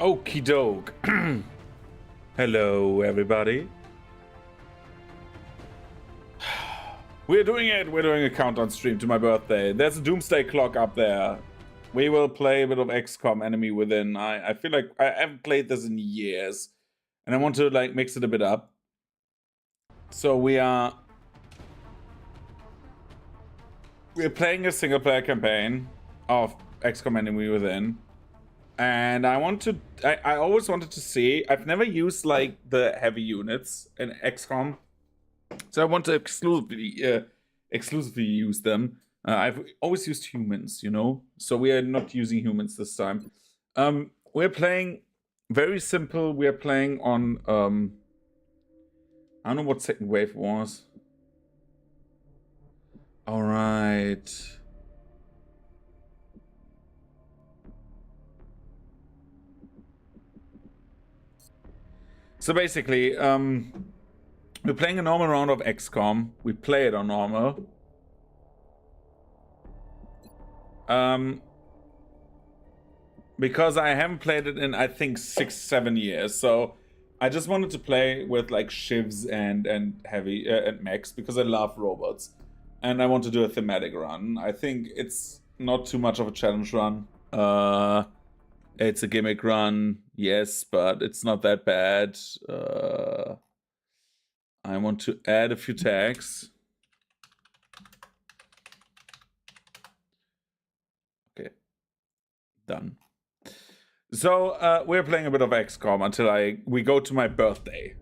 Okie doke. Hello, everybody. We're doing it. We're doing a countdown stream to my birthday. There's a doomsday clock up there. We will play a bit of XCOM Enemy Within. I feel like I haven't played this in years, and I want to like mix it a bit up. So we're playing a single player campaign of XCOM Enemy Within. And I always wanted to see, I've never used like the heavy units in XCOM, so I want to exclusively use them. I've always used humans, you know, so we are not using humans this time. We're playing very simple. We are playing on I don't know what second wave was. All right. So basically, we're playing a normal round of XCOM. We play it on normal. Because I haven't played it in, I think, 6-7 years. So I just wanted to play with like SHIVS and heavy and MECs because I love robots. And I want to do a thematic run. I think it's not too much of a challenge run. It's a gimmick run, yes, but it's not that bad. I want to add a few tags. Okay, done. So we're playing a bit of XCOM until we go to my birthday.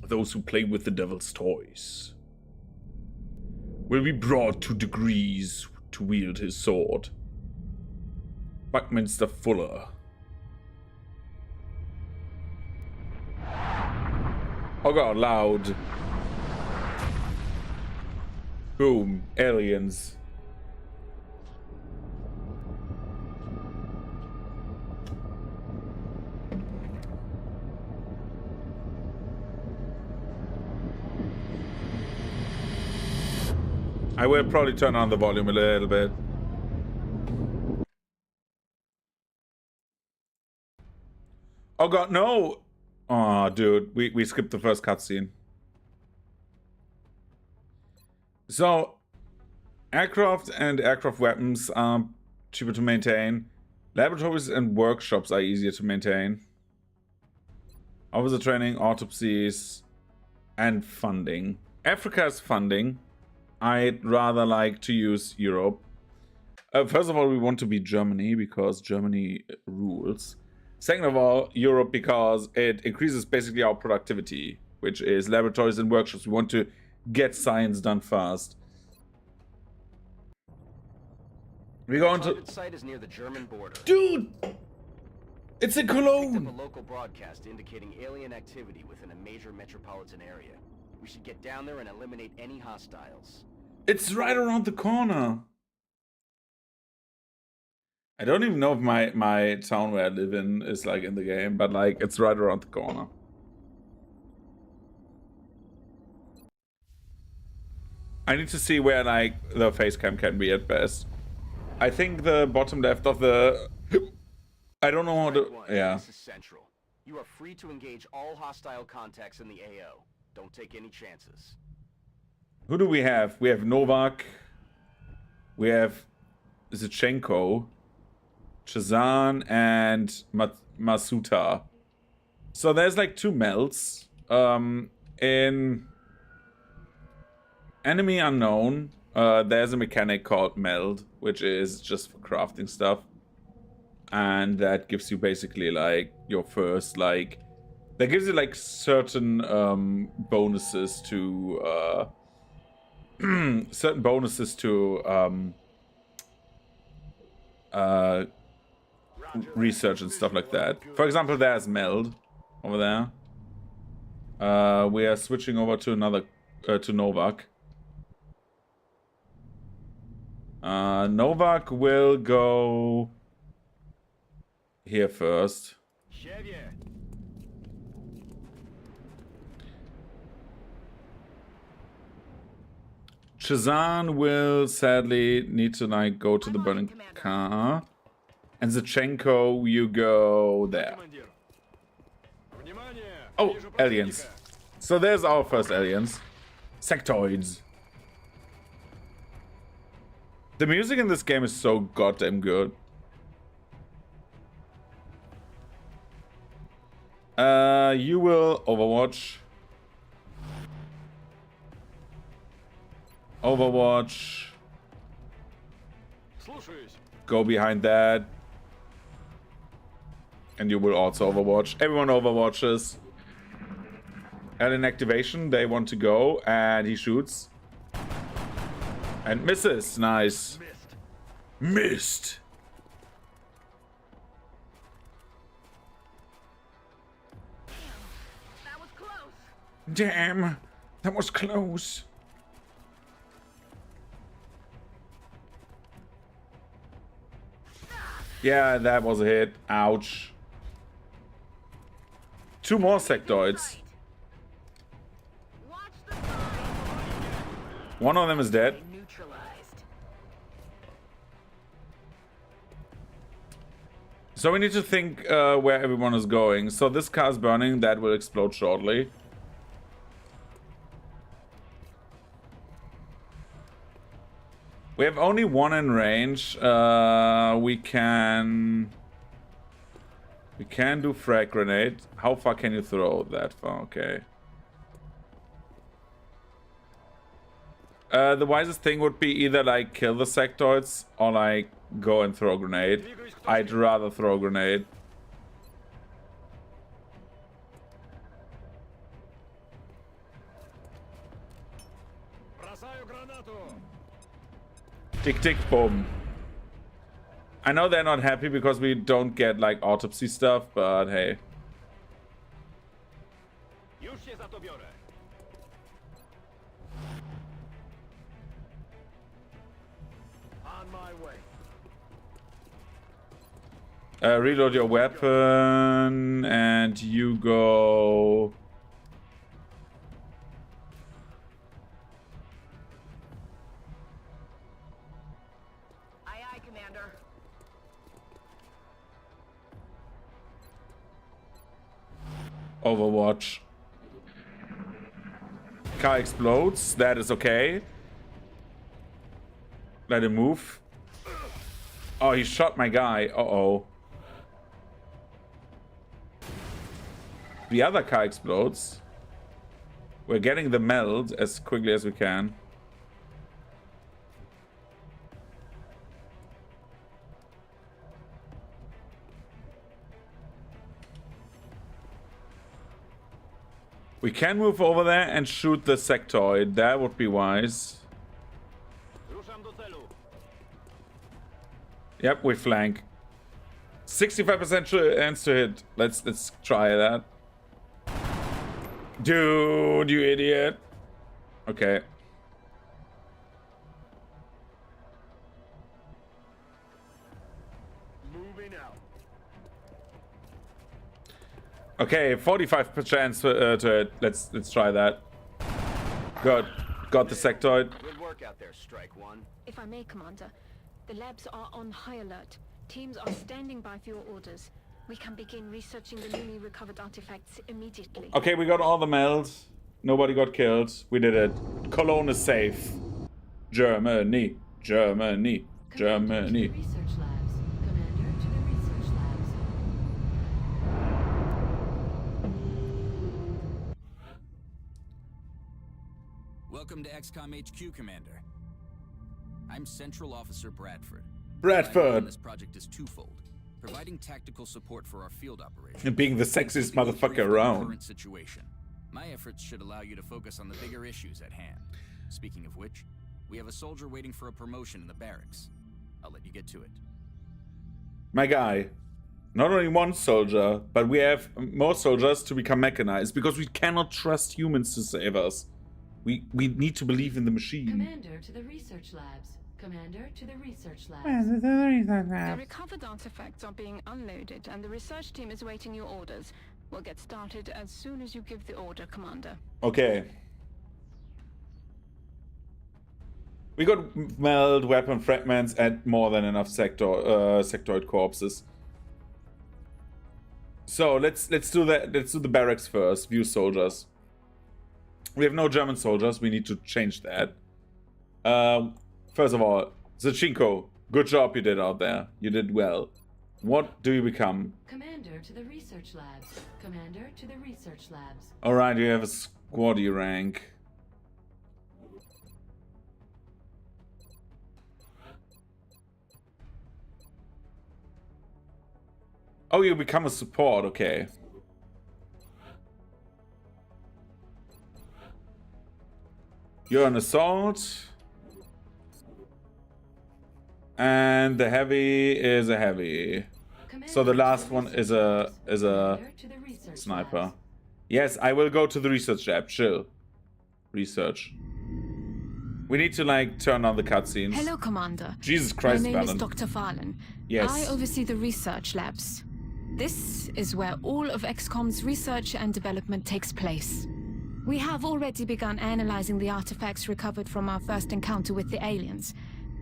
Those who play with the devil's toys will be brought to degrees to wield his sword. Buckminster Fuller. Oh god, loud. Boom, aliens. I will probably turn on the volume a little bit. Oh god, no! Aw, dude, we skipped the first cutscene. So, aircraft and aircraft weapons are cheaper to maintain. Laboratories and workshops are easier to maintain. Officer training, autopsies, and funding. Africa has funding. I'd rather like to use Europe. First of all, we want to be Germany because Germany rules. Second of all, Europe because it increases basically our productivity, which is laboratories and workshops. We want to get science done fast. We're going to. The site is near the German border. Dude, it's in Cologne. Picked up a local broadcast indicating alien activity within a major metropolitan area. We should get down there and eliminate any hostiles. It's right around the corner. I don't even know if my town where I live in is like in the game, but like it's right around the corner. I need to see where like the face cam can be at best. I think the bottom left of the. I don't know how to. Yeah. This is central. You are free to engage all hostile contacts in the AO. Don't take any chances. Who do we have? We have Novak. We have Zichenko, Chazan, and Masuta. So there's like 2 melts. In Enemy Unknown, there's a mechanic called meld, which is just for crafting stuff. And that gives you basically like your first like. That gives you like certain bonuses to research and stuff like that. For example, there's meld over there. We are switching over to another to Novak. Novak will go here first. Chazan will sadly need to like go to the burning car. And Zachenko, you go there. Oh, aliens. So there's our first aliens. Sectoids. The music in this game is so goddamn good. You will Overwatch. Overwatch. Go behind that. And you will also Overwatch. Everyone overwatches. Alien activation, they want to go, and he shoots. And misses. Nice. Missed. That was close. Damn, that was close. Yeah, that was a hit. Ouch. 2 more sectoids. Watch the side. One of them is dead. Neutralized. So we need to think where everyone is going. So this car is burning. That will explode shortly. We have only 1 in range. We can do frag grenade. How far can you throw that far? Okay. The wisest thing would be either like kill the sectoids or like go and throw a grenade. I'd rather throw a grenade. Tick tick boom. I know they're not happy because we don't get like autopsy stuff, but hey. On my way. Reload your weapon and you go. Aye, aye, Commander. Overwatch. Car explodes. That is okay. Let him move. Oh, he shot my guy. Uh-oh. The other car explodes. We're getting the meld as quickly as we can. We can move over there and shoot the sectoid. That would be wise. Yep, we flank. 65% chance to hit. Let's try that. Dude, you idiot. Okay. Moving out. Okay, 45% chance to hit. Let's try that. Good. Got the sectoid. Good work out there, Strike One. If I may, Commander, the labs are on high alert. Teams are standing by for your orders. We can begin researching the newly recovered artifacts immediately. Okay, we got all the melds. Nobody got killed. We did it. Cologne is safe. Germany. Germany. Germany. Research labs. Commander to the research labs. Welcome to XCOM HQ, Commander. I'm Central Officer Bradford. Bradford. My role in this project is twofold: providing tactical support for our field operations, And being the sexiest motherfucker around. Current situation. My efforts should allow you to focus on the bigger issues at hand. Speaking of which, we have a soldier waiting for a promotion in the barracks. I'll let you get to it. My guy. Not only one soldier, but we have more soldiers to become mechanized because we cannot trust humans to save us. We need to believe in the machine. Commander to the research labs. Commander to the research labs. The recovered artifacts are being unloaded, and the research team is waiting your orders. We'll get started as soon as you give the order, Commander. Okay. We got meld, weapon fragments, and more than enough sectoid corpses. So let's do that. Let's do the barracks first. View soldiers. We have no German soldiers. We need to change that. First of all, Zachinko, good job you did out there. You did well. What do you become? Commander to the research labs. Commander to the research labs. Alright, you have a squaddy rank. Oh, you become a support, okay. You're an assault. And the heavy is a heavy. So the last one is a sniper. Yes, I will go to the research lab. Chill. Research. We need to like turn on the cutscenes. Hello, Commander. Jesus Christ, My name is Valen. Dr. Valen. Yes. I oversee the research labs. This is where all of XCOM's research and development takes place. We have already begun analyzing the artifacts recovered from our first encounter with the aliens.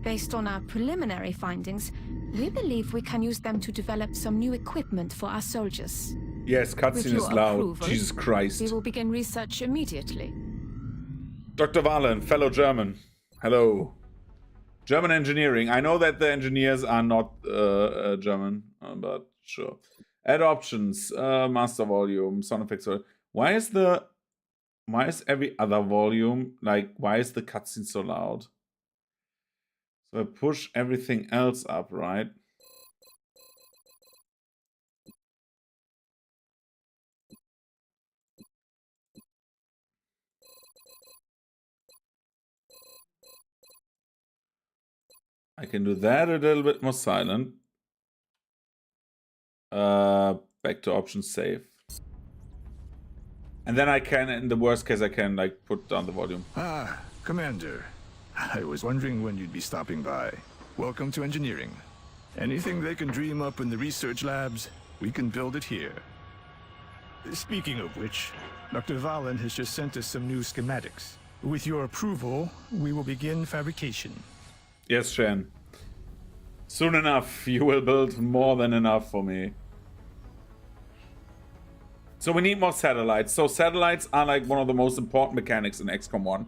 Based on our preliminary findings, we believe we can use them to develop some new equipment for our soldiers. Yes, With cutscene your is loud. approval, Jesus Christ. We will begin research immediately. Dr. Valen, fellow German. Hello. German engineering. I know that the engineers are not German, but sure. Add options, master volume, sound effects. Why is every other volume, like, why is the cutscene so loud? So I push everything else up, right? I can do that a little bit more silent. Back to options, save. And then I can, in the worst case, I can like put down the volume. Ah, Commander. I was wondering when you'd be stopping by. Welcome to engineering. Anything they can dream up in the research labs, we can build it here. Speaking of which, Dr. Valen has just sent us some new schematics. With your approval, we will begin fabrication. Yes, Shan. Soon enough, you will build more than enough for me. So we need more satellites. So satellites are like one of the most important mechanics in XCOM 1.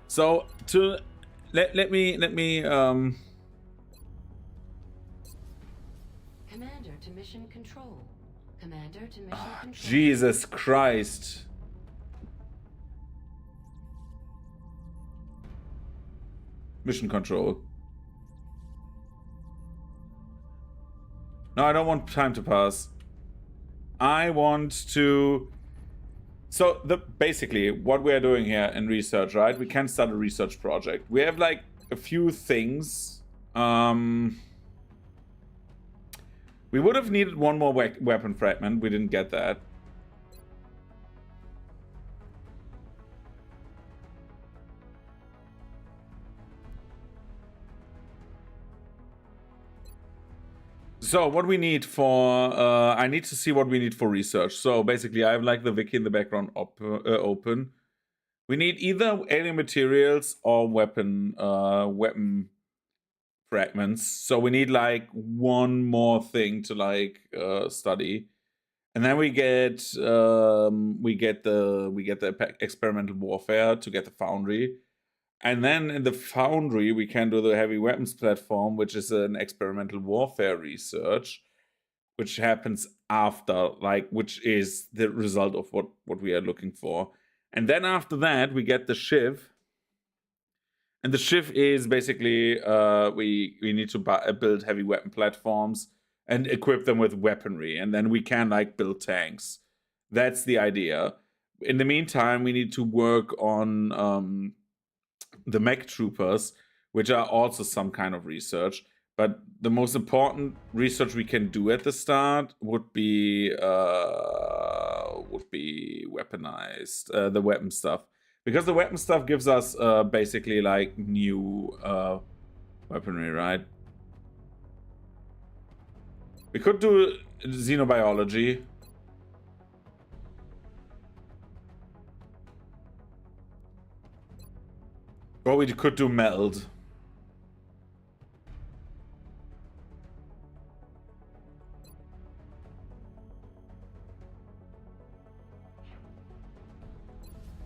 So to let me Commander to mission control. Commander to mission control. Jesus Christ. Mission control. No, I don't want time to pass. I want to... So, basically, what we are doing here in research, right? We can start a research project. We have, like, a few things. We would have needed one more weapon fragment. We didn't get that. So what we need for, I need to see what we need for research. So basically I have like the wiki in the background open. We need either alien materials or weapon fragments. So we need like one more thing to like study. And then we get the experimental warfare to get the foundry. And then in the foundry, we can do the heavy weapons platform, which is an experimental warfare research, which happens after, like, which is the result of what we are looking for. And then after that, we get the SHIV. And the SHIV is basically, we need to build heavy weapon platforms and equip them with weaponry. And then we can, like, build tanks. That's the idea. In the meantime, we need to work on... the mech troopers, which are also some kind of research, but the most important research we can do at the start would be weaponized, the weapon stuff, because the weapon stuff gives us basically like new weaponry, right? We could do xenobiology. Or we could do meld.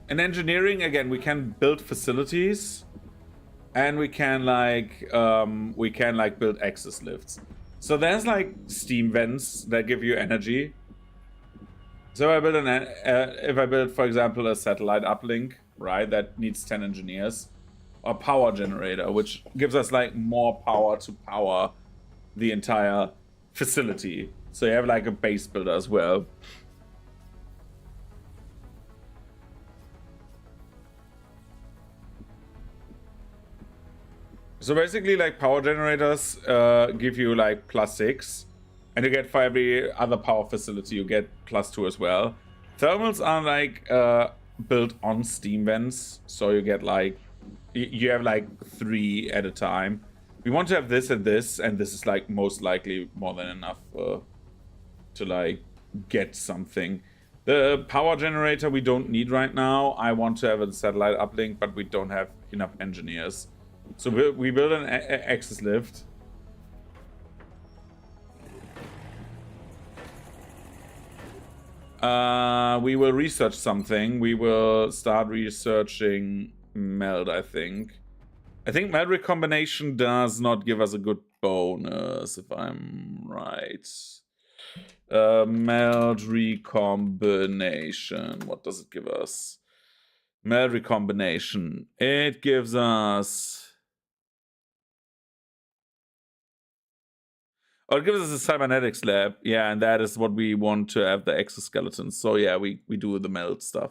in engineering, again, we can build facilities, and we can build access lifts. So there's like steam vents that give you energy. So if I build, for example, a satellite uplink, right, that needs 10 engineers, or power generator, which gives us like more power to power the entire facility. So you have like a base builder as well. So basically, like, power generators give you like +6, and you get for every other power facility you get +2 as well. Thermals are like built on steam vents, so you get like you have like 3 at a time. We want to have this and this, and this is like most likely more than enough to like get something. The power generator we don't need right now. I want to have a satellite uplink, but we don't have enough engineers. So we build an access lift. We will research something. We will start researching meld, I think. I think meld recombination does not give us a good bonus, if I'm right. Meld recombination. What does it give us? Meld recombination. It gives us... Oh, it gives us a cybernetics lab. Yeah, and that is what we want to have, the exoskeletons. So yeah, we do the meld stuff.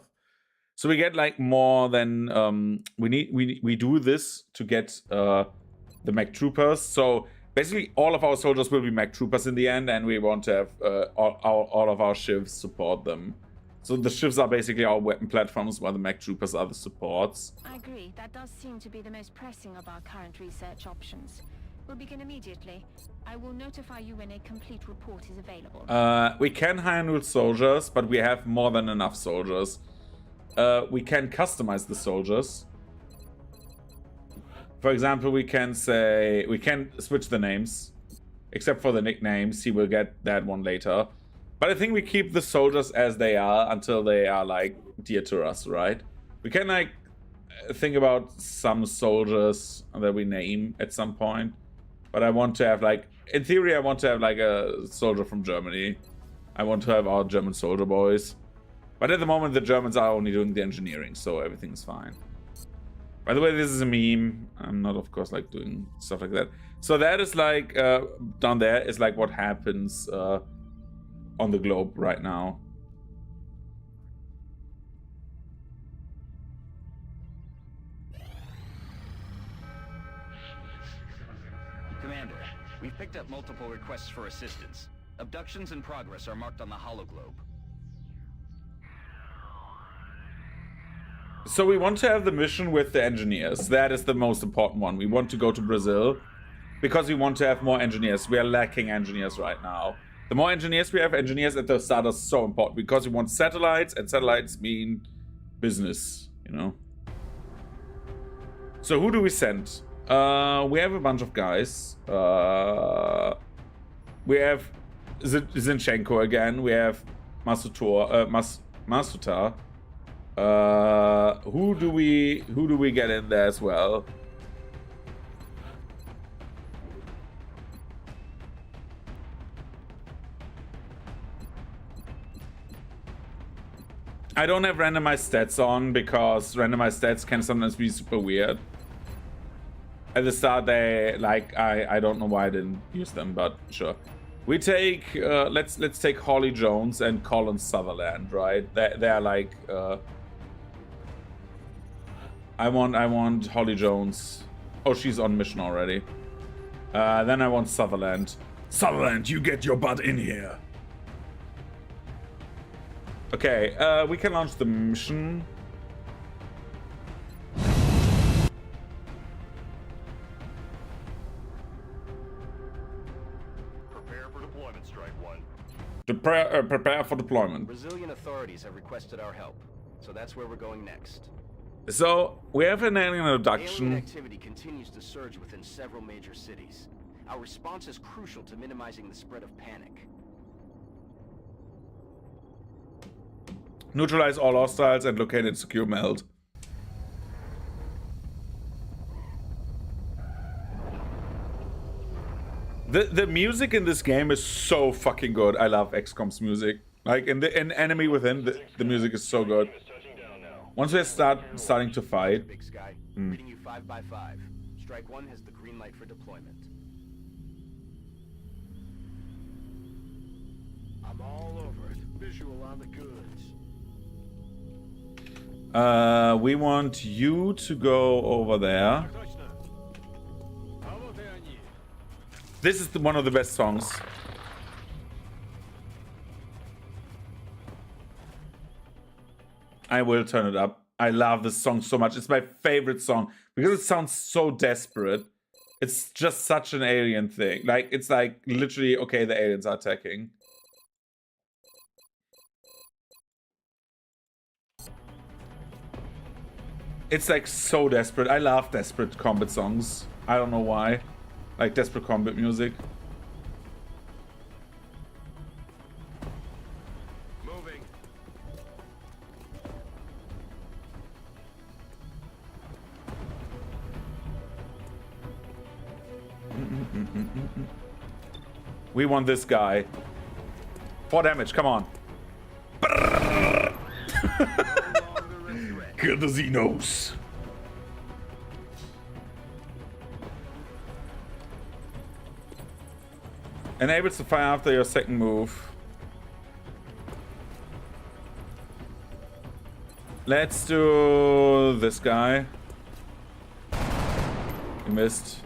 So we get like more than we do this to get the mech troopers. So basically all of our soldiers will be mech troopers in the end, and we want to have all of our SHIVs support them. So the SHIVs are basically our weapon platforms, while the mech troopers are the supports. I agree. That does seem to be the most pressing of our current research options. We'll begin immediately. I will notify you when a complete report is available. We can hire new soldiers, but we have more than enough soldiers. We can customize the soldiers. For example, we can switch the names, except for the nicknames. He will get that one later. But I think we keep the soldiers as they are until they are like dear to us, right? We can like think about some soldiers that we name at some point. But I want to have like, in theory, I want to have like a soldier from Germany. I want to have our German soldier boys. But at the moment, the Germans are only doing the engineering, so everything's fine. By the way, this is a meme. I'm not, of course, like doing stuff like that. So that is like, down there is like what happens on the globe right now. Commander, we've picked up multiple requests for assistance. Abductions in progress are marked on the hologlobe. So we want to have the mission with the engineers. That is the most important one. We want to go to Brazil because we want to have more engineers. We are lacking engineers right now. The more engineers we have, engineers at the start are so important because we want satellites, and satellites mean business, you know. So who do we send? We have a bunch of guys. We have Zinchenko again. We have Masuta. Who do we get in there as well? I don't have randomized stats on because randomized stats can sometimes be super weird. At the start, they like I don't know why I didn't use them, but sure. We take let's take Holly Jones and Colin Sutherland, right? They're like I want Holly Jones. Oh, she's on mission already. Then I want Sutherland. Sutherland, you get your butt in here. Okay, we can launch the mission. Prepare for deployment, Strike One. Prepare for deployment. Brazilian authorities have requested our help, so that's where we're going next. So, we have an alien abduction. Alien activity continues to surge within several major cities. Our response is crucial to minimizing the spread of panic. Neutralize all hostiles and locate its secure meld. The music in this game is so fucking good. I love XCOM's music. Like in Enemy Within, the music is so good. Once we starting to fight. Big Sky, reading you 5 by 5. Strike 1 has the green light for deployment. I'm all over it. Visual on the goods. We want you to go over there. This is one of the best songs. I will turn it up. I love this song so much. It's my favorite song because it sounds so desperate. It's just such an alien thing. Like, it's like literally, okay, the aliens are attacking. It's like so desperate. I love desperate combat songs. I don't know why. Like desperate combat music. Moving. We want this guy. 4 damage, come on. Kill the Xenos. Enables to fire after your second move. Let's do this guy. You missed.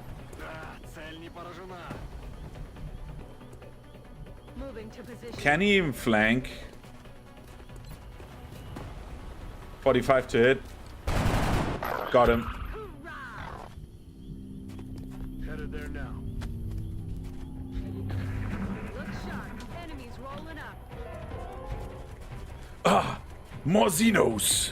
Moving to position. Can he even flank? 45 to hit. Got him. Headed there now. Look sharp. Enemies rolling up. Ah, more Xenos.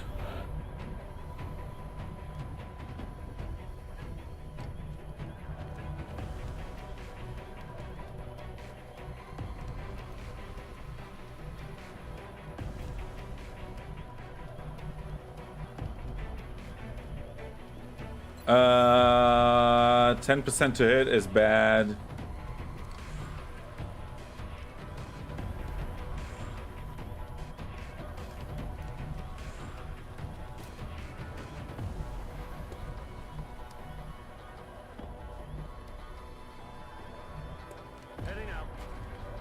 Uh, 10% to hit is bad. Heading out.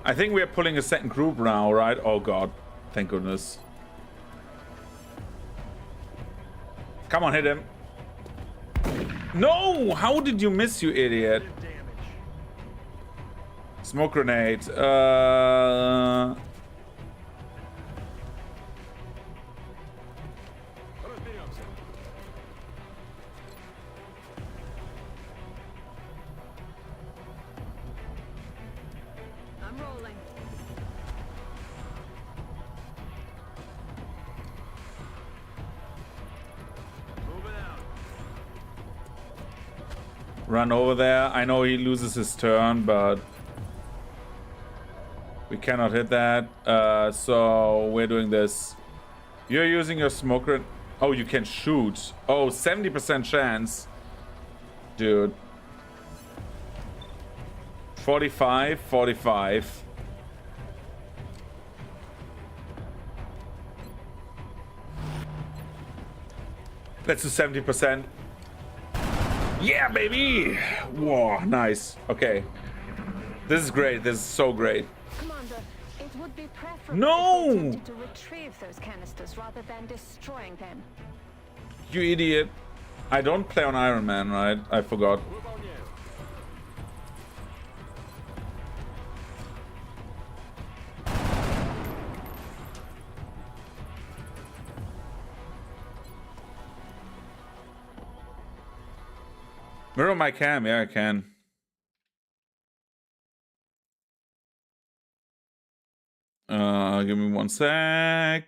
I think we are pulling a second group now, right? Oh god, thank goodness. Come on, hit him. No! How did you miss, you idiot? Damage. Smoke grenade. I'm rolling. Moving out. Run over there. I know he loses his turn, but we cannot hit that. So we're doing this. You're using your smoke grenade. Oh, you can shoot. Oh, 70% chance. Dude. 45, 45. Let's do 70%. Yeah, baby! Whoa, nice. Okay. This is great. This is so great. Commander, it would be preferable No! if we attempted to retrieve those canisters rather than destroying them. You idiot. I don't play on Iron Man, right? I forgot. Move on you. Mirror my cam. Yeah, I can. Give me 1 sec.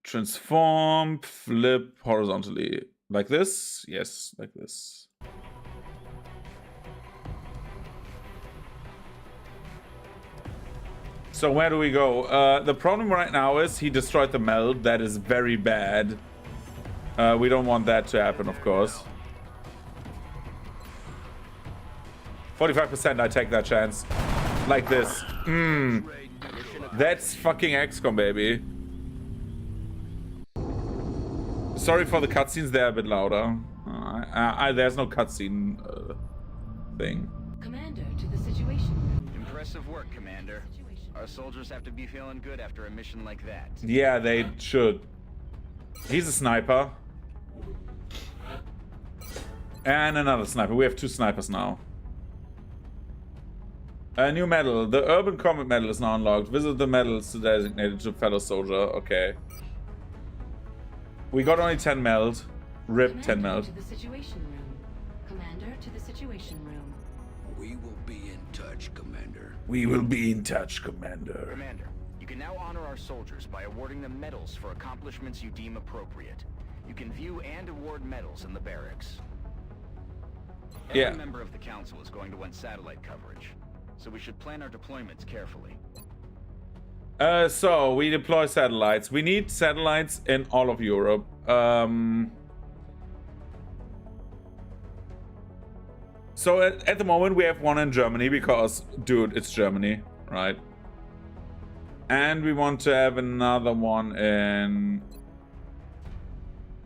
Transform, flip horizontally. Like this? Yes, like this. So where do we go? The problem right now is he destroyed the meld. That is very bad. We don't want that to happen, of course. 45%, I take that chance. Like this. That's fucking XCOM, baby. Sorry for the cutscenes, they're a bit louder. There's no cutscene thing. Commander, to the situation room. Impressive work, Commander. Our soldiers have to be feeling good after a mission like that. Yeah, they should. He's a sniper. And another sniper. We have 2 snipers now. A new medal. The Urban Combat Medal is now unlocked. Visit the medals to designated to fellow soldier. Okay. We got only 10 meld. Rip 10 meld. To the situation room. Commander, to the situation room. We will be in touch, Commander. We will be in touch, Commander. Commander, you can now honor our soldiers by awarding them medals for accomplishments you deem appropriate. You can view and award medals in the barracks. Yeah. Every member of the council is going to want satellite coverage, so we should plan our deployments carefully. So we deploy satellites. We need satellites in all of Europe. So at the moment we have one in Germany because, dude, it's Germany, right? And we want to have another one in...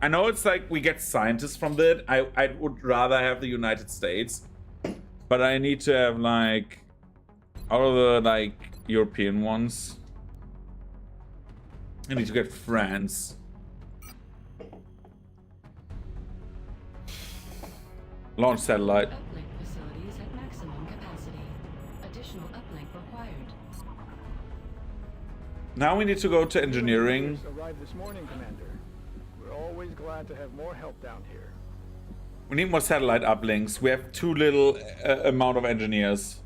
I know it's like we get scientists from that. I would rather have the United States, but I need to have like all of the like European ones. I need to get France. Launch satellite. Uplink facilities at maximum capacity. Additional uplink required. Now we need to go to engineering. Arrived this morning, Commander. We're always glad to have more help down here. We need more satellite uplinks. We have too little amount of engineers.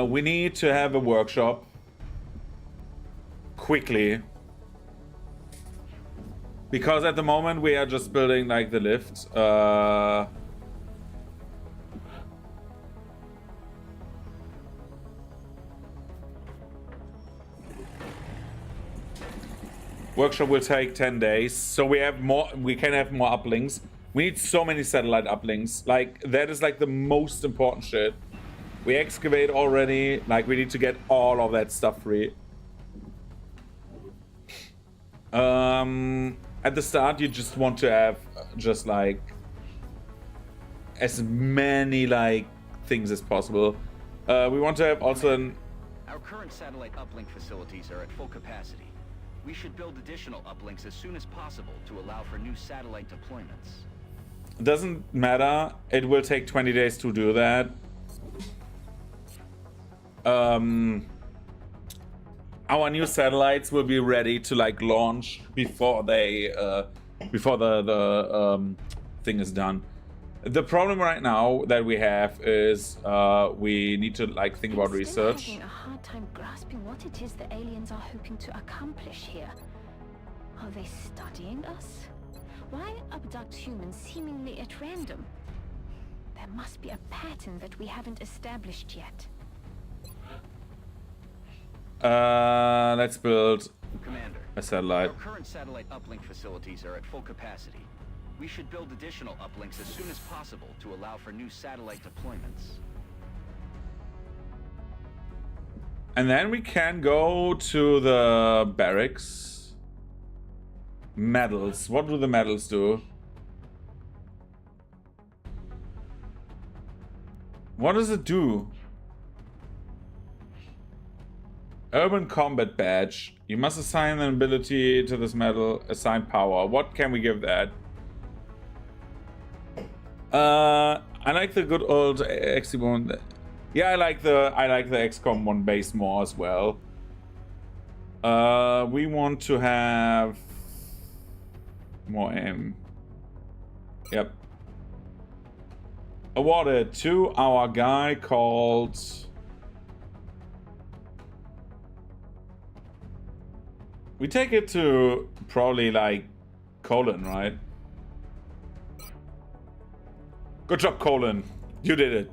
We need to have a workshop quickly, because at the moment we are just building like the lift. Workshop will take 10 days, so we have more. We can have more uplinks. We need so many satellite uplinks. Like that is like the most important shit. We excavate already. Like we need to get all of that stuff free. At the start, you just want to have just like as many like things as possible. We want to have also an... Our current satellite uplink facilities are at full capacity. We should build additional uplinks as soon as possible to allow for new satellite deployments. Doesn't matter. It will take 20 days to do that. Our new satellites will be ready to like launch before they before the thing is done. The problem right now that we have is we need to like think about research. I'm having a hard time grasping what it is the aliens are hoping to accomplish here. Are they studying us? Why abduct humans seemingly at random? There must be a pattern that we haven't established yet. Let's build Commander, a satellite. our current satellite uplink facilities are at full capacity. We should build additional uplinks as soon as possible to allow for new satellite deployments. And then we can go to the barracks. Medals. What do the medals do? What does it do? Urban Combat Badge. You must assign an ability to this medal. Assign power. What can we give that? I like the good old XCOM one. Yeah, I like the XCOM one base more as well. We want to have more aim. Yep. Awarded to our guy called... We take it to probably like Colin, right? Good job, Colin. You did it.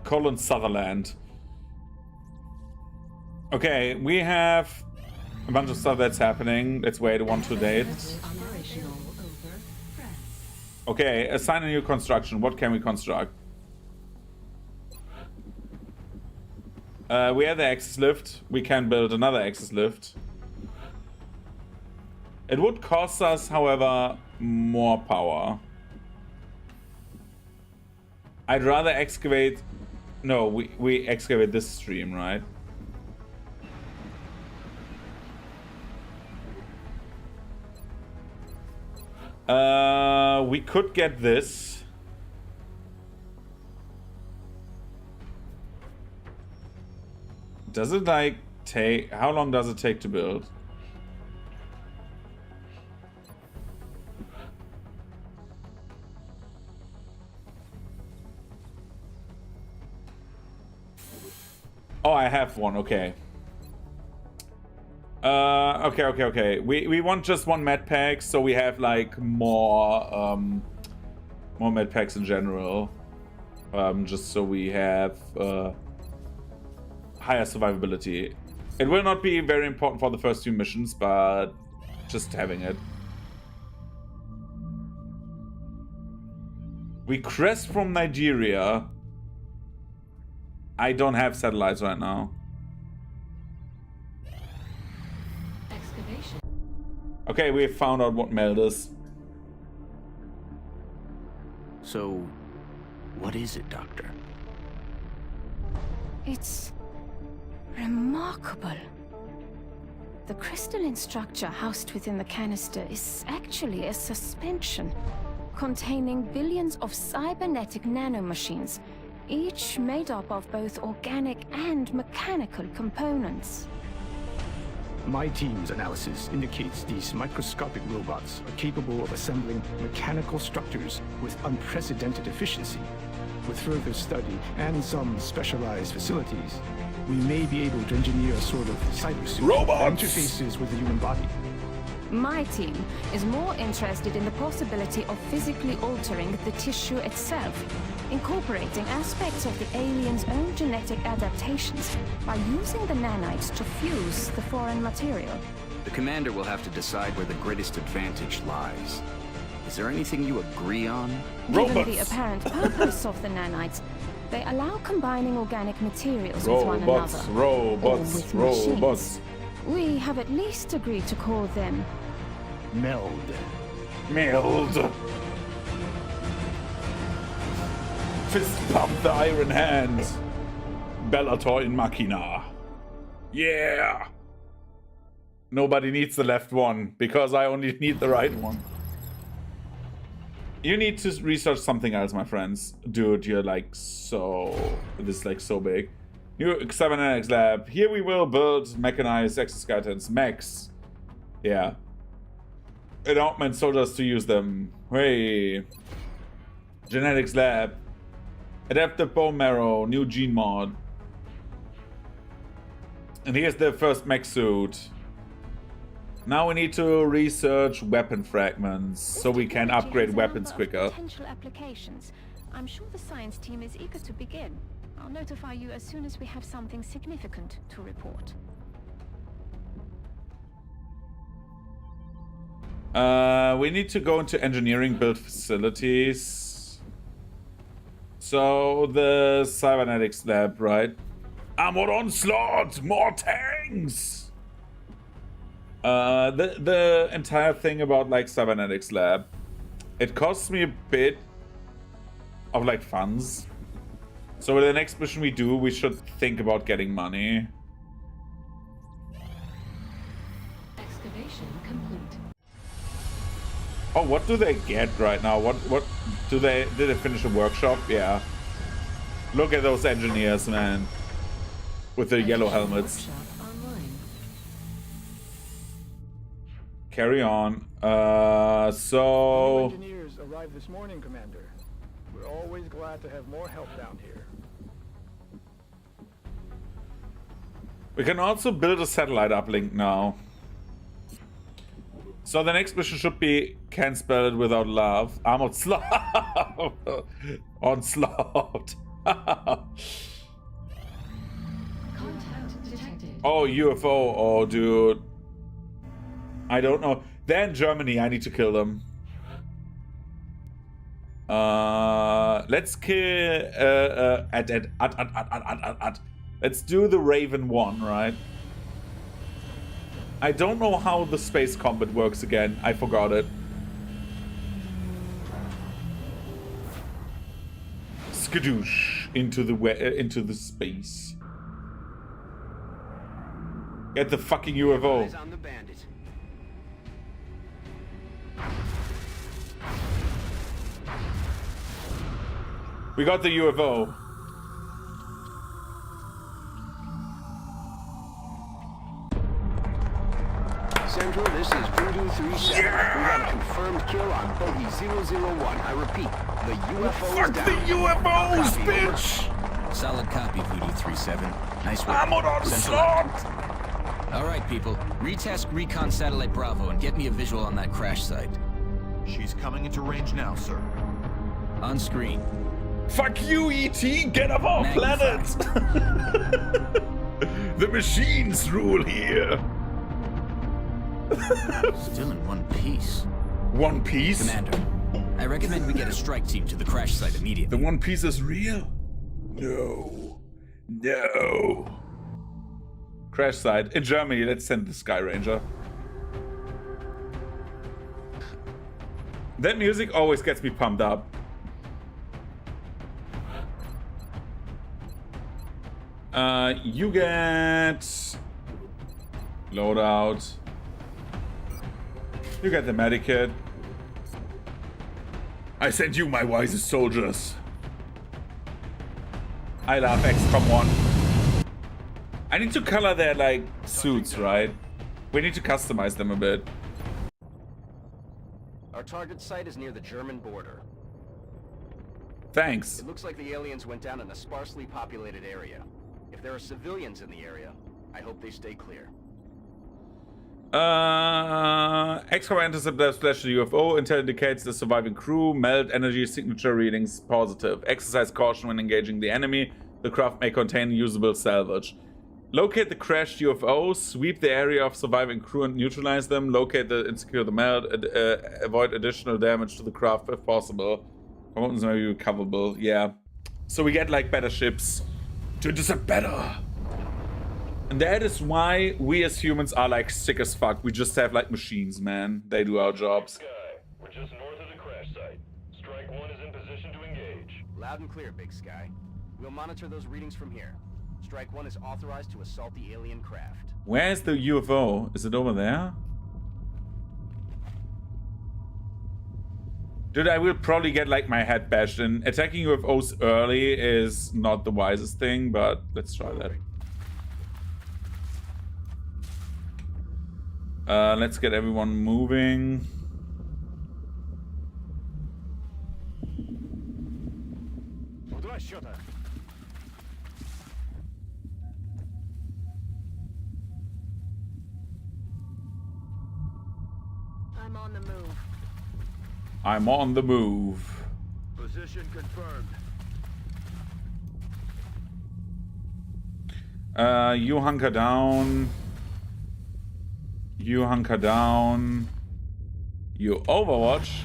Colin Sutherland. Okay, we have a bunch of stuff that's happening. Let's wait 1-2 days. Okay, assign a new construction. What can we construct? We have the access lift. We can build another access lift. It would cost us, however, more power. I'd rather excavate... No, we excavate this stream, right? We could get this. Does it like take... How long does it take to build? Oh, I have one. Okay. Okay. We want just one med pack, so we have like more med packs in general. Just so we have higher survivability. It will not be very important for the first 2 missions, but just having it. We crest from Nigeria. I don't have satellites right now. Excavation. Okay, we have found out what meld is. So, what is it, Doctor? It's remarkable. The crystalline structure housed within the canister is actually a suspension containing billions of cybernetic nanomachines, each made up of both organic and mechanical components. My team's analysis indicates these microscopic robots are capable of assembling mechanical structures with unprecedented efficiency. With further study and some specialized facilities, we may be able to engineer a sort of cybersuit that interfaces with the human body. My team is more interested in the possibility of physically altering the tissue itself, incorporating aspects of the aliens' own genetic adaptations by using the nanites to fuse the foreign material. The commander will have to decide where the greatest advantage lies. Is there anything you agree on? Given the apparent purpose of the nanites, they allow combining organic materials with one another. Or with machines. We have at least agreed to call them Meld. Fist pump the iron hands. Bellator in Machina. Yeah. Nobody needs the left one because I only need the right one. You need to research something else, my friends. Dude, you're like so... This is like so big. New X7NX lab. Here we will build mechanized exoskeletons. MECs. Yeah. It augments soldiers to use them. Hey. Genetics lab. Adaptive bone marrow. New gene mod. And here's the first mech suit. Now we need to research weapon fragments so we can upgrade weapons quicker. Potential applications. I'm sure the science team is eager to begin. I'll notify you as soon as we have something significant to report. We need to go into engineering, build facilities. So the cybernetics lab, right? Armored onslaught, more tanks. The entire thing about like cybernetics lab, it costs me a bit of like funds. So with the next mission we do, we should think about getting money. Excavation complete. Oh, what do they get right now? What do they... Did they finish a workshop? Yeah. Look at those engineers, man. With the yellow helmets. Carry on. So... New engineers arrived this morning, Commander. We're always glad to have more help down here. We can also build a satellite uplink now. So the next mission should be can't spell it without love. Onslaught. Onslaught. Contact detected. Oh, UFO. Oh, dude. I don't know. They're in Germany. I need to kill them. Let's kill. Let's do the Raven one, right? I don't know how the space combat works again. I forgot it. Skadoosh into the space. Get the fucking UFO. Eyes on the bandit. We got the UFO. Central, this is Voodoo 37. Yeah! We got a confirmed kill on Bogey 001. I repeat, the UFO is Fuck down. the UFOs, Copy, bitch! Solid copy, Voodoo 37. Nice work. I'm on Central. slot! All right, people. Retask Recon Satellite Bravo and get me a visual on that crash site. She's coming into range now, sir. On screen. Fuck you, E.T. Get off our planet! The machines rule here. Still in one piece. One Piece? Commander, I recommend we get a strike team to the crash site immediately. The One Piece is real? No. No. Crash site. In Germany, let's send the Sky Ranger. That music always gets me pumped up. You get loadout. You get the medikit. I send you my wisest soldiers. I love XCOM 1. I need to color their, like, suits, right? We need to customize them a bit. Our target site is near the German border. Thanks. It looks like the aliens went down in a sparsely populated area. If there are civilians in the area, I hope they stay clear. XCOM intercept splash the UFO. Intel indicates the surviving crew. Meld energy signature readings positive. Exercise caution when engaging the enemy. The craft may contain usable salvage. Locate the crashed UFO. Sweep the area of surviving crew and neutralize them. Locate and secure the meld. Avoid additional damage to the craft if possible. Components may be recoverable. Yeah. So we get like better ships to intercept better. And that is why we as humans are like sick as fuck. We just have like machines, man. They do our jobs. Sky, we're just north of the crash site. Strike 1 is in position to engage. Loud and clear, Big Sky. We'll monitor those readings from here. Strike 1 is authorized to assault the alien craft. Where is the UFO? Is it over there? Dude, I will probably get like my head bashed in. Attacking UFOs early is not the wisest thing, but let's try that. Let's get everyone moving. I'm on the move. I'm on the move. Position confirmed. You hunker down. You hunker down. You overwatch.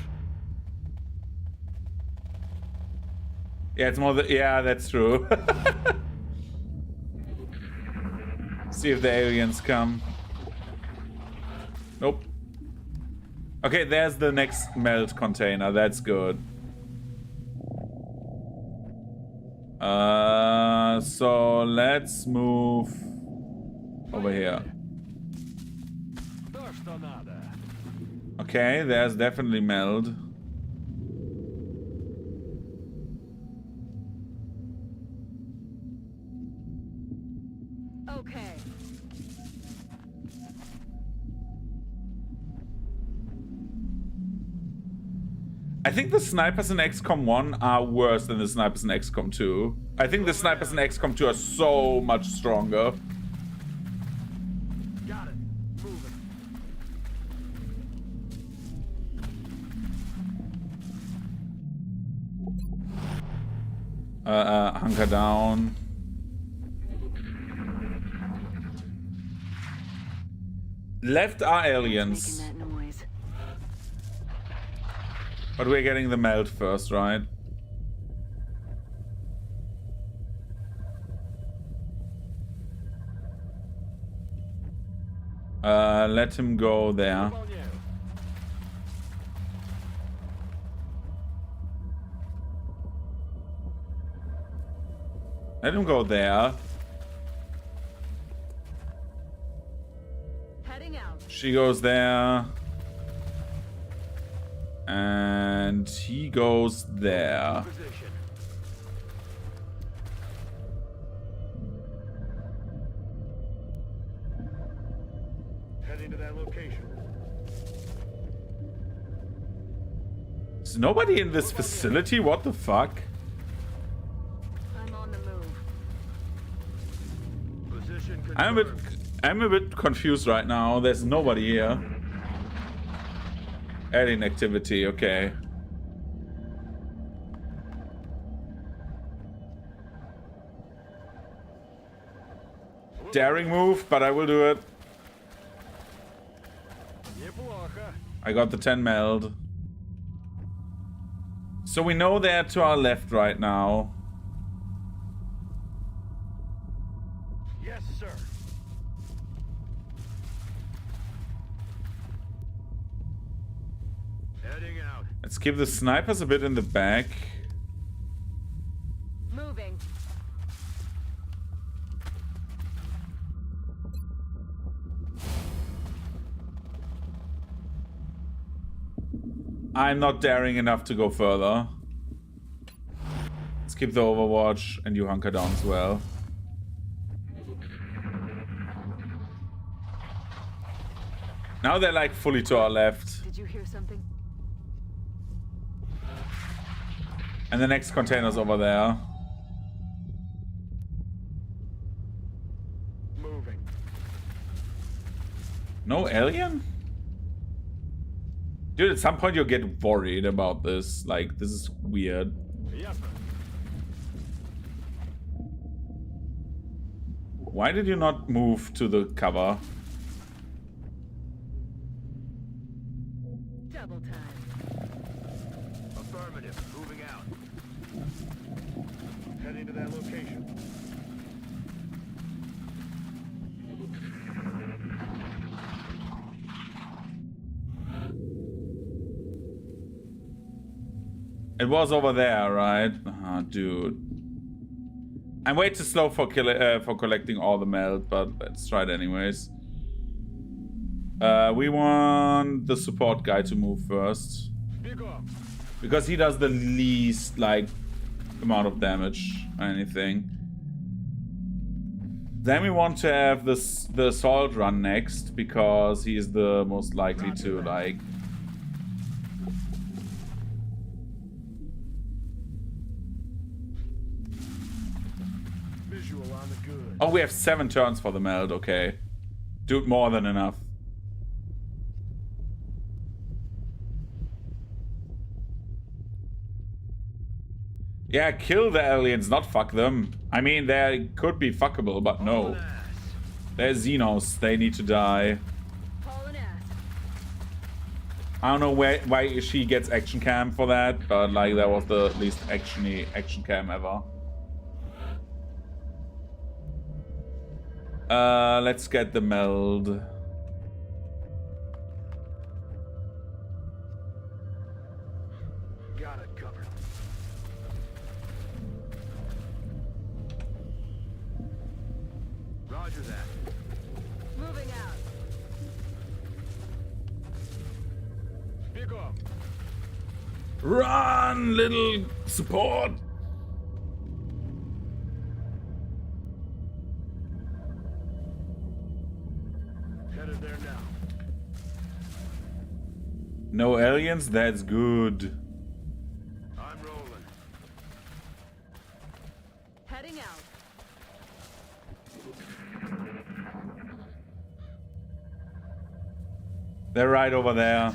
Yeah, it's more yeah, that's true. See if the aliens come. Nope. Okay, there's the next melt container. That's good. So let's move over here. Okay, there's definitely meld. Okay. I think the snipers in XCOM 1 are worse than the snipers in XCOM 2. I think the snipers in XCOM 2 are so much stronger. Got it. Moving. Hunker down. Left are aliens. Making that noise. But we're getting the meld first, right? Let him go there. Let him go there. Heading out. She goes there. And he goes there. Heading to that location. Is nobody in this facility? What the fuck? I'm on the move. Position I'm a bit confused right now. There's nobody here. Adding activity, okay. Daring move, but I will do it. I got the 10 meld. So we know they're to our left right now. Yes, sir. Heading out. Let's keep the snipers a bit in the back. Moving. I'm not daring enough to go further. Let's keep the overwatch and you hunker down as well. Now they're like fully to our left. Did you hear something? And the next container's over there. Moving. No alien? Dude, at some point you'll get worried about this. Like, this is weird. Yep. Why did you not move to the cover? Double time. Affirmative. Moving out. Heading to that location. It was over there, right? Ah, dude. I'm way too slow for collecting all the meld, but let's try it anyways. We want the support guy to move first. Big up. Because he does the least, like, amount of damage or anything. Then we want to have the assault run next, because he is the most likely to, like... Visual on the good. Oh, we have 7 turns for the meld, okay. Dude, more than enough. Yeah, kill the aliens, not fuck them. I mean, they could be fuckable, but no. They're Xenos, they need to die. Hauling ass. I don't know why she gets action cam for that, but like that was the least actiony action cam ever. Let's get the meld. Got it covered. Roger that. Moving out. Big up. Run, little support! Headed there now. No aliens? That's good. I'm rolling. Heading out. They're right over there.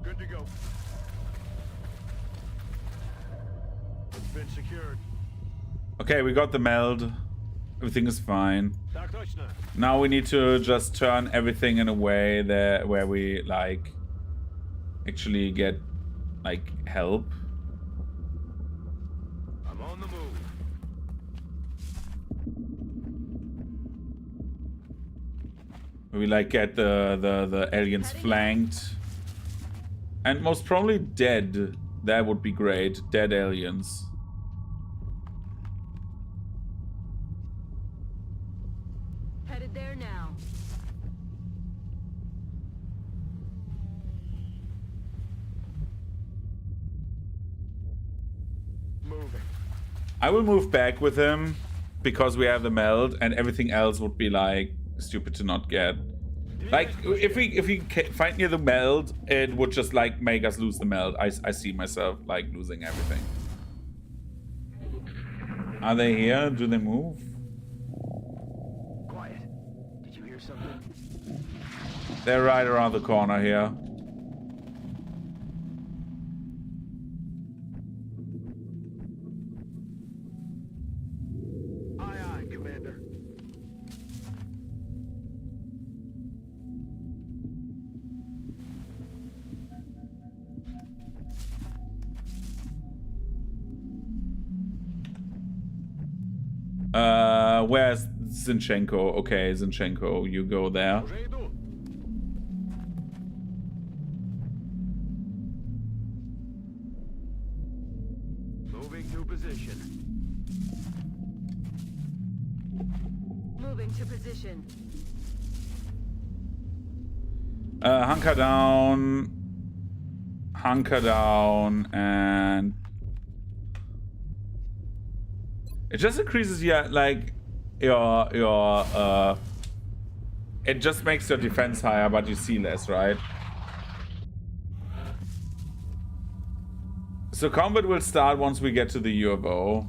Good to go. It's been secured. Okay, we got the meld. Everything is fine. Так точно. Now we need to just turn everything in a way that where we like actually get like help. I'm on the move. We like get the aliens flanked. And most probably dead. That would be great. Dead aliens. Headed there now. Moving. I will move back with him because we have the meld, and everything else would be like stupid to not get. Like if we find near the meld, it would just like make us lose the meld. I see myself like losing everything. Are they here? Do they move? Quiet. Did you hear something? They're right around the corner here. Aye, aye, Commander. Where's Zinchenko? Okay, Zinchenko, you go there. Уже иду. Moving to position. Moving to position. Hunker down, and it just increases your like your it just makes your defense higher, but you see less, right? So combat will start once we get to the UFO.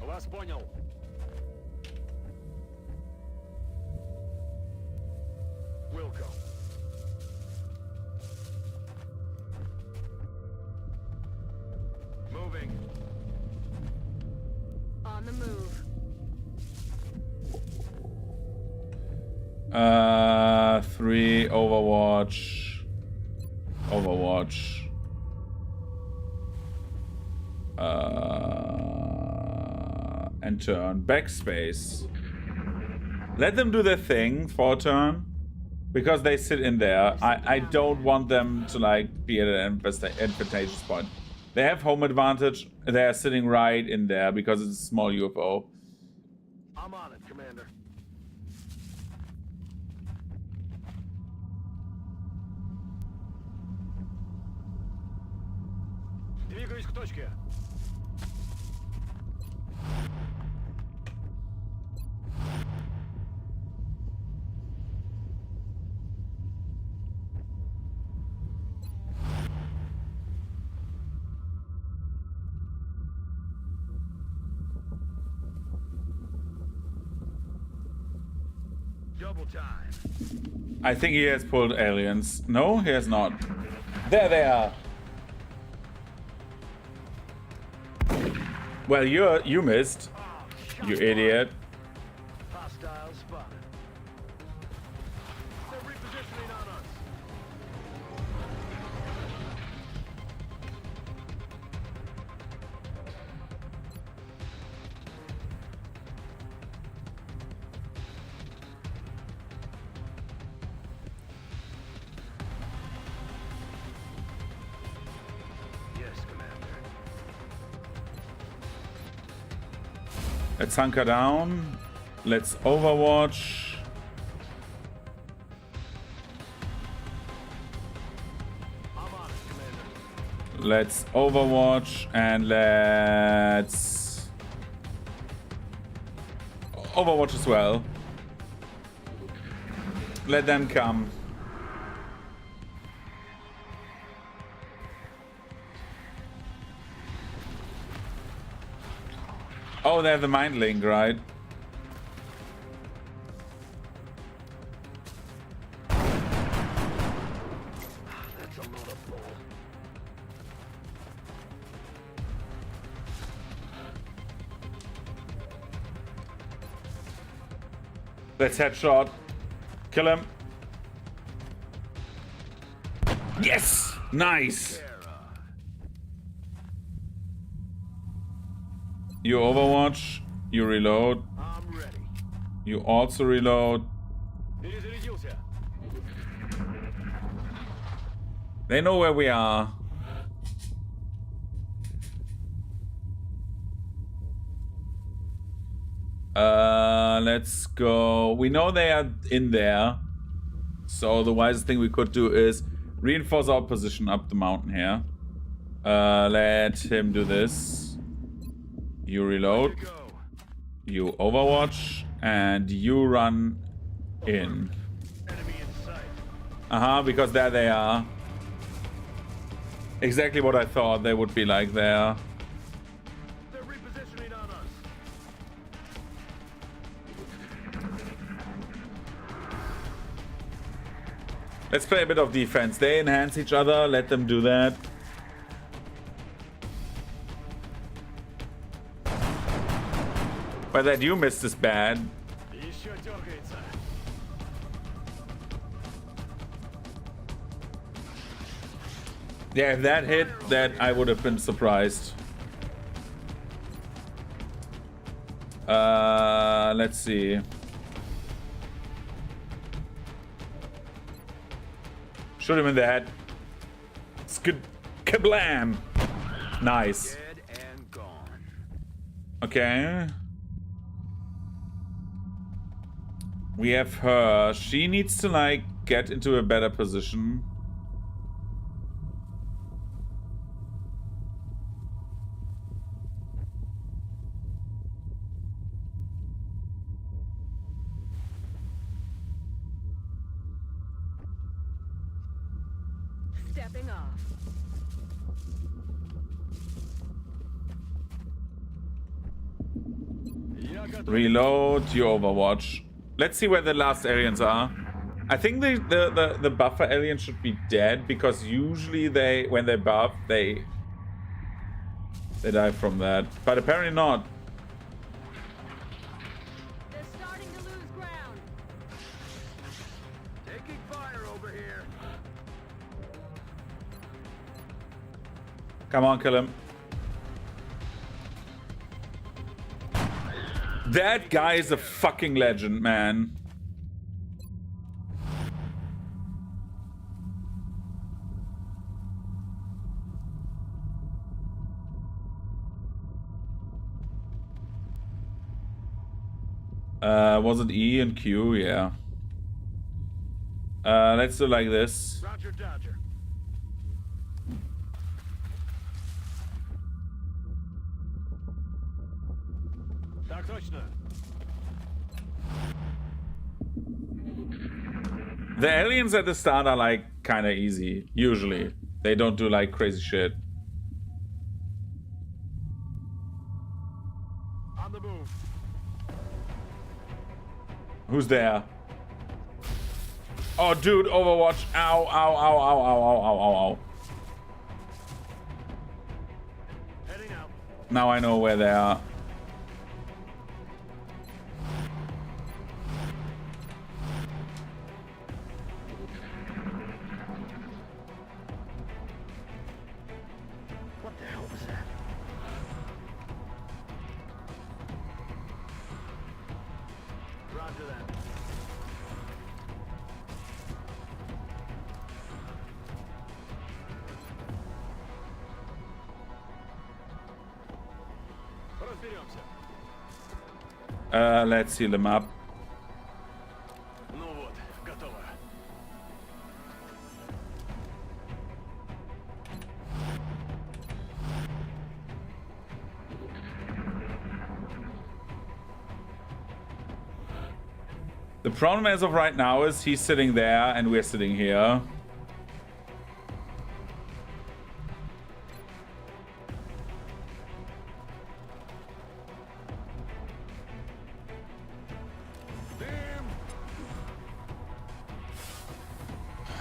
Вас понял. Wilco. Moving. On the move. 3 Overwatch. And turn. Backspace. Let them do their thing for a turn. Because they sit in there. I don't want them to like be at an advantageous point. They have home advantage. They are sitting right in there because it's a small UFO. I'm on it, Commander. Двигаюсь к точке. Double time. I think he has pulled aliens. No, he has not. There they are. Well, you missed, you idiot. Hostile spotted. They're repositioning on us. Yes, Commander. Let's hunker down. Let's overwatch. I'm on it, Commander. Let's overwatch and let's overwatch as well. Let them come. Oh, they have the mind link, right? That's a load of bull. Let's headshot. Kill him. Yes! Nice! You overwatch. You reload. I'm ready. You also reload. Перезарядился. They know where we are. Let's go. We know they are in there. So the wisest thing we could do is reinforce our position up the mountain here. Let him do this. You reload. You overwatch. And you run in. Enemy in sight. Uh-huh, because there they are. Exactly what I thought they would be like there. They're repositioning on us. Let's play a bit of defense. They enhance each other. Let them do that. But that you missed is bad. Еще дергается. Yeah, if that hit, that I would have been surprised. Let's see. Shoot him in the head. Skid, kablam! Nice. Dead and gone. Okay. We have her. She needs to, like, get into a better position. Stepping off. Я готов. Reload, you overwatch. Let's see where the last aliens are. I think the buffer aliens should be dead because usually they, when they buff, they die from that. But apparently not. They're starting to lose ground. Taking fire over here. Come on, kill him. That guy is a fucking legend, man. Was it E and Q? Yeah. Let's do like this. Roger, Dodger. Так точно. The aliens at the start are like kind of easy. Usually, they don't do like crazy shit. On the move. Who's there? Oh, dude, Overwatch. Ow, ow, ow, ow, ow, ow, ow, ow, ow. Heading out. Now I know where they are. What the hell was that? Roger that. Разберемся. Let's heal them up. Ну вот, готово. The problem as of right now is he's sitting there and we're sitting here.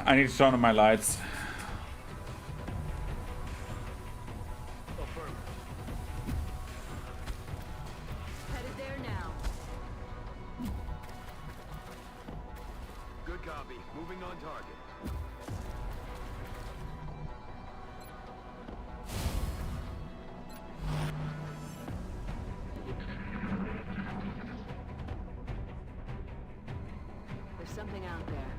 I need to turn on my lights. Headed there now. Good copy. Moving on target. There's something out there.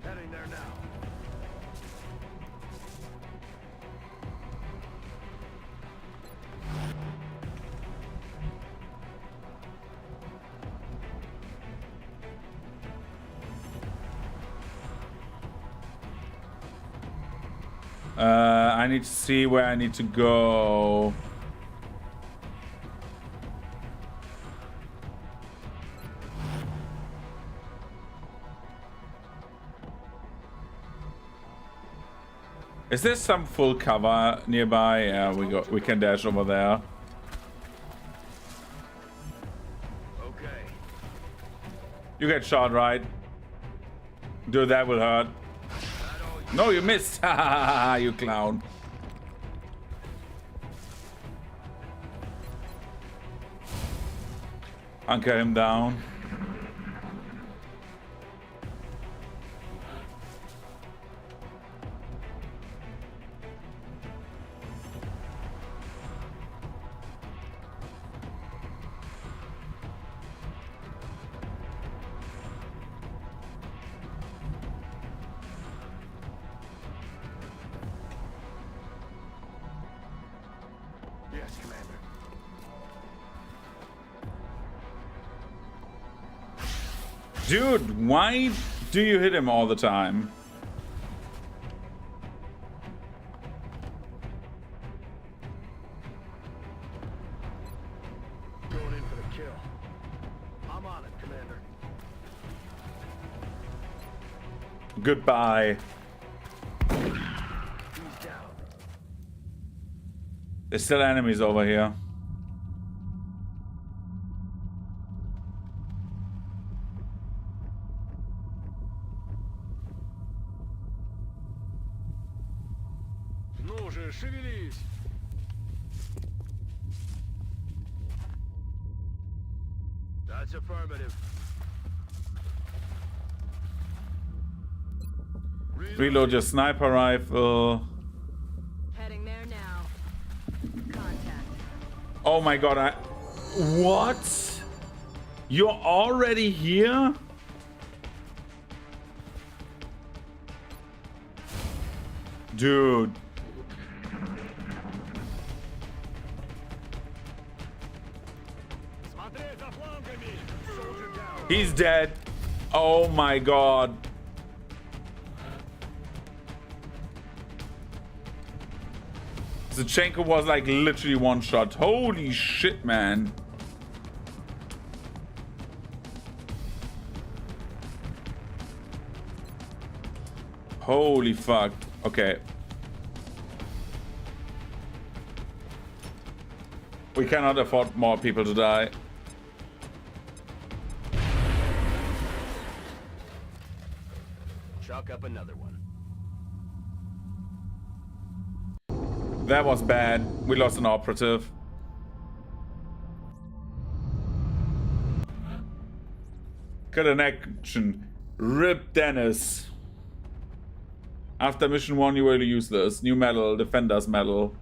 Heading there now. I need to see where I need to go. Is there some full cover nearby? Yeah, we can dash over there. Okay. You get shot, right? Dude, that will hurt. No, you missed. You clown. Anchor him down. Yes, Commander. Dude, why do you hit him all the time? Going in for the kill. I'm on it, Commander. Goodbye. He's down. There's still enemies over here. Ну же, шевелись! That's affirmative. Reload your sniper rifle. Heading there now. Contact. Oh my god, What? You're already here? Dude. He's dead. Oh my god. Zachenko was like literally one shot. Holy shit, man. Holy fuck. Okay. We cannot afford more people to die. Chalk up another one. That was bad. We lost an operative. Cut an action. Rip Dennis. After mission 1, you will use this. New medal, Defender's medal.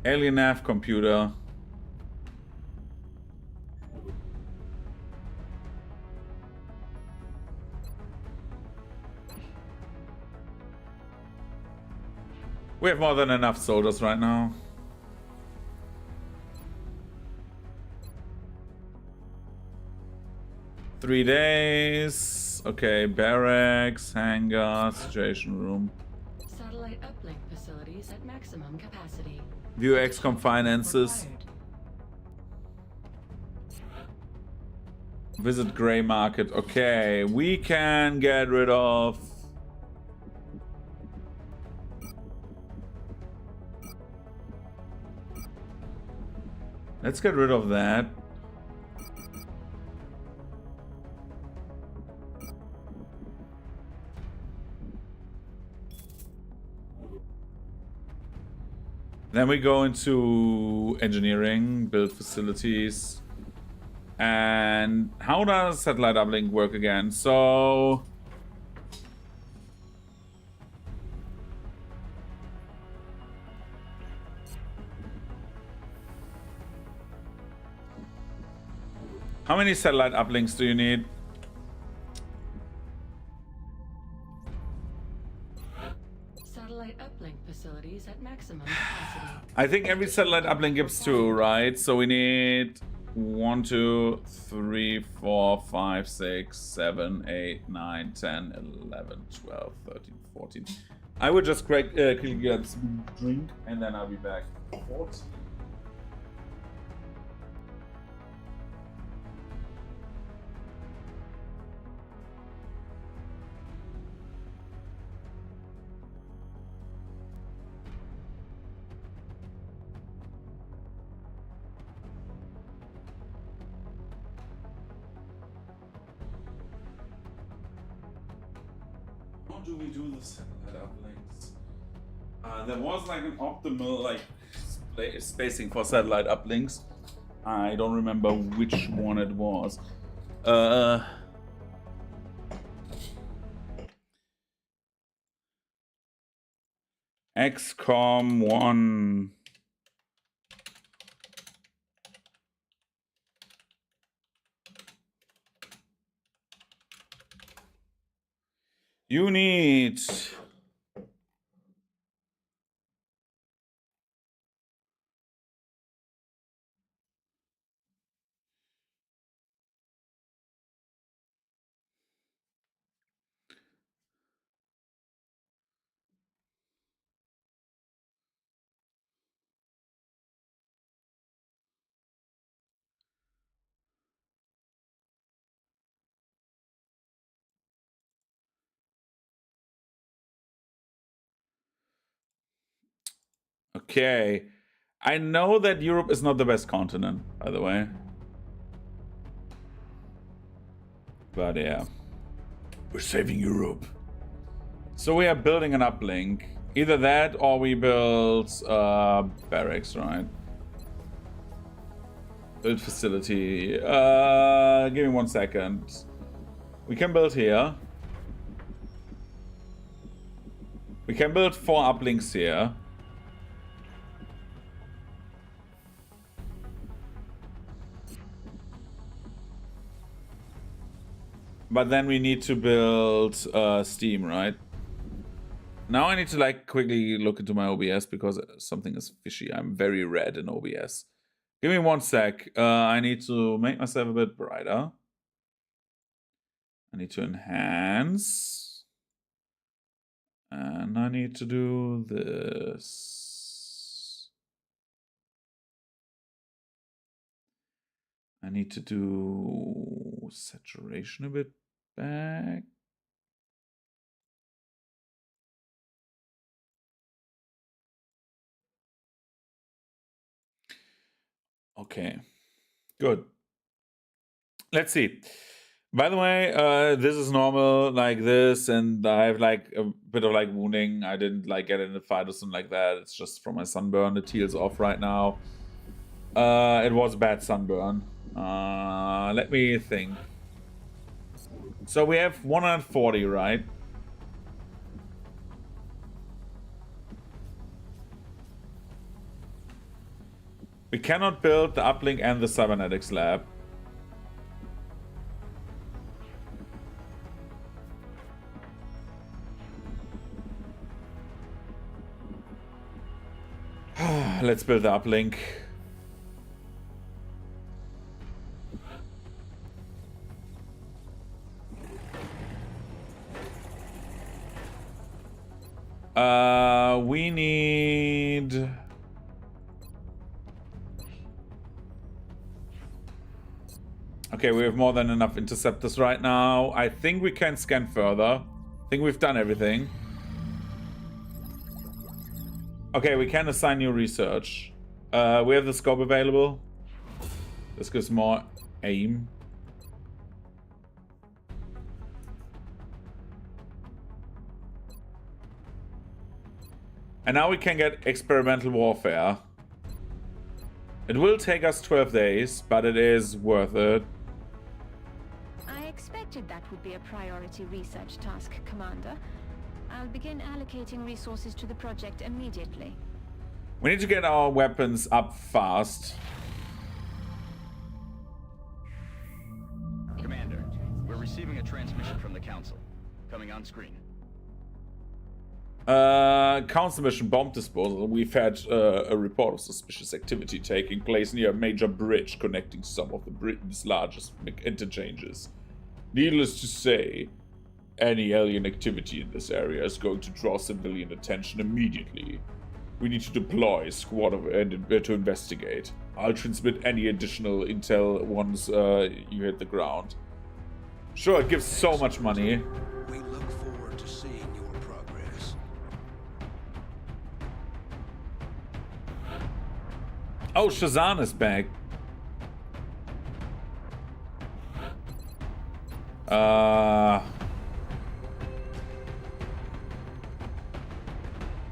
Alien nav computer. We have more than enough soldiers right now. Three days. Okay, barracks, hangar, situation room. Satellite uplink facilities at maximum capacity. View XCOM finances. Required. Visit gray market. Okay, we can get rid of... Let's get rid of that. Then we go into engineering, build facilities. And how does satellite uplink work again? So how many satellite uplinks do you need? Satellite uplink facilities at maximum capacity. I think every satellite uplink gives 2, right? So we need 1, 2, 3, 4, 5, 6, 7, 8, 9, 10, 11, 12, 13, 14. I would just quickly get some drink and then I'll be back. 14. How do we do the satellite uplinks? There was like an optimal like spacing for satellite uplinks. I don't remember which one it was. XCOM 1. You need okay. I know that Europe is not the best continent, by the way. But yeah. We're saving Europe. So we are building an uplink. Either that or we build barracks, right? Build facility. Give me 1 second. We can build here. We can build 4 uplinks here. But then we need to build steam, right? Now I need to like quickly look into my OBS because something is fishy. I'm very red in OBS. Give me 1 sec. I need to make myself a bit brighter. I need to enhance. And I need to do this. I need to do saturation a bit back. Okay, good. Let's see. By the way, this is normal like this, and I have like a bit of like wounding. I didn't like get in a fight or something like that. It's just from my sunburn. The teal's off right now. It was bad sunburn. Let me think. So we have 140, right? We cannot build the uplink and the cybernetics lab. Let's build the uplink. We need... Okay, we have more than enough interceptors right now. I think we can scan further. I think we've done everything. Okay, we can assign new research. We have the scope available. This gives more aim. And now we can get experimental warfare. It will take us 12 days, but it is worth it. I expected that would be a priority research task, Commander. I'll begin allocating resources to the project immediately. We need to get our weapons up fast. Commander, we're receiving a transmission from the Council. Coming on screen. Council mission bomb disposal. We've had a report of suspicious activity taking place near a major bridge connecting some of the Britain's largest interchanges. Needless to say, any alien activity in this area is going to draw civilian attention immediately. We need to deploy a squad to investigate. I'll transmit any additional intel once you hit the ground. Sure, it gives so much money. We look forward to seeing your progress. Oh, Shazan is back.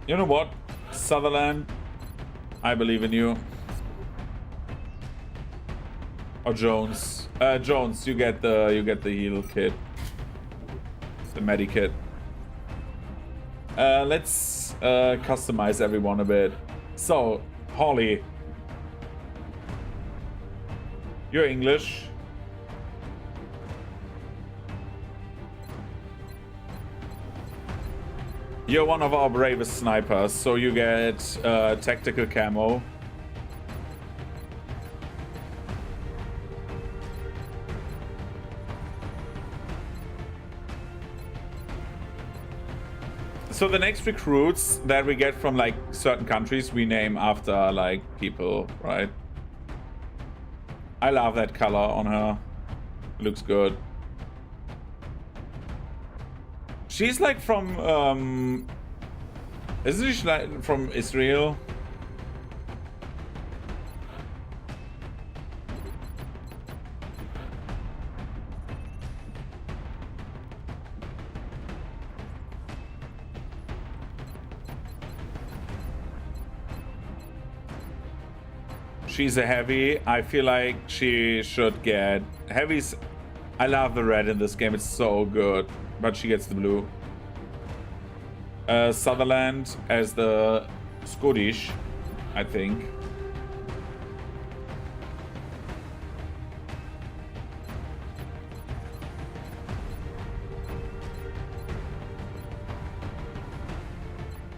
You know what, Sutherland? I believe in you. Or Jones. Jones, you get the heal kit. The medikit. Let's customize everyone a bit. So, Holly. You're English. You're one of our bravest snipers, so you get tactical camo. So the next recruits that we get from like certain countries, we name after like people, right? I love that color on her. It looks good. She's like from isn't she like from Israel? She's a heavy. I feel like she should get heavies. I love the red in this game. It's so good. But she gets the blue. Sutherland as the Scottish, I think.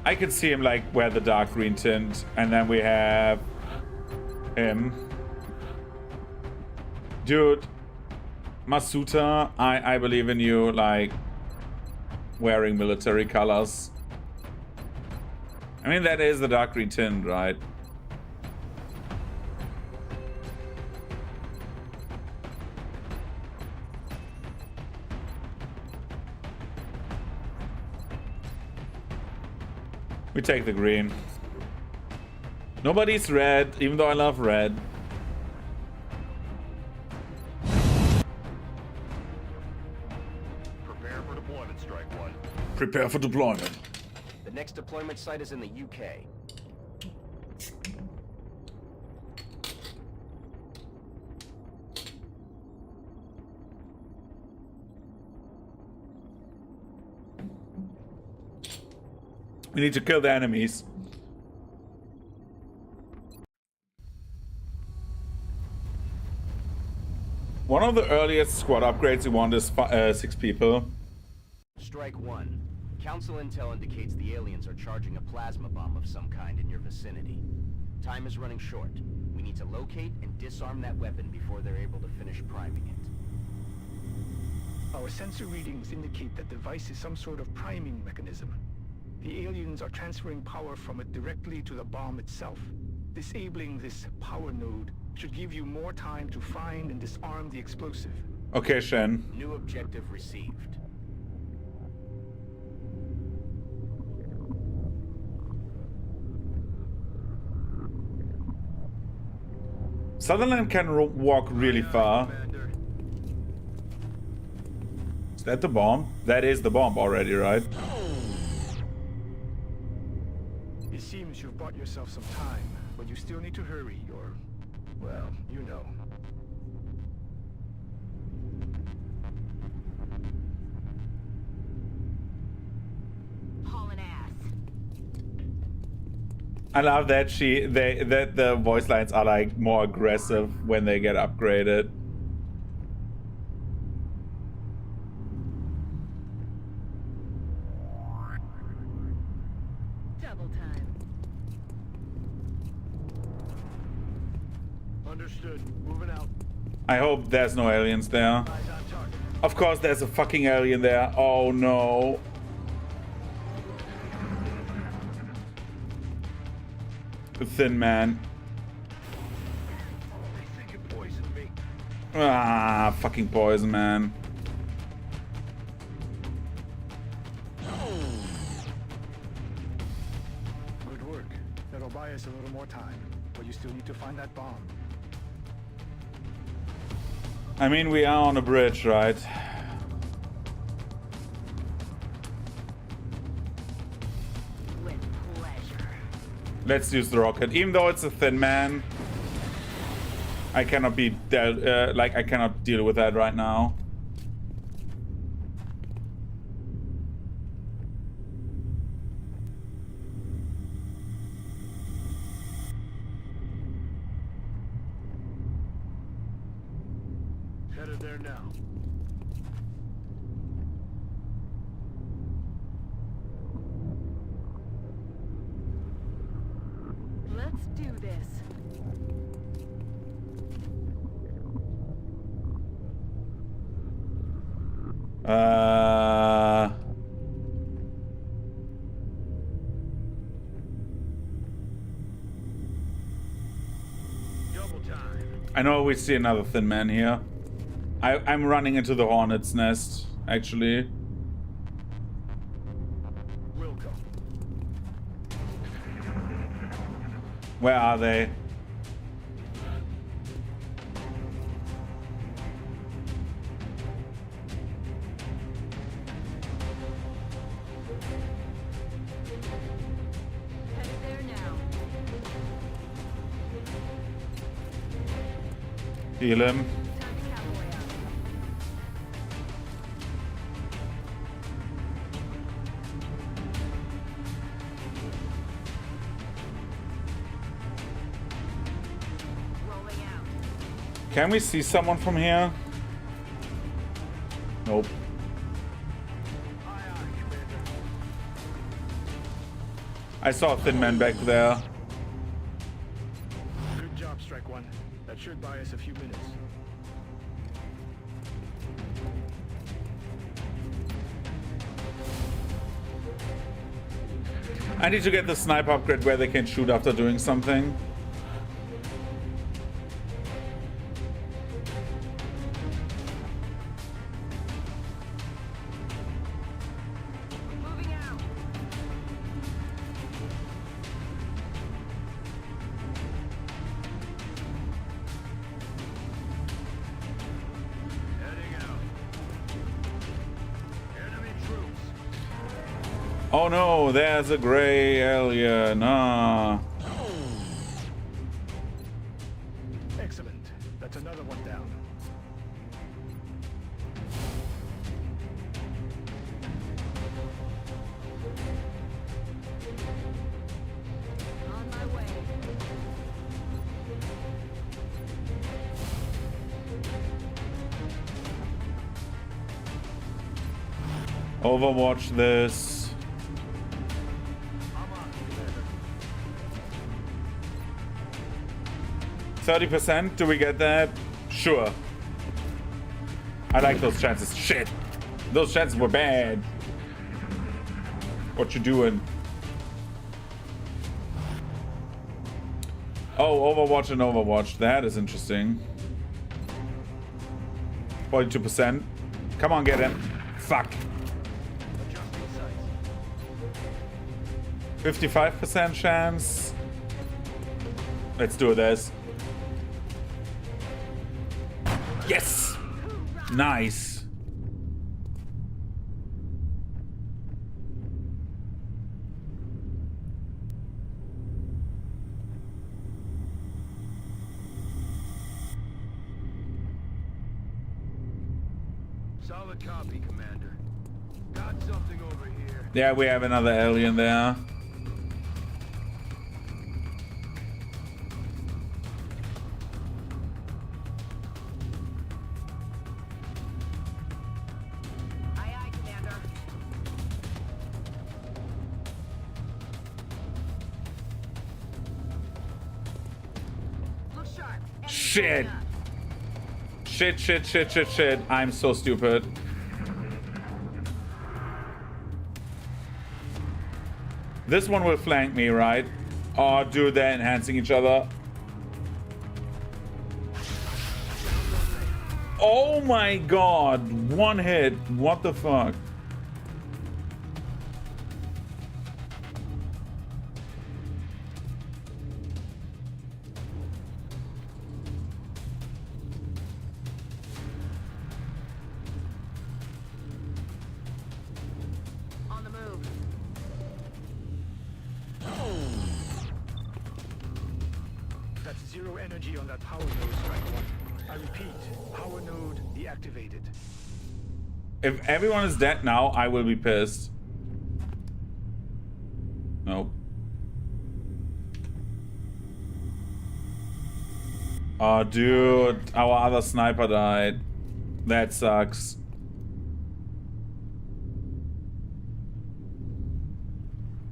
I could see him like wear the dark green tint, and then we have him. Dude, Masuta, I believe in you, like wearing military colors. I mean, that is the dark green tint, right? We take the green. Nobody's red, even though I love red. Prepare for deployment, Strike One. Prepare for deployment. The next deployment site is in the UK. We need to kill the enemies. One of the earliest squad upgrades we want is 6 people. Strike One. Council intel indicates the aliens are charging a plasma bomb of some kind in your vicinity. Time is running short. We need to locate and disarm that weapon before they're able to finish priming it. Our sensor readings indicate that the device is some sort of priming mechanism. The aliens are transferring power from it directly to the bomb itself. Disabling this power node should give you more time to find and disarm the explosive. Okay, Shen. New objective received. Sutherland can walk really far. Is that the bomb? That is the bomb already, right? It seems you've bought yourself some time, but you still need to hurry, or, well, you know. Hauling ass. I love that that the voice lines are like more aggressive when they get upgraded. Double time. Understood. Moving out. I hope there's no aliens there. Eyes on target. Of course there's a fucking alien there. Oh no. The Thin Man. They think you poisoned me. Ah, fucking Poison Man. Good work. That'll buy us a little more time, but you still need to find that bomb. I mean, we are on a bridge, right? With pleasure. Let's use the rocket. Even though it's a Thin Man, I cannot be I cannot deal with that right now. Headed there now. Let's do this. Double time. I know we see another Thin Man here. I'm running into the Hornet's Nest, actually. Wilco. Where are they? Headed there now. Heal him. Time to cowboy up. Rolling out. Can we see someone from here? Nope. Aye, aye, Commander. I saw a Thin Man back there. Good job, Strike One. That should buy us a few minutes. I need to get the sniper upgrade where they can shoot after doing something. Moving out. Heading out. Enemy troops. Oh no, there's a gray alien. Ah. Excellent. That's another one down. On my way. Overwatch this. I'm on, Commander. 30%, do we get that? Sure. I like those chances. Shit. Those chances were bad. What you doing? Oh, Overwatch and Overwatch. That is interesting. 42%. Come on, get him. Fuck. Adjusting sights. 55% chance. Let's do this. Yes! Nice. Solid copy, Commander. Got something over here. Yeah, we have another alien there. Aye, aye, Commander. Look sharp. Enemy Shit. coming up. Shit. I'm so stupid. This one will flank me, right? Oh, dude, they're enhancing each other. Oh my god. One hit. What the fuck? On the move. That's zero energy on that power node, Strike One. I repeat, power node deactivated. If everyone is dead now, I will be pissed. Nope. Oh, dude, our other sniper died. That sucks.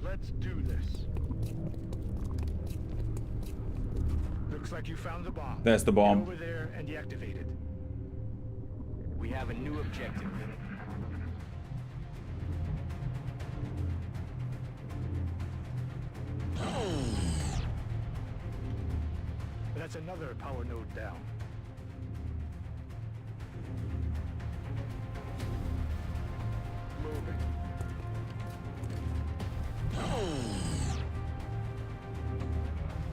Let's do this. Looks like you found the bomb. There's the Get bomb. over there and deactivate it. We have a new objective. That's another power node down. Moving.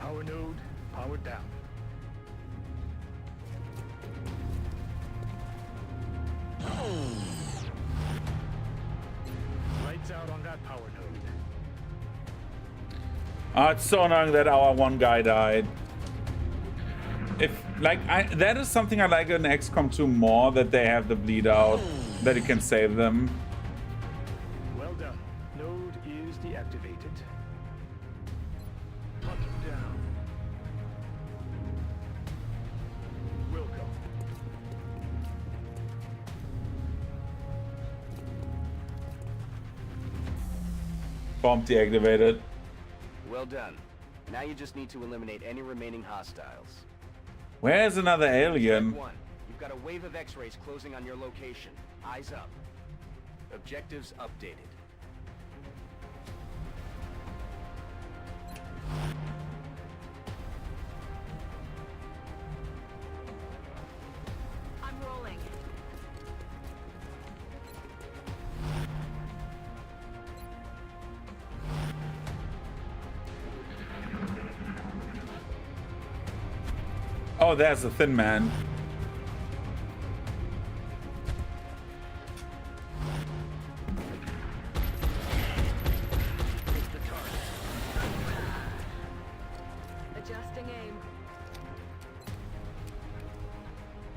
Power node powered down. Lights out on that power node. Oh, it's so annoying that our one guy died. If, like, that is something I like in XCOM 2 more, that they have the bleed out, that you can save them. Well done. Node is deactivated. Hunt him down. Wilco. Bomb deactivated. Well done. Now you just need to eliminate any remaining hostiles. Where's another alien? Step 1. You've got a wave of X-rays closing on your location. Eyes up. Objectives updated. I'm rolling. Oh, there's a thin man. Adjusting aim.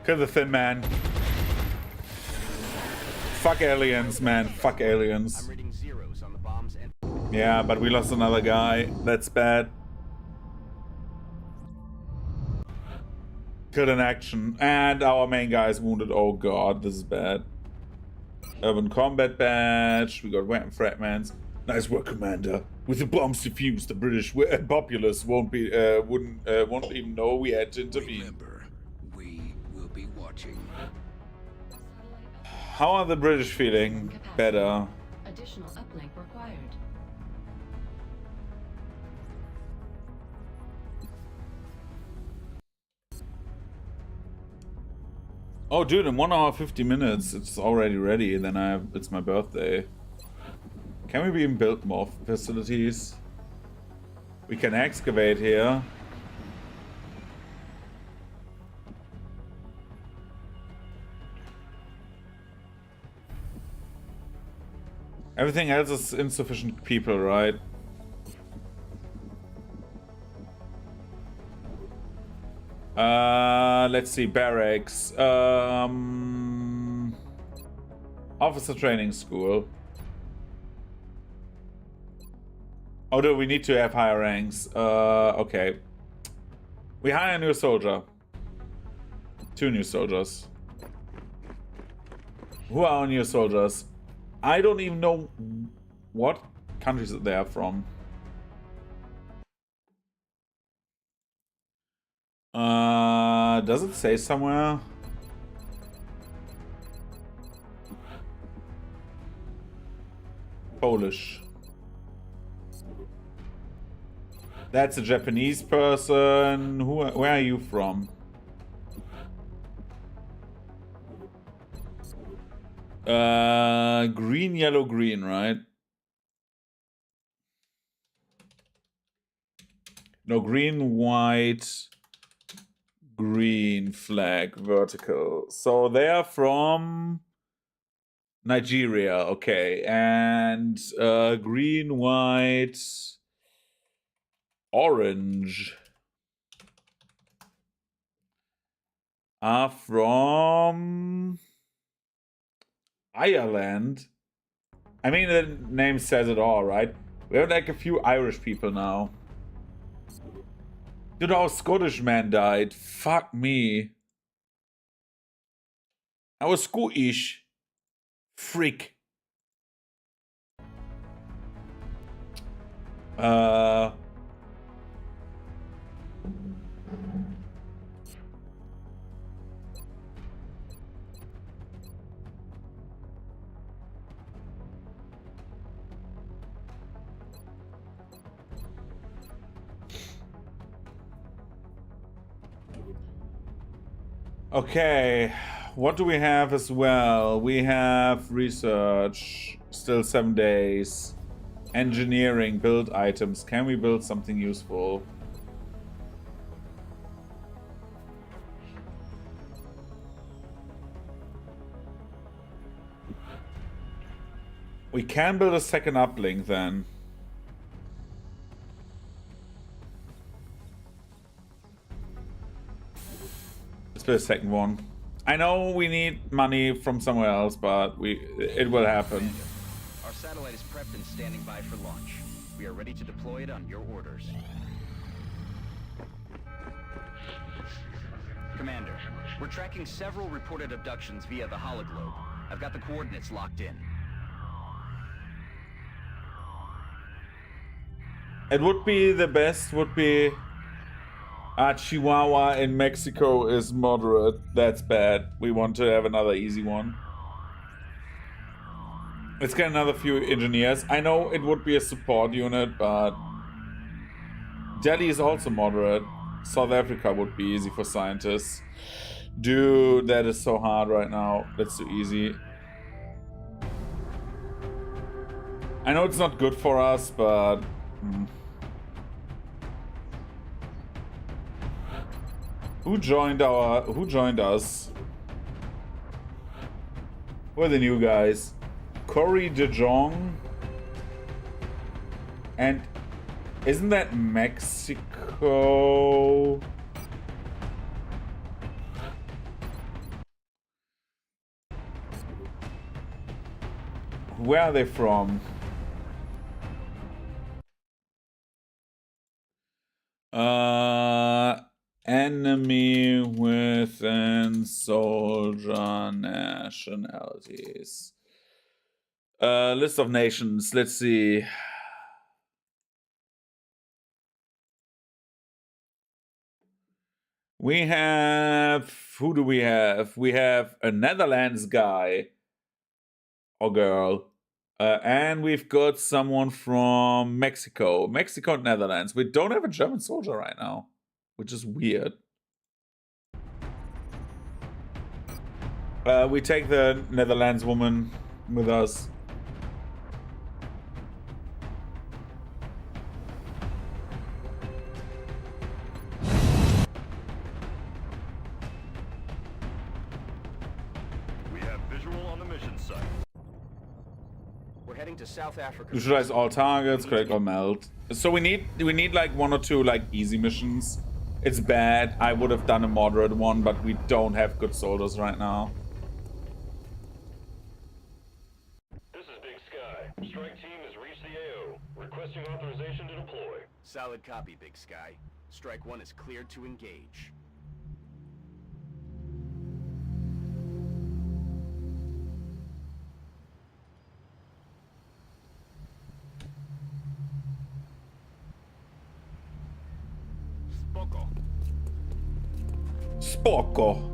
Kill the thin man. Fuck aliens, man. Fuck I'm aliens. reading zeros on the bombs and Yeah, but we lost another guy. That's bad. Killed in action. And our main guy is wounded. Oh god, this is bad. Urban combat badge. We got weapon fragments. Nice work, Commander. With the bombs defused, the British populace won't even know we had to intervene. Remember, we will be watching. How are the British feeling? Better. Additional uplink required. Oh, dude, in 1 hour 50 minutes, it's already ready. Then it's my birthday. Can we even build more facilities? We can excavate here. Everything else is insufficient people, right? Let's see, barracks. Officer training school. Oh, do we need to have higher ranks? Okay. We hire a new soldier. 2 new soldiers. Who are our new soldiers? I don't even know what countries they are from. Does it say somewhere? Polish. That's a Japanese person. Where are you from? Green, yellow, green, right? No, green, white, green flag, vertical. So they are from Nigeria, okay. And green, white, orange are from Ireland. I mean, the name says it all, right? We have like a few Irish people now. Dude, our Scottish man died. Fuck me. I was Scottish. Freak. Okay, what do we have as well? We have research, still 7 days. Engineering, build items. Can we build something useful? We can build a second uplink then. The second one. I know we need money from somewhere else, but it will happen. Our satellite is prepped and standing by for launch. We are ready to deploy it on your orders. Commander, we're tracking several reported abductions via the hologlobe. I've got the coordinates locked in. It would be the best would be Chihuahua in Mexico is moderate. That's bad. We want to have another easy one. Let's get another few engineers. I know it would be a support unit, but Delhi is also moderate. South Africa would be easy for scientists. Dude, that is so hard right now. That's too easy. I know it's not good for us, but... Who joined us? Who are the new guys? Corey De Jong. And isn't that Mexico? Where are they from? Enemy within soldier nationalities. List of nations. Let's see. We have... Who do we have? We have a Netherlands guy. Or girl. And we've got someone from Mexico. Mexico and Netherlands. We don't have a German soldier right now, which is weird. We take the Netherlands woman with us. We have visual on the mission site. We're heading to South Africa. Neutralize all targets, correct or melt. So we need like 1 or 2 like easy missions. It's bad. I would have done a moderate one, but we don't have good soldiers right now. Requesting authorization to deploy. Solid copy, Big Sky. Strike 1 is cleared to engage. Spoko. Spoko.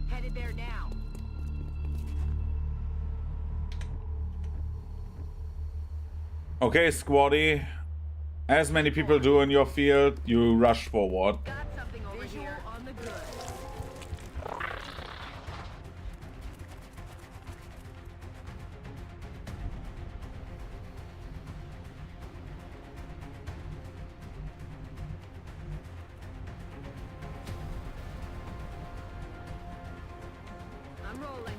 Headed there now. Okay, squaddy. As many people do in your field, you rush forward. Got something over here. On the good. I'm rolling.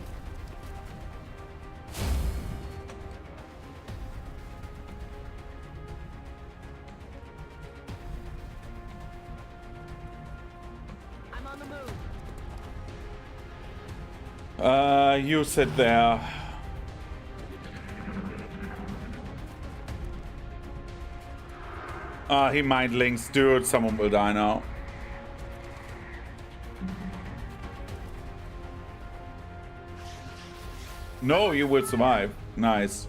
I'm on the move. You sit there. He mind links, dude. Someone will die now. No, you will survive. Nice.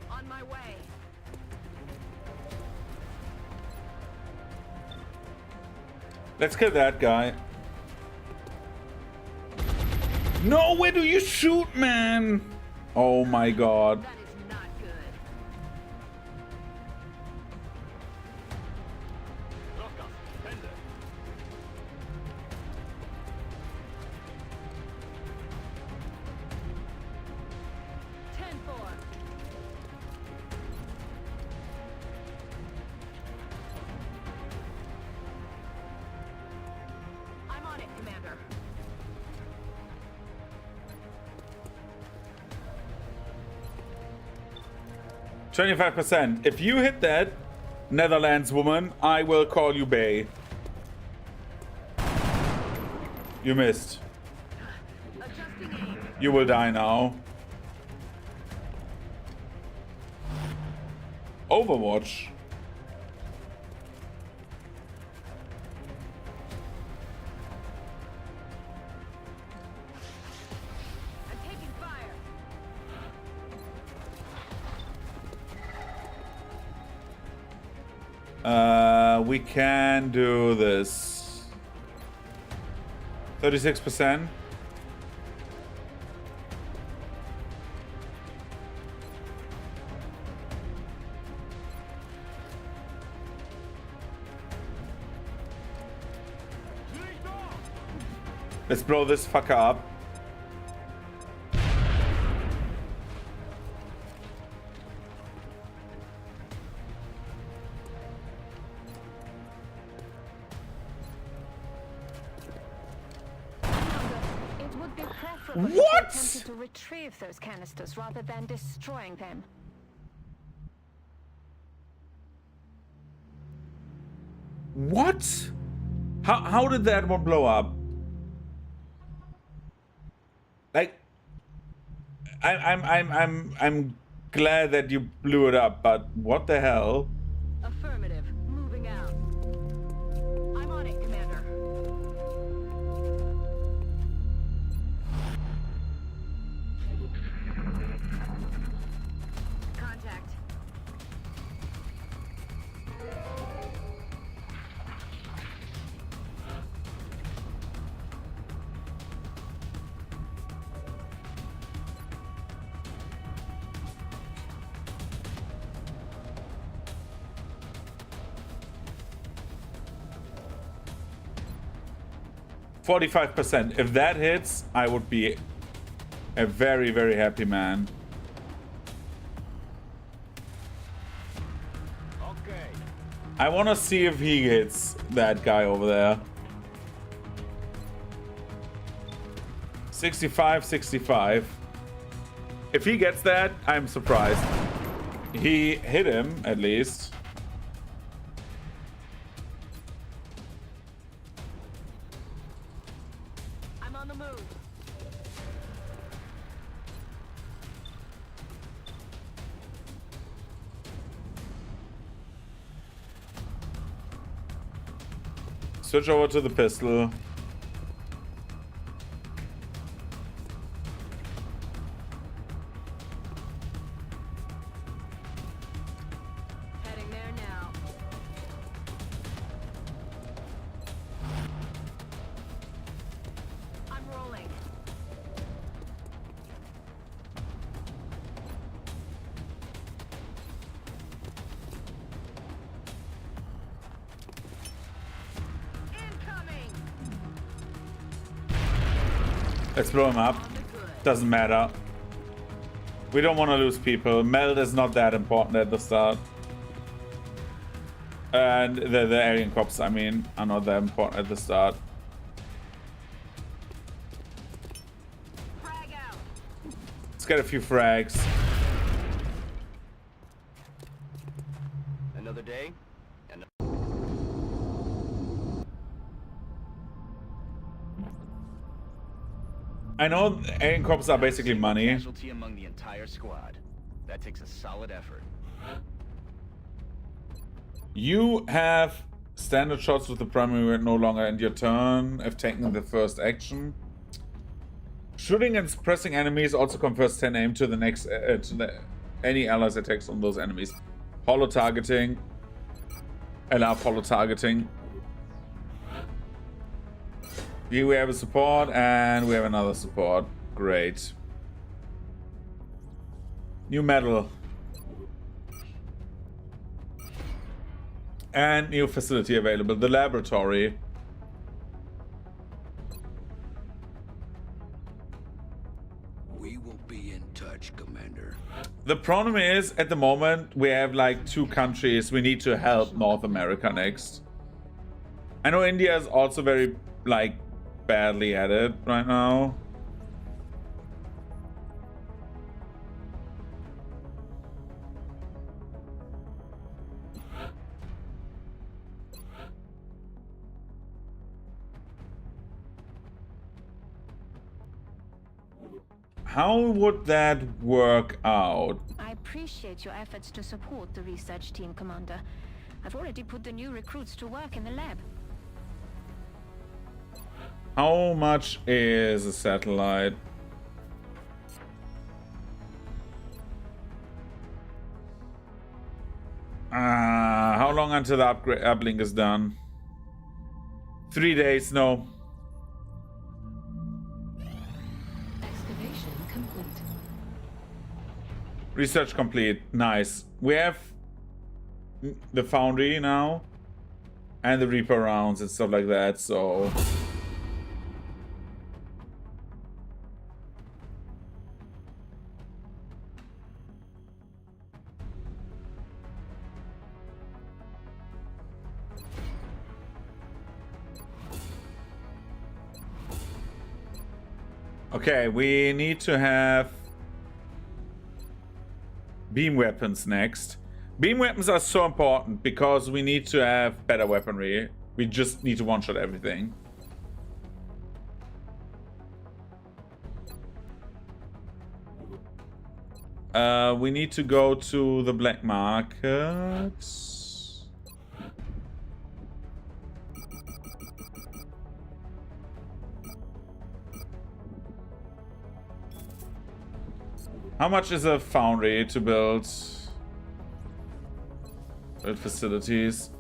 On my way. Let's kill that guy. No, where do you shoot, man? Oh my god. That is not good. Ten four. I'm on it, Commander. %. If you hit that, Netherlands woman, I will call you Bay. You missed. Adjusting aim. You will die now. Overwatch. I'm taking fire. We can do this. 36%. Let's blow this fucker up. It would be preferable if What? you attempted to retrieve those canisters rather than destroying them. What? How did that one blow up? Like, I'm glad that you blew it up, but what the hell? Affirmative. Moving out. I'm on it, Commander. Contact. 45%. If that hits, I would be a very, very happy man. I want to see if he hits that guy over there. 65, 65. If he gets that, I'm surprised. He hit him, at least. I'm on the move. Switch over to the pistol. Heading there now. I'm rolling. Incoming. Let's blow him up. Doesn't matter. We don't want to lose people. Meld is not that important at the start. And the alien cops, I mean, are not that important at the start. Frag out. Let's get a few frags. Another day? I know alien cops are basically money. Casualty among the entire squad. That takes a solid effort. You have standard shots with the primary weapon no longer end your turn. Have taken the first action. Shooting and suppressing enemies also confers 10 aim to the next any allies attacks on those enemies. Holo targeting. I love holo targeting. Here we have a support and we have another support. Great. New medal. And new facility available. The laboratory. We will be in touch, Commander. The problem is, at the moment, we have like 2 countries. We need to help North America next. I know India is also very, like, badly at it right now. How would that work out? I appreciate your efforts to support the research team, Commander. I've already put the new recruits to work in the lab. How much is a satellite? How long until the uplink is done? 3 days, no. Excavation complete. Research complete. Nice. We have the foundry now. And the Reaper rounds and stuff like that, so... Okay, we need to have beam weapons next. Beam weapons are so important because we need to have better weaponry. We just need to one-shot everything. We need to go to the black market. How much is a foundry to build facilities?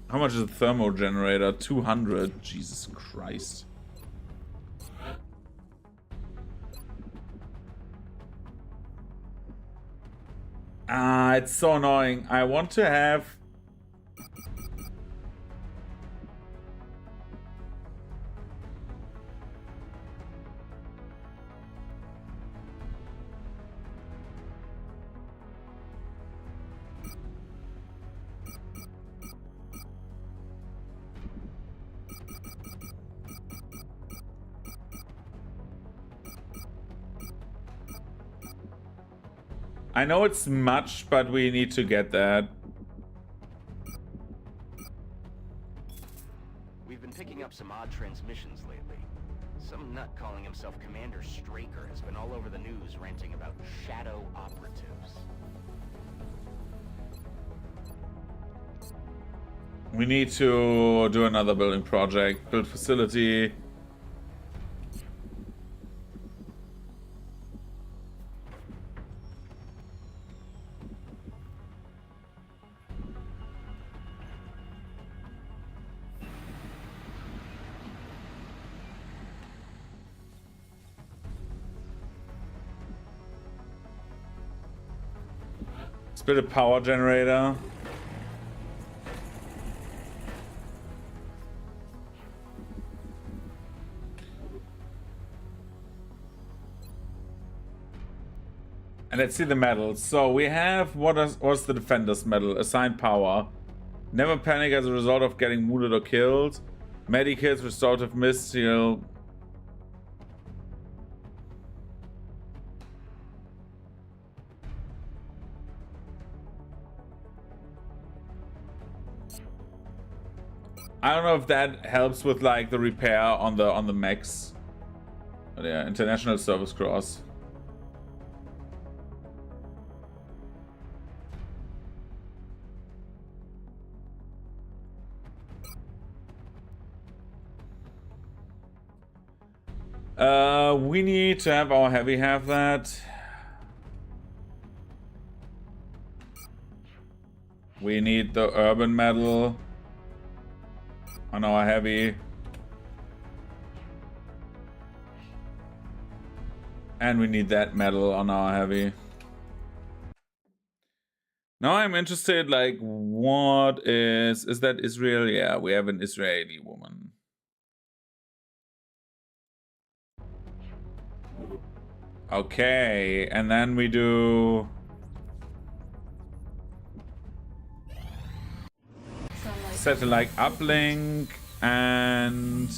How much is a thermo generator? 200. Jesus Christ. It's so annoying. I want to have... I know it's much, but we need to get that. We've been picking up some odd transmissions lately. Some nut calling himself Commander Straker has been all over the news ranting about shadow operatives. We need to do another building project. Build facility. Let's build a power generator. And let's see the medals. So we have what's the defender's medal? Assigned power. Never panic as a result of getting wounded or killed. Medikits, restorative mist, heal. I don't know if that helps with like the repair on the MECs. But yeah, International Service Cross. We need to have our heavy have that. We need the urban medal on our heavy. And we need that medal on our heavy. Now I'm interested, like, what is that Israel? Yeah, we have an Israeli woman. Okay, and then we do satellite uplink, and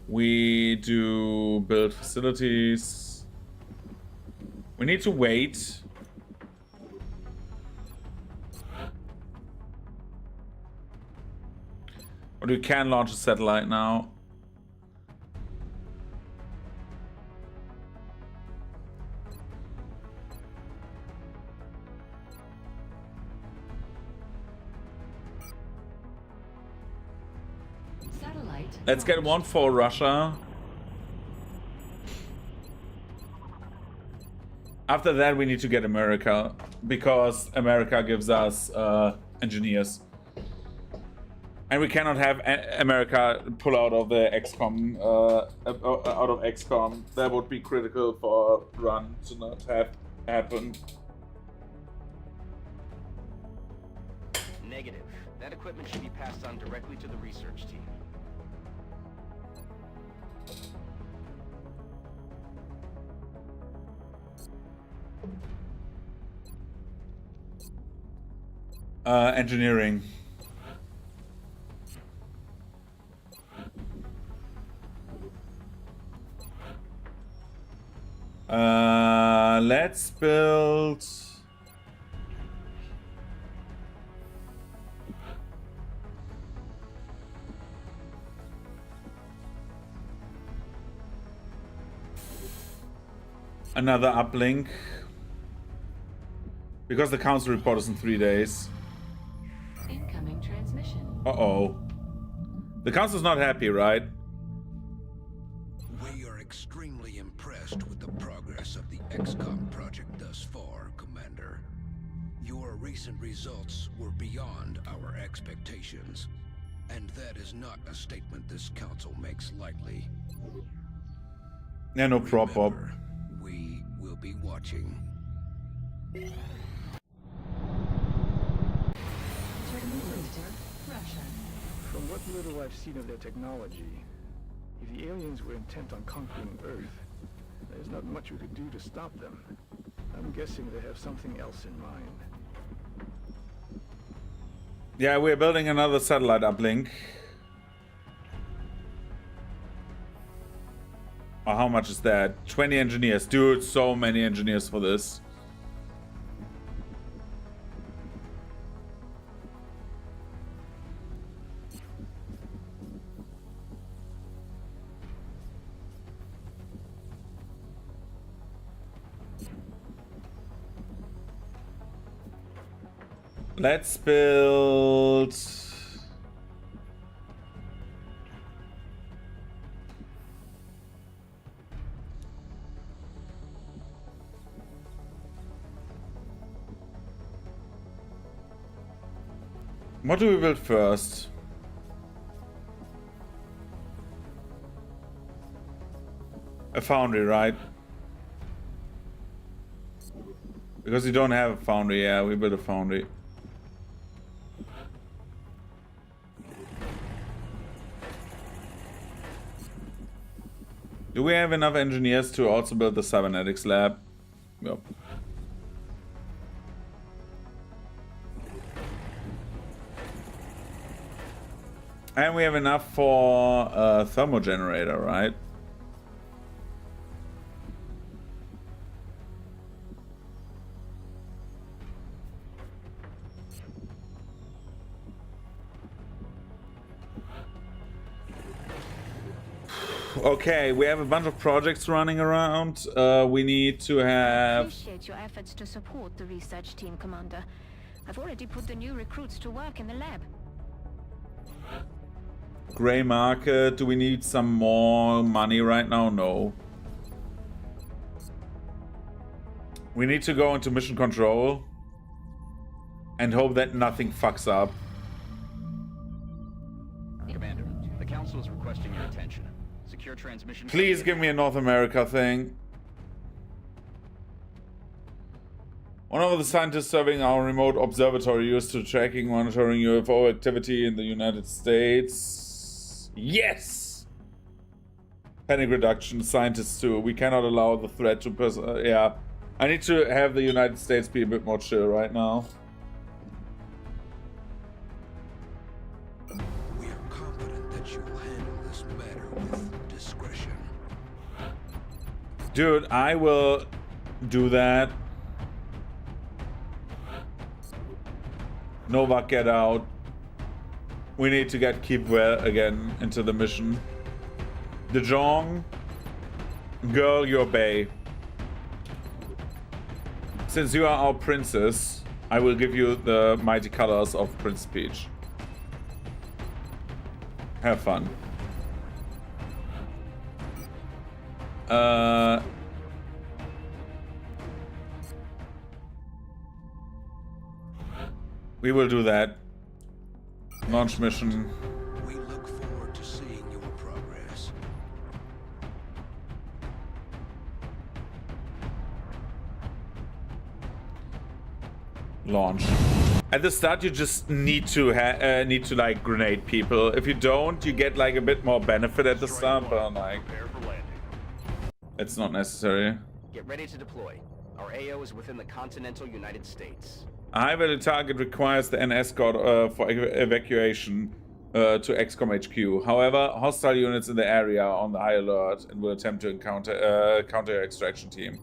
we do build facilities. We need to wait. But we can launch a satellite now. Let's get one for Russia. After that, we need to get America, because America gives us engineers. And we cannot have America pull out of the XCOM, out of XCOM. That would be critical for a run to not have happen. Negative. That equipment should be passed on directly to the research team. Engineering. Let's build another uplink, because the council report is in 3 days. Incoming transmission. Uh-oh. The council's not happy, right? We are extremely impressed with the progress of the XCOM project thus far, Commander. Your recent results were beyond our expectations, and that is not a statement this council makes lightly. Yeah, no problem. Remember, we will be watching. From what little I've seen of their technology, if the aliens were intent on conquering Earth, there's not much we could do to stop them. I'm guessing they have something else in mind. Yeah, we're building another satellite uplink. Oh, how much is that? 20 engineers. Dude, so many engineers for this. Let's build... What do we build first? A foundry, right? Because you don't have a foundry, yeah, we build a foundry. Do we have enough engineers to also build the cybernetics lab? Yep. And we have enough for a thermal generator, right? Okay, we have a bunch of projects running around. We need to have... I appreciate your efforts to support the research team, Commander. I've already put the new recruits to work in the lab. Gray market. Do we need some more money right now? No. We need to go into mission control and hope that nothing fucks up. Commander, the Council is requesting your attention. Secure transmission. Please give me a North America thing. One of the scientists serving our remote observatory used to tracking, monitoring UFO activity in the United States. Yes! Panic reduction, scientists too. We cannot allow the threat to yeah. I need to have the United States be a bit more chill right now. We are confident that you will handle this matter with discretion. Dude, I will do that. Novak, get out. We need to get Keepwell again into the mission. De Jong, girl, you obey. Since you are our princess, I will give you the mighty colors of Prince Peach. Have fun. We will do that. Launch mission. We look forward to seeing your progress. Launch. At the start, you just need to like grenade people. If you don't, you get like a bit more benefit at the start, but like it's not necessary. Get ready to deploy. Our AO is within the continental United States. A high-value target requires the escort for evacuation to XCOM HQ. However, hostile units in the area are on the high alert and will attempt to counter your extraction team.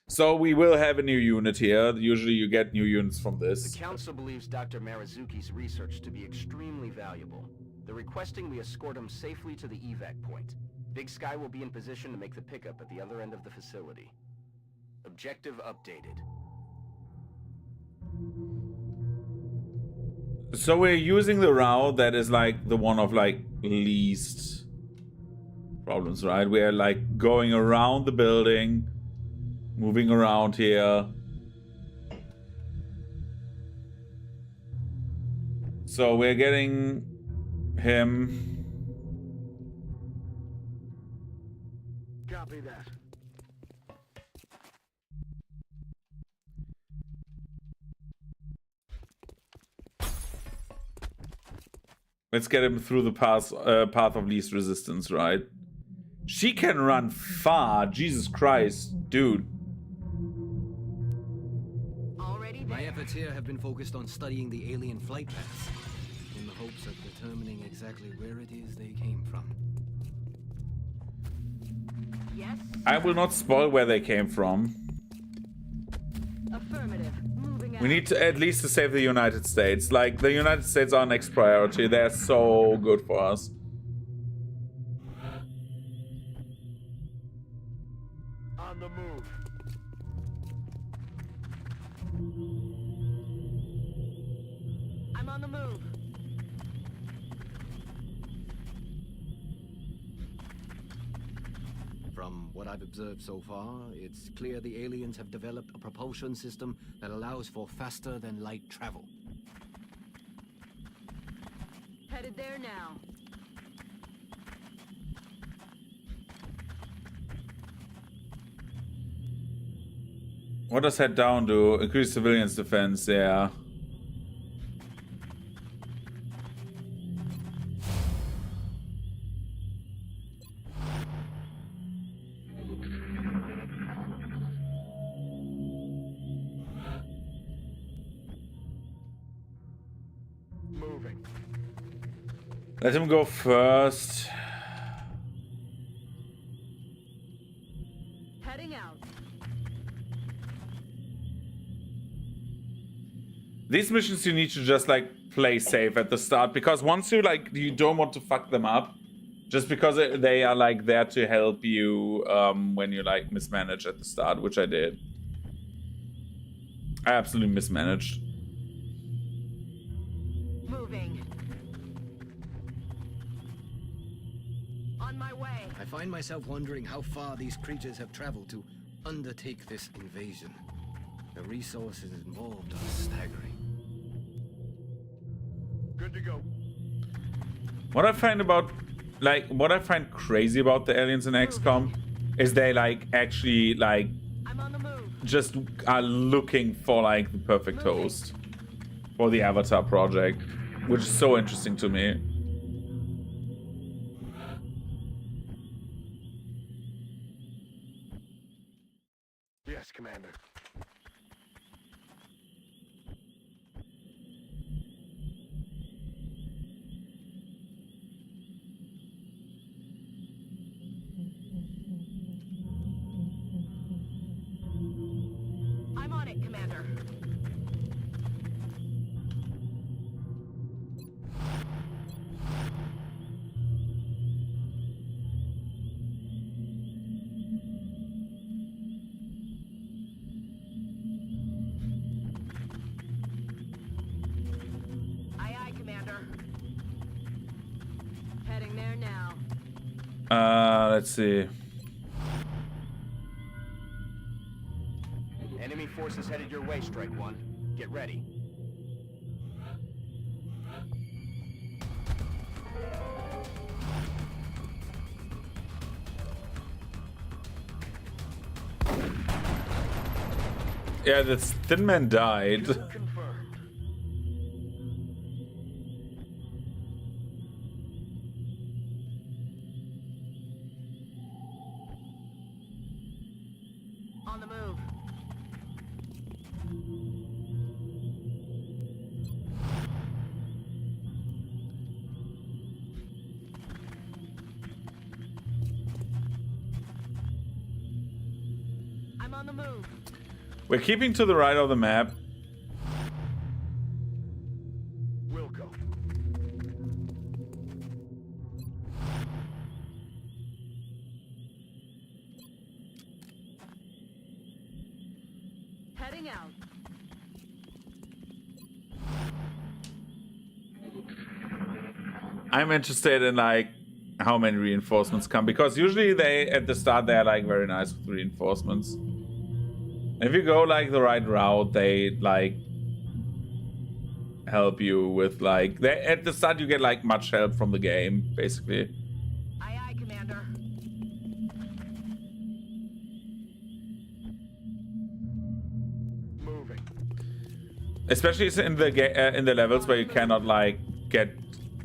So we will have a new unit here. Usually you get new units from this. The Council believes Dr. Marizuki's research to be extremely valuable. They're requesting we escort him safely to the evac point. Big Sky will be in position to make the pickup at the other end of the facility. Objective updated. So we're using the route that is like the one of like least problems, right? We're like going around the building, moving around here. So we're getting him. Copy that. Let's get him through the path of least resistance, right? She can run far. Jesus Christ, dude. My efforts here have been focused on studying the alien flight paths, in the hopes of determining exactly where it is they came from. Yes? I will not spoil where they came from. Affirmative. Moving out. We need to at least to save the United States. Like, the United States are our next priority. They're so good for us. On the move. what I've observed so far, it's clear the aliens have developed a propulsion system that allows for faster than light travel. Headed there now. What does head down do? Increase civilians defense, yeah. Moving. Let him go first. Heading out. These missions you need to just like play safe at the start, because once you don't want to fuck them up, just because they are like there to help you when you like mismanage at the start, which I did. I absolutely mismanaged. Moving. On my way. I find myself wondering how far these creatures have traveled to undertake this invasion. The resources involved are staggering. Good to go. What I find crazy about the aliens in XCOM is they like actually like I'm on the move. just are looking for like the perfect host for the Avatar project, which is so interesting to me. Yes, Commander. I'm on it, Commander. Aye, aye, Commander. Heading there now. Let's see. Enemy forces headed your way, Strike One. Get ready. Yeah, the Thin Man died. Confirmed. On the move. I'm on the move. We're keeping to the right of the map. We'll go. Heading out. I'm interested in like how many reinforcements come, because usually they at the start they're like very nice with reinforcements. If you go like the right route, they like help you with like at the start you get like much help from the game basically. Aye, aye, Commander. Moving. Especially in the levels where you cannot like get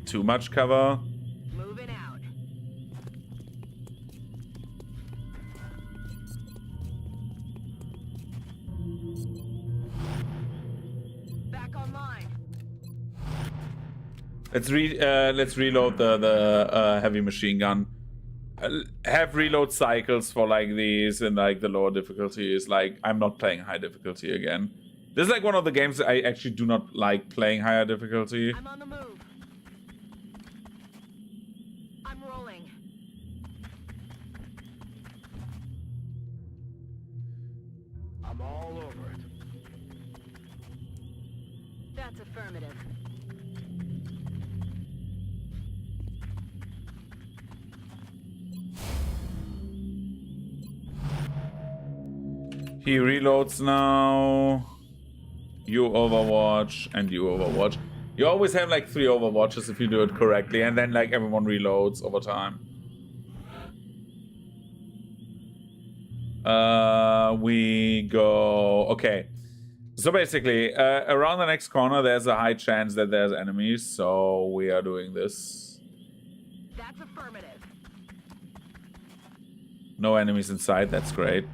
too much cover. Moving out. Back online. Let's reload the heavy machine gun. Have reload cycles for like these and like the lower difficulties. Like I'm not playing high difficulty again. This is like one of the games I actually do not like playing higher difficulty. I'm on the move. I'm rolling. I'm all over it. That's affirmative. He reloads now. You overwatch and you overwatch. You always have like 3 overwatches if you do it correctly, and then like everyone reloads over time. We go... Okay. So basically, around the next corner there's a high chance that there's enemies, so we are doing this. That's affirmative. No enemies in sight, that's great.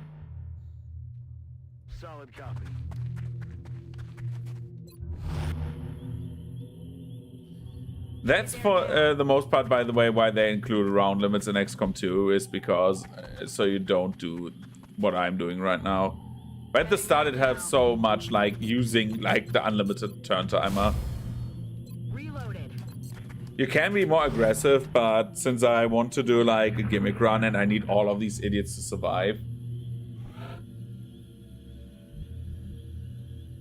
Solid copy. That's for the most part, by the way, why they include round limits in XCOM 2 is because so you don't do what I'm doing right now. But at the start it helps so much, like using like the unlimited turn timer. Reloaded. You can be more aggressive, but since I want to do like a gimmick run and I need all of these idiots to survive.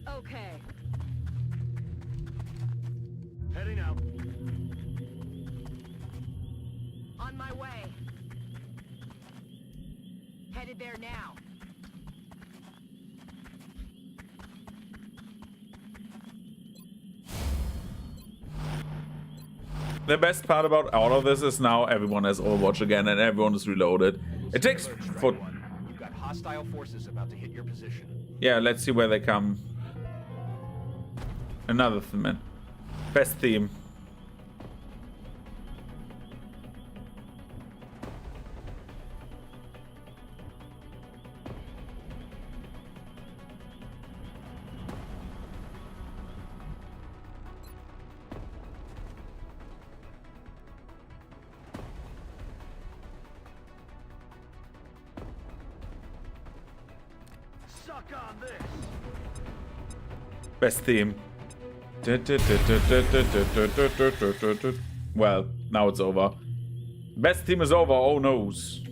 Okay. Heading out. On my way. Headed there now. The best part about all of this is now everyone has Overwatch again and everyone is reloaded. It takes for... You've got hostile forces about to hit your position. Yeah, let's see where they come. Another theme. Best theme. Suck on this. Best theme. Well, now it's over. Best theme is over, oh noes.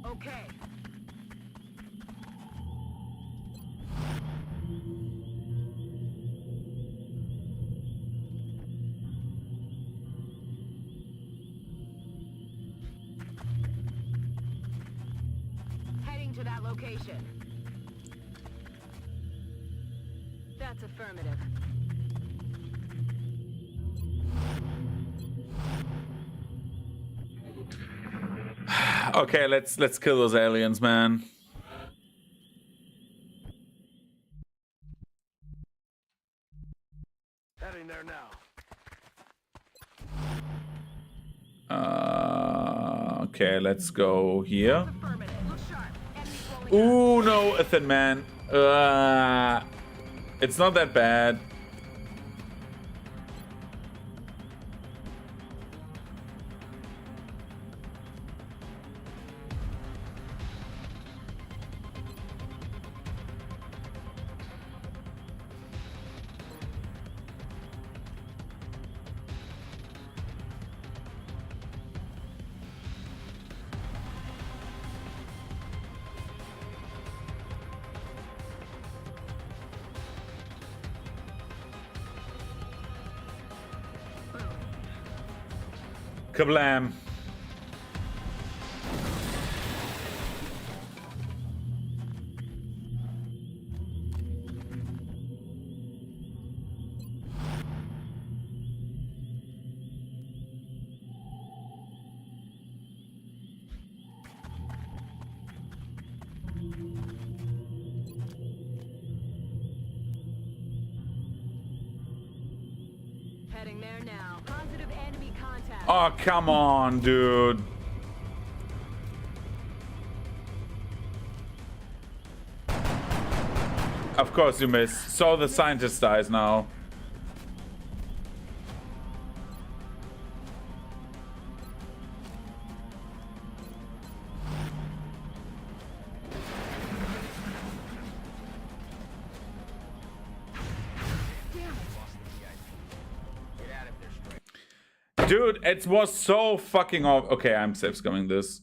Okay. Heading to that location. That's affirmative. Okay, let's kill those aliens, man. Heading there now. Okay, let's go here. Ooh, no, a thin man. It's not that bad. Kablam. Heading there now. Positive enemy contact. Oh, come on, dude. Of course you miss. So the scientist dies now. Dude, it was so fucking off. Okay, I'm safe scumming this.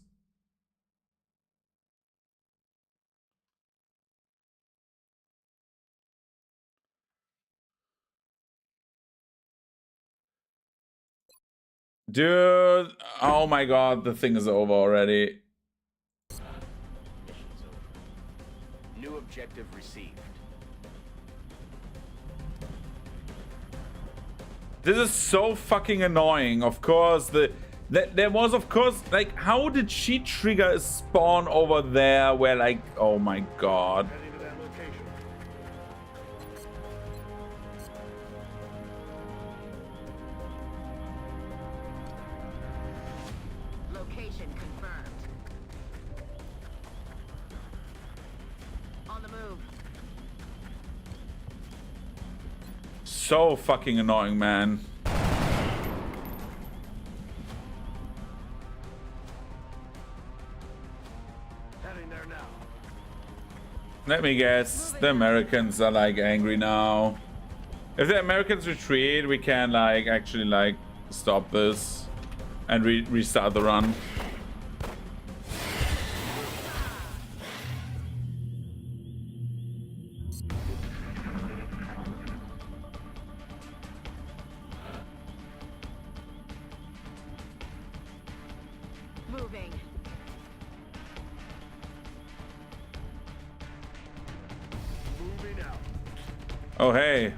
Dude, oh my god, the thing is over already. Mission's over. New objective received. This is so fucking annoying. Of course, there was, of course, like, how did she trigger a spawn over there where, like, oh my god. Heading to that location. Location confirmed. On the move. So fucking annoying, man. Heading there now. Let me guess, the Americans are like angry now. If the Americans retreat, we can like actually like stop this and restart the run. Moving. Moving out. Oh hey.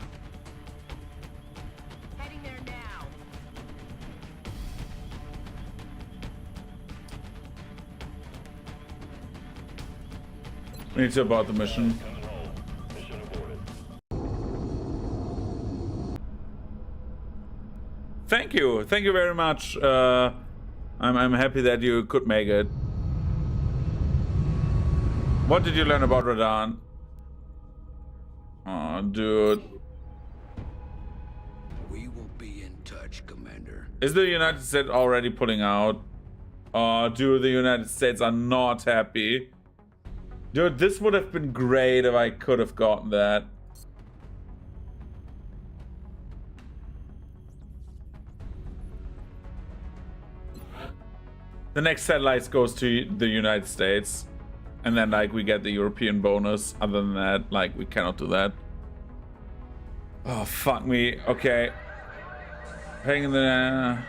Heading there now. We need to abort the mission. Coming home. Mission aborted. Thank you very much. I'm happy that you could make it. What did you learn about Radan? Oh, dude. We will be in touch, Commander. Is the United States already pulling out? Oh, dude, the United States are not happy. Dude, this would have been great if I could have gotten that. The next satellite goes to the United States. And then, like, we get the European bonus. Other than that, like, we cannot do that. Oh, fuck me. Okay. Hang in there.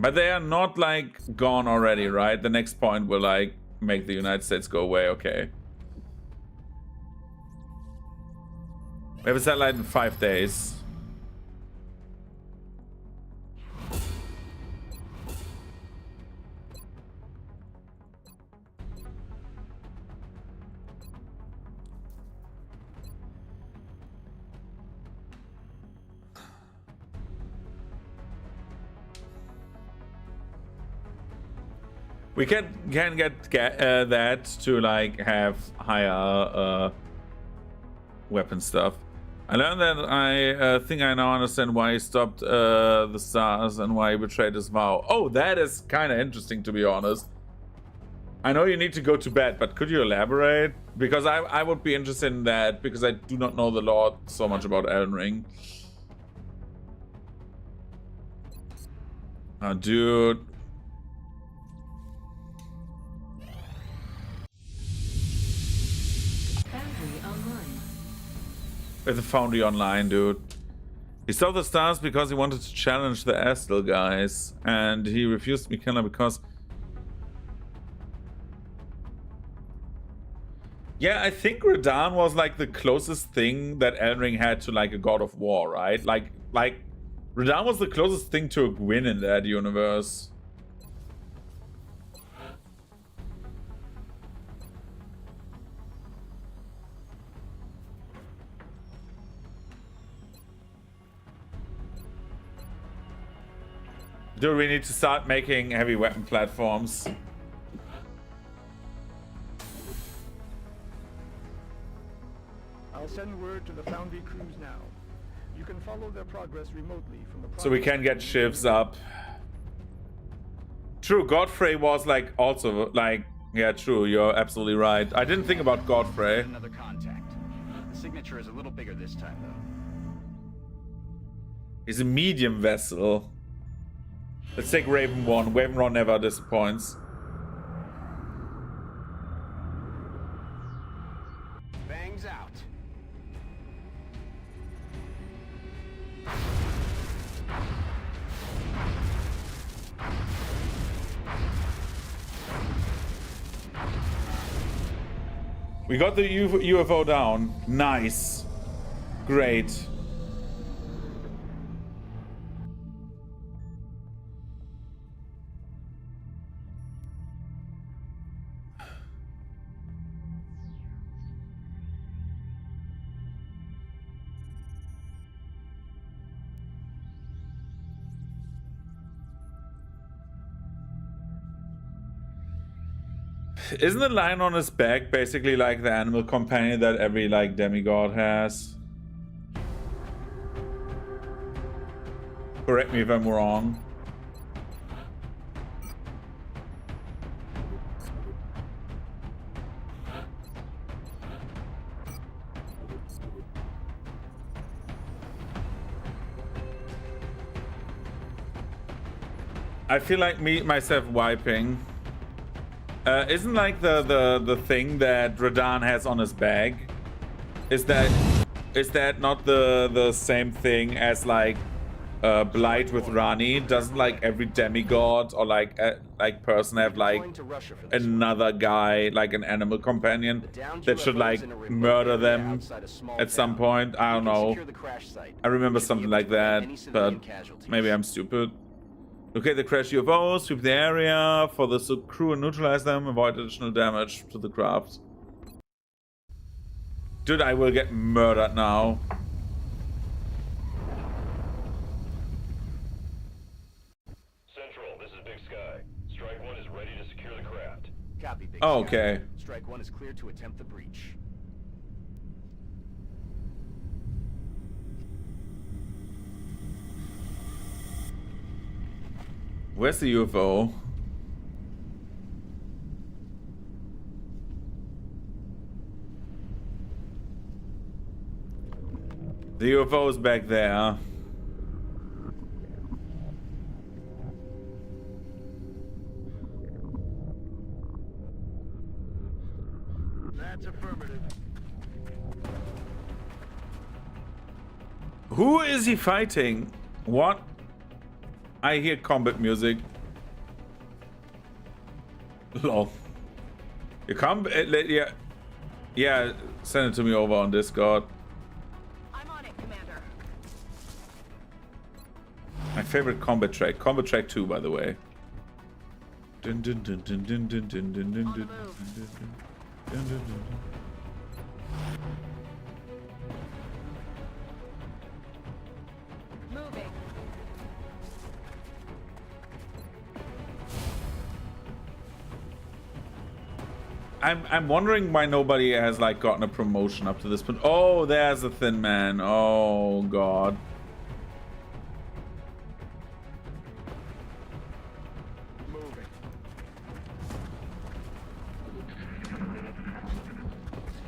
But they are not, like, gone already, right? The next point will, like, make the United States go away. Okay. We have a satellite in 5 days. We can get that to like have higher weapon stuff. I learned that I think I now understand why he stopped the stars and why he betrayed his vow. Oh, that is kind of interesting, to be honest. I know you need to go to bed, but could you elaborate? Because I would be interested in that, because I do not know the lore so much about Elden Ring. Oh, dude. With the Foundry Online, dude. He stopped the stars because he wanted to challenge the Astel guys. And he refused McKenna because... Yeah, I think Radahn was like the closest thing that Elden Ring had to like a God of War, right? Like Radahn was the closest thing to a Gwyn in that universe. Dude, we need to start making heavy weapon platforms. I'll send word to the Foundry crews now. You can follow their progress remotely from the... So we can get SHIVS up. True, Godfrey was like also like... Yeah, true, you're absolutely right. I didn't think about Godfrey. Another contact. The signature is a little bigger this time, though. He's a medium vessel. Let's take Raven 1. Raven 1 never disappoints. Bangs out. We got the UFO down. Nice. Great. Isn't the lion on his back basically like the animal companion that every like demigod has? Correct me if I'm wrong. I feel like myself wiping. Isn't like the thing that Radahn has on his bag? Is that not the same thing as like Blight with Rani? Doesn't like every demigod or like person have like another guy, like an animal companion that should like murder them at some point? I don't know. I remember something like that, but maybe I'm stupid. Locate the crash UFOs, sweep the area for the crew and neutralize them, avoid additional damage to the craft. Dude, I will get murdered now. Central, this is Big Sky. Strike 1 is ready to secure the craft. Copy, Big Oh, Sky. okay. Strike 1 is clear to attempt the breach. Where's the UFO? The UFO is back there. That's affirmative. Who is he fighting? What? I hear combat music. Lol. You come, yeah. Send it to me over on Discord. I'm on it, Commander. My favorite combat track 2, by the way. Dun, dun, dun, dun, dun, dun, dun, dun, dun, dun, dun, dun, dun. Moving. I'm wondering why nobody has like gotten a promotion up to this point. Oh, there's a thin man. Oh god. Moving.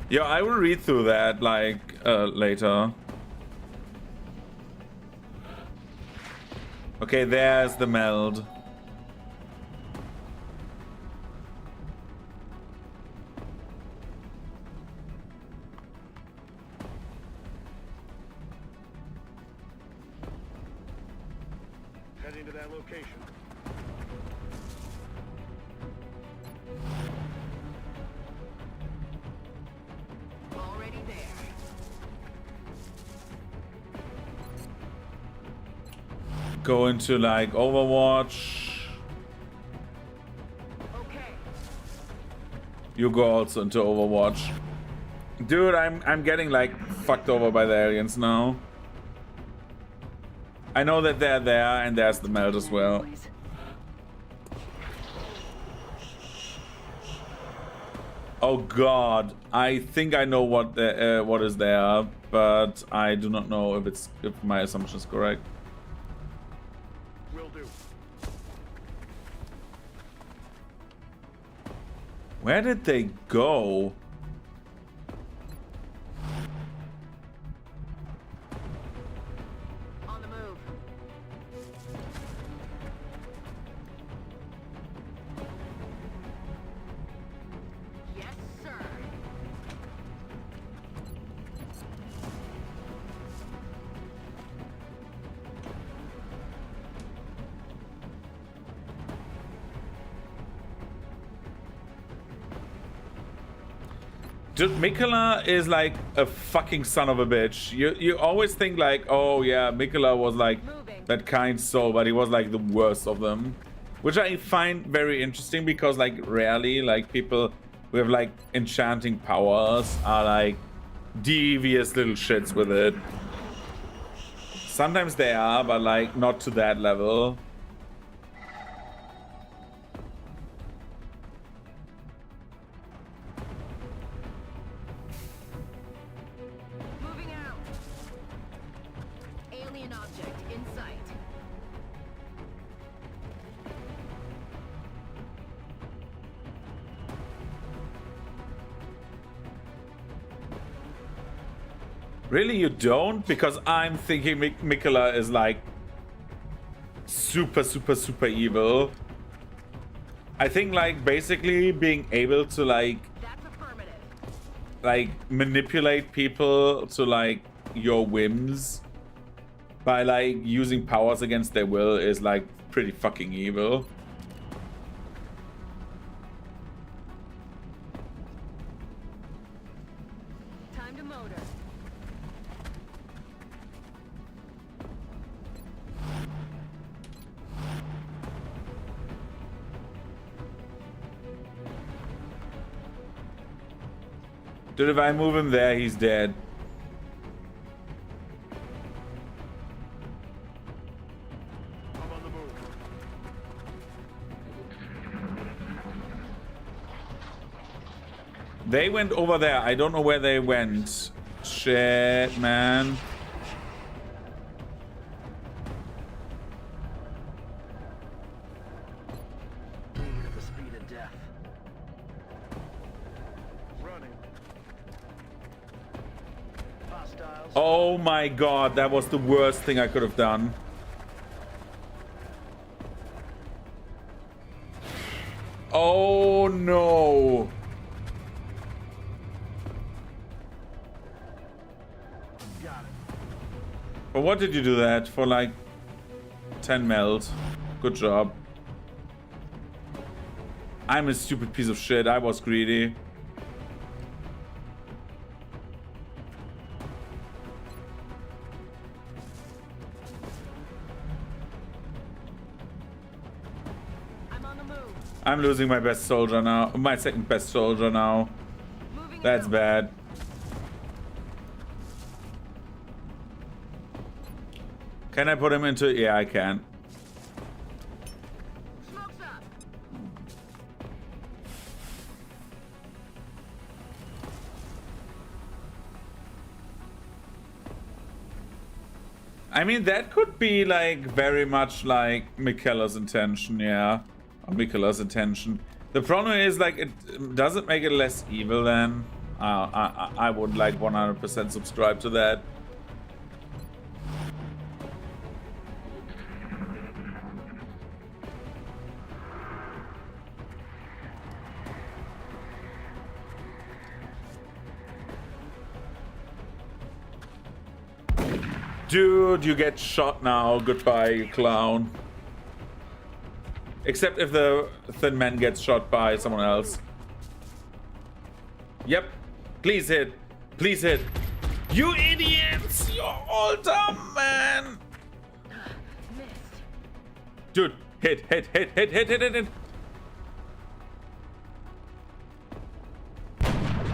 Yeah, I will read through that like later. Okay, there's the meld. Heading to that location. Already there. Go into like Overwatch. Okay. You go also into Overwatch. Dude, I'm getting like fucked over by the aliens now. I know that they're there and there's the meld as well. Oh god, I think I know what is there, but I do not know if my assumption is correct. Will do. Where did they go? On the move. Yes, sir. Dude, Mikola is like a fucking son of a bitch. You always think like, oh yeah, Mikola was like that kind soul, but he was like the worst of them. Which I find very interesting because like rarely like people who have like enchanting powers are like devious little shits with it. Sometimes they are, but like not to that level. Really, you don't? Because I'm thinking Mikola is like super evil. I think like basically being able to like manipulate people to like your whims by like using powers against their will is like pretty fucking evil. Dude, if I move him there, he's dead. I'm on the move. They went over there. I don't know where they went. Shit, man. At the speed of death. Running. Hostiles. Oh my god, that was the worst thing I could have done. Oh no. Got it. But what did you do that for like 10 meld? Good job. I'm a stupid piece of shit. I was greedy. I'm losing my best soldier now. My second best soldier now. That's bad. Can I put him into... Yeah, I can. I mean, that could be like very much like Mikela's intention, yeah. Or Mikela's intention. The problem is like it doesn't make it less evil then. I would like 100% subscribe to that. Dude, you get shot now. Goodbye, you clown. Except if the thin man gets shot by someone else. Yep. Please hit. Please hit. You idiots! You're all dumb, man! Dude, hit.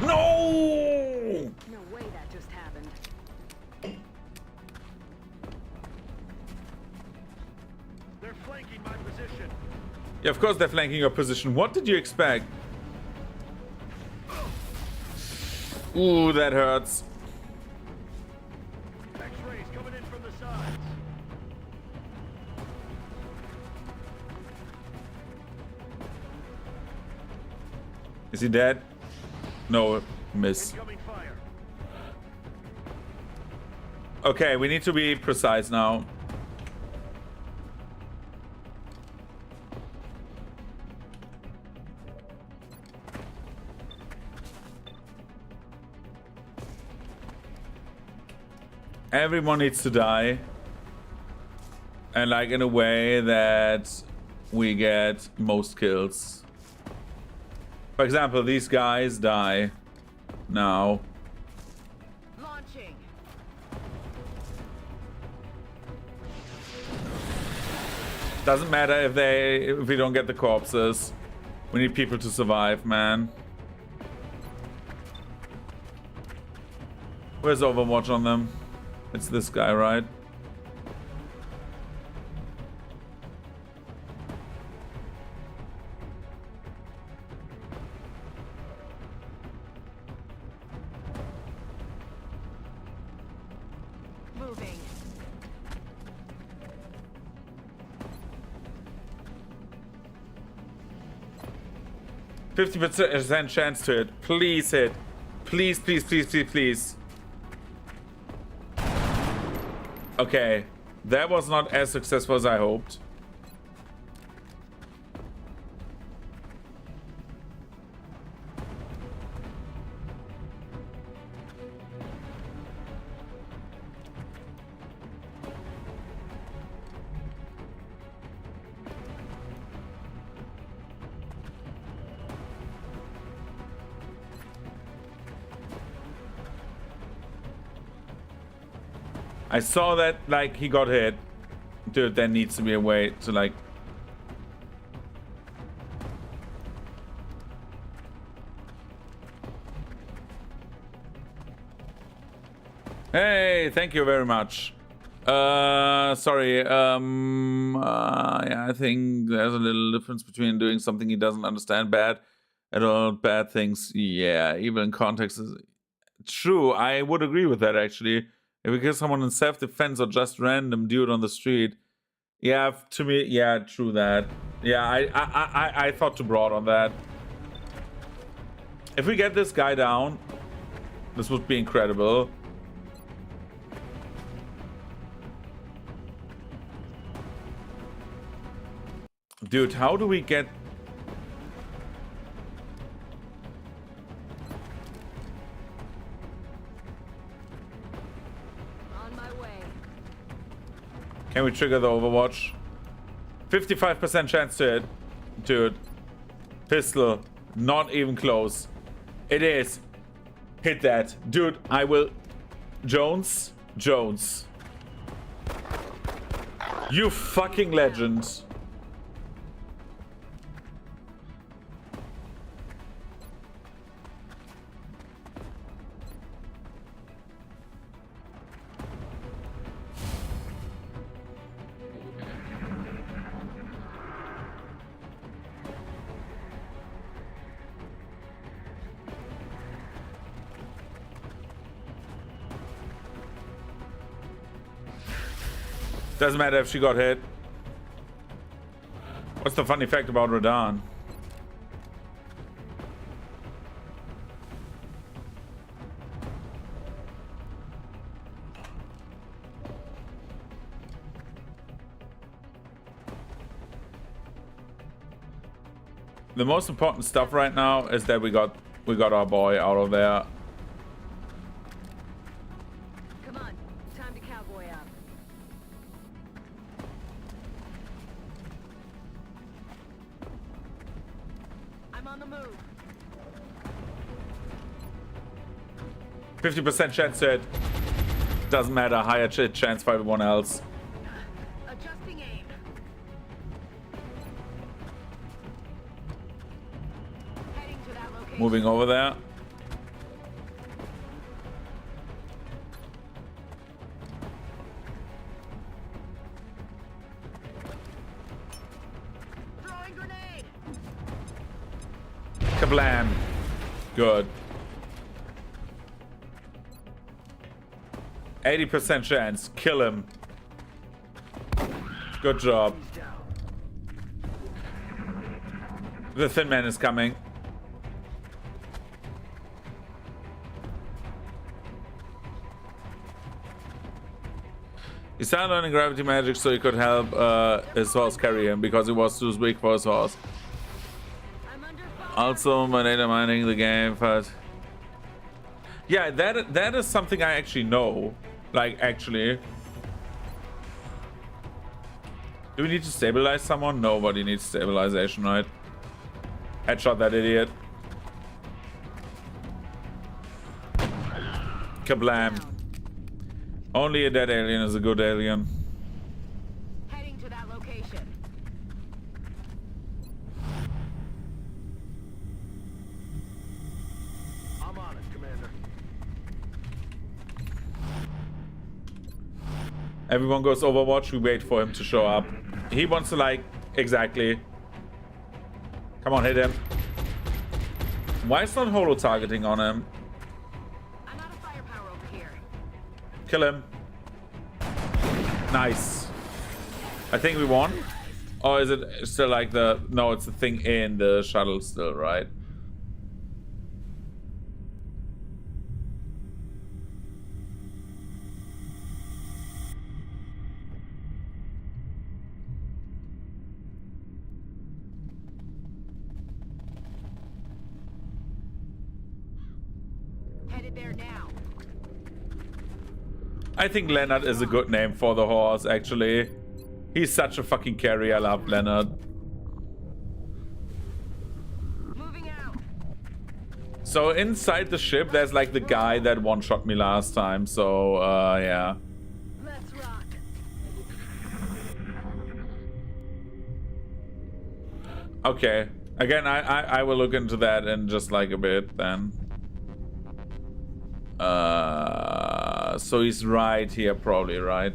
No! No way that just happened. They're flanking my position. Yeah, of course they're flanking your position. What did you expect? Ooh, that hurts. X-rays coming in from the sides. Is he dead? No, miss. Incoming fire. Okay, we need to be precise now. Everyone needs to die. And like in a way that we get most kills. For example, these guys die. now. Launching. Doesn't matter if we don't get the corpses. We need people to survive, man. Where's Overwatch on them? It's this guy, right? Moving. 50% chance to hit. Please hit. Please, please, please, please, please. Okay. That was not as successful as I hoped. I saw that, like, he got hit. Dude, there needs to be a way to, like... Hey, thank you very much. Sorry, yeah, I think there's a little difference between doing something he doesn't understand bad and all bad things. Yeah, even in context is... True, I would agree with that, actually. If we kill someone in self-defense or just random dude on the street, yeah, to me, yeah, true that. Yeah, I thought too broad on that. If we get this guy down, this would be incredible. Dude, how do we get... Can we trigger the Overwatch? 55% chance to hit. Dude. Pistol. Not even close. It is. Hit that. Dude, I will... Jones? Jones. You fucking legend. Doesn't matter if she got hit. What's the funny fact about Radon? The most important stuff right now is that we got our boy out of there. Come on, time to cowboy up. I'm on the move. 50% chance to hit. Doesn't matter. Higher chance for everyone else. Adjusting aim. Heading to that location. Moving over there. Throwing grenade. Kablam. Good. 80% chance. Kill him. Good job. The Thin Man is coming. He started learning gravity magic so he could help his horse carry him because he was too weak for his horse. Also, my data mining the game, but yeah, that is something I actually know. Like, actually, do we need to stabilize someone? Nobody needs stabilization, right? Headshot that idiot. Kablam. Only a dead alien is a good alien. Heading to that location. I'm on it, Commander. Everyone goes Overwatch, we wait for him to show up. He wants to like, exactly. Come on, hit him. Why is not holo targeting on him? I'm out of firepower over here. Kill him. Nice. I think we won. Or is it still like the... No, it's the thing in the shuttle still, right? Headed there now. I think Leonard is a good name for the horse, actually. He's such a fucking carry. I love Leonard. Moving out. So inside the ship, there's like the guy that one-shot me last time. So, yeah. Let's rock. Okay. Again, I will look into that in just like a bit then. So he's right here, probably, right?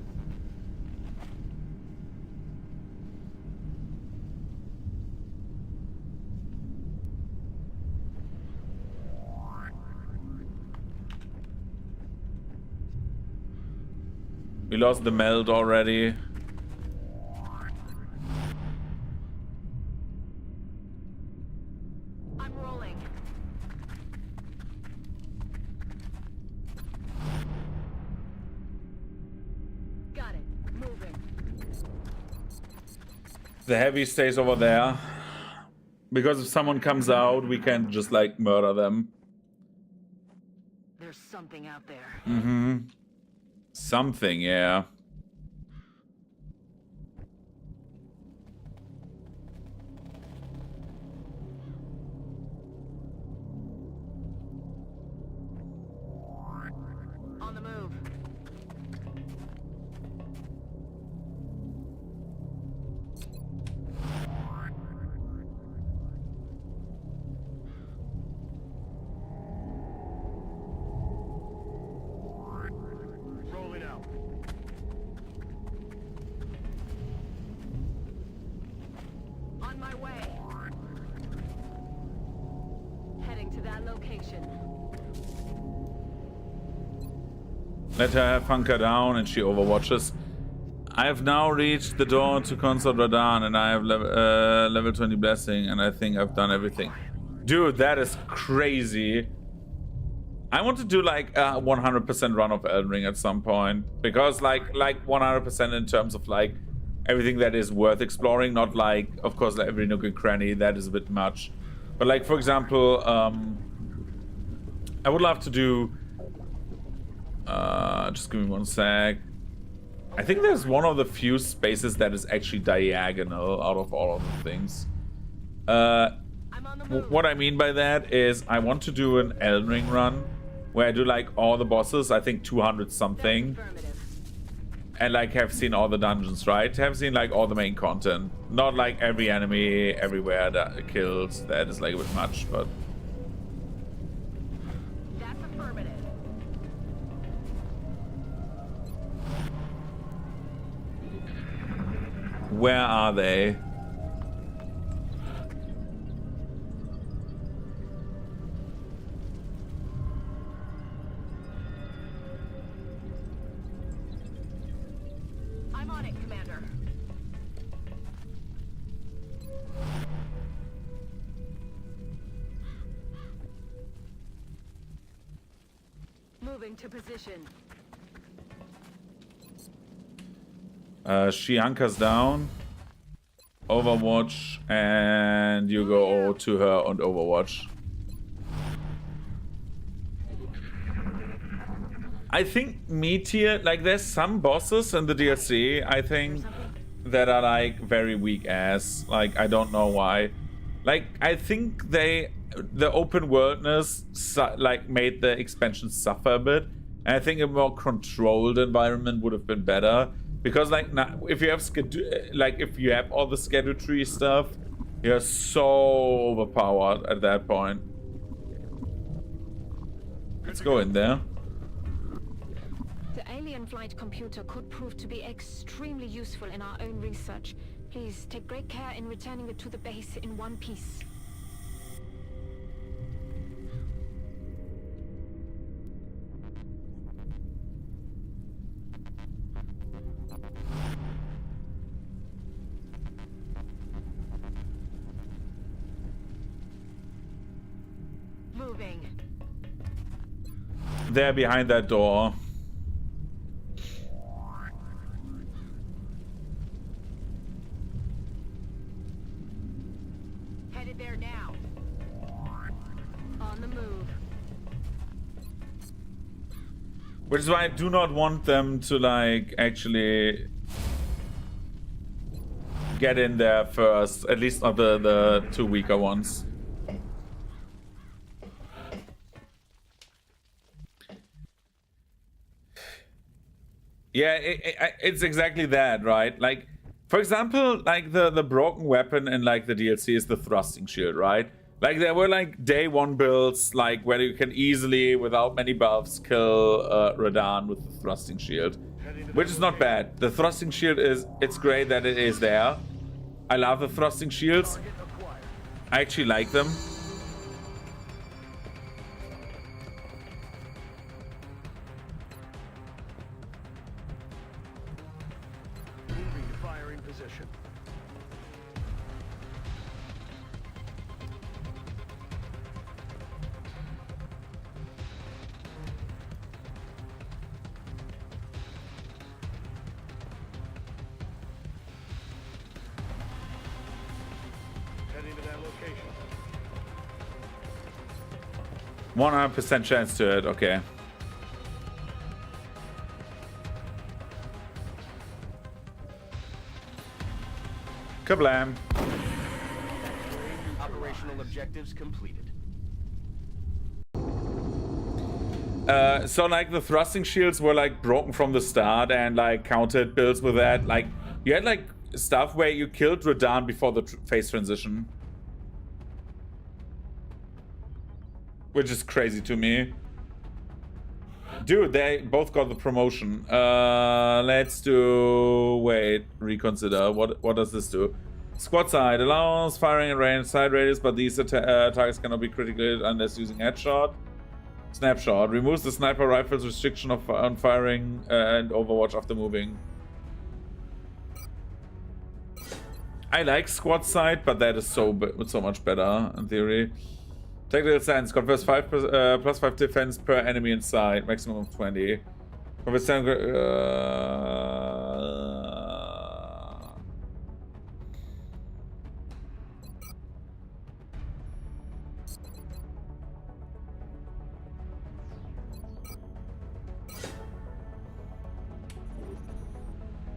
We lost the meld already. I'm rolling. Got it. Moving. The heavy stays over there. Because if someone comes out, we can just like murder them. There's something out there. Mm-hmm. Something, yeah. On the move. Rolling out. On my way. Heading to that location. Let her hunker down and she overwatches. I have now reached the door to Consort Radan and I have level 20 blessing and I think I've done everything. Dude, that is crazy. I want to do like a 100% run of Elden Ring at some point. Because like 100% in terms of like everything that is worth exploring. Not like, of course, like every nook and cranny, that is a bit much. But like, for example, I would love to do... just give me one sec. I think there's one of the few spaces that is actually diagonal out of all of the things. What I mean by that is I want to do an Elden Ring run where I do like all the bosses, I think 200 something. And like have seen all the dungeons, right? Have seen like all the main content. Not like every enemy everywhere that kills. That is like a bit much, but... That's affirmative. Where are they? I'm on it, Commander. Moving to position. She hunkers down. Overwatch. And you go to her on Overwatch. I think Meteor, like there's some bosses in the DLC, I think, that are like very weak ass. Like, I don't know why. Like, I think the open worldness like made the expansion suffer a bit. And I think a more controlled environment would have been better. Because like now, if you have if you have all the schedule tree stuff, you're so overpowered at that point. Let's go in there. The alien flight computer could prove to be extremely useful in our own research. Please take great care in returning it to the base in one piece. Moving. There behind that door. Headed there now. On the move. Which is why I do not want them to like actually get in there first. At least not the two weaker ones. Yeah, it's exactly that, right? Like, for example, like the broken weapon in like the DLC is the thrusting shield, right? Like there were like day one builds, like where you can easily, without many buffs, kill Radahn with the thrusting shield, which is not bad. The thrusting shield it's great that it is there. I love the thrusting shields. I actually like them. Heading to that location. 100% chance to it, okay. Kablam. Operational objectives completed. So like the thrusting shields were like broken from the start and like countered builds with that. Like you had like stuff where you killed Radahn before the phase transition. Which is crazy to me. Dude, they both got the promotion. Let's do... Wait, reconsider. What does this do? Squad side allows firing at range side radius, but these targets cannot be critically hit unless using headshot. Snapshot removes the sniper rifle's restriction on firing and Overwatch after moving. I like squad side, but that is so much better in theory. Tactical stance confers plus 5 defense per enemy inside, maximum of 20. Confers 10.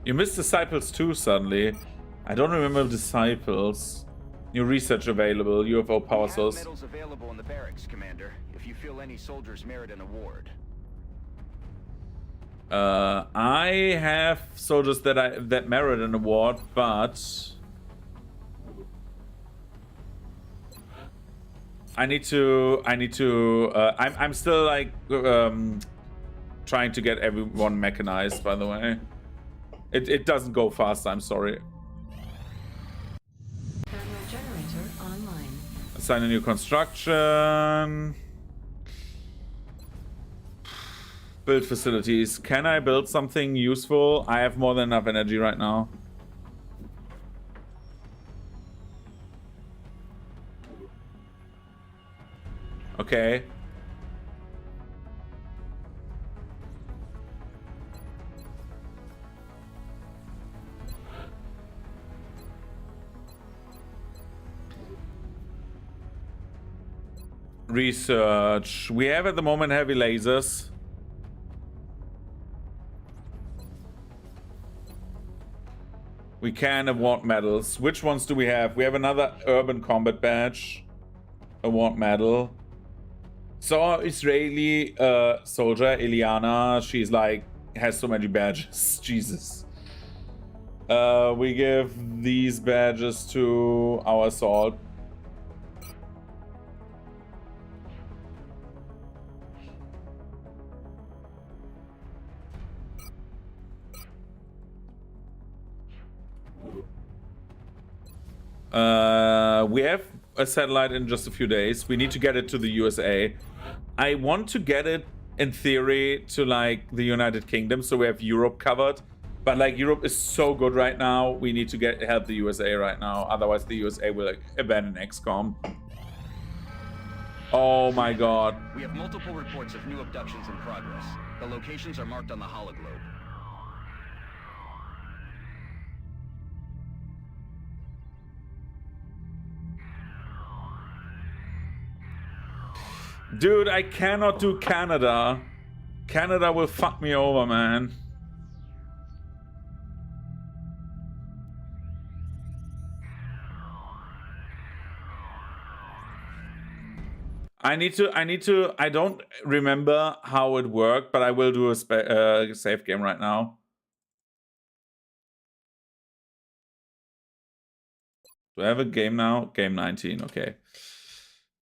You missed Disciples too suddenly. I don't remember Disciples. New research available. UFO power source. Medals available in the barracks, Commander. If you feel any soldiers merit an award. I have soldiers that merit an award, but I'm still like trying to get everyone mechanized. By the way, it doesn't go fast. I'm sorry. Assign a new construction. Build facilities. Can I build something useful? I have more than enough energy right now. Okay. Research. We have at the moment heavy lasers. We can award medals. Which ones do we have? We have another urban combat badge. Award medal. So our Israeli soldier, Eliana, she's like, has so many badges. Jesus. We give these badges to our assault. We have a satellite in just a few days. We need to get it to the USA. I want to get it, in theory, to like the United Kingdom, so we have Europe covered. But like Europe is so good right now, we need to help the USA right now. Otherwise, the USA will like, abandon XCOM. Oh my god. We have multiple reports of new abductions in progress. The locations are marked on the hologlobe. Dude, I cannot do Canada. Canada will fuck me over, man. I don't remember how it worked, but I will do a save game right now. Do I have a game now? Game 19, okay.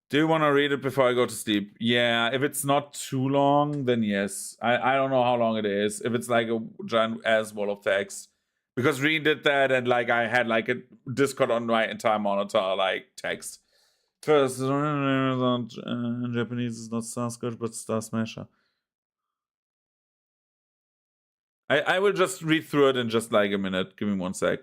Do you want to read it before I go to sleep? Yeah, if it's not too long, then yes. I don't know how long it is. If it's like a giant ass wall of text. Because Reen did that and like I had like a Discord on my entire monitor, like text. First, Japanese is not Starscourge, but Star Smasher. I will just read through it in just like a minute. Give me 1 sec.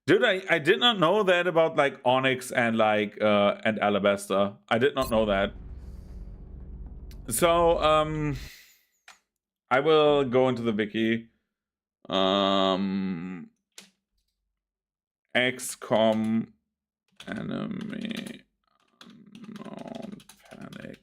Dude, I did not know that about like Onyx and like and Alabaster. I did not know that. So I will go into the wiki. XCOM enemy unknown panic.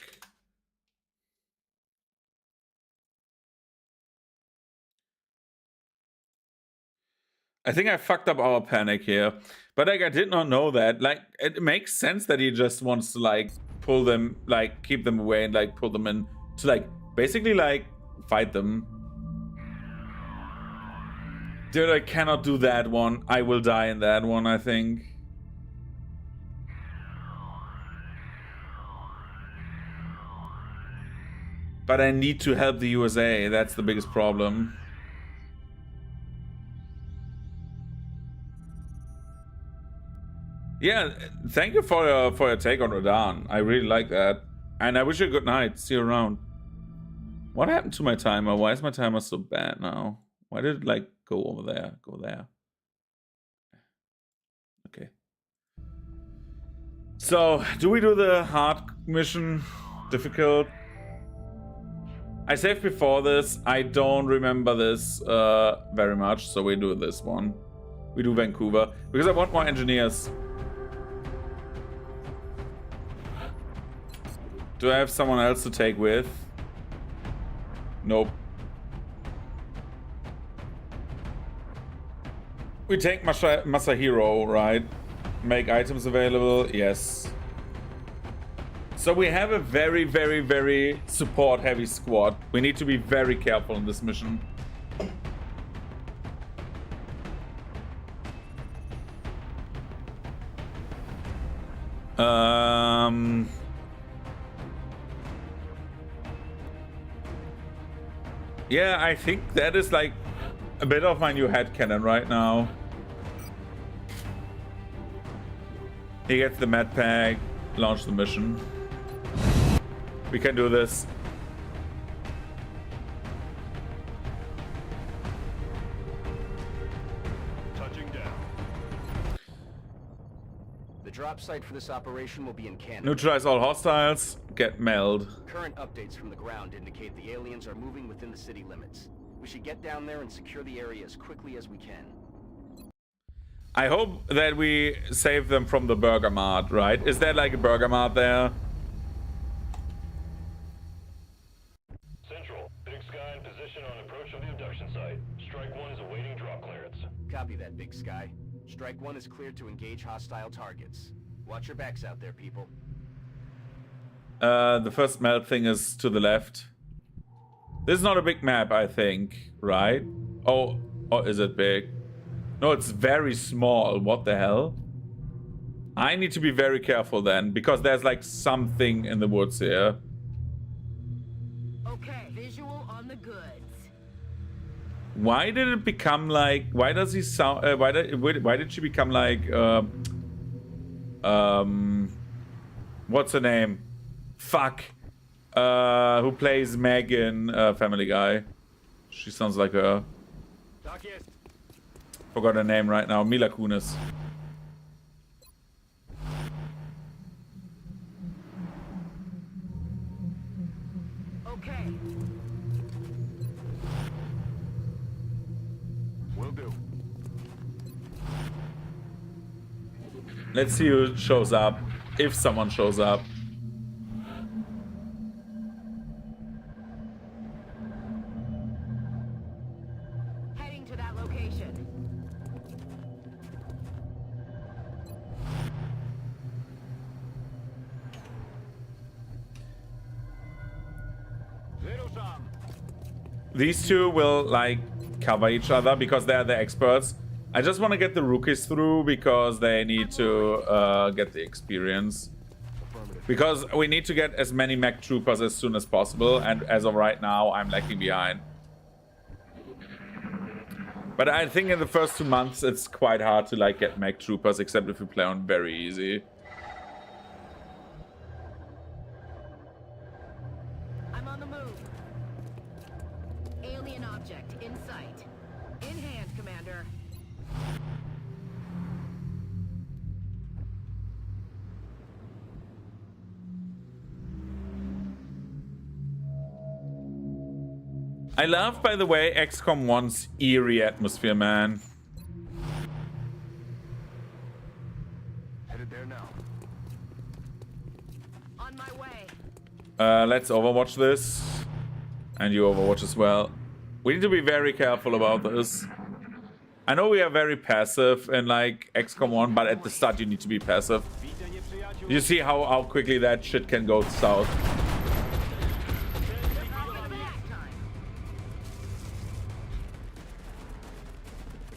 I think I fucked up our panic here. But like I did not know that. Like it makes sense that he just wants to like pull them, like keep them away and like pull them in to like basically like fight them. Dude, I cannot do that one. I will die in that one, I think. But I need to help the USA. That's the biggest problem. Yeah, thank you for your take on Rodan. I really like that. And I wish you a good night. See you around. What happened to my timer? Why is my timer so bad now? Why did it like go over there? Go there. Okay. So, do we do the hard mission? Difficult? I saved before this. I don't remember this very much, so we do this one. We do Vancouver. Because I want more engineers. Do I have someone else to take with? Nope. We take Masahiro, right? Make items available, yes. So we have a very, very, very support-heavy squad. We need to be very careful in this mission. Yeah, I think that is like a bit of my new headcanon right now. He gets the med pack, launch the mission. We can do this. Touching down. drop site for this operation will be in Canada. Neutralize all hostiles. Get meld. Current updates from the ground indicate the aliens are moving within the city limits. We should get down there and secure the area as quickly as we can. I hope that we save them from the Burger Mart, right? Is there like a Burger Mart there? Central, Big Sky in position on approach of the abduction site. Strike 1 is awaiting drop clearance. Copy that, Big Sky. Strike 1 is cleared to engage hostile targets. Watch your backs out there, people. The first melt thing is to the left. This is not a big map, I think, right? Oh, is it big? No, it's very small. What the hell? I need to be very careful then, because there's like something in the woods here. Okay, visual on the goods. Why did it become like? Why does he sound? Why did she become like? What's her name? Fuck. Who plays Meg in Family Guy? She sounds like her. Forgot her name right now. Mila Kunis. Okay. Will do. Let's see who shows up. If someone shows up. Heading to that location. These two will like cover each other because they're the experts. I just want to get the rookies through because they need to get the experience. Because we need to get as many mech troopers as soon as possible, and as of right now, I'm lagging behind. But I think in the first 2 months, it's quite hard to like get mech troopers, except if you play on very easy. I'm on the move. Alien object in sight. In hand, Commander. I love, by the way, XCOM 1's eerie atmosphere, man. Headed there now. On my way. Let's Overwatch this. And you Overwatch as well. We need to be very careful about this. I know we are very passive in like XCOM 1, but at the start you need to be passive. You see how quickly that shit can go south.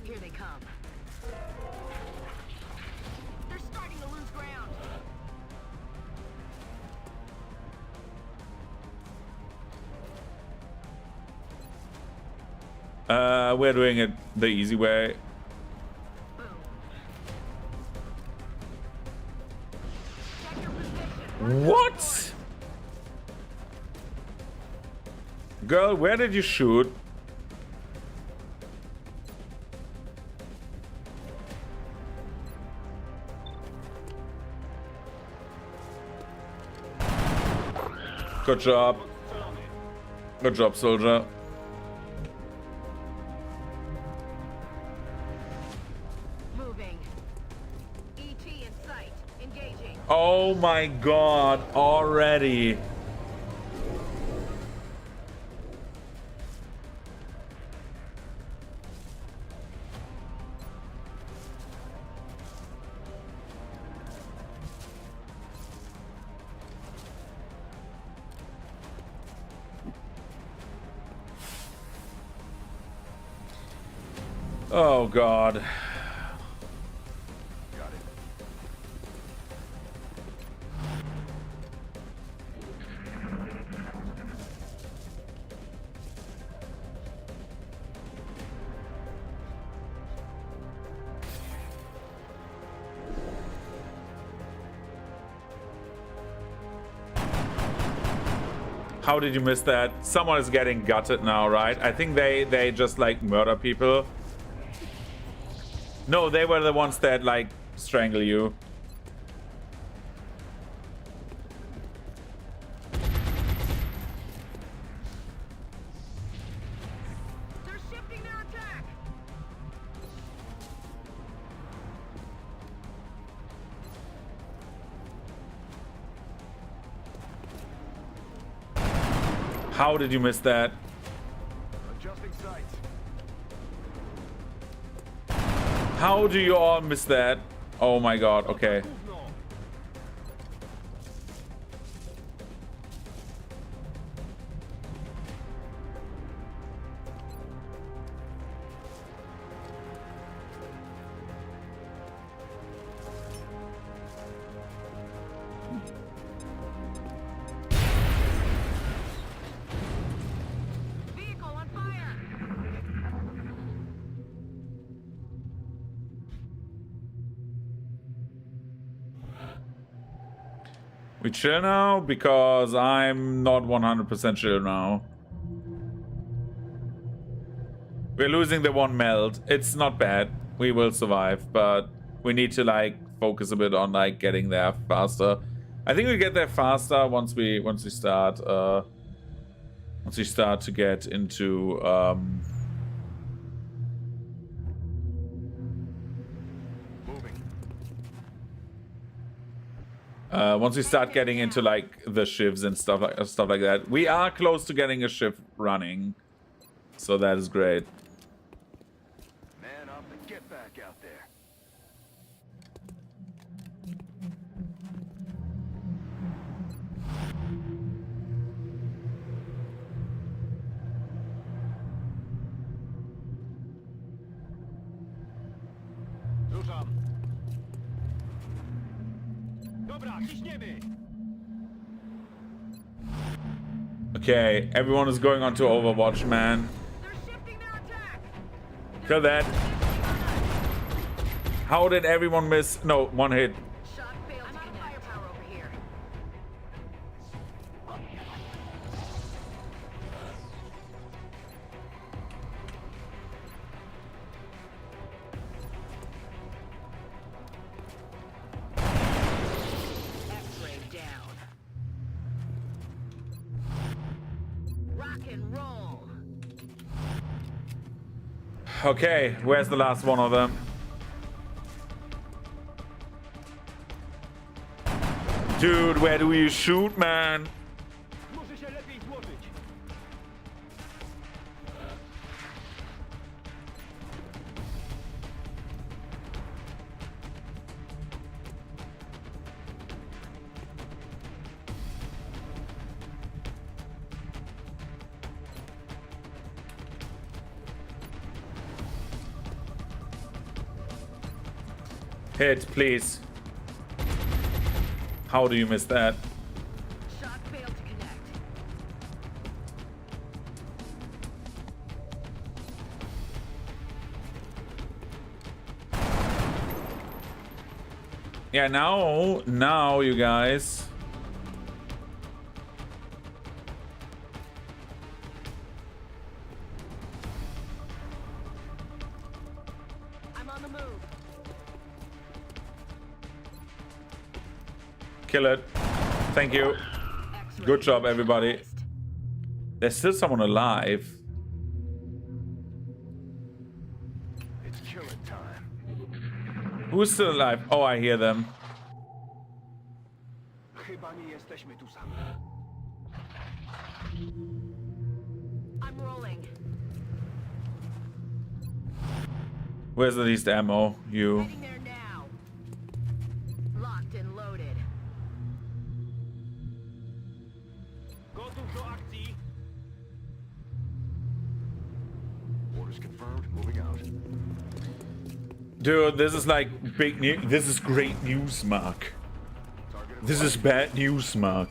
Here they come. They're starting to lose ground. We're doing it the easy way. What? Girl, where did you shoot? Good job. Good job, soldier. Moving. ET in sight. Engaging. Oh my god, already. Oh god. How did you miss that? Someone is getting gutted now, right? I think they just like murder people. No, they were the ones that like strangle you. How did you miss that? Adjusting sights. How do you all miss that? Oh my god, okay. Vehicle on fire! We chill now because I'm not 100% chill now. We're losing the one meld. It's not bad. We will survive, but we need to like focus a bit on like getting there faster. I think we get there faster once we start to get into once we start getting into like the SHIVS and stuff like that. We are close to getting a shift running, so that is great. Man up and get back out there. Ruszam. Dobra, ciśniemy. Okay, everyone is going on to Overwatch, man. Kill that. How did everyone miss? No, one hit. I'm out of firepower over here. X-ray down. Rock and roll. Okay, where's the last one of them? Dude, where do you shoot, man? Muszę się lepiej złożyć. Hit, please. How do you miss that? Shot failed to connect. Yeah, now you guys. I'm on the move. Kill it. Thank you. Good job, everybody. There's still someone alive. It's killing time. Who's still alive? Oh, I hear them. Chyba nie jesteśmy tu sami. I'm rolling. Where's the least ammo? You. Heading there now. Locked and loaded. Gotów do akcji. Orders confirmed. Moving out. Dude, this is like big news. This is great news, Mark. This is bad news, Mark.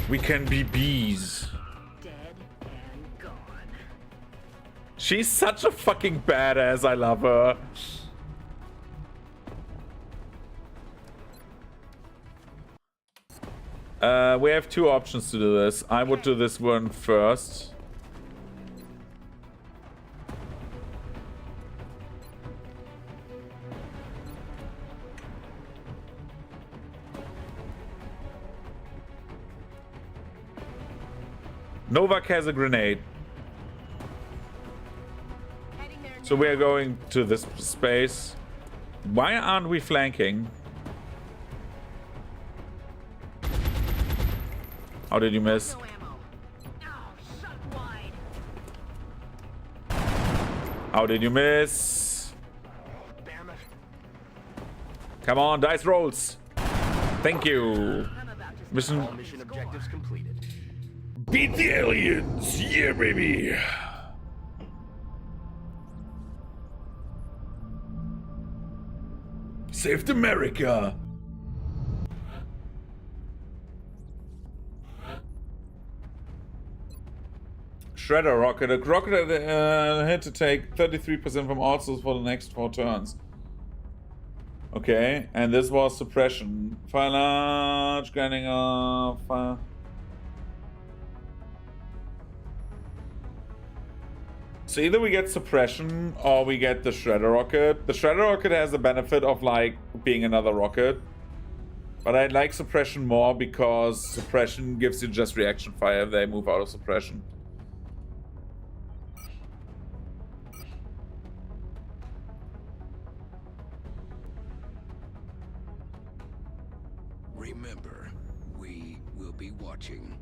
We can be bees. Dead and gone. She's such a fucking badass. I love her. We have two options to do this. I would do this one first. Novak has a grenade. So we are going to this space. Why aren't we flanking? How did you miss? How did you miss? Damn it. Come on, dice rolls. Thank you. All mission objectives completed. Beat the aliens. Yeah, baby. Saved America. Shredder rocket. A rocket had to take 33% from all souls for the next 4 turns. Okay, and this was suppression. Fire large, grinding off. Fire. So either we get suppression or we get the Shredder rocket. The Shredder rocket has the benefit of like being another rocket. But I like suppression more because suppression gives you just reaction fire if they move out of suppression. Remember, we will be watching.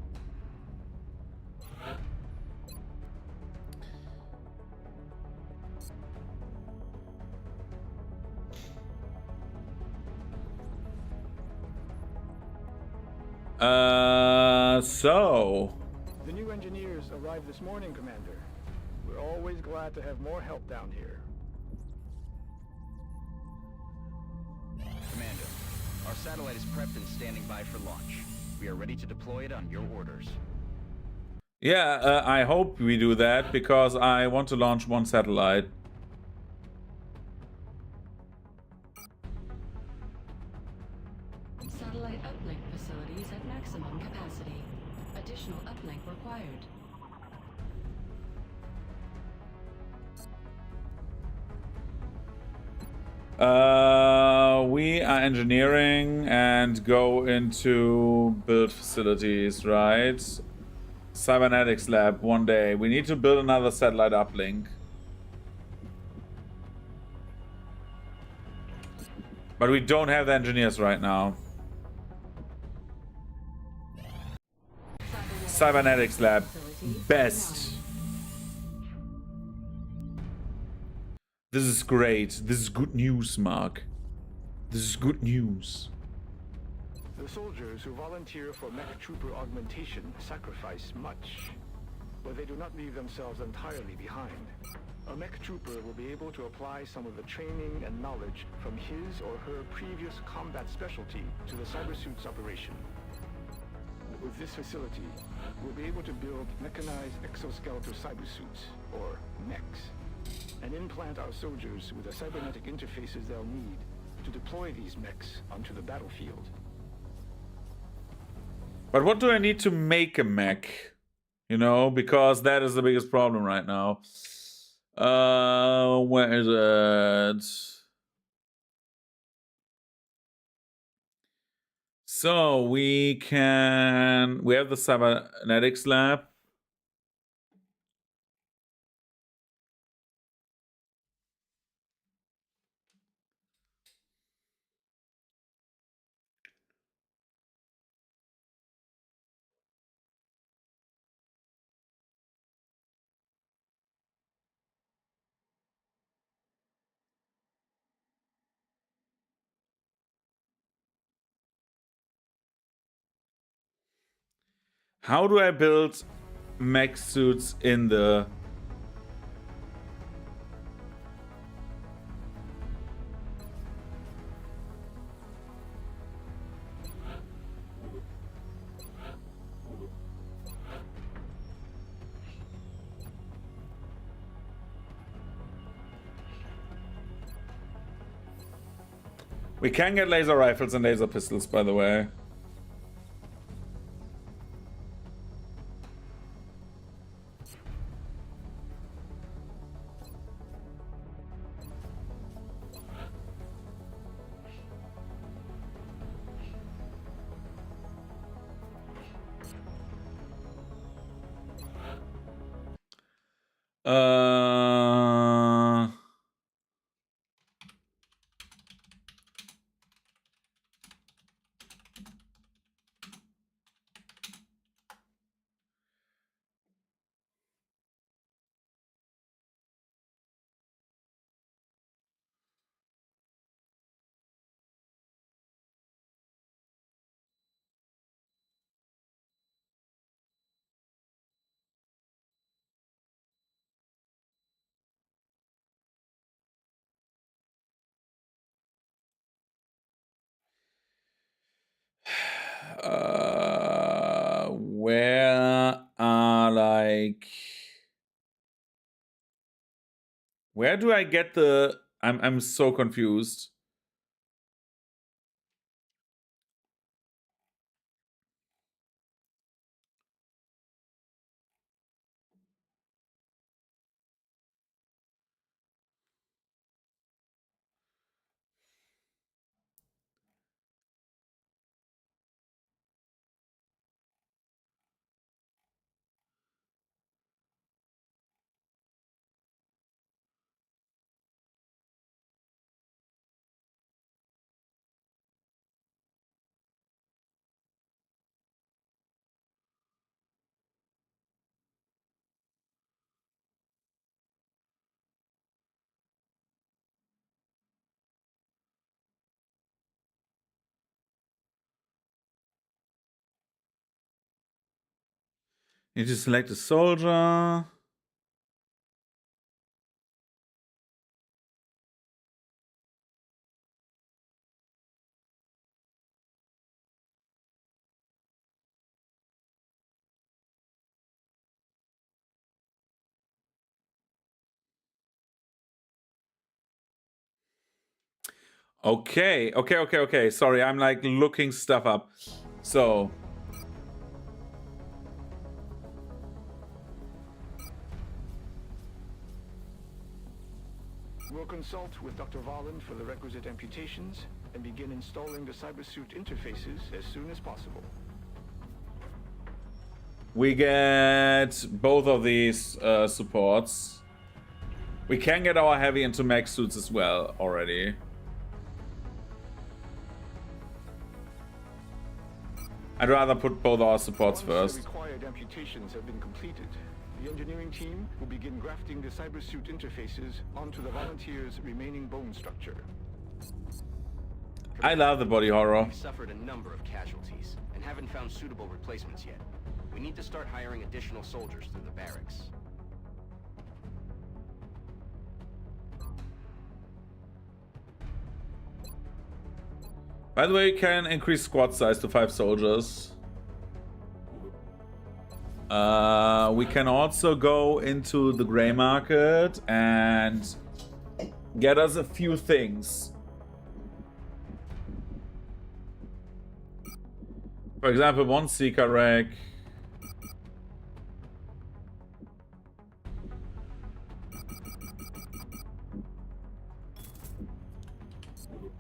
So The new engineers arrived this morning, Commander. We're always glad to have more help down here. Commander, our satellite is prepped and standing by for launch. We are ready to deploy it on your orders. yeah, I hope we do that because I want to launch 1 satellite. Satellite uplink facilities at maximum capacity. Additional uplink required. We are engineering and go into build facilities, right? Cybernetics lab one day. We need to build another satellite uplink. But we don't have the engineers right now. Cybernetics lab. Best. This is great. This is good news, Mark. This is good news. The soldiers who volunteer for mech trooper augmentation sacrifice much, but they do not leave themselves entirely behind. A mech trooper will be able to apply some of the training and knowledge from his or her previous combat specialty to the cybersuit's operation. With this facility, we'll be able to build mechanized exoskeletal cybersuits, or MECs, and implant our soldiers with the cybernetic interfaces they'll need to deploy these mechs onto the battlefield. But what do I need to make a mech? You know, because that is the biggest problem right now. Where is it? So we have the cybernetics lab. How do I build mech suits in the... We can get laser rifles and laser pistols, by the way. Where do I get the... I'm so confused. You just select a soldier. Okay. Sorry, I'm like looking stuff up. So We'll consult with Dr. Volland for the requisite amputations and begin installing the cybersuit interfaces as soon as possible. we get both of these supports. We can get our heavy into mech suits as well already. I'd rather put both our supports Once first. the required amputations have been completed, the engineering team will begin grafting the cybersuit interfaces onto the volunteers' remaining bone structure. I love the body horror. We've suffered a number of casualties and haven't found suitable replacements yet. We need to start hiring additional soldiers through the barracks. By the way, you can increase squad size to 5 soldiers. We can also go into the gray market and get us a few things. For example, one Seeker rack.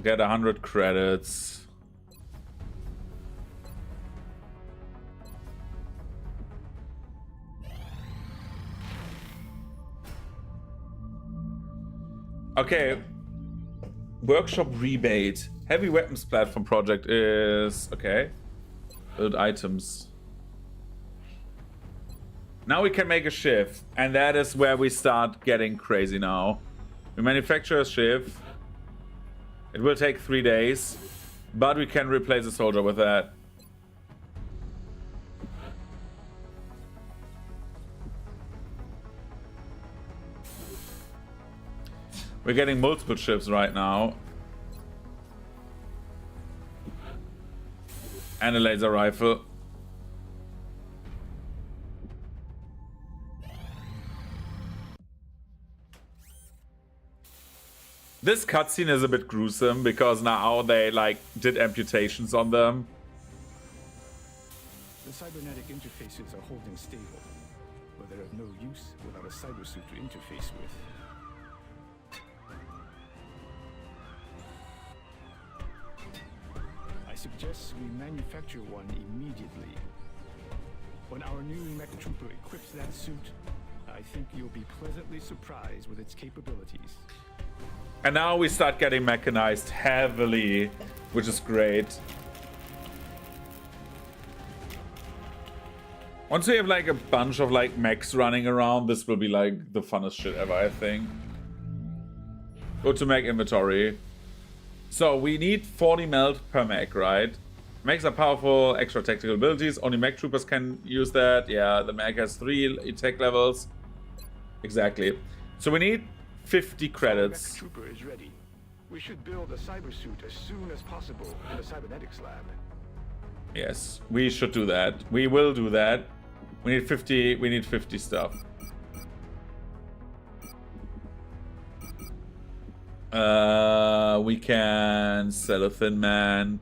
Get 100 credits. Okay. Workshop rebate. Heavy weapons platform project is... Okay. Build items. Now we can make a shiv. And that is where we start getting crazy now. We manufacture a shiv. It will take 3 days. But we can replace a soldier with that. We're getting multiple ships right now. And a laser rifle. This cutscene is a bit gruesome because now they like did amputations on them. The cybernetic interfaces are holding stable, but they're of no use without a cybersuit to interface with. I suggest we manufacture one immediately. When our new mech trooper equips that suit, I think you'll be pleasantly surprised with its capabilities. And now we start getting mechanized heavily, which is great. Once we have like a bunch of like mechs running around, this will be like the funnest shit ever, I think. Go to mech inventory. So we need 40 melt per mech, right? Mechs are powerful, extra tactical abilities. Only mech troopers can use that. Yeah, the mech has 3 attack levels. Exactly. So we need 50 credits. Mech trooper is ready. We should build a cybersuit as soon as possible in the cybernetics lab. Yes, we should do that. We will do that. We need 50. We need 50 stuff. We can sell a Thin Man.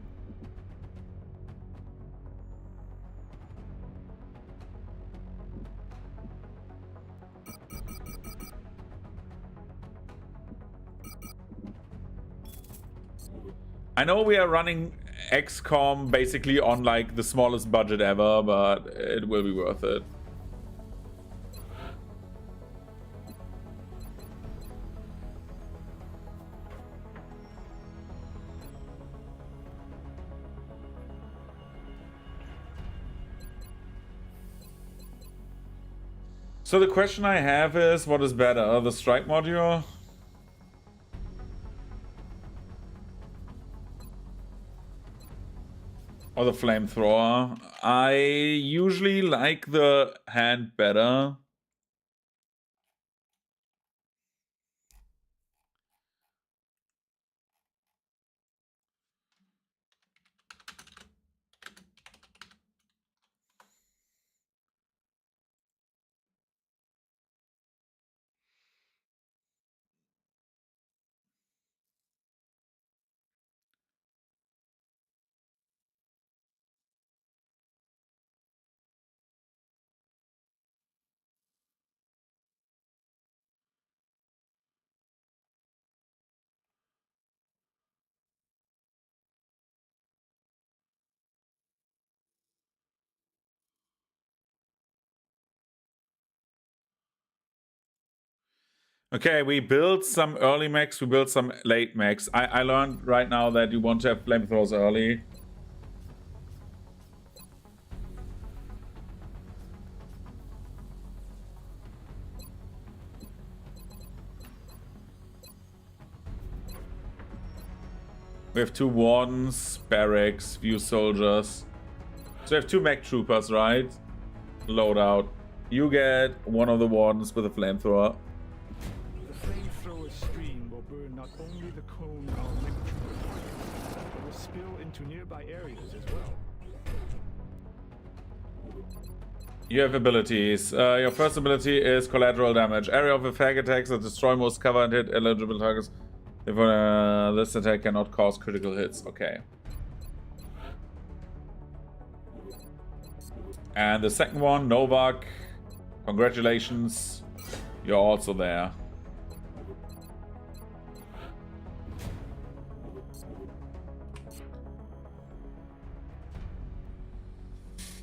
I know we are running XCOM basically on like the smallest budget ever, but it will be worth it. So the question I have is, what is better, the strike module or the flamethrower? I usually like the hand better. Okay, we built some early mechs, we built some late mechs. I learned right now that you want to have flamethrowers early. We have 2 wardens, barracks, few soldiers. So we have 2 mech troopers, right? Loadout. You get one of the wardens with a flamethrower. The flamethrower stream will burn not only the cone our mech troopers target, but will spill into nearby areas as well. You have abilities. Your first ability is collateral damage. Area of effect attacks that destroy most cover and hit eligible targets. If this attack cannot cause critical hits. Okay. And the second one, Novak. Congratulations. You're also there.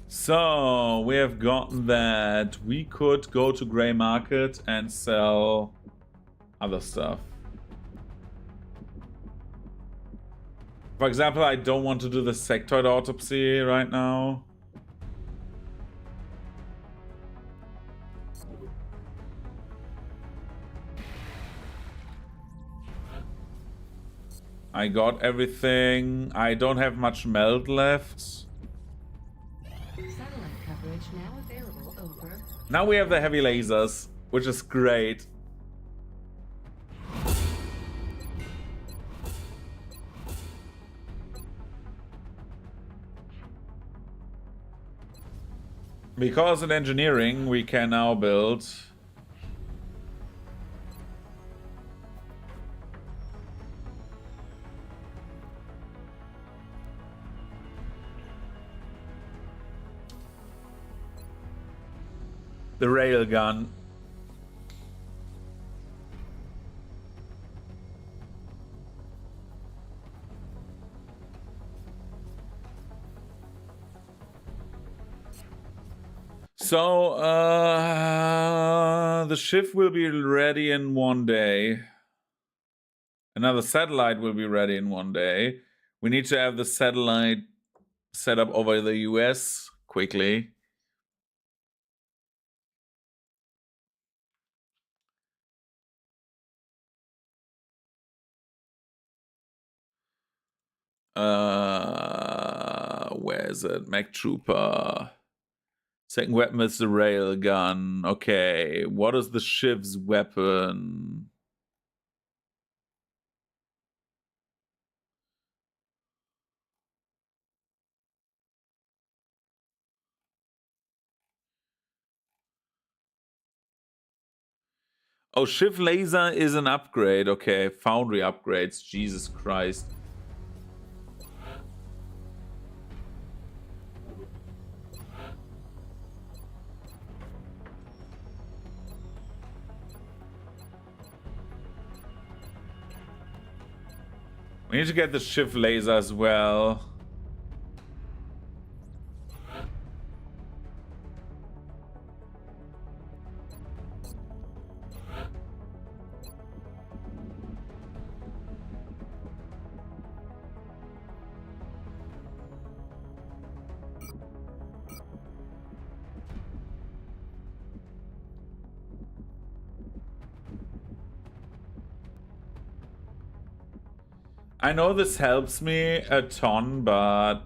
So, we have gotten that. We could go to Grey Market and sell other stuff. For example, I don't want to do the sectoid autopsy right now. I got everything. I don't have much meld left. Satellite coverage now available, over. Now we have the heavy lasers, which is great. Because in engineering, we can now build the railgun. So, the ship will be ready in 1 day. Another satellite will be ready in 1 day. We need to have the satellite set up over the US quickly. Where is it? Mech Trooper. Second weapon is the railgun. Okay, what is the SHIVS weapon? Oh, Shiv Laser is an upgrade. Okay, Foundry upgrades. Jesus Christ. We need to get the Shiv Laser as well. I know this helps me a ton, but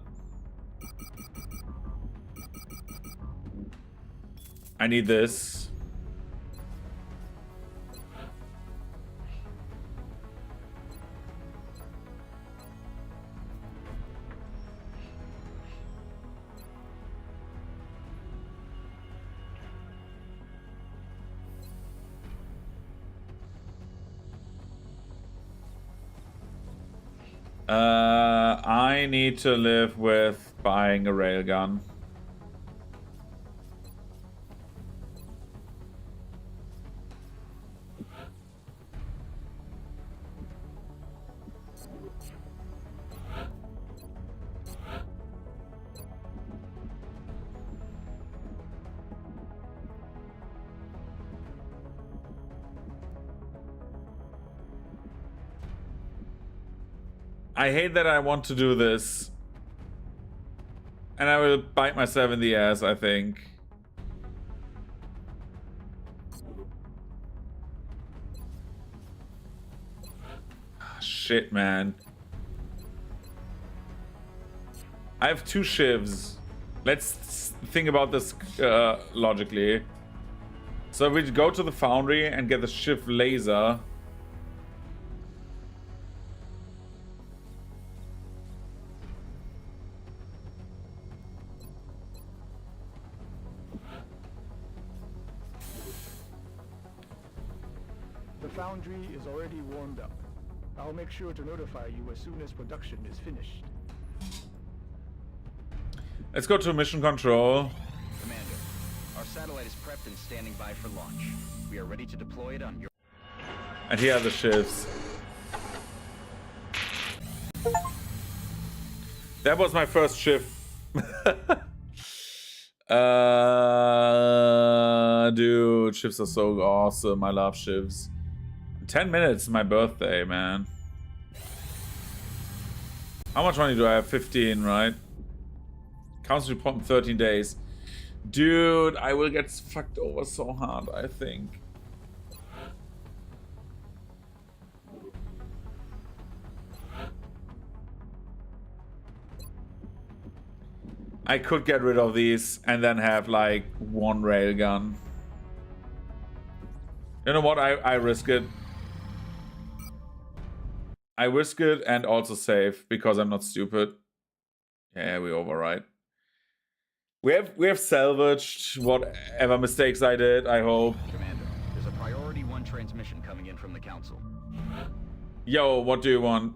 I need this. I need to live with buying a railgun. I hate that I want to do this. And I will bite myself in the ass, I think. Shit, man. I have 2 shivs. Let's think about this logically. So we go to the foundry and get the shiv laser. The foundry is already warmed up. I'll make sure to notify you as soon as production is finished. Let's go to mission control. Commander, our satellite is prepped and standing by for launch. We are ready to deploy it on your... And here are the shifts. That was my first shift. Dude, shifts are so awesome. I love shifts. 10 minutes, my birthday, man. How much money do I have? 15, right? Council report in 13 days. Dude, I will get fucked over so hard, I think. I could get rid of these and then have like 1 railgun. You know what? I risk it. I risk it and also save because I'm not stupid. Yeah, we override. We have salvaged whatever mistakes I did, I hope. Commander, there's a priority 1 transmission coming in from the council. Yo, what do you want?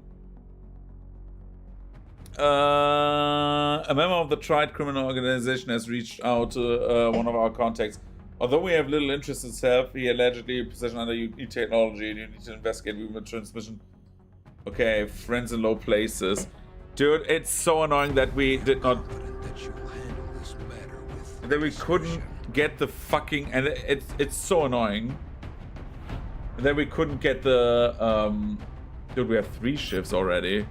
A member of the Triad criminal organization has reached out to one of our contacts. Although we have little interest in self, he allegedly possession under unique technology and you need to investigate movement transmission. Okay, friends in low places. Dude, it's so annoying that we did not... that we couldn't get the fucking... and it's so annoying. That we couldn't get the... Dude, we have 3 shifts already.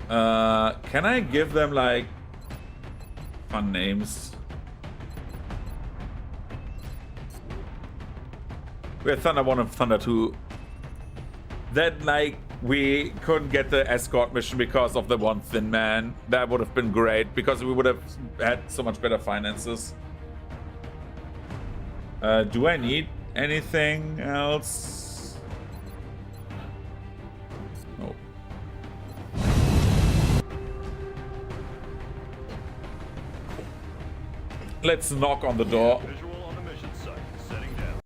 Can I give them, like... fun names? We have Thunder 1 and Thunder 2. Then, like, we couldn't get the escort mission because of the 1 thin man. That would have been great, because we would have had so much better finances. Do I need anything else? No. Let's knock on the door. Visual on the mission site. Setting down.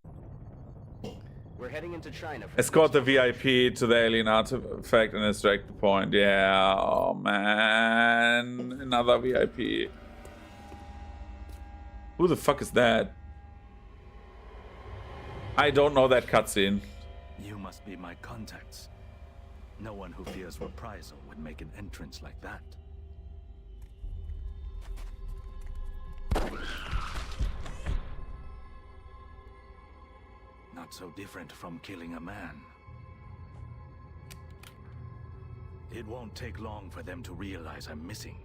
We're heading into China. For Escort the VIP to the alien artifact and extract the point. Yeah, oh man. Another VIP. Who the fuck is that? I don't know that cutscene. You must be my contacts. No one who fears reprisal would make an entrance like that. Not so different from killing a man. It won't take long for them to realize I'm missing.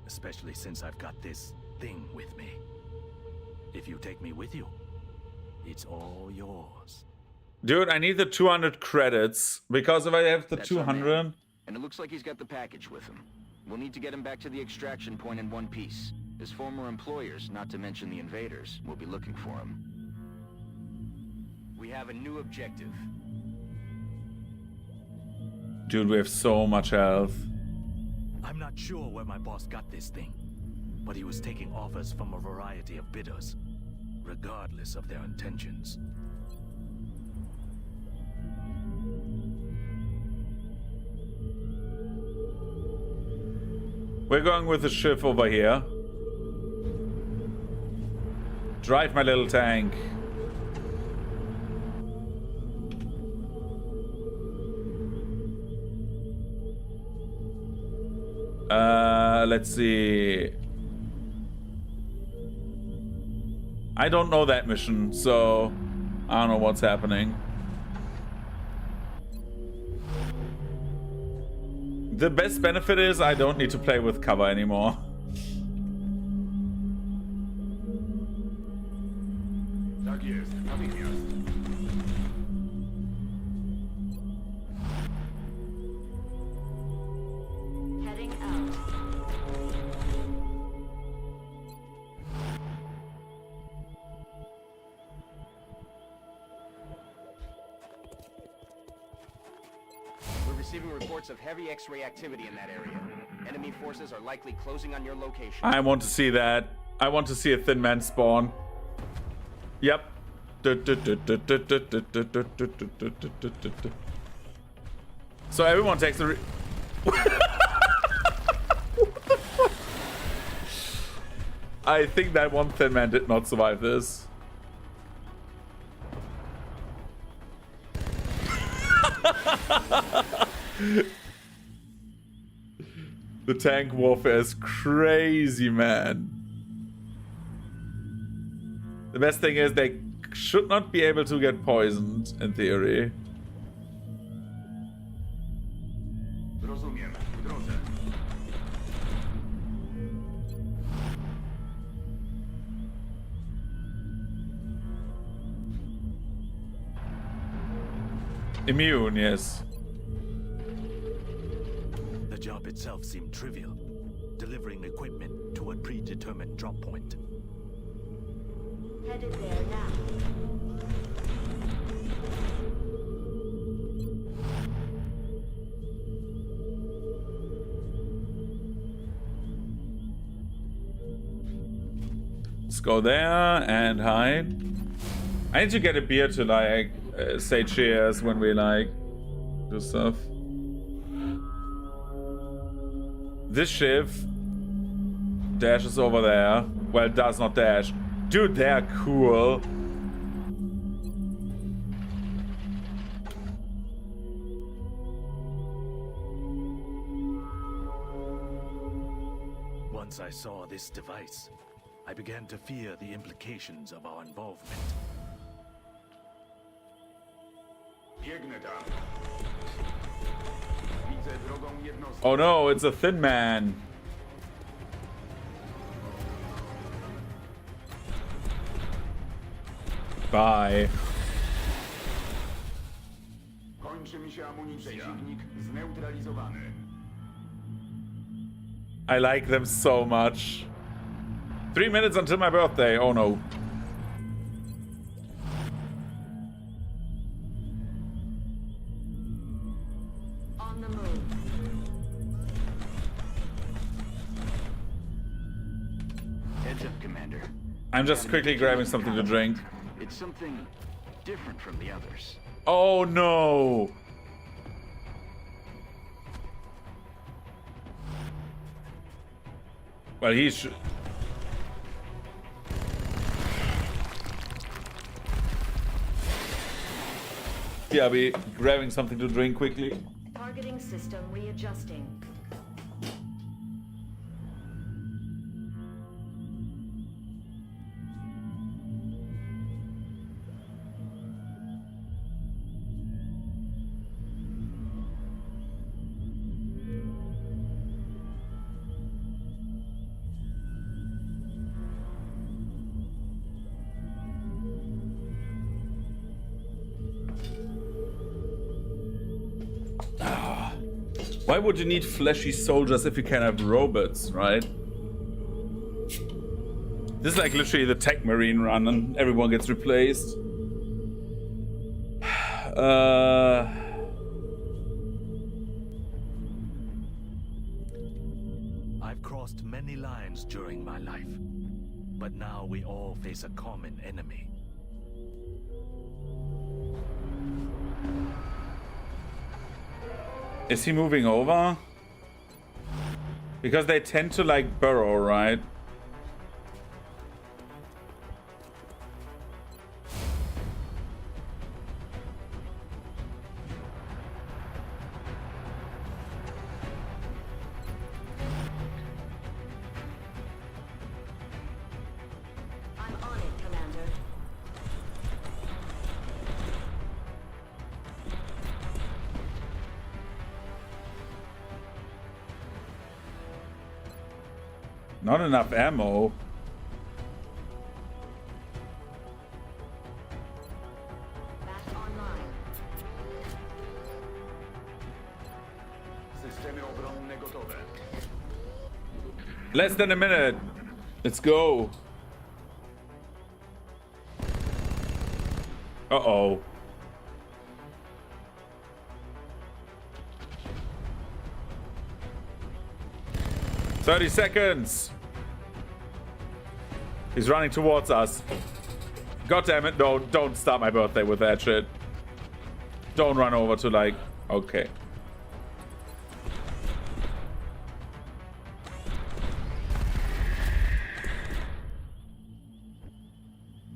Especially since I've got this thing with me. If you take me with you, it's all yours. Dude, I need the 200 credits, because if I have the That's our 200... man. And it looks like he's got the package with him. We'll need to get him back to the extraction point in one piece. His former employers, not to mention the invaders, will be looking for him. We have a new objective. Dude, we have so much health. I'm not sure where my boss got this thing, but he was taking offers from a variety of bidders, regardless of their intentions. We're going with the SHIV over here. Drive my little tank. Let's see. I don't know that mission, so I don't know what's happening. The best benefit is I don't need to play with cover anymore. Tak jest, natychmiast. Heading out. We're receiving reports of heavy X-ray activity in that area. Enemy forces are likely closing on your location. I want to see that. I want to see a thin man spawn. Yep. So everyone takes the I think that one thin man did not survive this. The tank warfare is crazy, man. The best thing is they should not be able to get poisoned, in theory. Rozumiem. W drodze. Immune, yes. The job itself seemed trivial, delivering equipment to a predetermined drop point. Headed there now. Let's go there and hide. I need to get a beer to like say cheers when we like do stuff. This SHIV dashes over there. Well, it does not dash. Dude, they're cool. Once I saw this device, I began to fear the implications of our involvement. Biegnę tam. Widzę drogą jednostkę. Oh no, it's a thin man. Bye. Kończy mi się amunicja. Przeciwnik zneutralizowany. I like them so much. 3 minutes until my birthday. Oh no. On the move. Head Heads up, Commander. I'm just quickly grabbing something to drink. It's something different from the others. Oh no! Well, he should. Yeah, I'll be grabbing something to drink quickly. Targeting system readjusting. Why would you need fleshy soldiers if you can have robots, right? This is like literally the Tech Marine run and everyone gets replaced. I've crossed many lines during my life, but now we all face a common enemy. Is he moving over? Because they tend to like burrow, right? I'm on it, Commander. Not enough ammo. Back online. Systemy obronne gotowe. Less than a minute. Let's go. Uh-oh. "30 seconds. He's running towards us. God damn it, no, don't start my birthday with that shit. Don't run over to like, okay.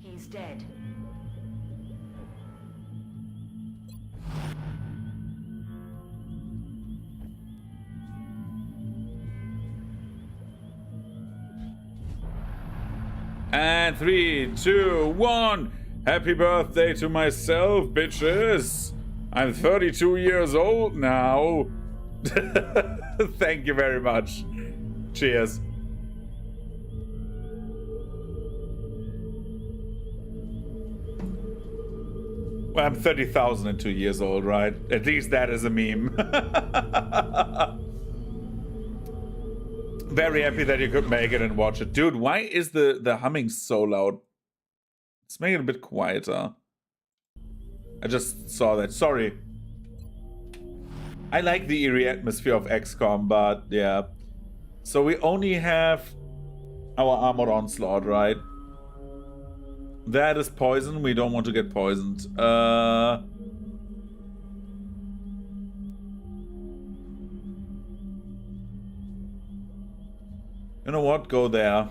He's dead. And 3, 2, 1. Happy birthday to myself, bitches. I'm 32 years old now. Thank you very much. Cheers. Well, I'm 30,002 years old, right? At least that is a meme. Very happy that you could make it and watch it. Dude, why is the humming so loud? Let's make it a bit quieter. I just saw that. Sorry. I like the eerie atmosphere of XCOM, but yeah. So we only have our Armored Onslaught, right? That is poison. We don't want to get poisoned. You know what? Go there.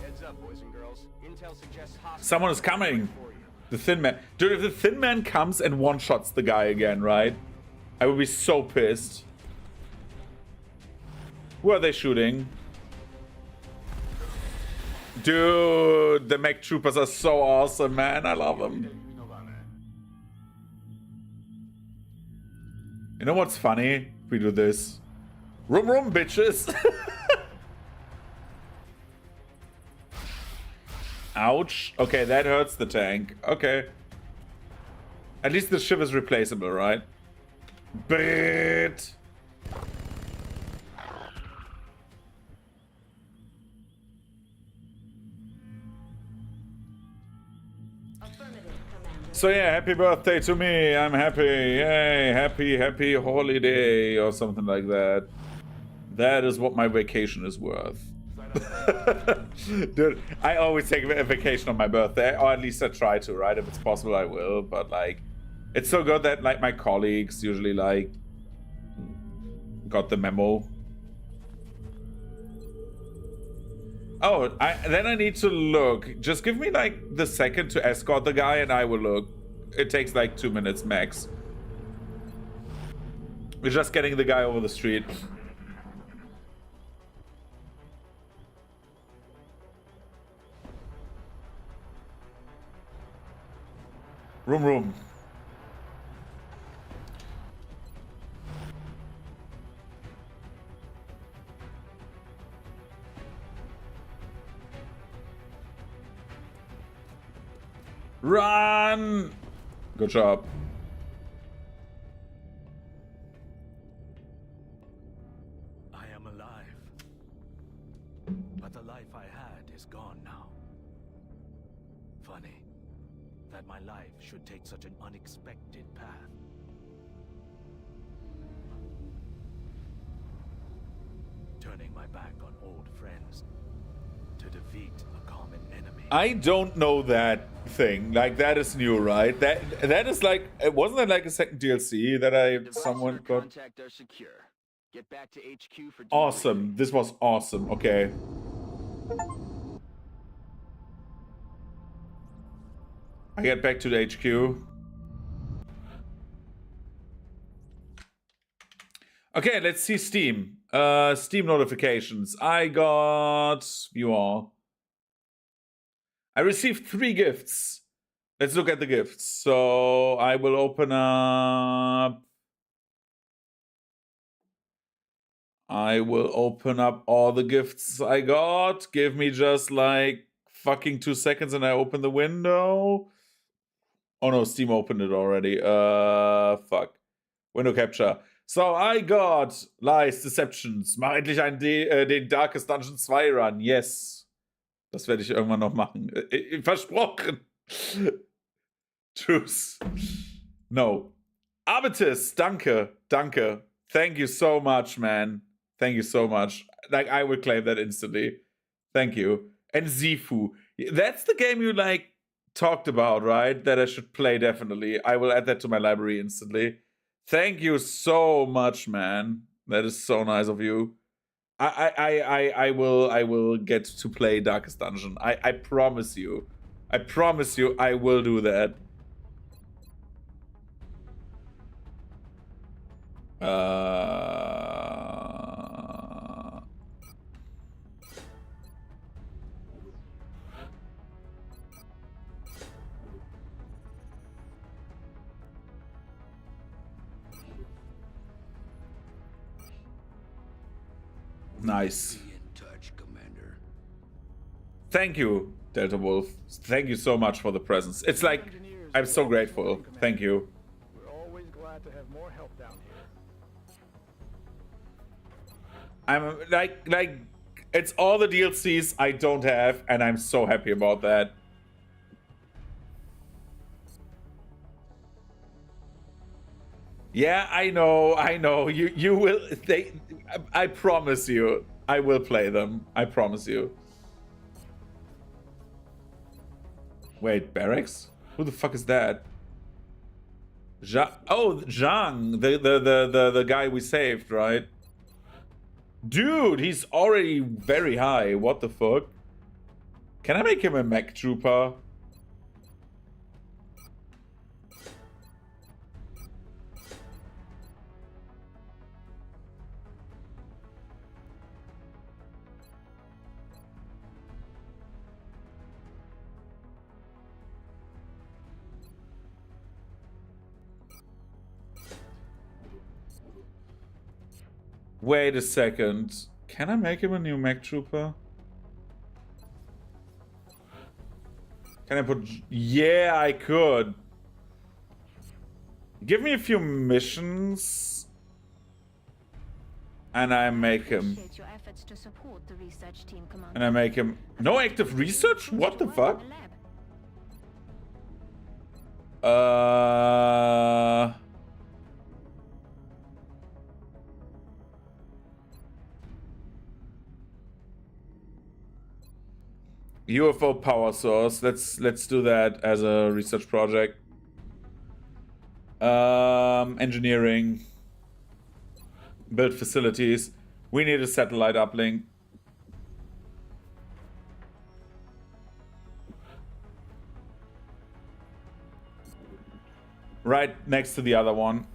Heads up, boys and girls. Intel suggests hostile. Someone is coming. The Thin Man. Dude, if the Thin Man comes and one-shots the guy again, right? I would be so pissed. Who are they shooting? Dude, the mech troopers are so awesome, man. I love them. You know what's funny? If we do this. Room, room, bitches. Ouch. Okay, that hurts the tank. Okay. At least the ship is replaceable, right? But... So yeah, happy birthday to me. I'm happy. Yay, happy holiday or something like that. That is what my vacation is worth. Dude, I always take a vacation on my birthday, or at least I try to, right? If it's possible, I will. But like, it's so good that like my colleagues usually like got the memo. Oh, then I need to look. Just give me like the second to escort the guy, and I will look. It takes like 2 minutes max. We're just getting the guy over the street. Room. Run! Good job. I am alive. But the life I had is gone now. Funny that my life should take such an unexpected path. Turning my back on old friends to defeat a common enemy. I don't know that thing. Like, that is new, right? That is like, wasn't that like a second DLC that someone got? Contact are secure. Get back to HQ for Awesome. This was awesome. Okay. I get back to the HQ. Okay, let's see Steam. Steam notifications. I got view all. I received 3 gifts. Let's look at the gifts. So I will open up. I will open up all the gifts I got. Give me just like fucking 2 seconds and I open the window. Oh no, Steam opened it already. Fuck. Window capture. So I got Lies, Deceptions. Mach endlich den Darkest Dungeon 2 Run. Yes. Das werde ich irgendwann noch machen. Versprochen. Truce. No. Abetis, danke. Danke. Thank you so much, man. Thank you so much. Like, I would claim that instantly. Thank you. And Zifu. That's the game you, like, talked about, right? That I should play, definitely. I will add that to my library instantly. Thank you so much, man. That is so nice of you. I will get to play Darkest Dungeon. I promise you. I promise you I will do that. Nice. Thank you, Delta Wolf. Thank you so much for the presents. It's like, I'm so grateful. Thank you. We're always glad to have more help down here. I'm like, it's all the DLCs I don't have, and I'm so happy about that. Yeah, I know. You will. I promise you, I will play them. I promise you. Wait, barracks? Who the fuck is that? Zhang, the guy we saved, right? Dude, he's already very high. What the fuck? Can I make him a mech trooper? Wait a second. Can I make him a new mech trooper? Can I put... Yeah, I could. Give me a few missions. And I make him... And I make him... No active research? What the fuck? UFO power source. Let's do that as a research project. Engineering. Build facilities. We need a satellite uplink. Right next to the other one.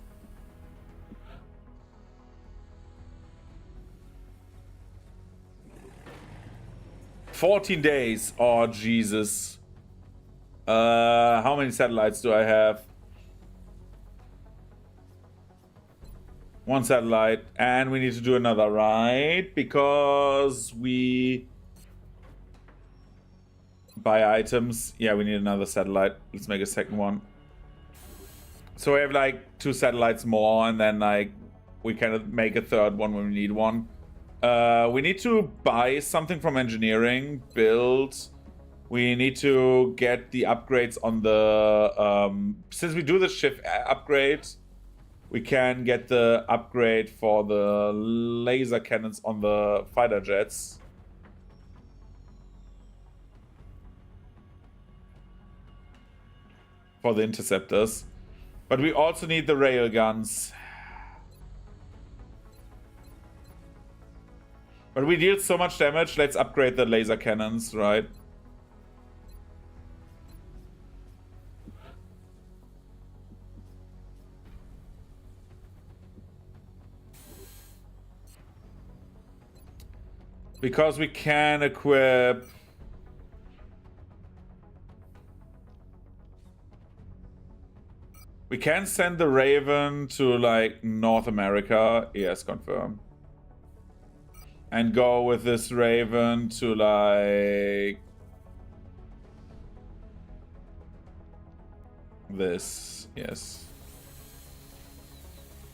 "14 days. Oh, Jesus. How many satellites do I have? One satellite. And we need to do another, right? Because we buy items. Yeah, we need another satellite. Let's make a second one. So we have like 2 satellites more, and then like we can make a third one when we need one. We need to buy something from engineering, build. We need to get the upgrades on the... since we do the shift upgrade, we can get the upgrade for the laser cannons on the fighter jets. For the interceptors. But we also need the rail guns. But we deal so much damage, let's upgrade the laser cannons, right? Because we can equip... We can send the Raven to, like, North America. Yes, confirm. And go with this Raven to, like... this. Yes.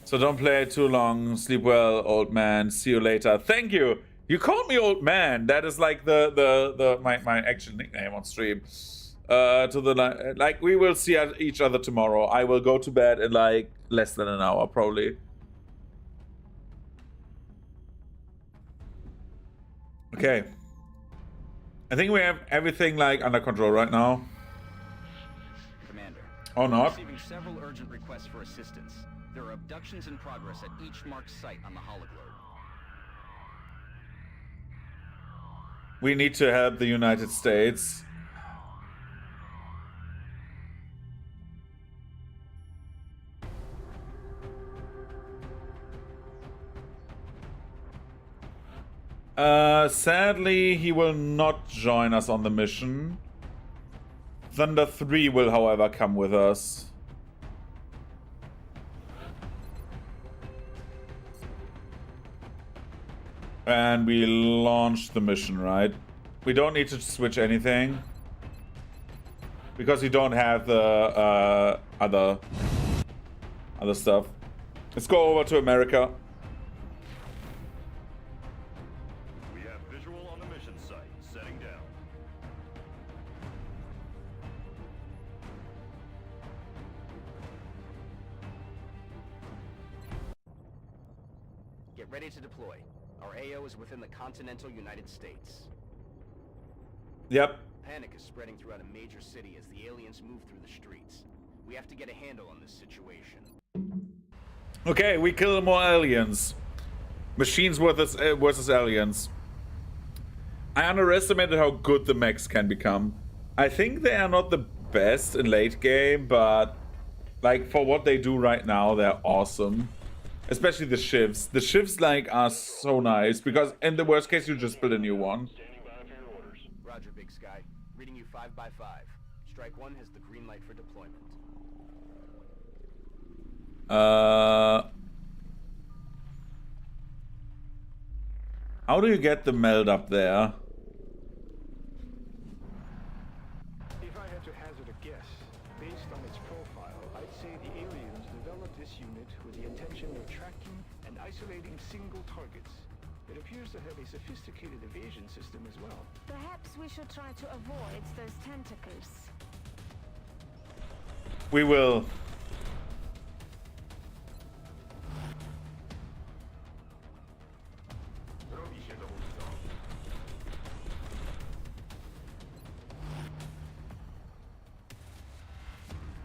So don't play it too long. Sleep well, old man. See you later. Thank you! You called me old man. That is, like, my actual nickname on stream. Like, we will see each other tomorrow. I will go to bed in like less than an hour, probably. Okay. I think we have everything like under control right now. Commander. Or not. We're receiving several urgent requests for assistance. There are abductions in progress at each marked site on the hologlobe. We need to help the United States. Sadly, he will not join us on the mission. Thunder 3 will, however, come with us. And we launch the mission, right? We don't need to switch anything. Because we don't have the other stuff. Let's go over to America. We have visual on the mission site. Setting down. Get ready to deploy. Our AO is within the continental United States. Yep. Panic is spreading throughout a major city as the aliens move through the streets. We have to get a handle on this situation. Okay, we kill more aliens. Machines versus aliens. I underestimated how good the mechs can become. I think they are not the best in late game, but like for what they do right now, they're awesome. Especially the SHIVS. The SHIVS like are so nice because in the worst case you just build a new one. Roger, Big Sky. Reading you 5 by 5. Strike 1 has the green light for deployment. How do you get the meld up there? If I had to hazard a guess, based on its profile, I'd say the aliens developed this unit with the intention of tracking and isolating single targets. It appears to have a sophisticated evasion system as well. Perhaps we should try to avoid those tentacles. We will.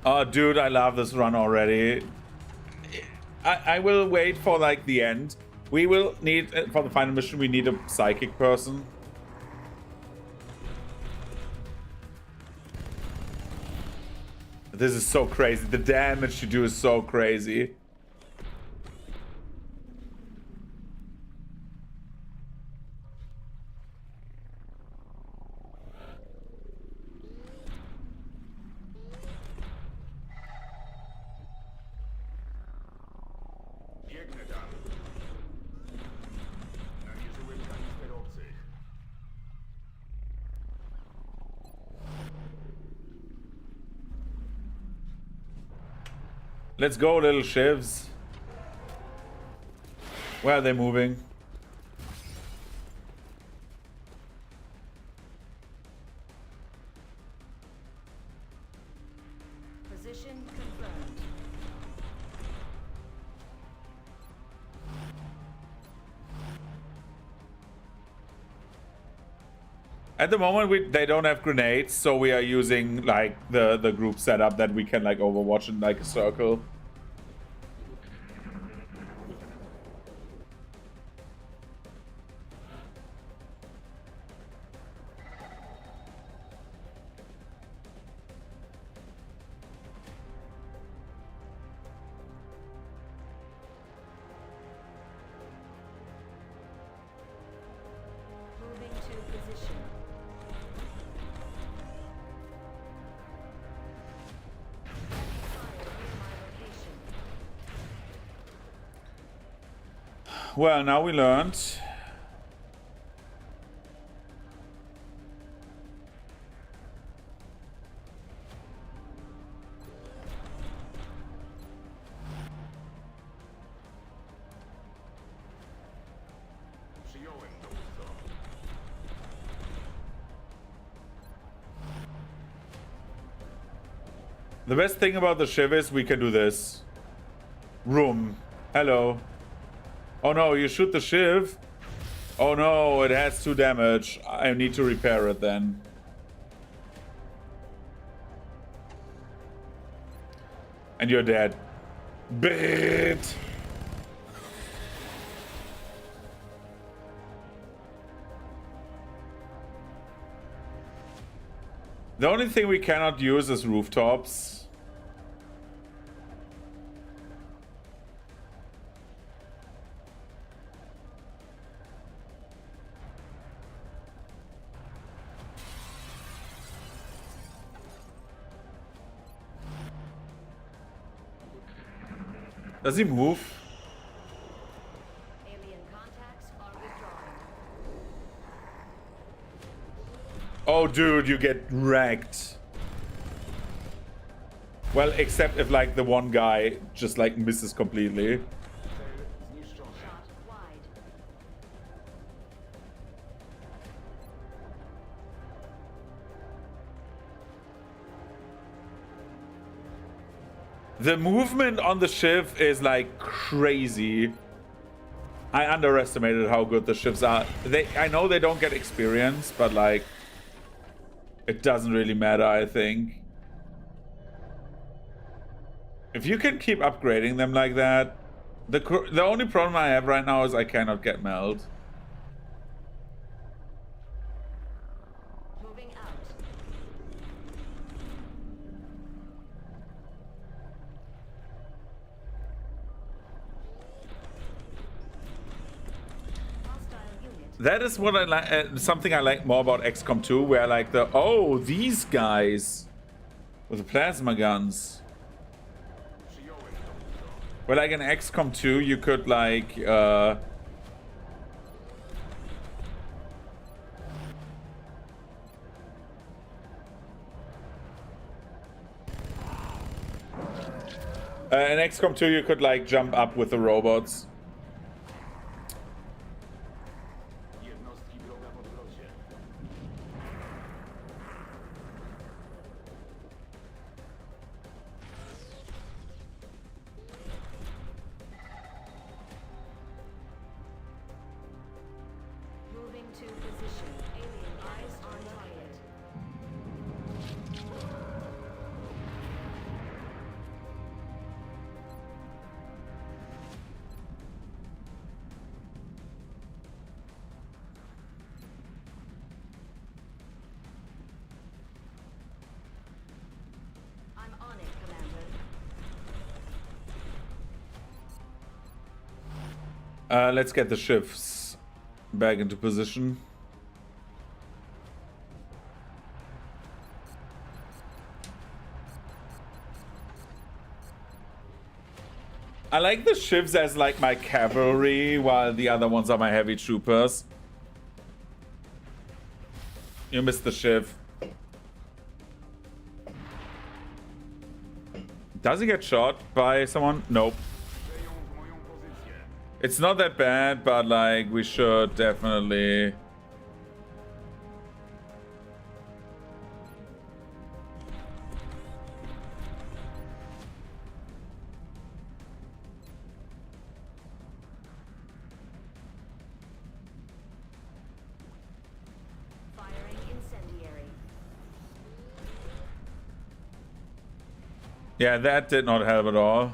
Oh, dude, I love this run already. I will wait for like the end. We will need, for the final mission, we need a psychic person. This is so crazy. The damage you do is so crazy. Let's go, little shivs. Where are they moving? Position confirmed. At the moment, they don't have grenades, so we are using like the group setup that we can like overwatch in like a circle. Moving to position. Well, now we learned. The best thing about the Shiv is we can do this. Room. Hello. Oh no, you shoot the Shiv. Oh no, it has 2 damage. I need to repair it then. And you're dead. Bit. The only thing we cannot use is rooftops. Does he move? Alien contacts are withdrawing. Oh, dude, you get wrecked. Well, except if like the one guy just like misses completely. Shot wide. The movement on the Shiv is like crazy. I underestimated how good the Shivs are. I know they don't get experience, but like it doesn't really matter, I think. If you can keep upgrading them like that. The only problem I have right now is I cannot get meld. Moving out. Hostile unit. That is what I like. Something I like more about XCOM 2, where like these guys with the plasma guns. Where like in XCOM 2, you could like in XCOM 2, you could like jump up with the robots. Moving to position. Alien eyes on target. Let's get the SHIVS back into position. I like the SHIVS as like my cavalry, while the other ones are my heavy troopers. You missed the SHIV. Does he get shot by someone? Nope. It's not that bad, but like we should definitely... Yeah, that did not help at all.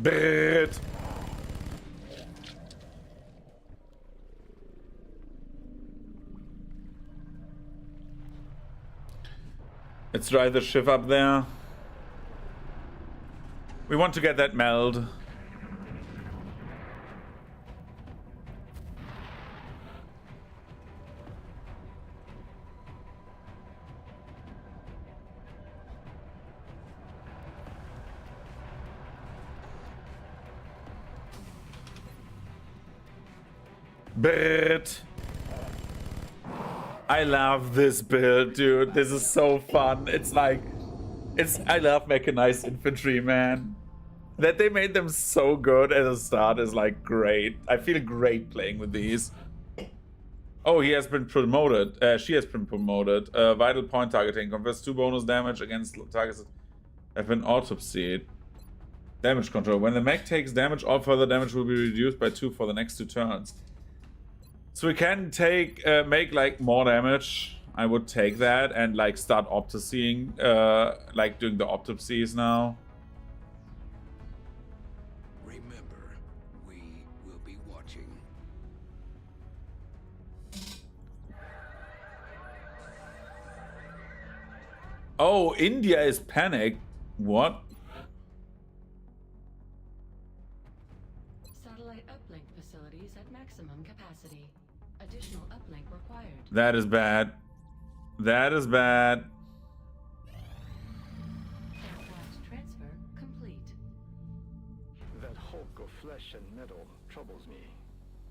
Bit. Let's drive the SHIV up there. We want to get that meld. Bit. I love this build, dude. This is so fun. It's like, I love mechanized infantry, man. That they made them so good at the start is like great. I feel great playing with these. Oh, he has been promoted. She has been promoted. Vital point targeting. Confers 2 bonus damage against targets that have been autopsied. Damage control. When the mech takes damage, all further damage will be reduced by 2 for the next 2 turns. So we can take, make like more damage. I would take that and like start autopsying, like doing the autopsies now. Remember, we will be watching. Oh, India is panicked. What? Satellite uplink facilities at maximum capacity. Additional uplink required. That is bad. That is bad. Aircraft transfer complete. That hulk of flesh and metal troubles me.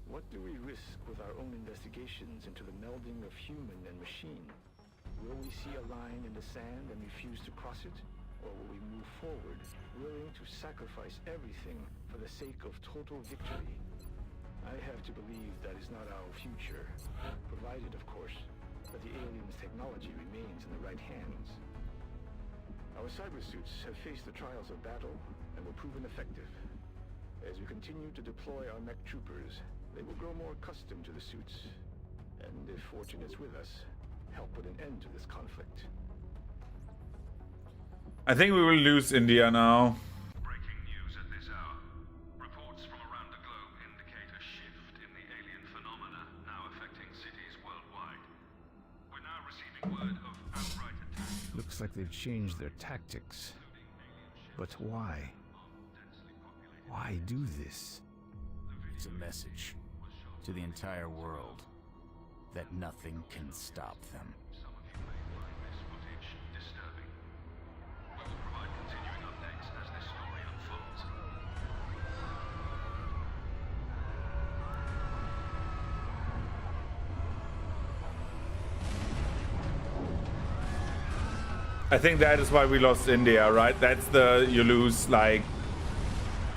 What do we risk with our own investigations into the melding of human and machine? Will we see a line in the sand and refuse to cross it? Or will we move forward, willing to sacrifice everything for the sake of total victory? I have to believe that is not our future, provided, of course, that the aliens' technology remains in the right hands. Our cybersuits have faced the trials of battle and were proven effective. As we continue to deploy our mech troopers, they will grow more accustomed to the suits, and if fortune is with us, help put an end to this conflict. I think we will lose India now. Breaking news at this hour. Reports from around the globe indicate a shift in the alien phenomena now affecting cities worldwide. We're now receiving word of outright attack. Looks like they've changed their tactics. But why? Why do this? It's a message to the entire world that nothing can stop them. Some of you may find this footage disturbing. We will provide continuing updates as this story unfolds. I think that is why we lost India, right? That's the you lose like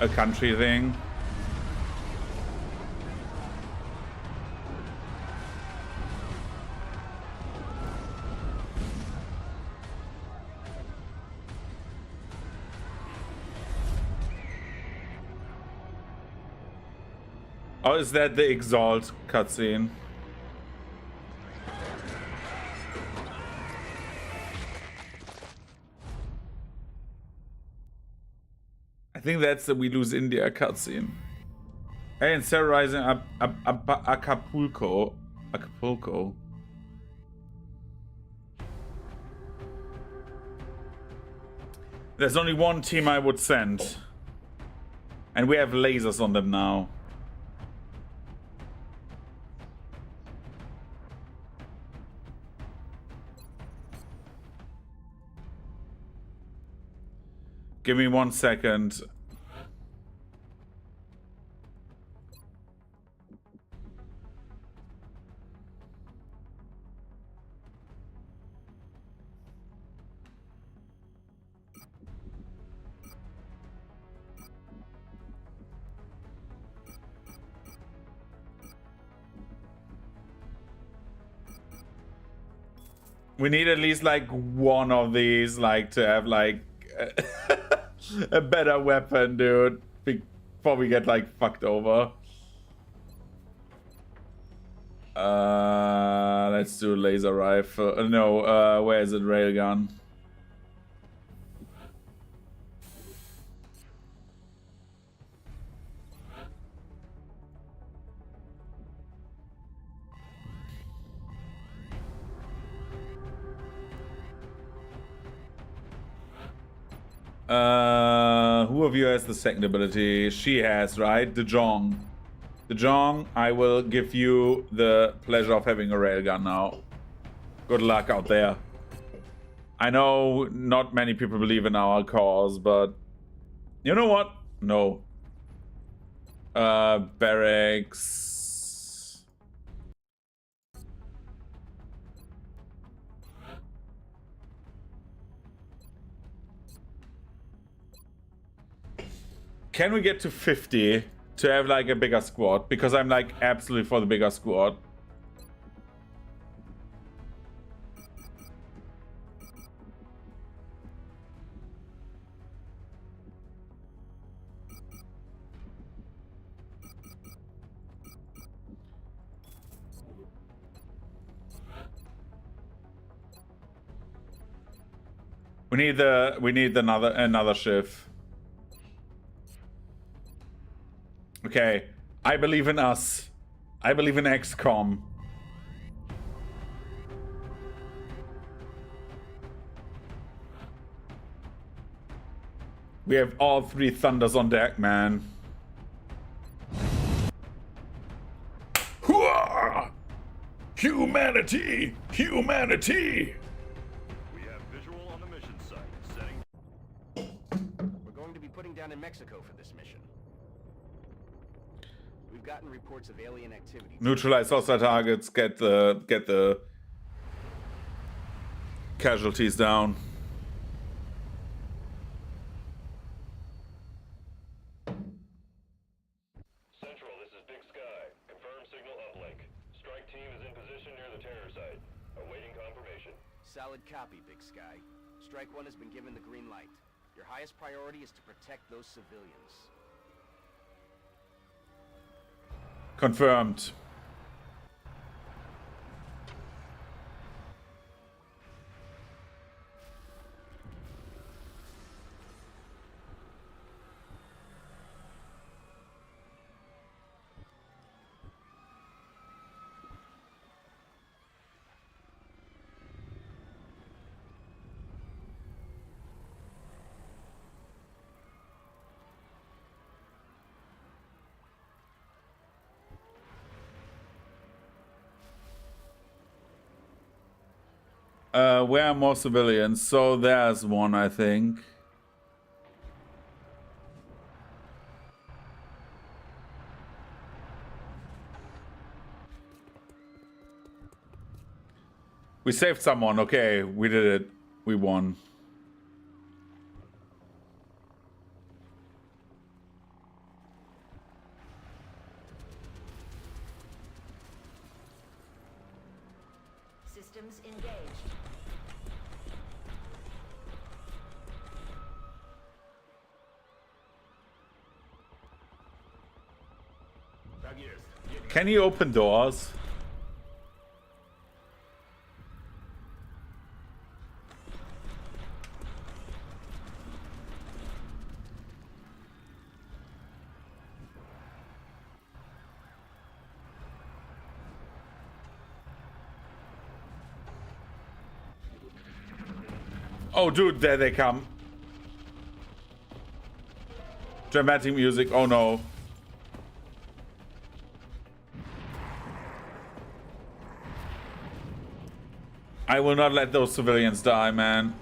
a country thing. Oh, is that the Exalt cutscene? I think that's the We Lose India cutscene. Hey, and terrorizing Acapulco. Acapulco. There's only one team I would send. And we have lasers on them now. Give me 1 second. We need at least like one of these, like, to have like a better weapon, dude, before we get like fucked over. Let's do laser rifle. No, where is it? Railgun. Who of you has the second ability? She has, right? De Jong. De Jong, I will give you the pleasure of having a railgun now. Good luck out there. I know not many people believe in our cause, but you know what? No. Barracks. Can we get to 50 to have like a bigger squad? Because I'm like absolutely for the bigger squad. We need another shift. Okay, I believe in us. I believe in XCOM. We have all 3 thunders on deck, man. Hooah! Humanity! Humanity! We have visual on the mission site. Setting. We're going to be putting down in Mexico for this mission. We've gotten reports of alien activity. Neutralize hostile targets. Get the casualties down. Central, this is Big Sky. Confirm signal uplink. Strike team is in position near the terror site. Awaiting confirmation. Solid copy, Big Sky. Strike 1 has been given the green light. Your highest priority is to protect those civilians. Confirmed. Where are more civilians? So there's one, I think. We saved someone. Okay, we did it. We won. Systems engaged. Can you open doors? Oh, dude, there they come. Dramatic music. Oh, no. I will not let those civilians die, man.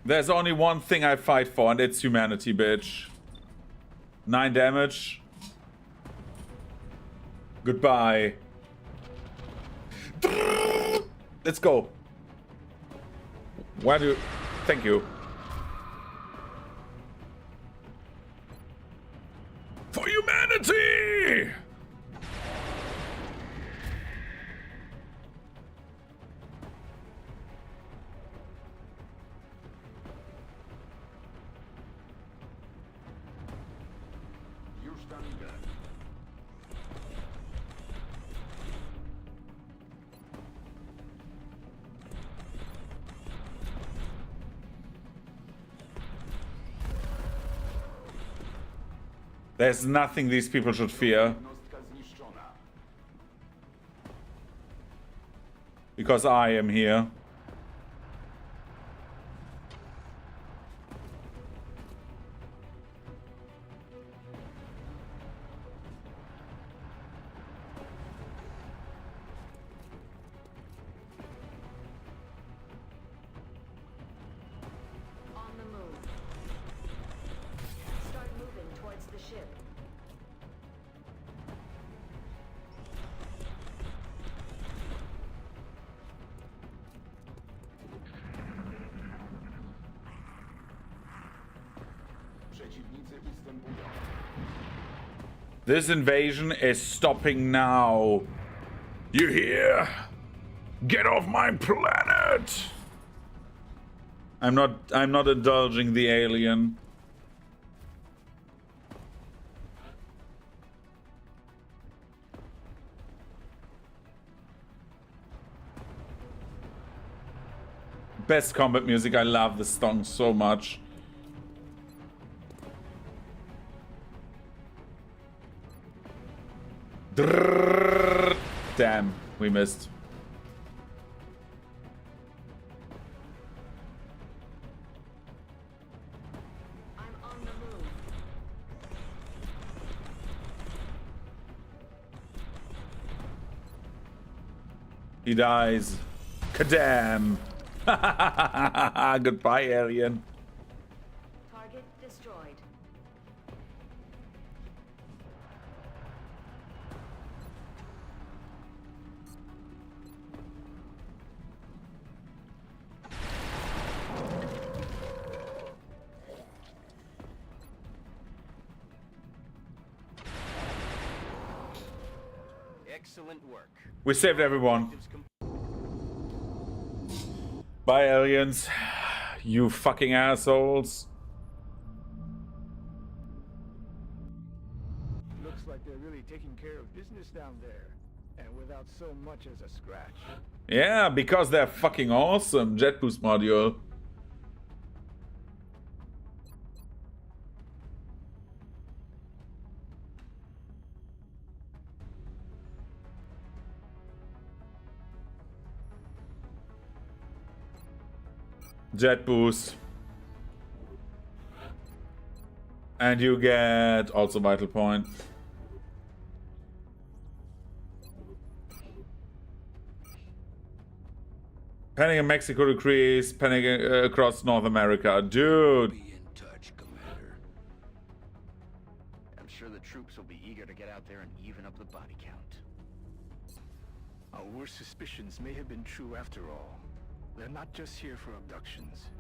There's only one thing I fight for, and it's humanity, bitch. 9 damage. Goodbye. Let's go. Why do... Thank you. For humanity! You're standing back. There's nothing these people should fear. Because I am here. On the move. Start moving towards the ship. This invasion is stopping now. You hear? Get off my planet! I'm not indulging the alien. Best combat music. I love this song so much. Damn, we missed. I'm on the move. He dies. Kadam! Goodbye, alien. Target destroyed. Excellent work. We saved everyone. Bye, aliens. You fucking assholes. Looks like they're really taking care of business down there, and without so much as a scratch. Yeah, because they're fucking awesome. Jet boost module. Jet boost. And you get also vital point. Panic in Mexico decrease, panic across North America. Dude. Be in touch, Commander. I'm sure the troops will be eager to get out there and even up the body count. Our worst suspicions may have been true after all. They're not just here for abductions.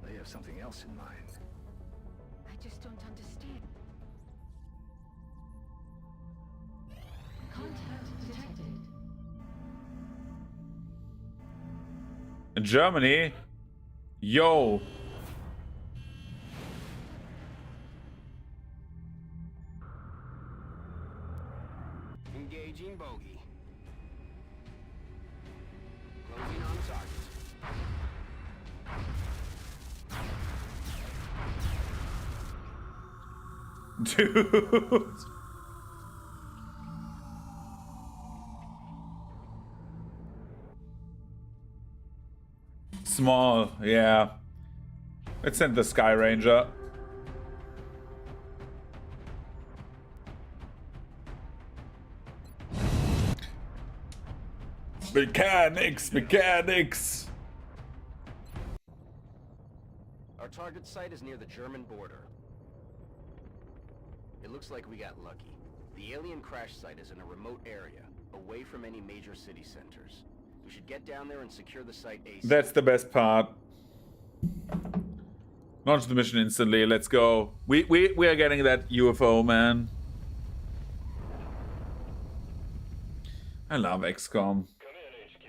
They have something else in mind. I just don't understand. Contact detected. In Germany? Yo. Engaging bogey. Closing on target. Dude. Small, yeah. Let's send the Sky Ranger. Mechanics! Our target site is near the German border. It looks like we got lucky. The alien crash site is in a remote area, away from any major city centers. We should get down there and secure the site ASAP. That's the best part. Launch the mission instantly. Let's go. We are getting that UFO, man. I love XCOM. Come in, HQ.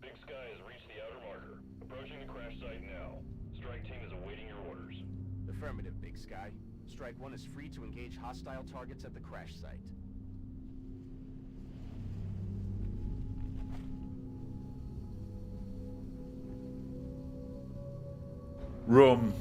Big Sky has reached the outer marker. Approaching the crash site now. Strike team is awaiting your orders. Affirmative, Big Sky. Strike 1 is free to engage hostile targets at the crash site. Room.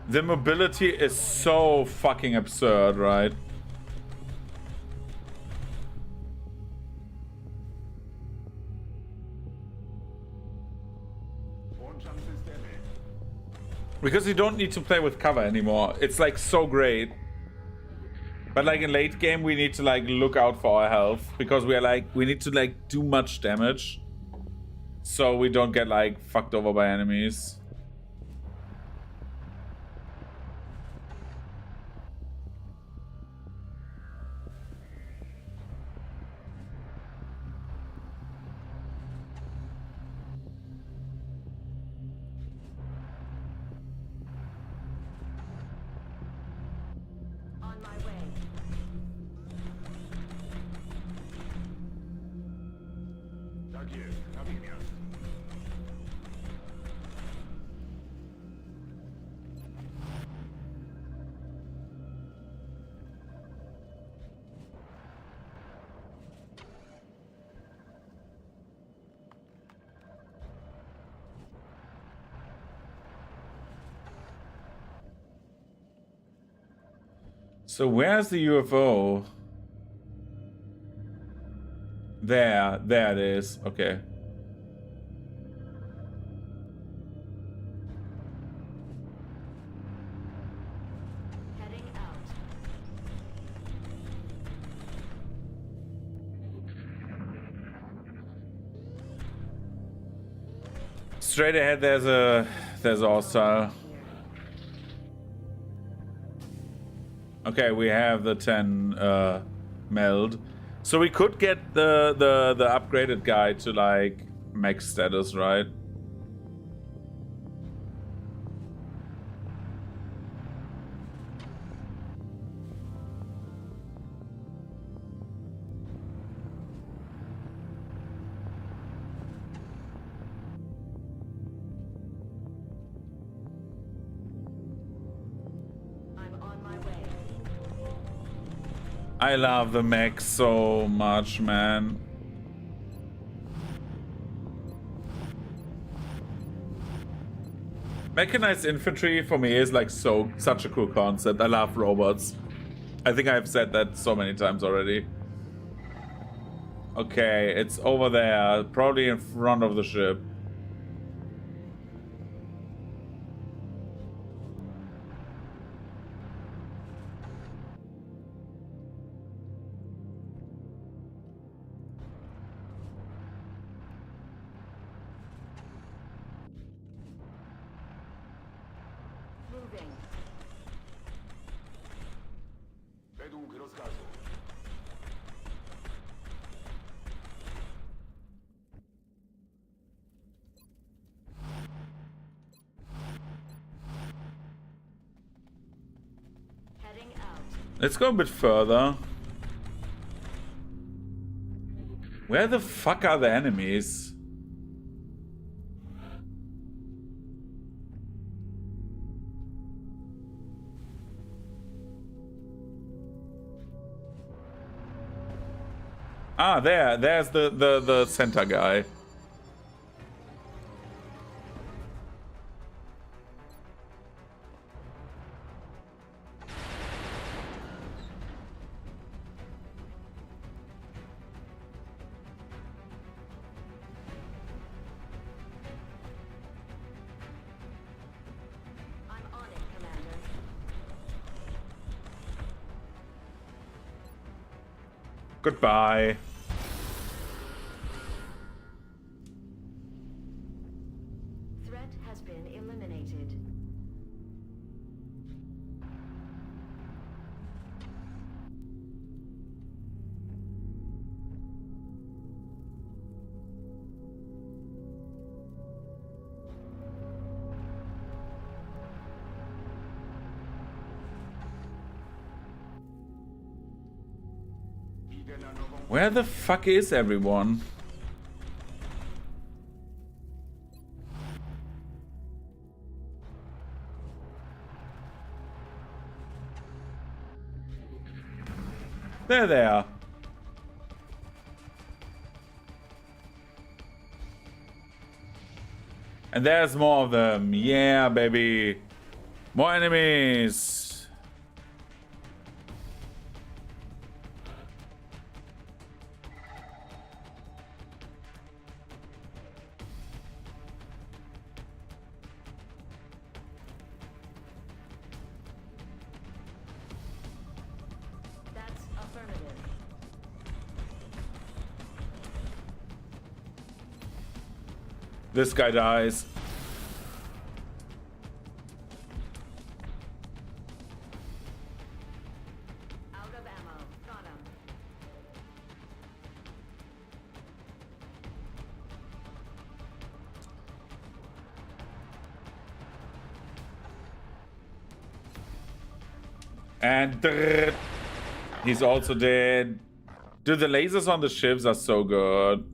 The mobility is so fucking absurd, right? Because you don't need to play with cover anymore. It's like so great. But like in late game, we need to like look out for our health. Because we are like, we need to like do much damage. So we don't get like fucked over by enemies. So where's the UFO? There it is. Okay. Heading out. Straight ahead, there's a hostile. Okay, we have the 10 meld. So we could get the upgraded guy to like mech status, right? I love the mech so much, man. Mechanized infantry for me is like such a cool concept. I love robots. I think I've said that so many times already. Okay, it's over there, probably in front of the ship. Let's go a bit further. Where the fuck are the enemies? Ah, there's the center guy. Goodbye. Threat has been eliminated. Where the fuck is everyone? There they are. And there's more of them. Yeah, baby. More enemies. That's affirmative. This guy dies. Out of ammo. Got him. And he's also dead. Dude, the lasers on the SHIVS are so good.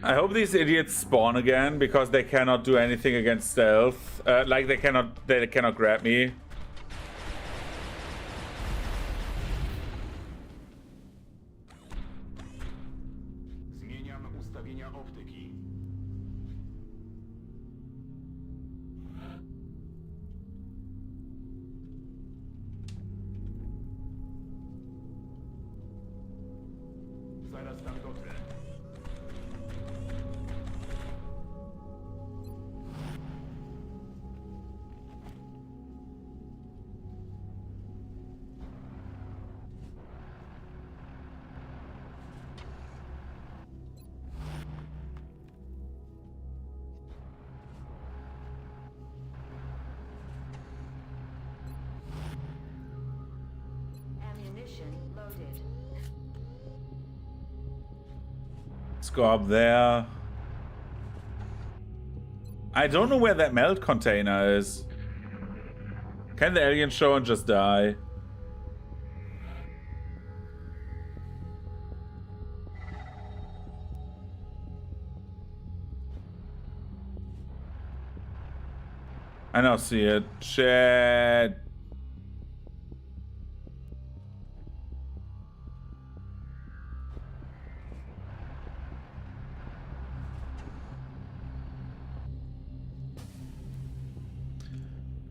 I hope these idiots spawn again because they cannot do anything against stealth. Like they cannot grab me. Zmieniam ustawienia optyki. Zaraz tam dotrę. Ammunition loaded. Let's go up there. I don't know where that melt container is. Can the alien show and just die? I now see it. Shit.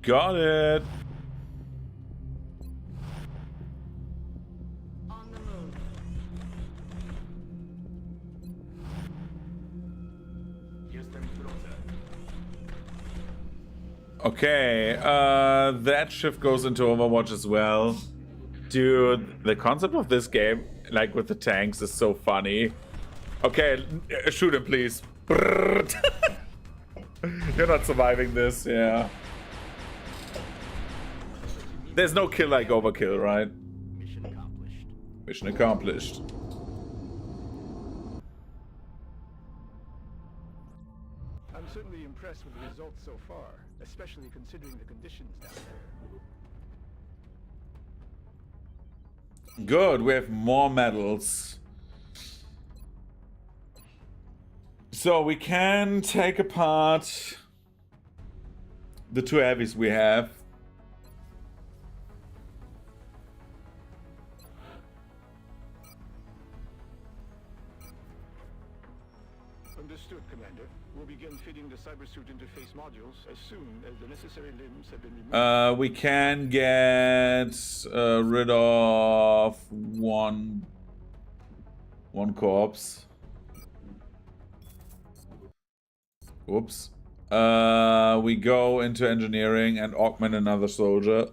Got it. On the move. Jestem w drodze. Okay, that shift goes into Overwatch as well. Dude, the concept of this game, like with the tanks, is so funny. Okay, shoot him, please. You're not surviving this, yeah. There's no kill like overkill, right? Mission accomplished. Mission accomplished. I'm I'm certainly impressed with the results so far, especially considering the conditions down there. Good, we have more medals. So we can take apart the two heavies we have. Understood, Commander. We'll begin fitting the cybersuit interface modules as soon as the necessary limbs have been removed. We can get rid of one corpse. Oops. We go into engineering and augment another soldier.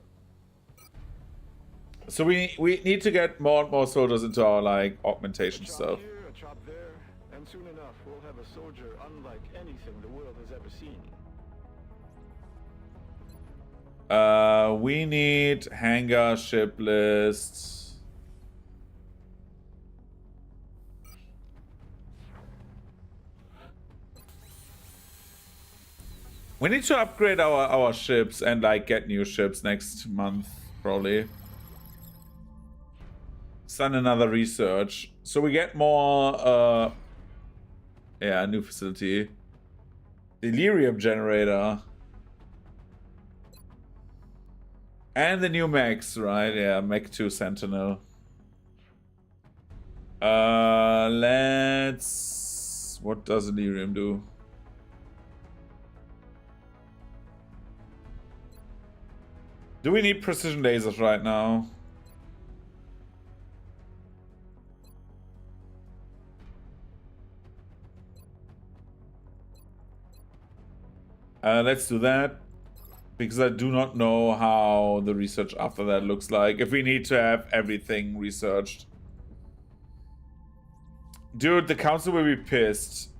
So we need to get more and more soldiers into our like augmentation stuff. Here, a chop there, and soon enough we'll have a soldier unlike anything the world has ever seen. We need hangar ship lists. We need to upgrade our ships and like get new ships next month, probably. Send another research. So we get more yeah, new facility. Delirium generator. And the new MECs, right? Yeah, MEC 2 Sentinel. Let's... What does Delirium do? Do we need precision lasers right now? Let's do that. Because I do not know how the research after that looks like. If we need to have everything researched. Dude, the council will be pissed.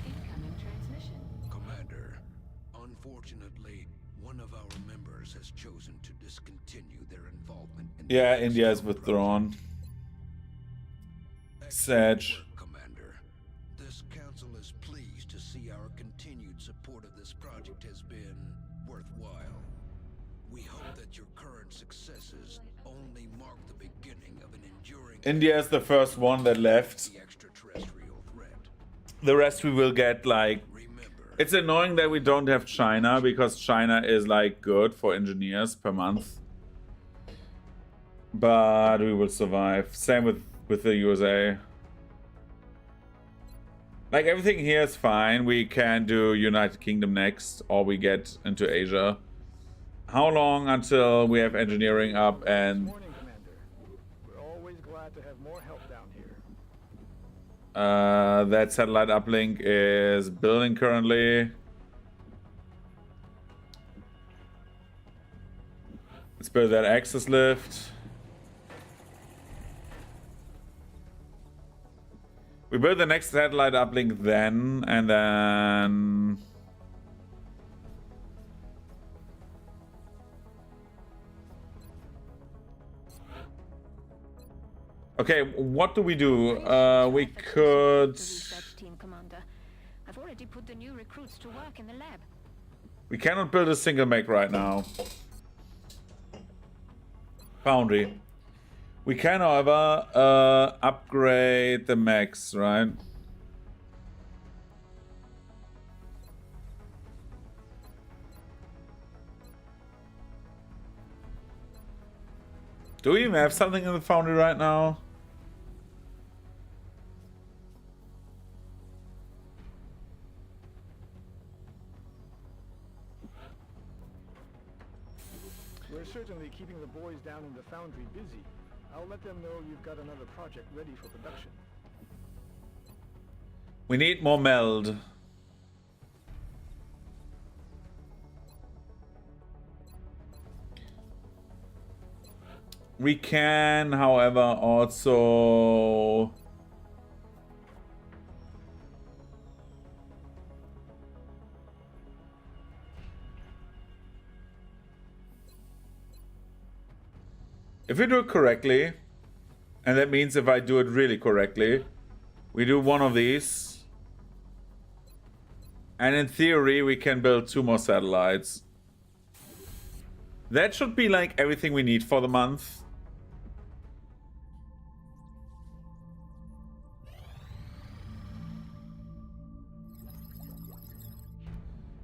Incoming transmission. Commander, unfortunately, one of our members has chosen to discontinue their involvement in Yeah, the India is XCOM withdrawn. Sage. Commander, this council is pleased to see our continued support of this project has been worthwhile. We hope that your current successes only mark the beginning of an enduring... India is the first one that left. ...the extraterrestrial threat. The rest we will get like... It's annoying that we don't have China, because China is like good for engineers per month. But we will survive. Same with the USA. Like everything here is fine. We can do United Kingdom next, or we get into Asia. How long until we have engineering up and... Morning, Commander. We're always glad to have more help down here. That satellite uplink is building currently. Let's build that access lift. We build the next satellite uplink then, and then... Okay, what do? We could... Research team, Commander. I've already put the new recruits to work in the lab. We cannot build a single mech right now. Foundry. We can, however, upgrade the mechs, right? Do we even have something in the foundry right now? We're certainly keeping the boys down in the foundry busy. I'll let them know you've got another project ready for production. We need more meld. We can, however, also... If we do it correctly, and that means if I do it really correctly, we do one of these. And in theory, we can build 2 more satellites. That should be like everything we need for the month.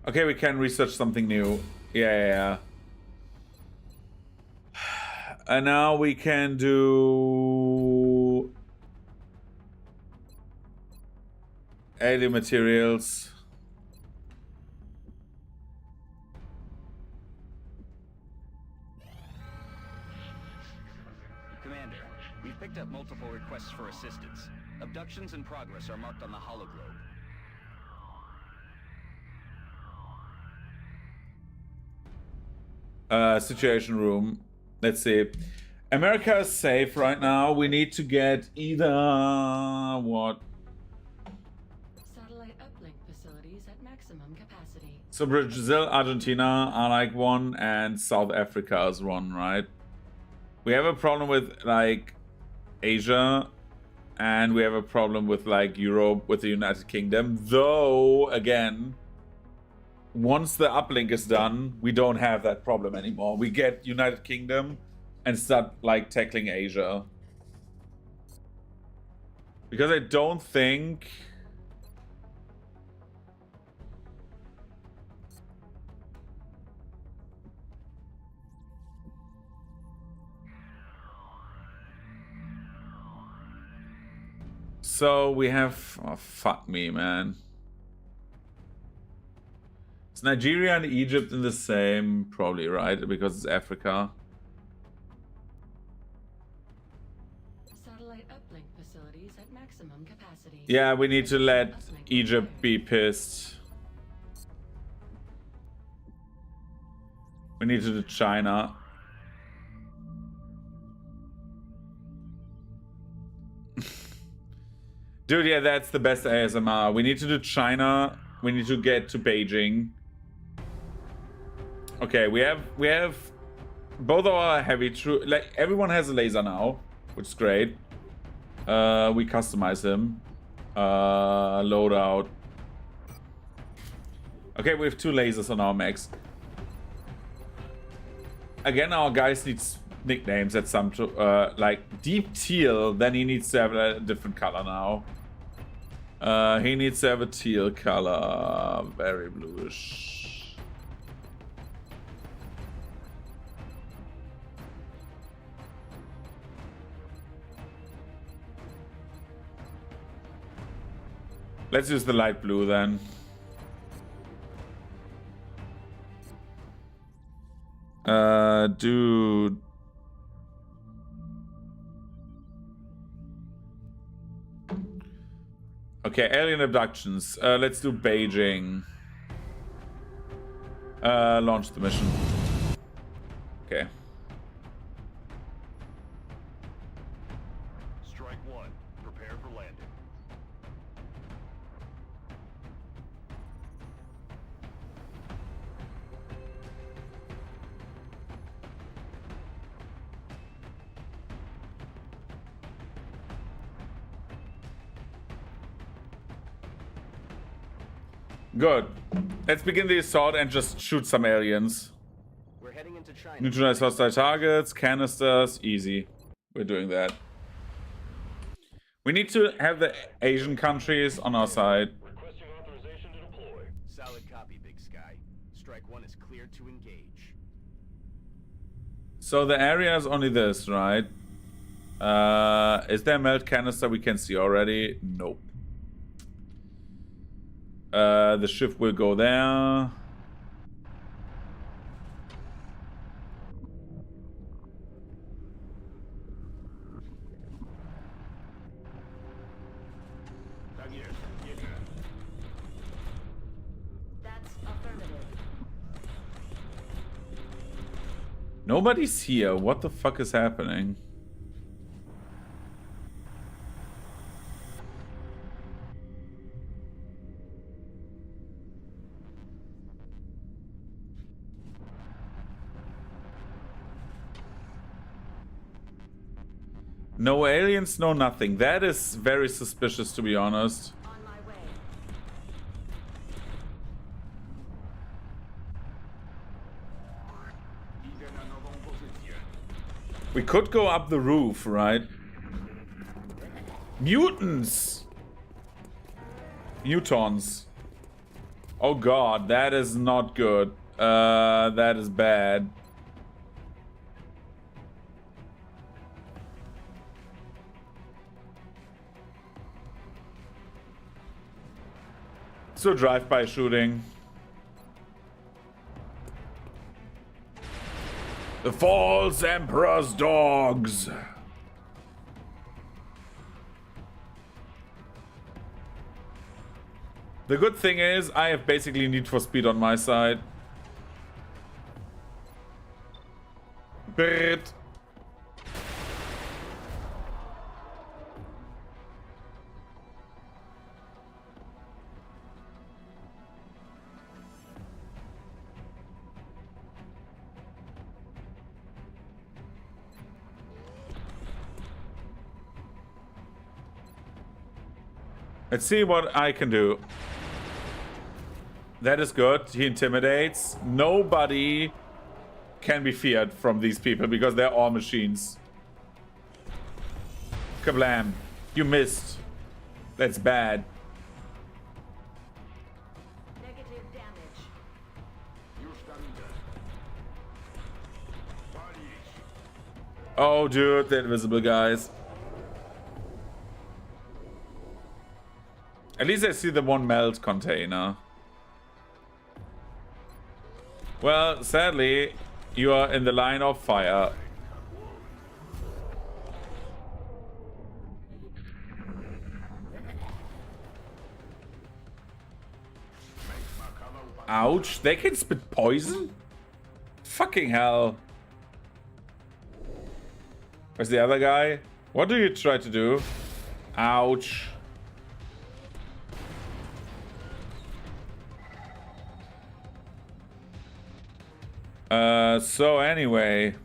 Okay, we can research something new. Yeah. And now we can do alien materials. Commander, we've picked up multiple requests for assistance. Abductions in progress are marked on the hologlobe. Situation room. Let's see. America is safe right now. We need to get either what? Satellite uplink facilities at maximum capacity. So Brazil, Argentina are like one, and South Africa is one, right? We have a problem with like Asia, and we have a problem with like Europe, with the United Kingdom. Though again, once the uplink is done, we don't have that problem anymore. We get United Kingdom and start like tackling Asia. Because I don't think so we have, oh fuck me, man. Is Nigeria and Egypt in the same? Probably, right? Because it's Africa. Satellite uplink facilities at maximum capacity. Yeah, we need to let Egypt be pissed. We need to do China. Dude, yeah, that's the best ASMR. We need to do China. We need to get to Beijing. Okay, we have both our heavy troops. Like everyone has a laser now, which is great. We customize him. Loadout. Okay, we have 2 lasers on our mechs. Again, our guys needs nicknames at some like Deep Teal. Then he needs to have a different color now. He needs to have a teal color, very bluish. Let's use the light blue then. Dude. Okay, alien abductions. Let's do Beijing. Launch the mission. Okay. Strike 1. Prepare for landing. Good. Let's begin the assault and just shoot some aliens. We're heading into China. Neutralize hostile targets, canisters, easy. We're doing that. We need to have the Asian countries on our side. Requesting authorization to deploy. Solid copy, Big Sky. Strike 1 is cleared to engage. So the area is only this, right? Is there a melt canister we can see already? Nope. The ship will go there. That's affirmative. Nobody's here. What the fuck is happening? No aliens, no nothing. That is very suspicious, to be honest. We could go up the roof, right? Mutants! Mutons. Oh god, that is not good. That is bad. So drive-by shooting. The false Emperor's dogs. The good thing is, I have basically Need for Speed on my side. But let's see what I can do. That is good. He intimidates. Nobody can be feared from these people because they're all machines. Kablam. You missed. That's bad. Negative damage. Oh, dude, the invisible guys. At least I see the one melt container. Well, sadly, you are in the line of fire. Ouch, they can spit poison? Fucking hell. Where's the other guy? What do you try to do? Ouch. So anyway.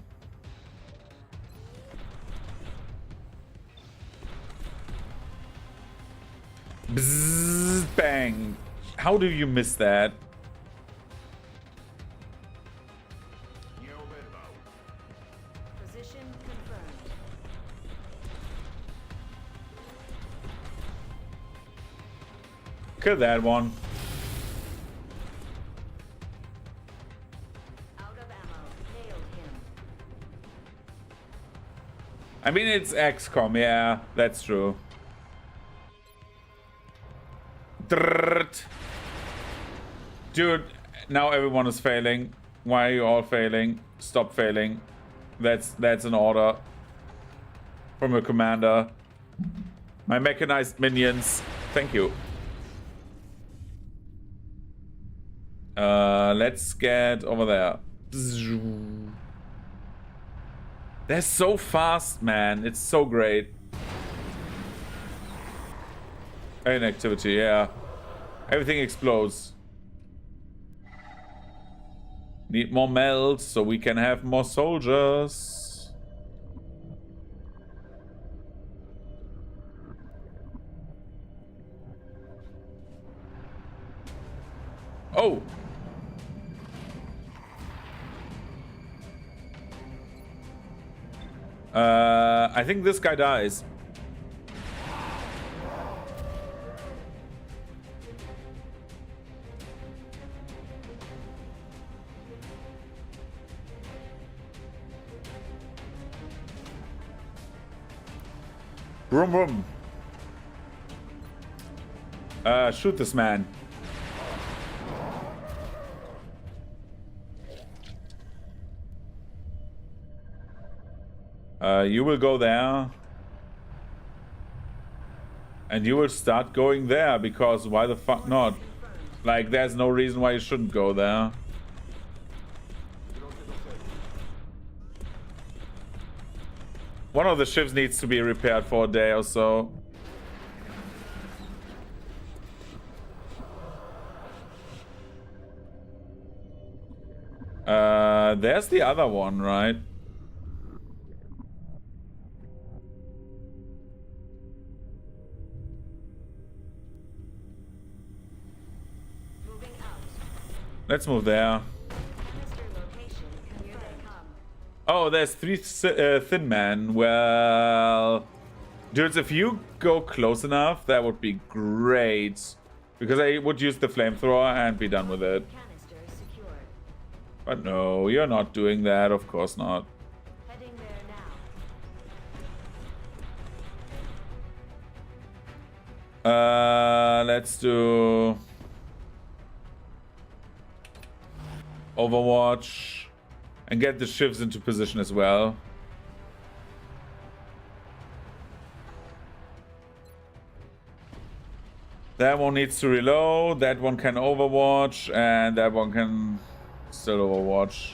Bzzz, bang. How do you miss that? Position confirmed. Kill that one. I mean, it's XCOM, yeah, that's true. Drrrt. Dude, now everyone is failing. Why are you all failing? Stop failing. That's an order from a commander. My mechanized minions, thank you. Let's get over there. They're so fast, man. It's so great. Inactivity, yeah. Everything explodes. Need more melt so we can have more soldiers. Oh! I think this guy dies. Vroom vroom. Shoot this man. You will go there. And you will start going there, because why the fuck not? Like, there's no reason why you shouldn't go there. One of the ships needs to be repaired for a day or so. There's the other one, right? Let's move there. Oh, there's 3 thin men. Well, dudes, if you go close enough, that would be great. Because I would use the flamethrower and be done with it. But no, you're not doing that. Of course not. Let's do Overwatch and get the SHIVS into position as well. That one needs to reload, that one can Overwatch, and that one can still Overwatch.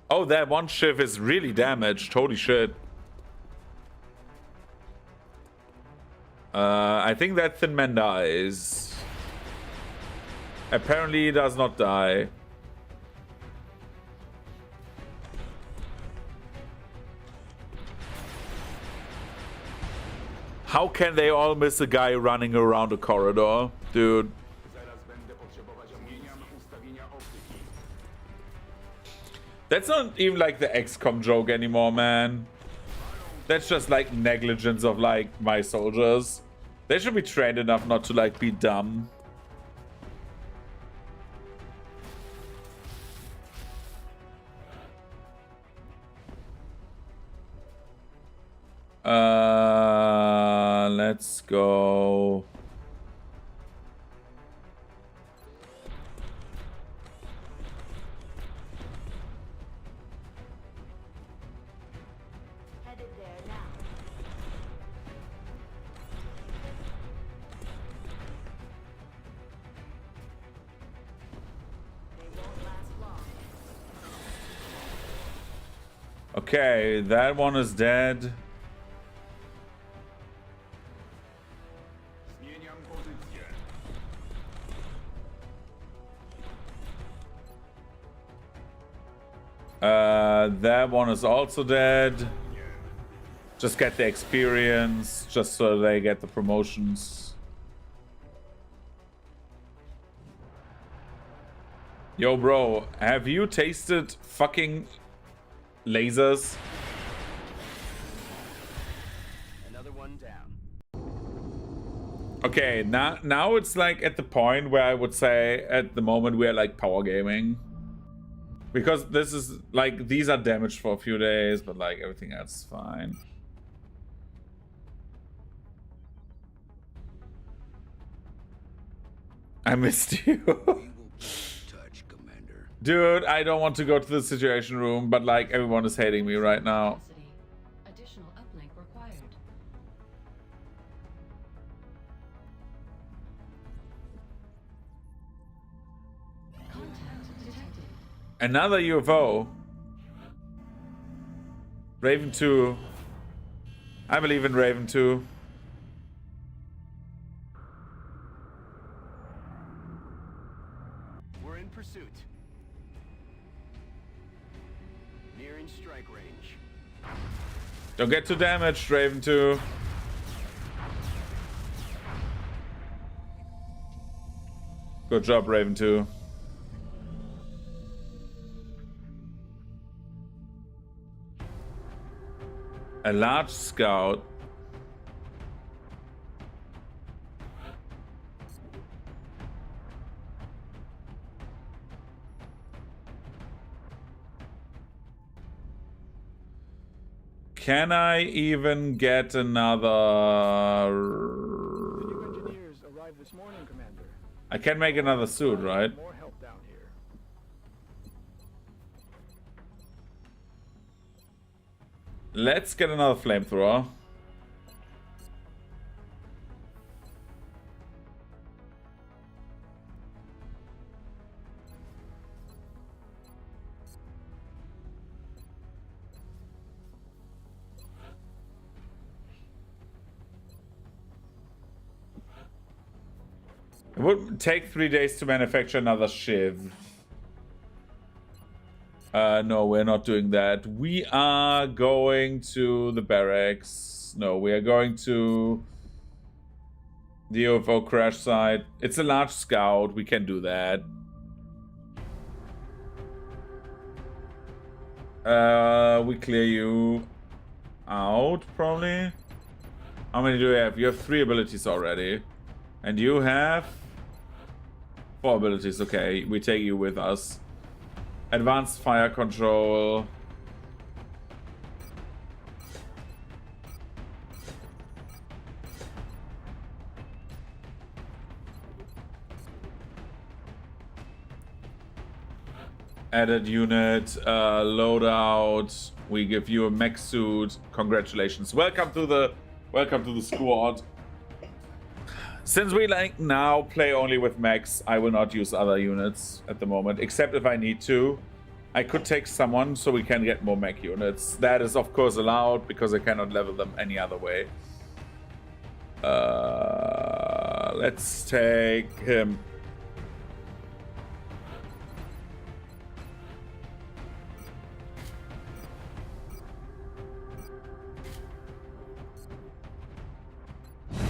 Oh, that one shiv is really damaged. Holy shit. I think that thin man dies. Apparently he does not die. How can they all miss a guy running around a corridor? Dude. That's not even like the XCOM joke anymore, man. That's just like negligence of like my soldiers. They should be trained enough not to like be dumb. Let's go. Okay, that one is dead. That one is also dead. Just get the experience, just so they get the promotions. Yo, bro, have you tasted fucking lasers? Another one down. Okay, now it's like at the point where I would say at the moment we're like power gaming. Because this is like, these are damaged for a few days, but like everything else is fine. I missed you. Dude, I don't want to go to the situation room, but like everyone is hating me right now. Additional uplink required. Contact detected. Another UFO. Raven 2. I believe in Raven 2. We're in pursuit. Nearing strike range. Don't get too damaged, Raven 2. Good job, Raven 2. A large scout. Can I even get another? Engineers arrived this morning, Commander. I can make another suit, right? More help down here. Let's get another flamethrower. It would take 3 days to manufacture another shiv. No, we're not doing that. We are going to the barracks. No, we are going to the UFO crash site. It's a large scout. We can do that. We clear you out, probably. How many do you have? You have 3 abilities already. And you have 4 abilities. Okay, we take you with us. Advanced fire control. Added unit, loadout. We give you a mech suit. Congratulations. Welcome to the squad. Since we like now play only with mechs, I will not use other units at the moment, except if I need to. I could take someone so we can get more mech units. That is of course allowed because I cannot level them any other way. Let's take him.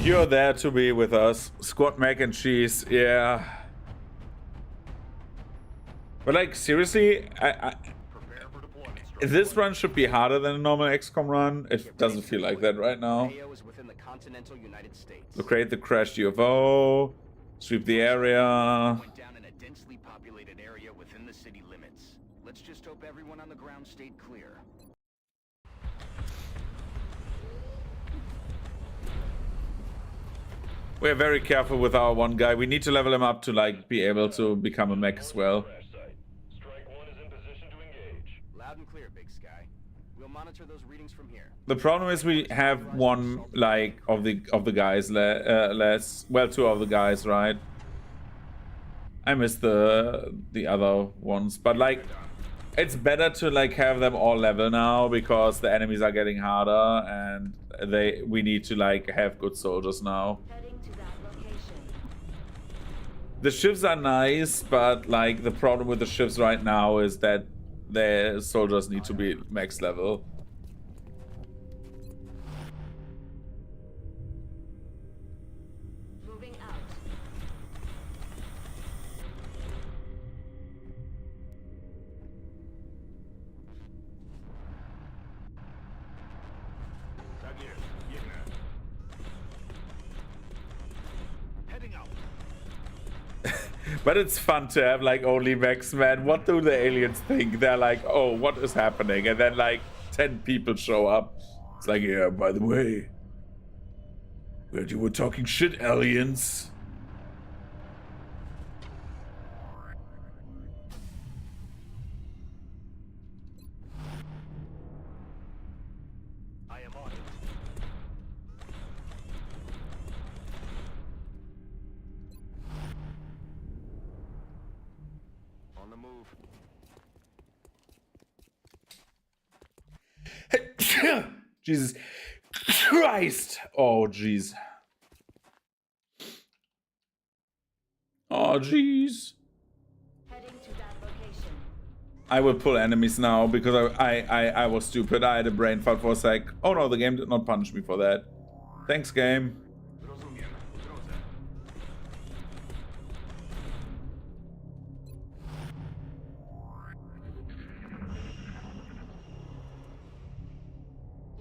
You're there to be with us. Squad mac and cheese, yeah. But like, seriously, this run should be harder than a normal XCOM run. It doesn't feel like that right now. Locate the crashed UFO. Sweep the area. Down in a densely populated area within the city limits. Let's just hope everyone on the ground stayed clear. We're very careful with our one guy. We need to level him up to like be able to become a mech as well. Loud and clear, Big Sky. We'll monitor those readings from here. The problem is we have one like of the guys less. Well, 2 of the guys, right? I missed the other ones, but like it's better to like have them all level now because the enemies are getting harder and we need to like have good soldiers now. The SHIVS are nice, but like the problem with the SHIVS right now is that their soldiers need to be max level. Moving out. But it's fun to have like only mechs, man. What do the aliens think? They're like, oh, what is happening? And then like 10 people show up. It's like, yeah, by the way, heard you were talking shit, aliens. I am on it. On the move. Jesus Christ. Oh, jeez. Oh, jeez. Heading to that location. I will pull enemies now because I was stupid. I had a brain fart for a sec. Oh no, the game did not punish me for that. Thanks, game.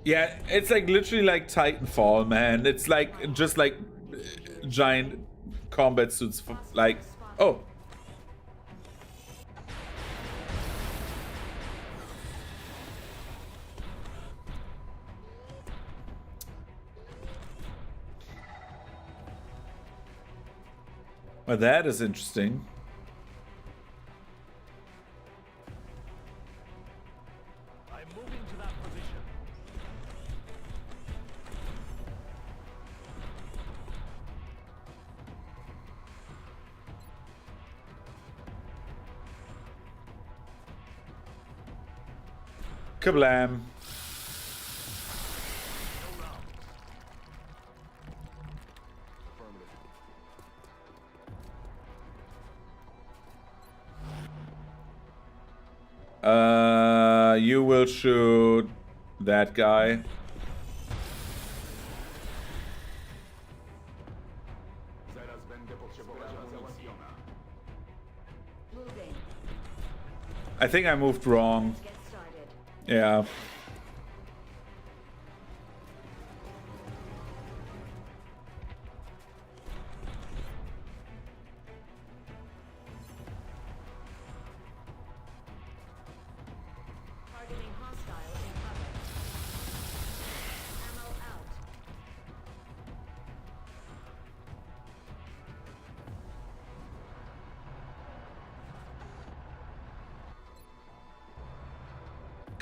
Yeah, it's like literally like Titanfall, man. It's like just like giant combat suits for like, oh. Well, that is interesting. I'm moving to that position. Kablam. you will shoot that guy. I think I moved wrong. Yeah.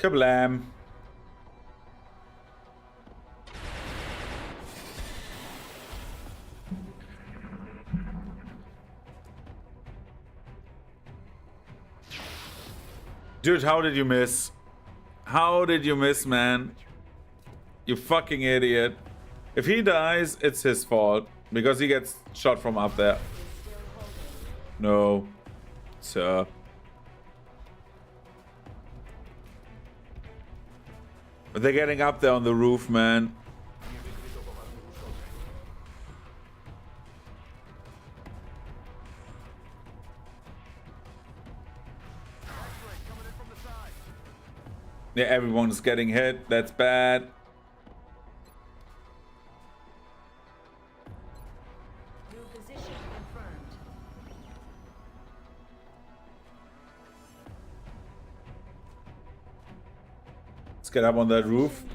Kablam. Dude, how did you miss? How did you miss, man? You fucking idiot. If he dies, it's his fault. Because he gets shot from up there. No. Sir. But they're getting up there on the roof, man. Yeah, everyone's getting hit. That's bad. Let's get up on that roof.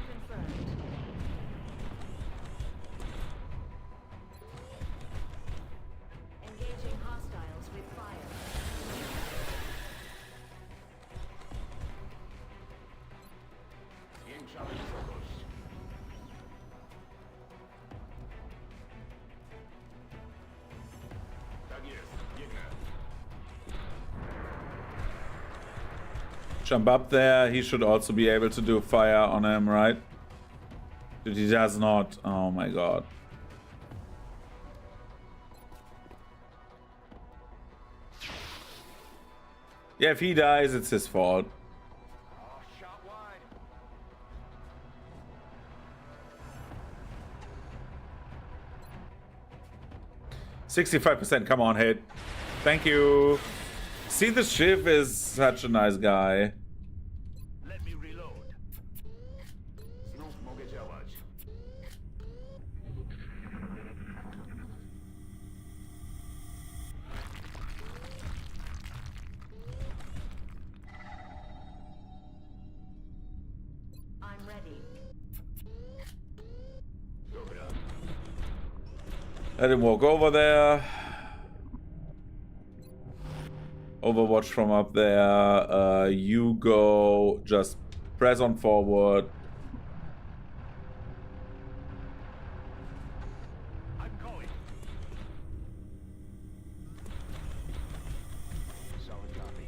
Jump up there. He should also be able to do fire on him, right? But he does not. Oh my god. Yeah, if he dies, it's his fault. 65%. Come on, hit. Thank you. See, the Shiv is such a nice guy. Let me reload. Znów mogę działać. I'm ready. Dobra. Let him walk over there. Overwatch from up there. You go, just press on forward. I'm going. Solid copy.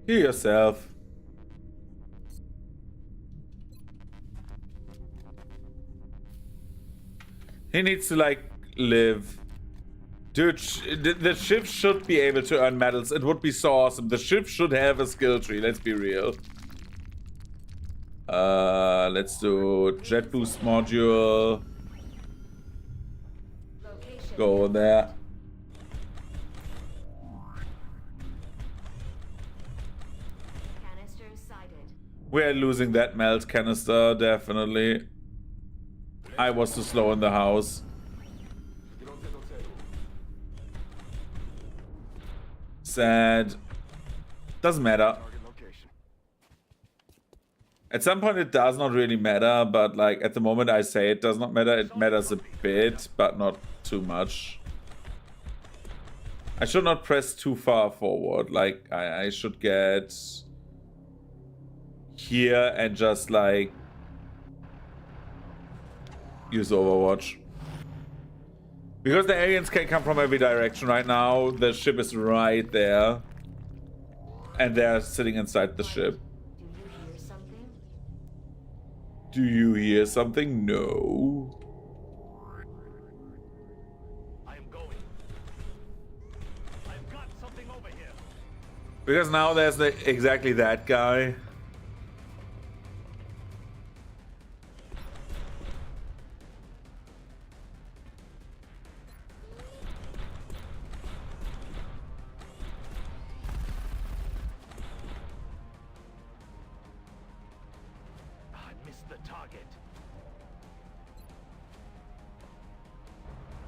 Heal yourself. He needs to, like, live. Dude, the ship should be able to earn medals. It would be so awesome. The ship should have a skill tree, let's be real. Let's do jet boost module. Go there. We're losing that melt canister, definitely. I was too slow in the house. Sad. Doesn't matter. At some point it does not really matter, but like at the moment I say it does not matter. It matters a bit, but not too much. I should not press too far forward. Like I should get here and just like use Overwatch. Because the aliens can come from every direction right now, the ship is right there. And they're sitting inside the ship. Do you hear something? No. I am going. I've got something over here. Because now there's exactly that guy.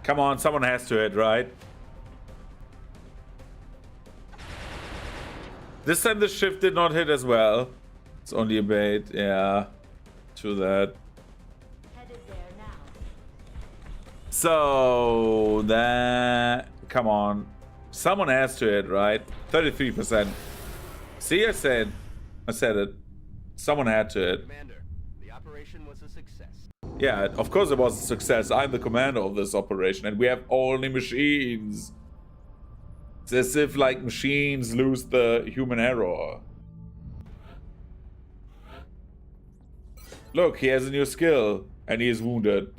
Come on, someone has to hit, right? This time the shift did not hit as well. It's only a bait, yeah. True that. So that, come on. Someone has to hit, right? 33%. See, I said it. Someone had to hit. Commander, the operation was a success. Yeah, of course it was a success. I'm the commander of this operation and we have only machines. It's as if, like, machines lose the human error. Look, he has a new skill and he is wounded.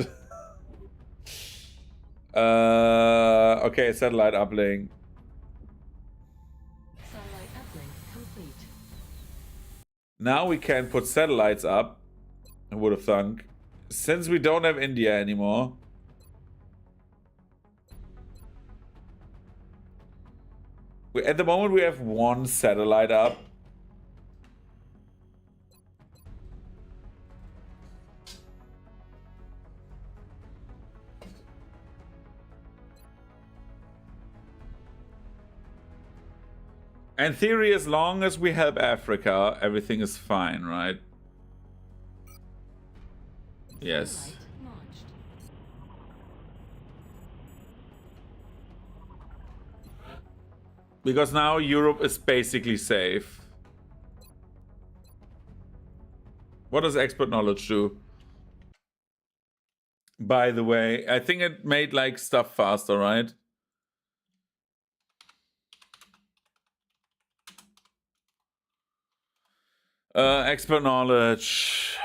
Okay, satellite uplink. Satellite uplink complete. Now we can put satellites up. I would have thunk. Since we don't have India anymore. At the moment we have one satellite up. In theory, as long as we help Africa, everything is fine, right? Yes. Because now Europe is basically safe. What does expert knowledge do? By the way, I think it made like stuff faster, right? Expert knowledge.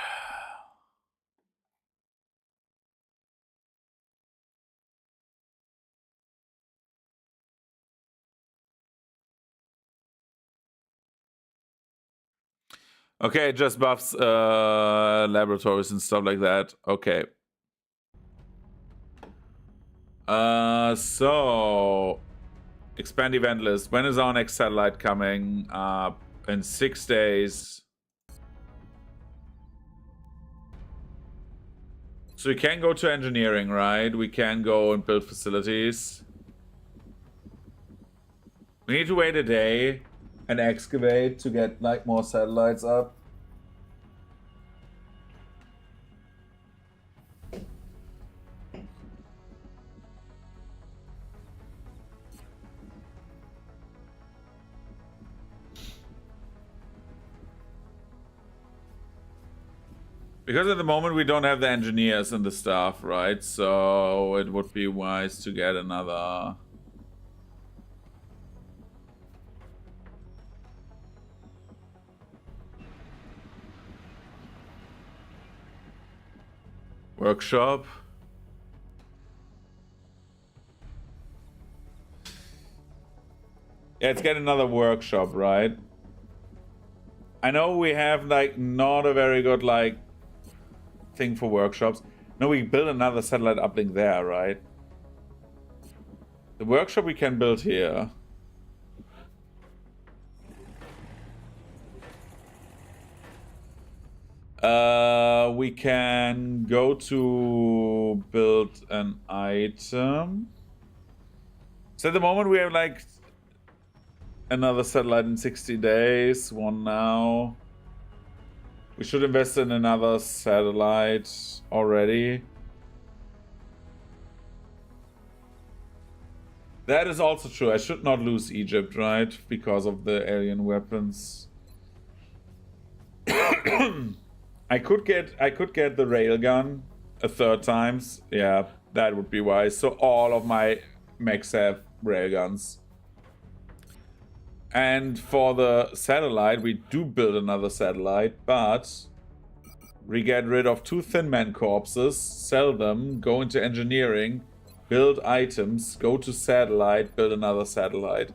Okay, it just buffs laboratories and stuff like that. Okay. So expand event list. When is our next satellite coming? In 6 days. So we can go to engineering, right? We can go and build facilities. We need to wait a day and excavate to get like more satellites up. Because at the moment we don't have the engineers and the staff, right? So it would be wise to get another... workshop. Yeah, let's get another workshop, right? I know we have like not a very good like thing for workshops. No, we build another satellite uplink there, right? The workshop we can build here. We can go to build an item. So at the moment we have like another satellite in 60 days, one now. We should invest in another satellite already. That is also true. I should not lose Egypt, right? Because of the alien weapons. I could get the railgun a third times. Yeah, that would be wise. So all of my mechs have railguns. And for the satellite, we do build another satellite, but we get rid of 2 Thin Man corpses, sell them, go into engineering, build items, go to satellite, build another satellite.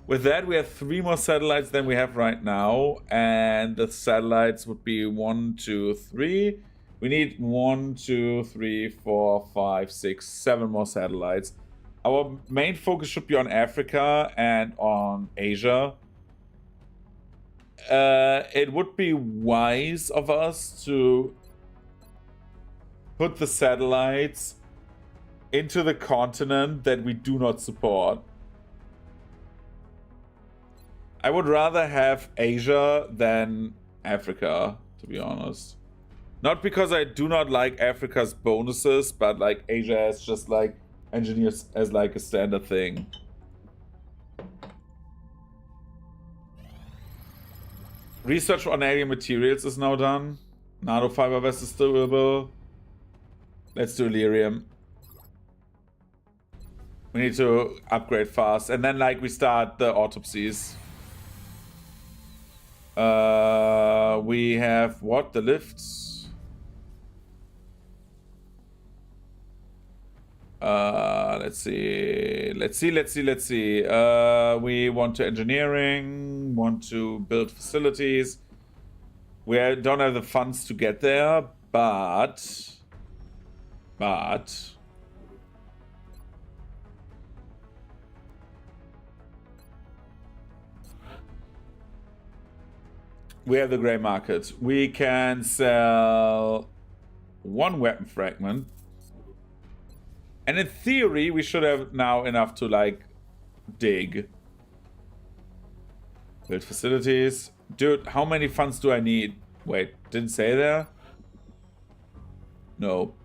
With that, we have 3 more satellites than we have right now, and the satellites would be 1, 2, 3. We need 1, 2, 3, 4, 5, 6, 7 more satellites. Our main focus should be on Africa and on Asia. It would be wise of us to put the satellites into the continent that we do not support. I would rather have Asia than Africa, to be honest. Not because I do not like Africa's bonuses, but like Asia has just like engineers as like a standard thing. Research on alien materials is now done. Nanofiber vest is still doable. Let's do Illyrium. We need to upgrade fast. And then like we start the autopsies. We have what? The lifts? Let's see. We want to engineering, want to build facilities. We don't have the funds to get there, but we have the gray market. We can sell 1 weapon fragment. And in theory, we should have now enough to, like, dig. Build facilities. Dude, how many funds do I need? Wait, didn't say there? No.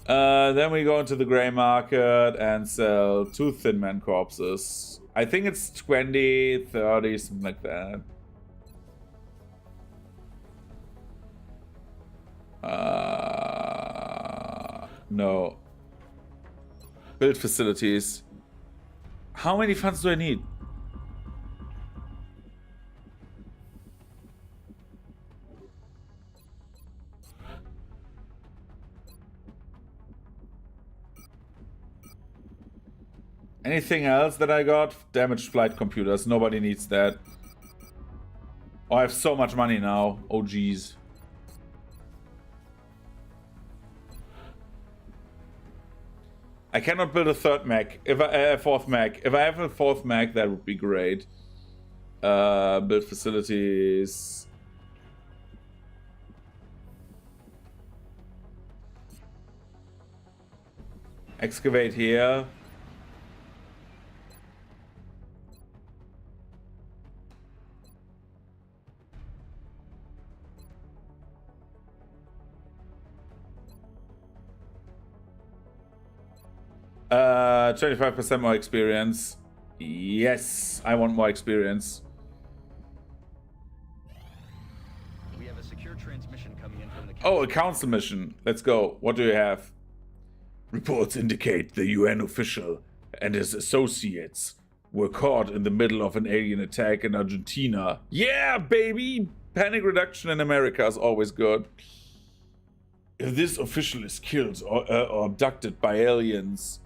Then we go into the gray market and sell 2 Thin Man corpses. I think it's 20, 30, something like that. No. Build facilities. How many funds do I need? Anything else that I got? Damaged flight computers. Nobody needs that. Oh, I have so much money now. Oh, geez. I cannot build a 3rd mech. If I 4th mech. If I have a 4th mech, that would be great. Build facilities. Excavate here. Uh, 25% more experience. Yes, I want more experience. We have a secure transmission coming in from the Oh, a council mission. Let's go. What do you have? Reports indicate the UN official and his associates were caught in the middle of an alien attack in Argentina. Yeah, baby! Panic reduction in America is always good. If this official is killed or abducted by aliens,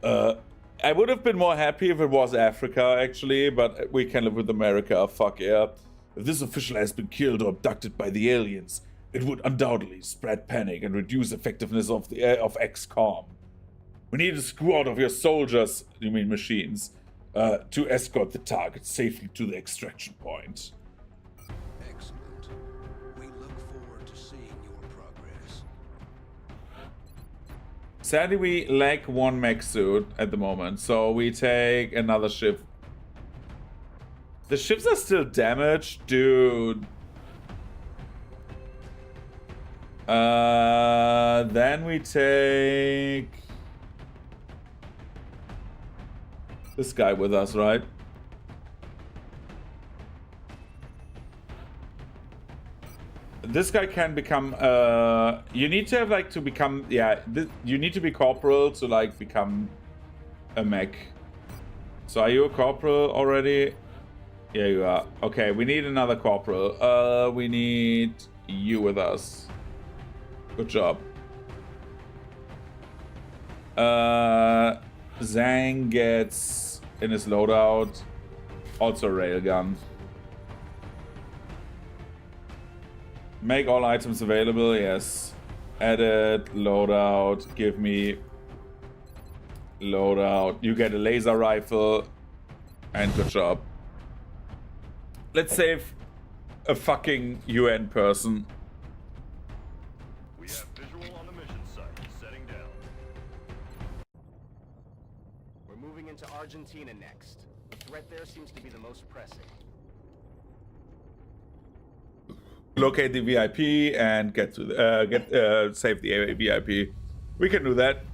I would have been more happy if it was Africa, actually, but we can live with America. Fuck yeah. If this official has been killed or abducted by the aliens, it would undoubtedly spread panic and reduce effectiveness of XCOM. We need a squad of your soldiers, you mean machines, to escort the target safely to the extraction point. Excellent. We look forward to seeing your progress. Sadly, we lack 1 mech suit at the moment, so we take another ship. The ships are still damaged, dude. Then we take this guy with us, right? This guy can become, you need to have, like, to become, yeah, you need to be corporal to, like, become a mech. So are you a corporal already? Yeah, you are. Okay, we need another corporal. We need you with us. Good job. Zhang gets in his loadout. Also a railgun. Make all items available, yes. Edit, loadout, give me loadout. You get a laser rifle, and good job. Let's save a fucking UN person. We have visual on the mission site. Setting down. We're moving into Argentina next. The threat there seems to be the most pressing. Locate the VIP and get to the, save the VIP. We can do that.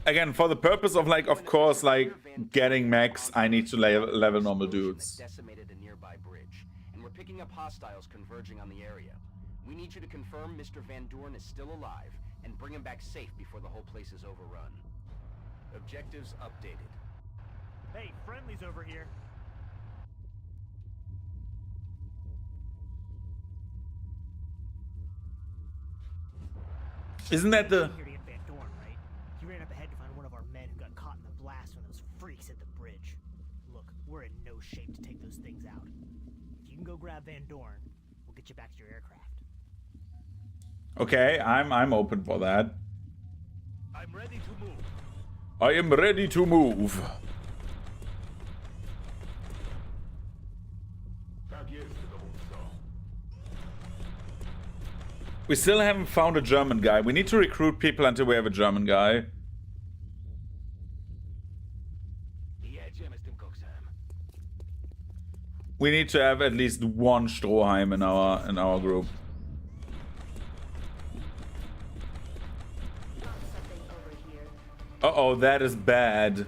Again, for the purpose of like, of course, like getting mechs, I need to level normal dudes. Decimated a nearby bridge, and we're picking up hostiles converging on the area. We need you to confirm Mr. Van Doorn is still alive and bring him back safe before the whole place is overrun. Objectives updated. Hey, friendly's over here. Isn't that the... Here to get Van Doorn, right? He ran up ahead to find one of our men who got caught in the blast when those freaks hit the bridge. Look, we're in no shape to take those things out. If you can go grab Van Doorn, we'll get you back to your aircraft. Okay, I'm open for that. I'm ready to move. I am ready to move. We still haven't found a German guy. We need to recruit people until we have a German guy. We need to have at least one Stroheim in our group. Uh-oh, that is bad.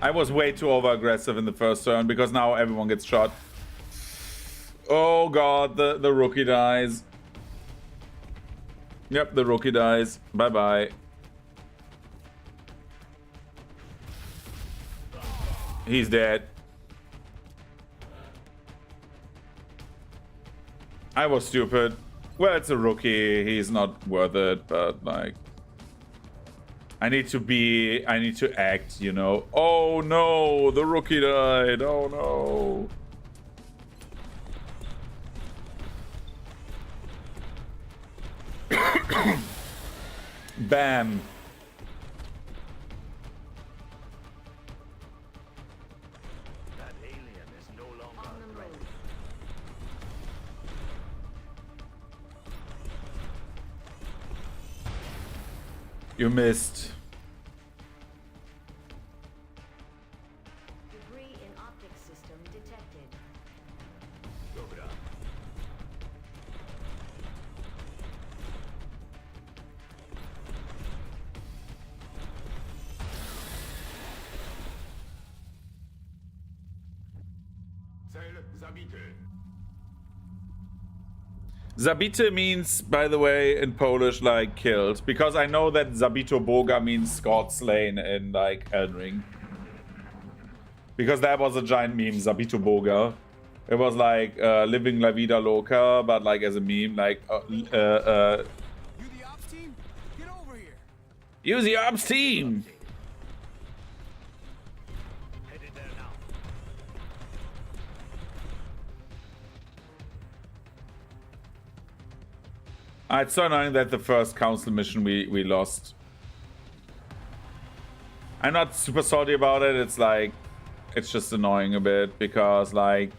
I was way too over-aggressive in the first turn because now everyone gets shot. Oh god, the rookie dies. Yep, the rookie dies. Bye-bye. He's dead. I was stupid. Well, it's a rookie. He's not worth it, but like... I need to act, you know. Oh no, the rookie died. Oh no. Bam. That alien is no longer a threat. You missed. Debris in optics system detected. Zabite means, by the way, in Polish, like, killed. Because I know that Zabito Boga means Scott slain in, like, Elden Ring. Because that was a giant meme, Zabito Boga. It was like, living La Vida Loca, but, like, as a meme, like, You the ops team? Get over here. use the ops team! Headed there now. It's so annoying that the first council mission we lost. I'm not super salty about it. It's like, it's just annoying a bit because like,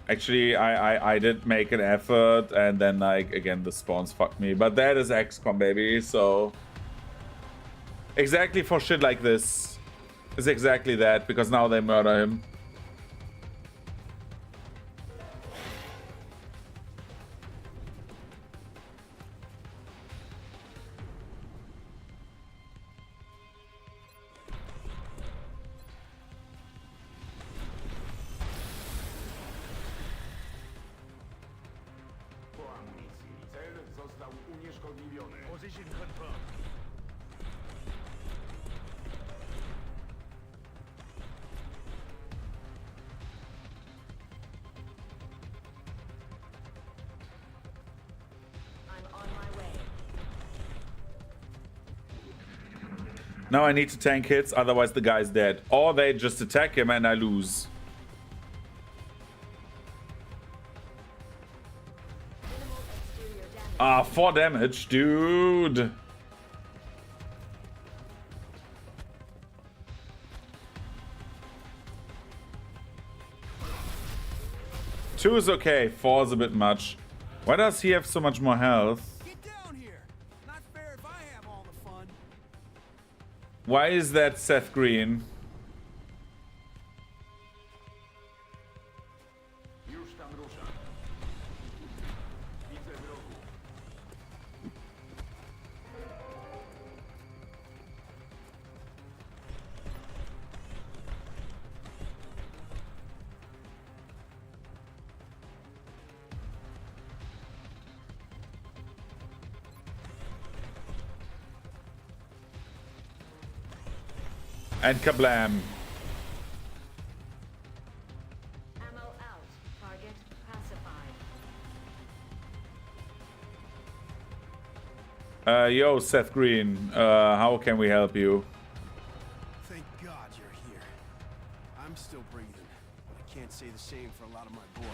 actually I did make an effort and then like, again, the spawns fucked me. But that is XCOM, baby, so. Exactly for shit like this. It's exactly that, because now they murder him. Position confirmed. Now I need to tank hits, otherwise the guy's dead. Or they just attack him and I lose. Ah, 4 damage, dude. Two is okay, 4 is a bit much. Why does he have so much more health? Get down here. Not fair if I have all the fun. Why is that Seth Green? And kablam. Ammo out. Target pacified. Yo, Seth Green, how can we help you? Thank God you're here. I'm still breathing. I can't say the same for a lot of my boys.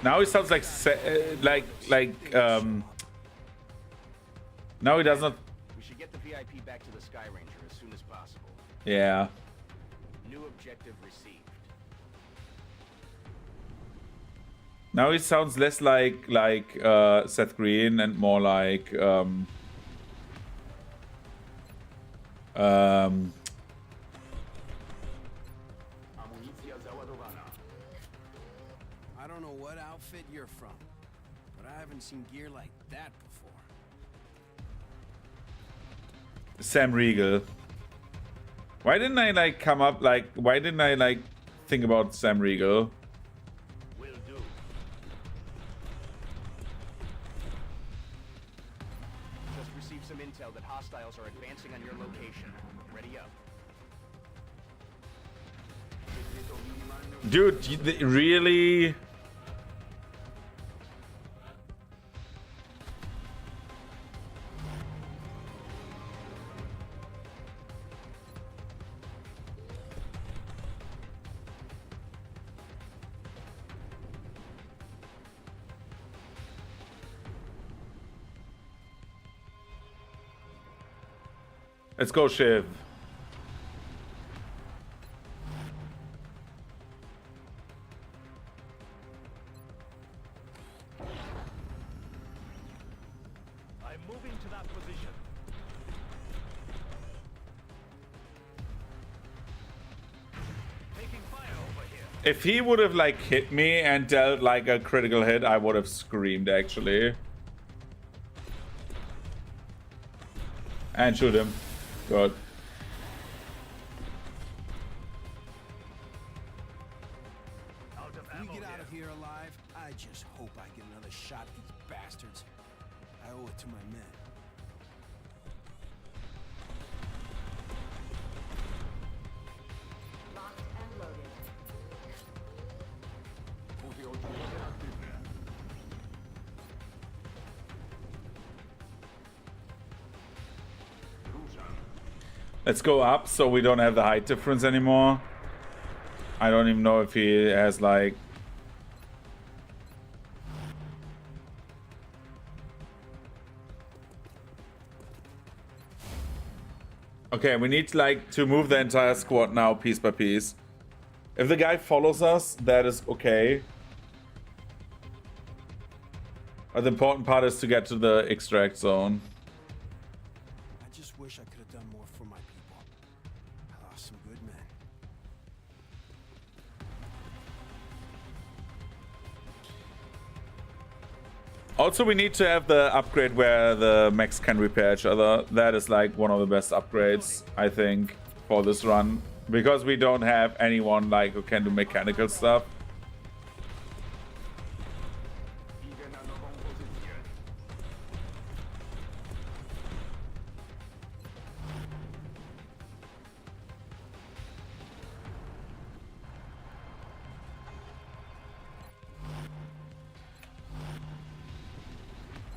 Now he sounds now he does not. We should get the VIP back to the Sky Ranger as soon as possible. Yeah. New objective received. Now he sounds less like Seth Green and more like I don't know what outfit you're from, but I haven't seen gear like that before. Sam Riegel. Why didn't I why didn't I think about Sam Riegel? Will do. Just received some intel that hostiles are advancing on your location. Ready up. Dude, really? Let's go, Shiv. I'm moving to that position. Taking fire over here. If he would have hit me and dealt a critical hit, I would have screamed actually. And shoot him. Good. If we get out of here alive, I just hope I get another shot at these bastards. I owe it to my men. Locked and loaded. Let's go up so we don't have the height difference anymore. I don't even know if he has Okay, we need to move the entire squad now piece by piece. If the guy follows us, that is okay. But the important part is to get to the extract zone. I just wish I could have done more for my people. I lost some good men. Also, we need to have the upgrade where the mechs can repair each other. That is one of the best upgrades, I think, for this run. Because we don't have anyone who can do mechanical stuff.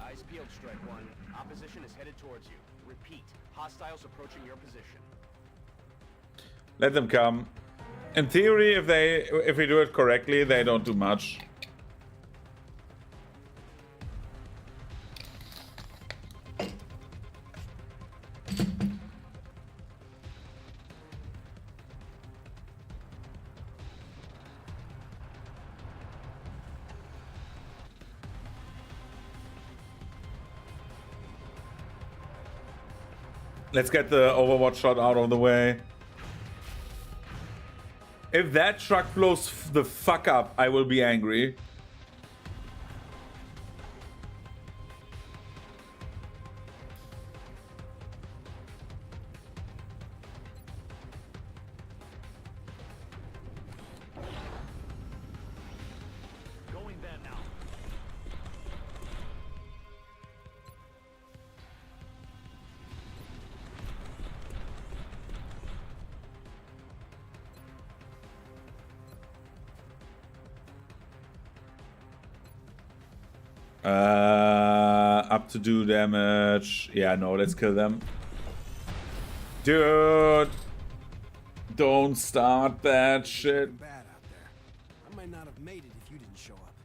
Eyes peeled, Strike One. Opposition is headed towards you. Repeat. Hostiles approaching your position. Let them come. In theory, if we do it correctly, they don't do much. Let's get the Overwatch shot out of the way. If that truck blows the fuck up, I will be angry. Going there now. Up to do damage. Yeah, no, let's kill them. Dude, don't start that shit. Bad out there. I might not have made it if you didn't show up.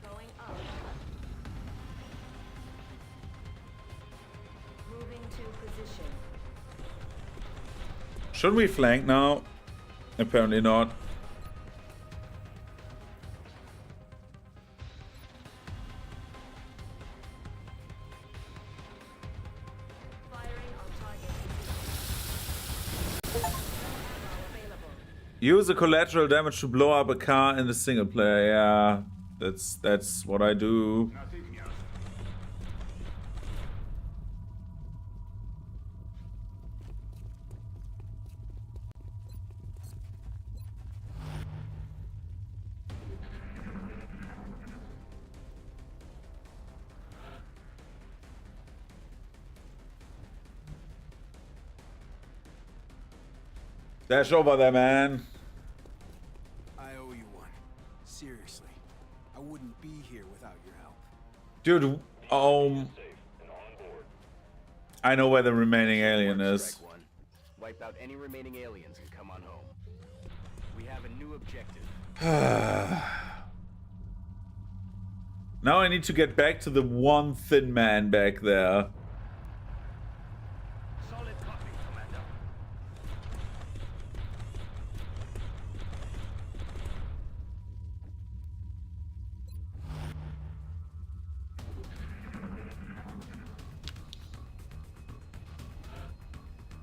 Going up. Moving to position. Should we flank now? Apparently not. Use the collateral damage to blow up a car in the single player. Yeah, that's what I do. Dash over there, man. I owe you one. Seriously. I wouldn't be here without your help. Dude, I know where the remaining alien is. Wipe out any remaining aliens and come on home. We have a new objective. Now I need to get back to the one thin man back there. Solid copy, Commander.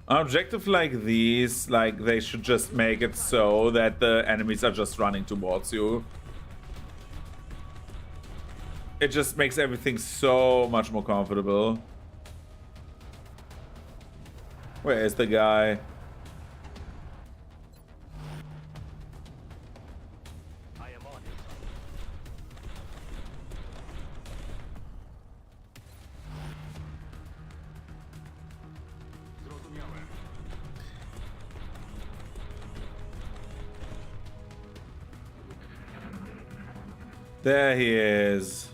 Objective like these, like, they should just make it so that the enemies are just running towards you. It just makes everything so much more comfortable. Where is the guy? I am on it. Zrozumiałem. There he is.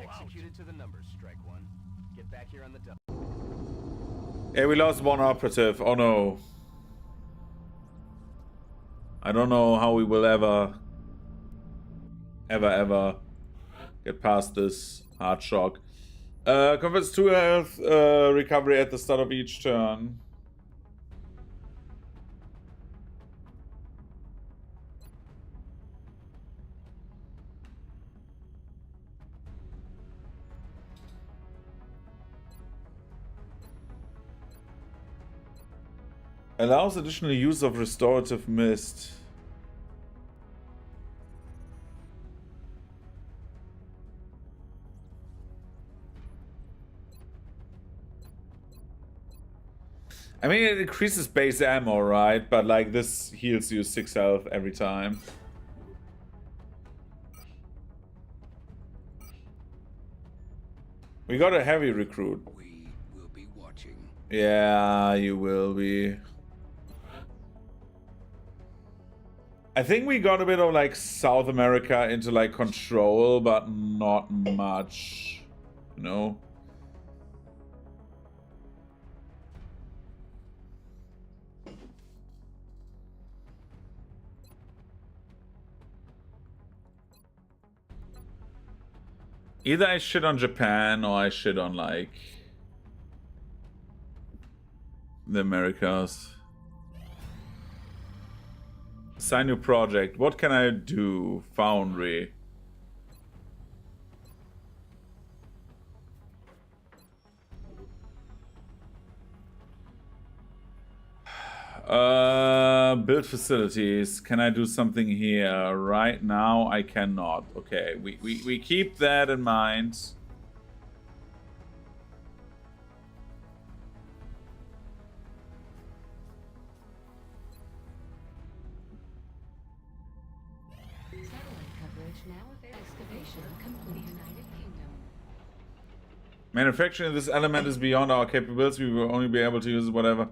Executed to the numbers, Strike One. Get back here on the double. Hey, we lost one operative. Oh no. I don't know how we will ever get past this hard shock. Converts 2 health recovery at the start of each turn. Allows additional use of restorative mist. I mean, it increases base ammo, right? But like, this heals you 6 health every time. We got a heavy recruit. We will be watching. Yeah, you will be. I think we got a bit of like South America into like control, but not much, you know. Either I shit on Japan or I shit on like the Americas. Sign new project. What can I do? Foundry. Build facilities. Can I do something here? Right now I cannot. Okay, we keep that in mind. Manufacturing this element is beyond our capabilities. We will only be able to use whatever.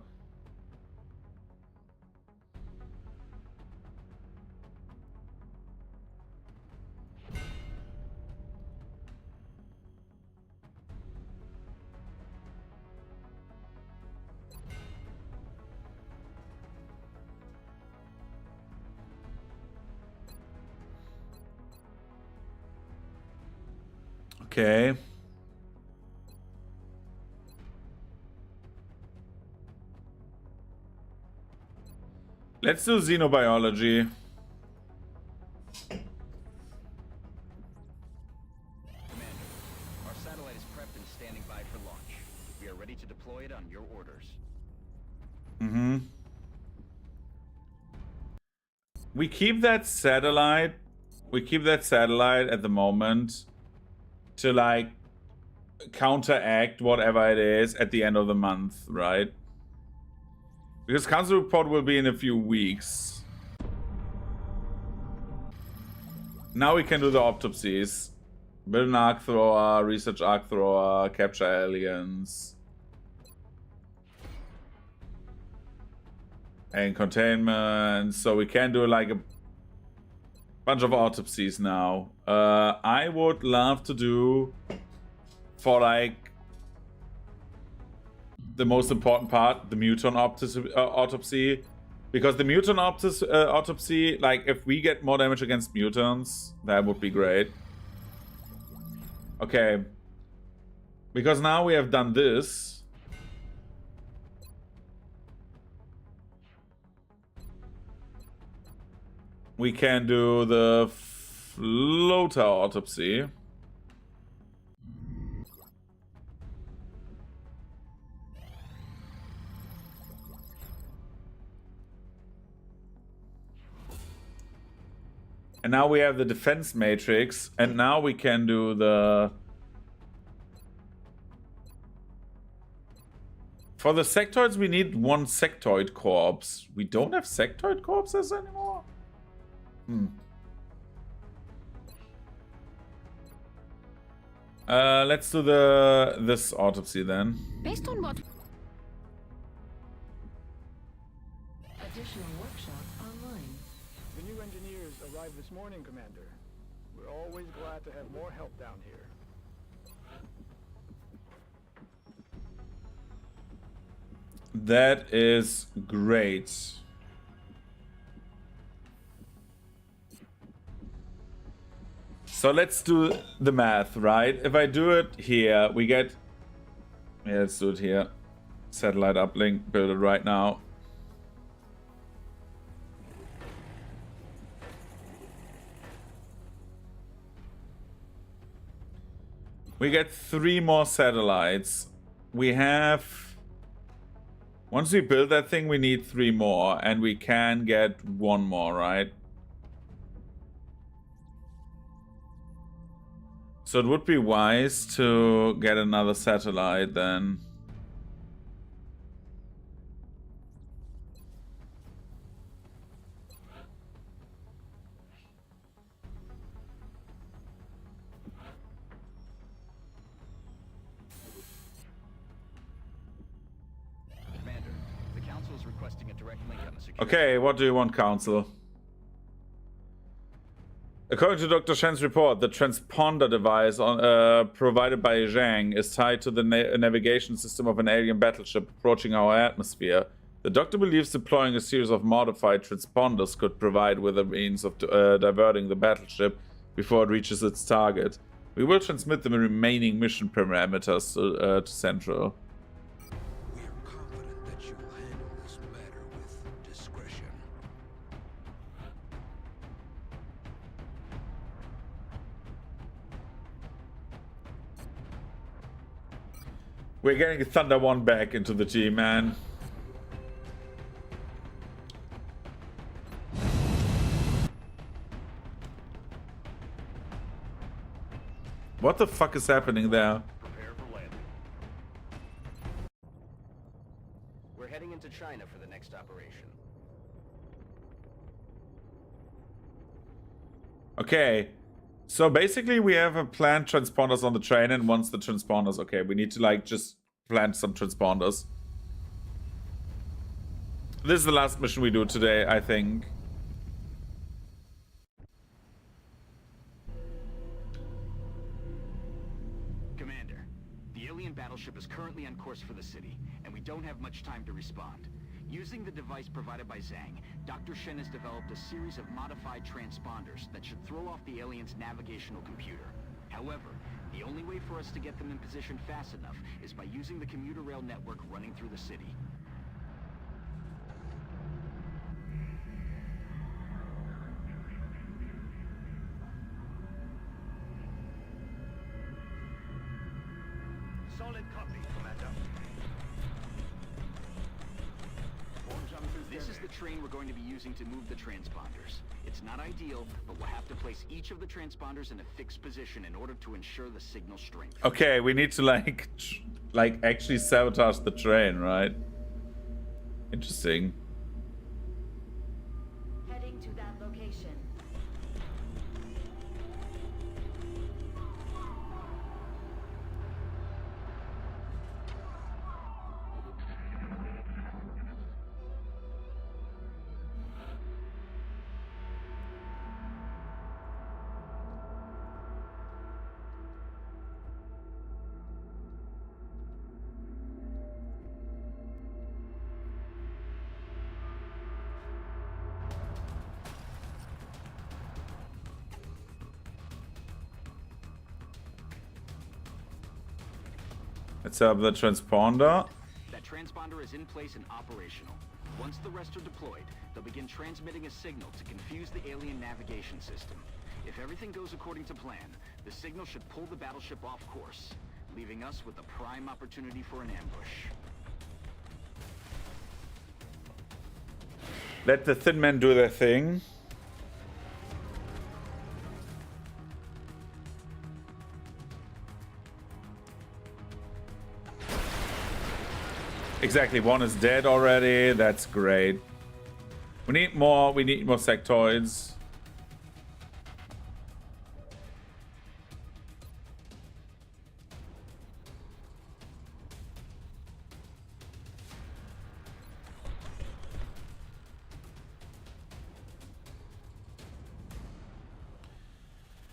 Okay. Let's do xenobiology. Commander, our satellite is prepped and standing by for launch. We are ready to deploy it on your orders. Mm-hmm. We keep that satellite. We keep that satellite at the moment to like counteract whatever it is at the end of the month, right? Because council report will be in a few weeks. Now we can do the autopsies. Build an arc thrower, research arc thrower, capture aliens. And containment. So we can do like a bunch of autopsies now. I would love to do for like the most important part, the mutant autopsy, because the mutant autopsy, like if we get more damage against mutants, that would be great. Okay, because now we have done this. We can do the floater autopsy. And now we have the defense matrix, and now we can do the... For the sectoids, we need one sectoid corpse. We don't have sectoid corpses anymore? Let's do this autopsy then. Based on what? Additional workshops online. The new engineers arrived this morning, Commander. We're always glad to have more help down here. That is great. So let's do the math, right? If I do it here, we get... Yeah, let's do it here. Satellite uplink, build it right now. We get 3 more satellites. We have... Once we build that thing, we need 3 more. And we can get 1 more, right? So it would be wise to get another satellite then. Commander, the Council is requesting a direct link on the security. Okay, what do you want, Council? According to Dr. Shen's report, the transponder device provided by Zhang is tied to the navigation system of an alien battleship approaching our atmosphere. The doctor believes deploying a series of modified transponders could provide with a means of diverting the battleship before it reaches its target. We will transmit the remaining mission parameters to Central. We are confident that you will handle this matter with discretion. We're getting Thunder 1 back into the team, man. What the fuck is happening there? Prepare for landing. We're heading into China for the next operation. Okay. So basically we have a plant transponders on the train, and once the transponders... Okay, we need to like just plant some transponders. This is the last mission we do today, I think. Commander, the alien battleship is currently on course for the city, and we don't have much time to respond. Using the device provided by Zhang, Dr. Shen has developed a series of modified transponders that should throw off the alien's navigational computer. However, the only way for us to get them in position fast enough is by using the commuter rail network running through the city. Solid copy, Commander. This is the train we're going to be using to move the transponders. It's not ideal, but we'll have to place each of the transponders in a fixed position in order to ensure the signal strength. Okay, we need to like actually sabotage the train, right? Interesting. Heading to that location. Let's set up the transponder. That transponder is in place and operational. Once the rest are deployed, they'll begin transmitting a signal to confuse the alien navigation system. If everything goes according to plan, the signal should pull the battleship off course, leaving us with a prime opportunity for an ambush. Let the thin men do their thing. Exactly, one is dead already. That's great. We need more sectoids.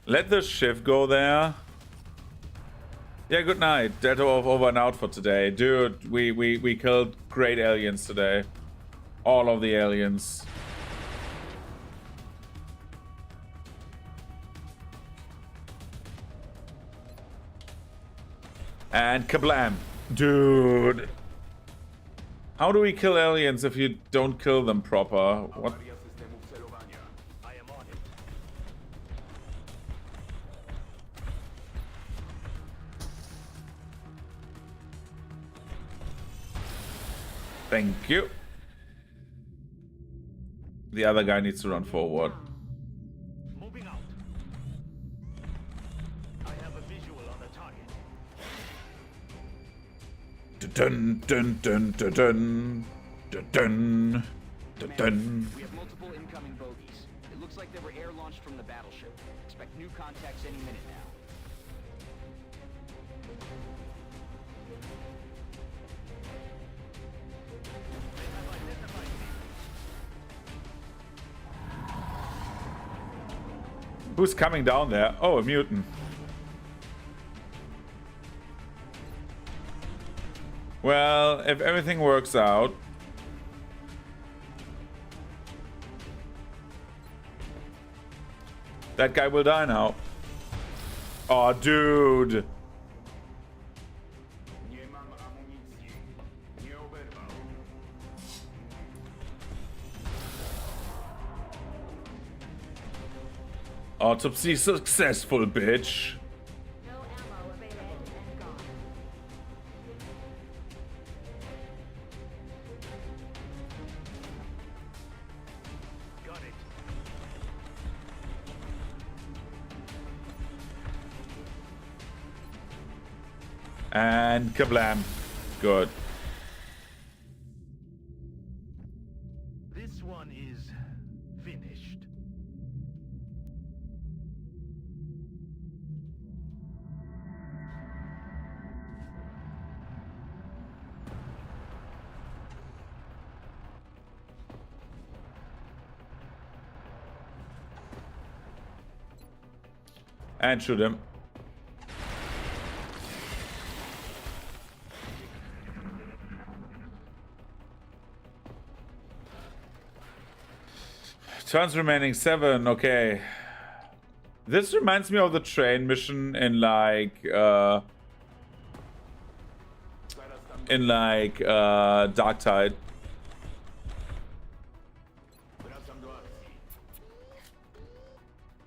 Let the shift go there. Yeah, good night. That over and out for today. Dude, we killed great aliens today. All of the aliens. And kablam. Dude. How do we kill aliens if you don't kill them proper? What? Thank you. The other guy needs to run forward. Moving out. I have a visual on the target. Dun dun dun dun dun dun dun dun. We have multiple incoming bogies. It looks like they were air launched from the battleship. Expect new contacts any minute now. Who's coming down there? Oh, a mutant. Well, if everything works out... that guy will die now. Oh, dude. Autopsy successful, bitch. No ammo available and gone. Got it. And kablam. Good. This one is finished. And shoot him. Turns remaining 7, okay. This reminds me of the train mission in like Dark Tide.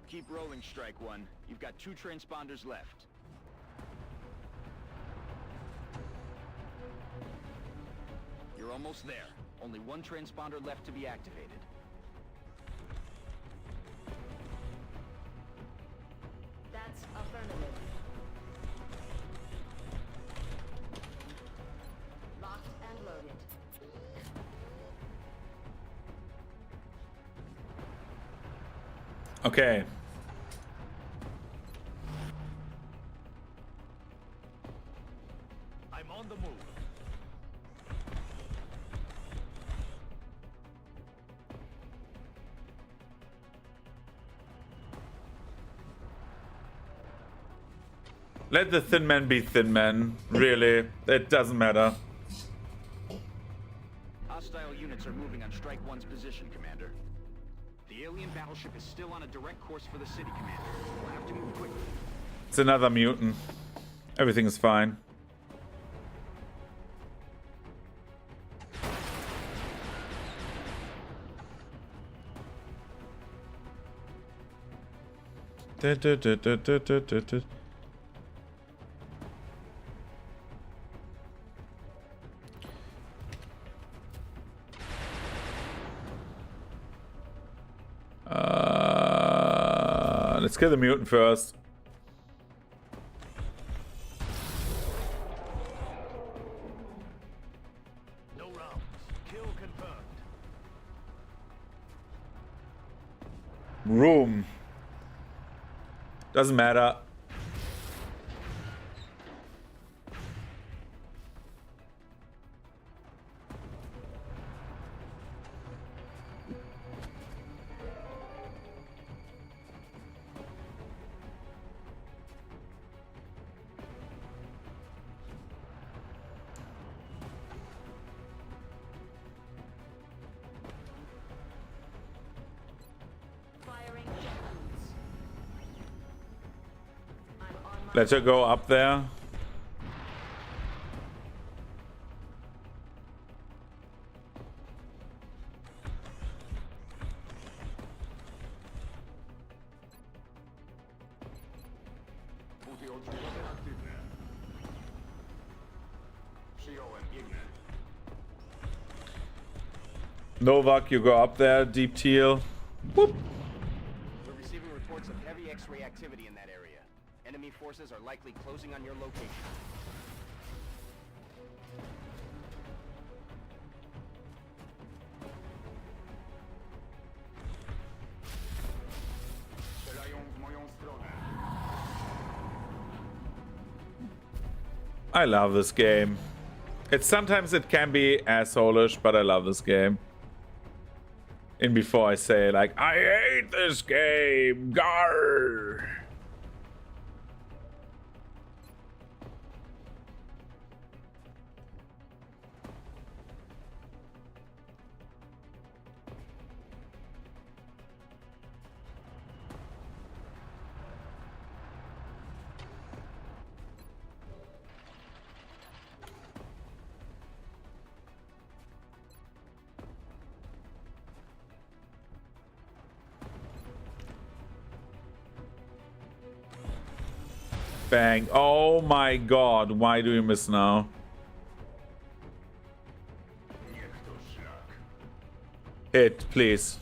Keep rolling, Strike One. You've got 2 transponders left. You're almost there. Only 1 transponder left to be activated. That's affirmative. Locked and loaded. Okay. I'm on the move. Let the thin man be thin man. Really. It doesn't matter. Hostile units are moving on Strike One's position, Commander. The alien battleship is still on a direct course for the city, Commander. We'll have to move quickly. It's another mutant. Everything is fine. Let's kill the mutant first. No rounds. Kill confirmed. Room. Doesn't matter. Firing weapons. I'm on my Let her go up there. Novak, you go up there, deep teal. Whoop. We're receiving reports of heavy X-ray activity in that area. Enemy forces are likely closing on your location. I love this game. Sometimes it can be assholish, but I love this game. in before I say like, I hate this game. Garr. Bang. Oh my god. Why do you miss now? Hit, please.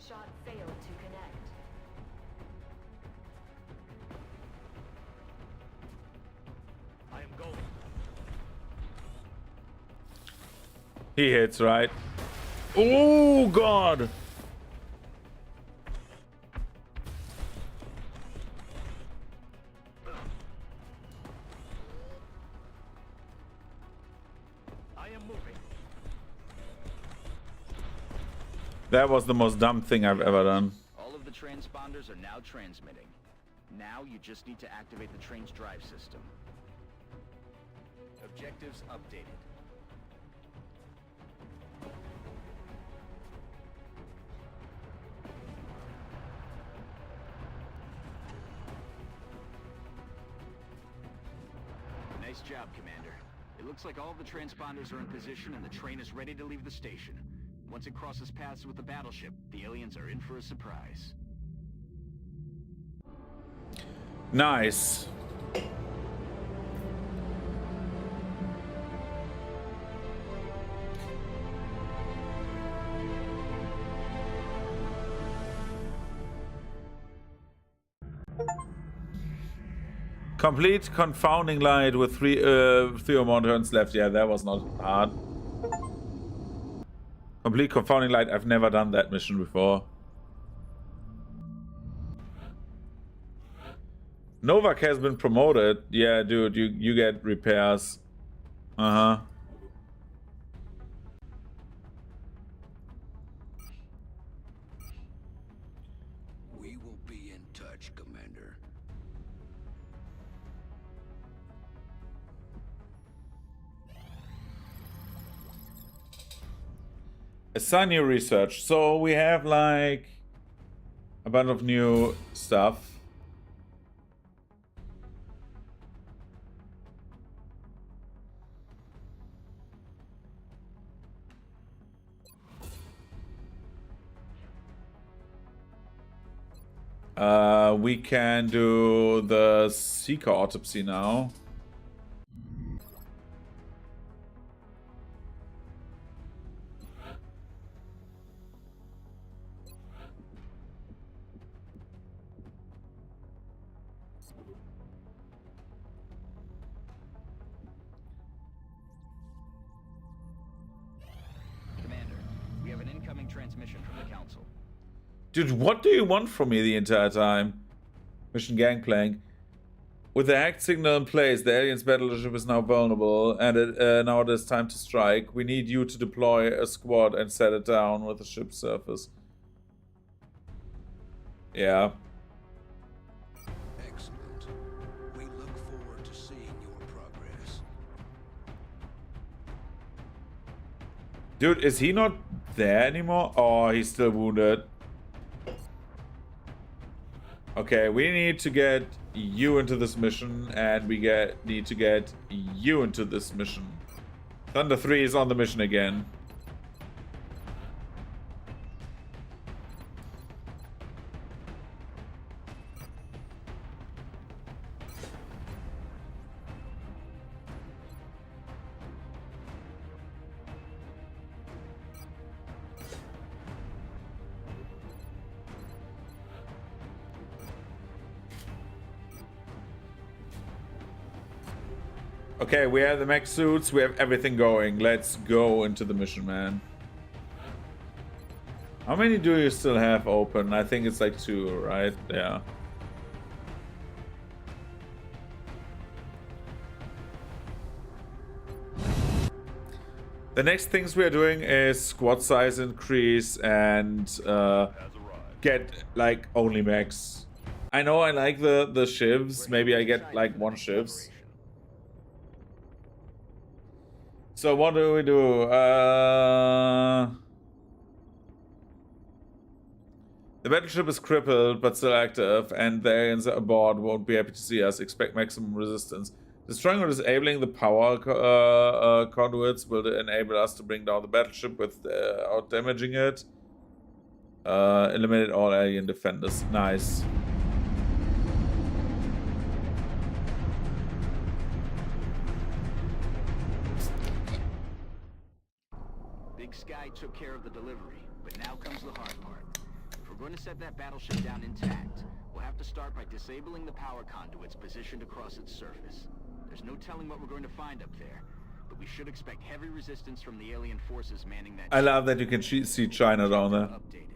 Shot failed to connect. I am going. He hits, right? Oh god. That was the most dumb thing I've ever done. All of the transponders are now transmitting. Now you just need to activate the train's drive system. Objectives updated. Nice job, Commander. It looks like all of the transponders are in position and the train is ready to leave the station. Once it crosses paths with the battleship, the aliens are in for a surprise. Nice. Complete confounding light with three or more turns left. Yeah, that was not hard. Complete confounding light. I've never done that mission before. Novak has been promoted. Yeah, dude, you get repairs. Uh-huh. We will be in touch, Commander. Assign new research. So we have like a bunch of new stuff. We can do the Seeker autopsy now. Commander, we have an incoming transmission from the Council. Dude, what do you want from me the entire time? Mission Gangplank. With the hacked signal in place, the aliens battleship is now vulnerable, and now it is time to strike. We need you to deploy a squad and set it down with the ship's surface. Yeah. Excellent. We look forward to seeing your progress. Dude, is he not there anymore? Oh, he's still wounded. Okay, we need to get you into this mission, and we need to get you into this mission. Thunder 3 is on the mission again. Okay, we have the mech suits, we have everything going. Let's go into the mission, man. How many do you still have open? I think it's like 2, right? Yeah. The next things we are doing is squad size increase and get like only MECs. I know I like the SHIVS. Maybe I get like 1 SHIVS. So what do we do? The battleship is crippled but still active, and the aliens aboard won't be happy to see us. Expect maximum resistance. Destroying or disabling the power conduits will enable us to bring down the battleship without damaging it. Eliminate all alien defenders. Nice. Big Sky took care of the delivery, but now comes the hard part. If we're going to set that battleship down intact, we'll have to start by disabling the power conduits positioned across its surface. There's no telling what we're going to find up there, but we should expect heavy resistance from the alien forces manning that. I love that you can see China down there. Updated.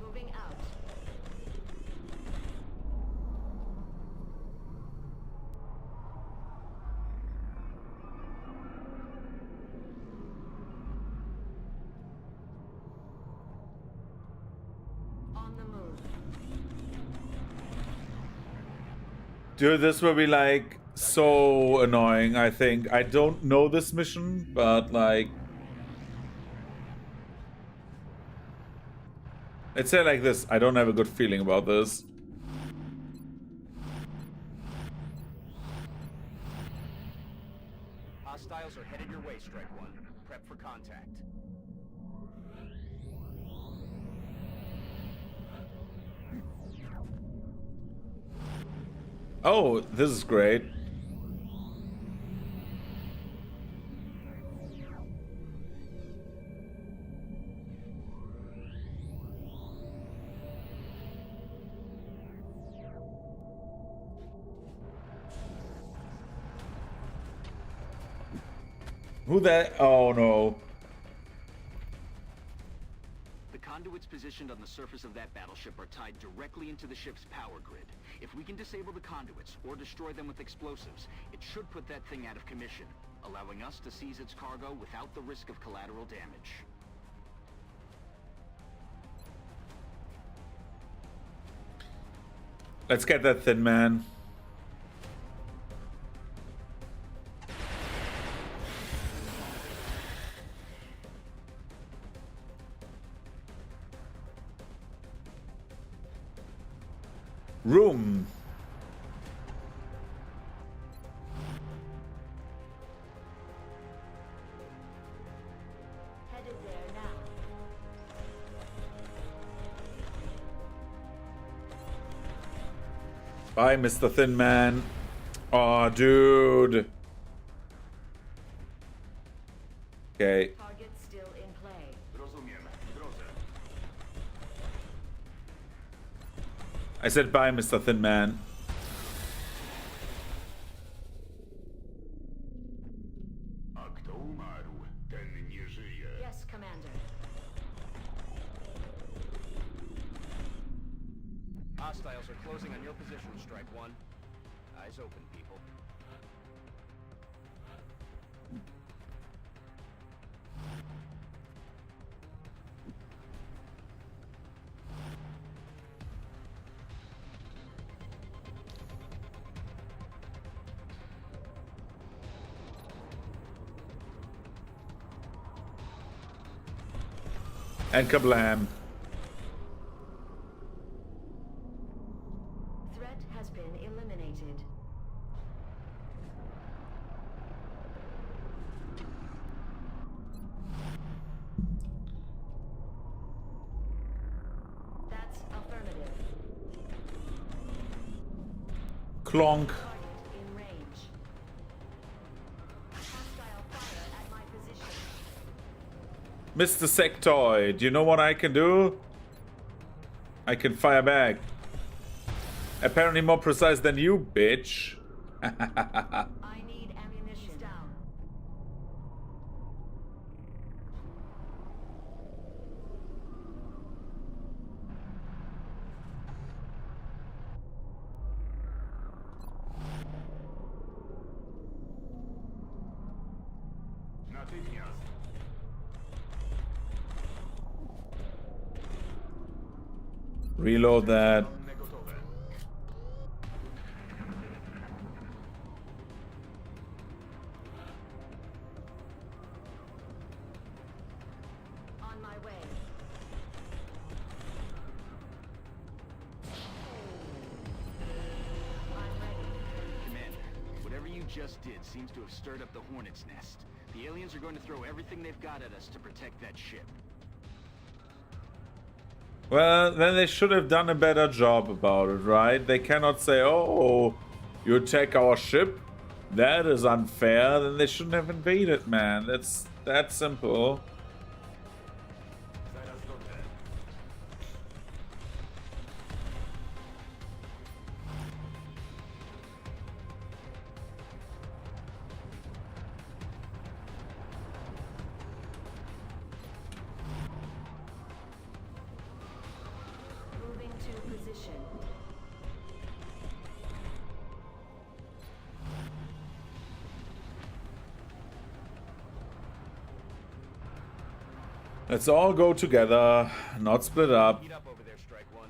Moving out. On the move. Dude, this will be like so annoying, I think. I don't know this mission, but like... Let's say like this, I don't have a good feeling about this. Hostiles are headed your way, Strike One. Prep for contact. Oh, this is great. Who that? Oh no. The conduits positioned on the surface of that battleship are tied directly into the ship's power grid. If we can disable the conduits or destroy them with explosives, it should put that thing out of commission, allowing us to seize its cargo without the risk of collateral damage. Let's get that Thin Man. Room. Headed there now. Bye, Mr. Thin Man. Aw, dude. Okay. Target still in play. I said bye, Mr. Thin Man. Yes, Commander. Hostiles are closing on your position, Strike One. Eyes open, people. And kablam. Threat has been eliminated. That's affirmative. Clonk. Target in range. Hostile fire at my position. Mr. Sectoid, you know what I can do? I can fire back. Apparently more precise than you, bitch. I need ammunition. Down. Reload that. On my way. Commander, whatever you just did seems to have stirred up the Hornet's nest. The aliens are going to throw everything they've got at us to protect that ship. Well, then they should have done a better job about it, right? They cannot say, oh, you attack our ship? That is unfair. Then they shouldn't have invaded, man. That's that simple. Moving to position. Let's all go together, not split up. Heat up over there, Strike One.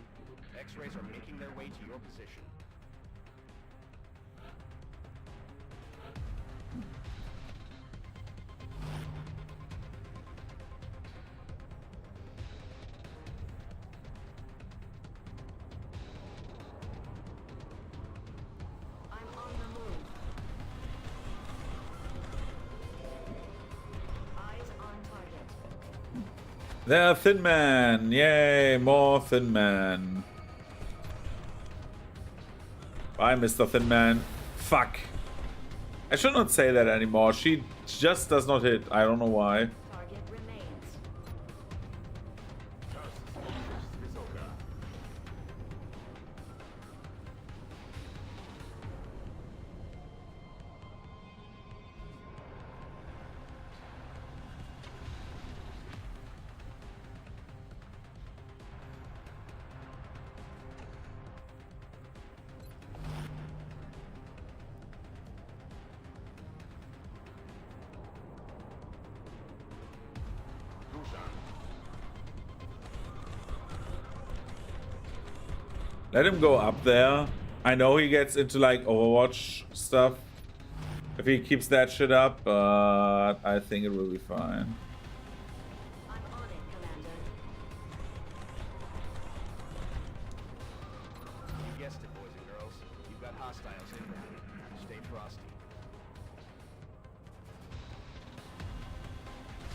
X-rays are making their way to your position. I'm on the move. Eyes on target. There, Thin Man! Yay, more Thin Man. Bye, Mr. Thin Man. Fuck. I should not say that anymore. She just does not hit. I don't know why. Target remains. Let him go up there. I know he gets into like Overwatch stuff if he keeps that shit up, but I think it will be fine. I'm on it, Commander. You guessed it, boys and girls. You've got hostiles inbound. Stay frosty.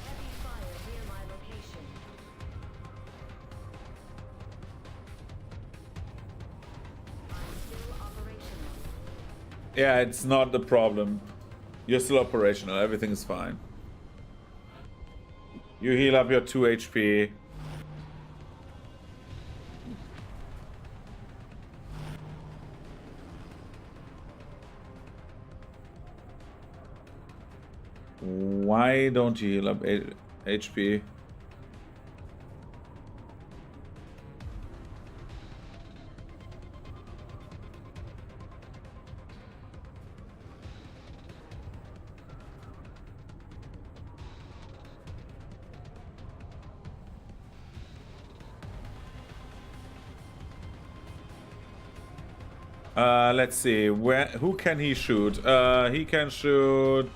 Heavy fire near my location. I'm still operational. Yeah, it's not the problem. You're still operational. Everything is fine. You heal up your 2 HP. Why don't you heal up HP? Let's see. Who can he shoot? He can shoot.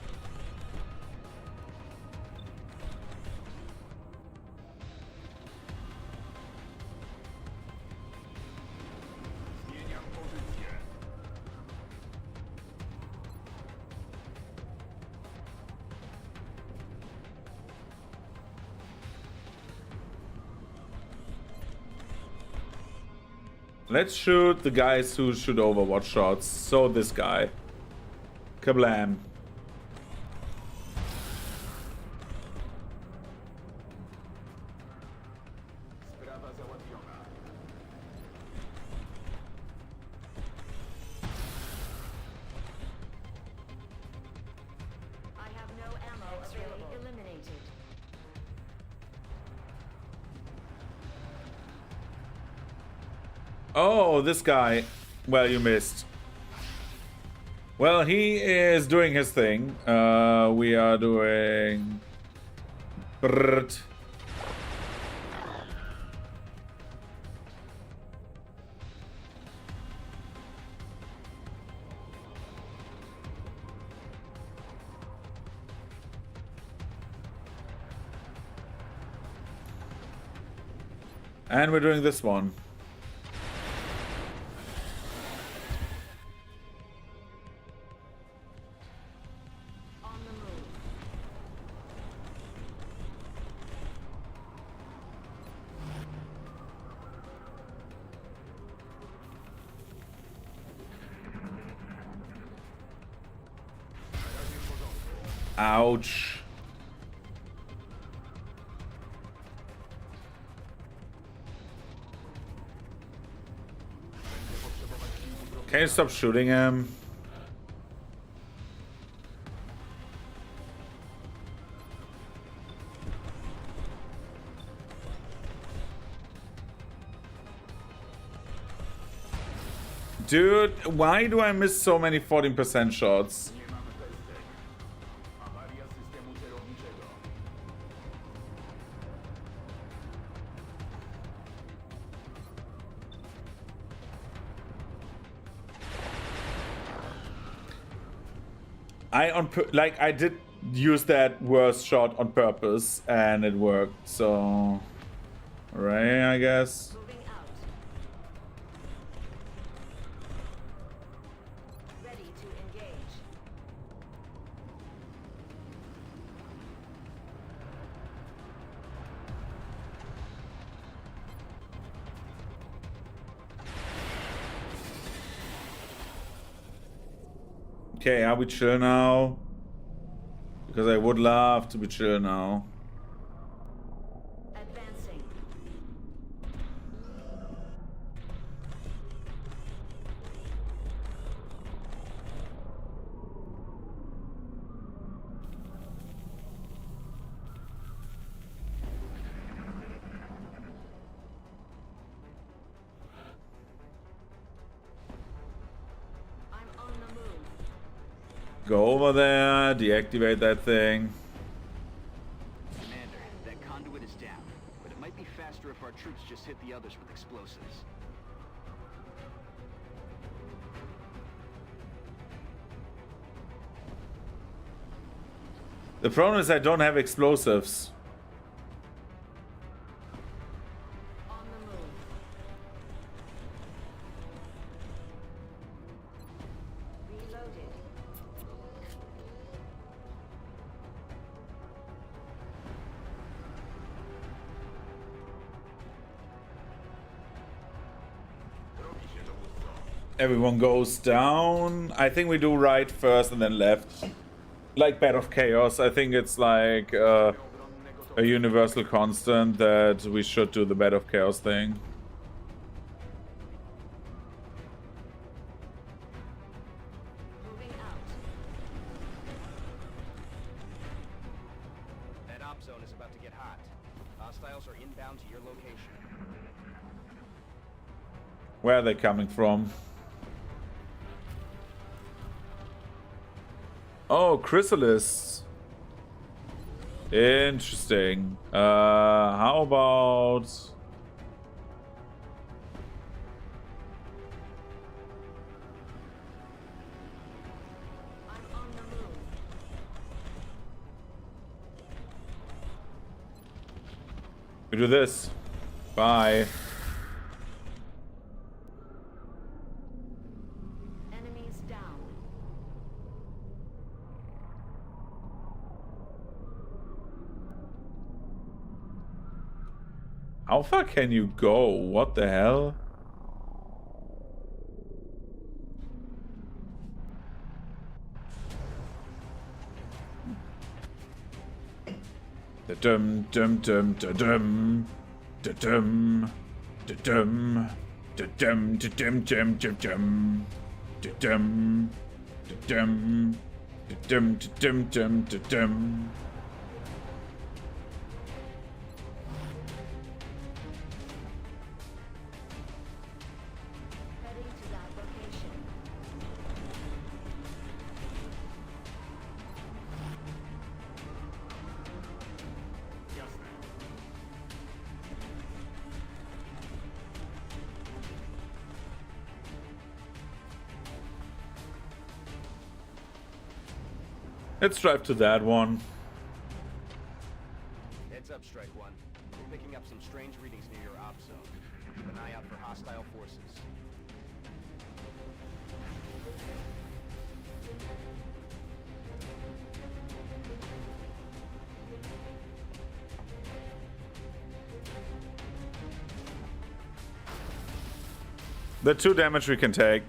Let's shoot the guys who shoot Overwatch shots. So this guy. Kablam. I have no ammo available. Eliminated. Oh, this guy. Well, you missed. Well, he is doing his thing. We are doing... Brrrt. And we're doing this one. Ouch. Can you stop shooting him? Dude, why do I miss so many 14% shots? I did use that worst shot on purpose and it worked, so right, I guess. Ready to engage. Okay, are we chill now? Because I would love to be chill now. Advancing. I'm on the move. Go over there, deactivate that thing. Commander, that conduit is down, but it might be faster if our troops just hit the others with explosives. The problem is I don't have explosives. On the move. Reloaded. Everyone goes down. I think we do right first and then left. Like Bed of Chaos. I think it's like a universal constant that we should do the Bed of Chaos thing. Moving out. That op zone is about to get hot. Hostiles are inbound to your location. Where are they coming from? Oh, Chrysalis. Interesting. How about... I'm on the move. We do this. Bye. Enemies down. How far can you go? What the hell? Da-dum, dum, dum, da-dum. Da-dum. Da-dum. Da-dum, da-dum, dum, dum, dum. Da-dum. Da-dum. Da-dum, da-dum, dum, da-dum. Heading to that location. Let's drive to that one. Heads up, Strike One. We're picking up some strange readings near your op zone. Keep an eye out for hostile forces. The 2 damage we can take.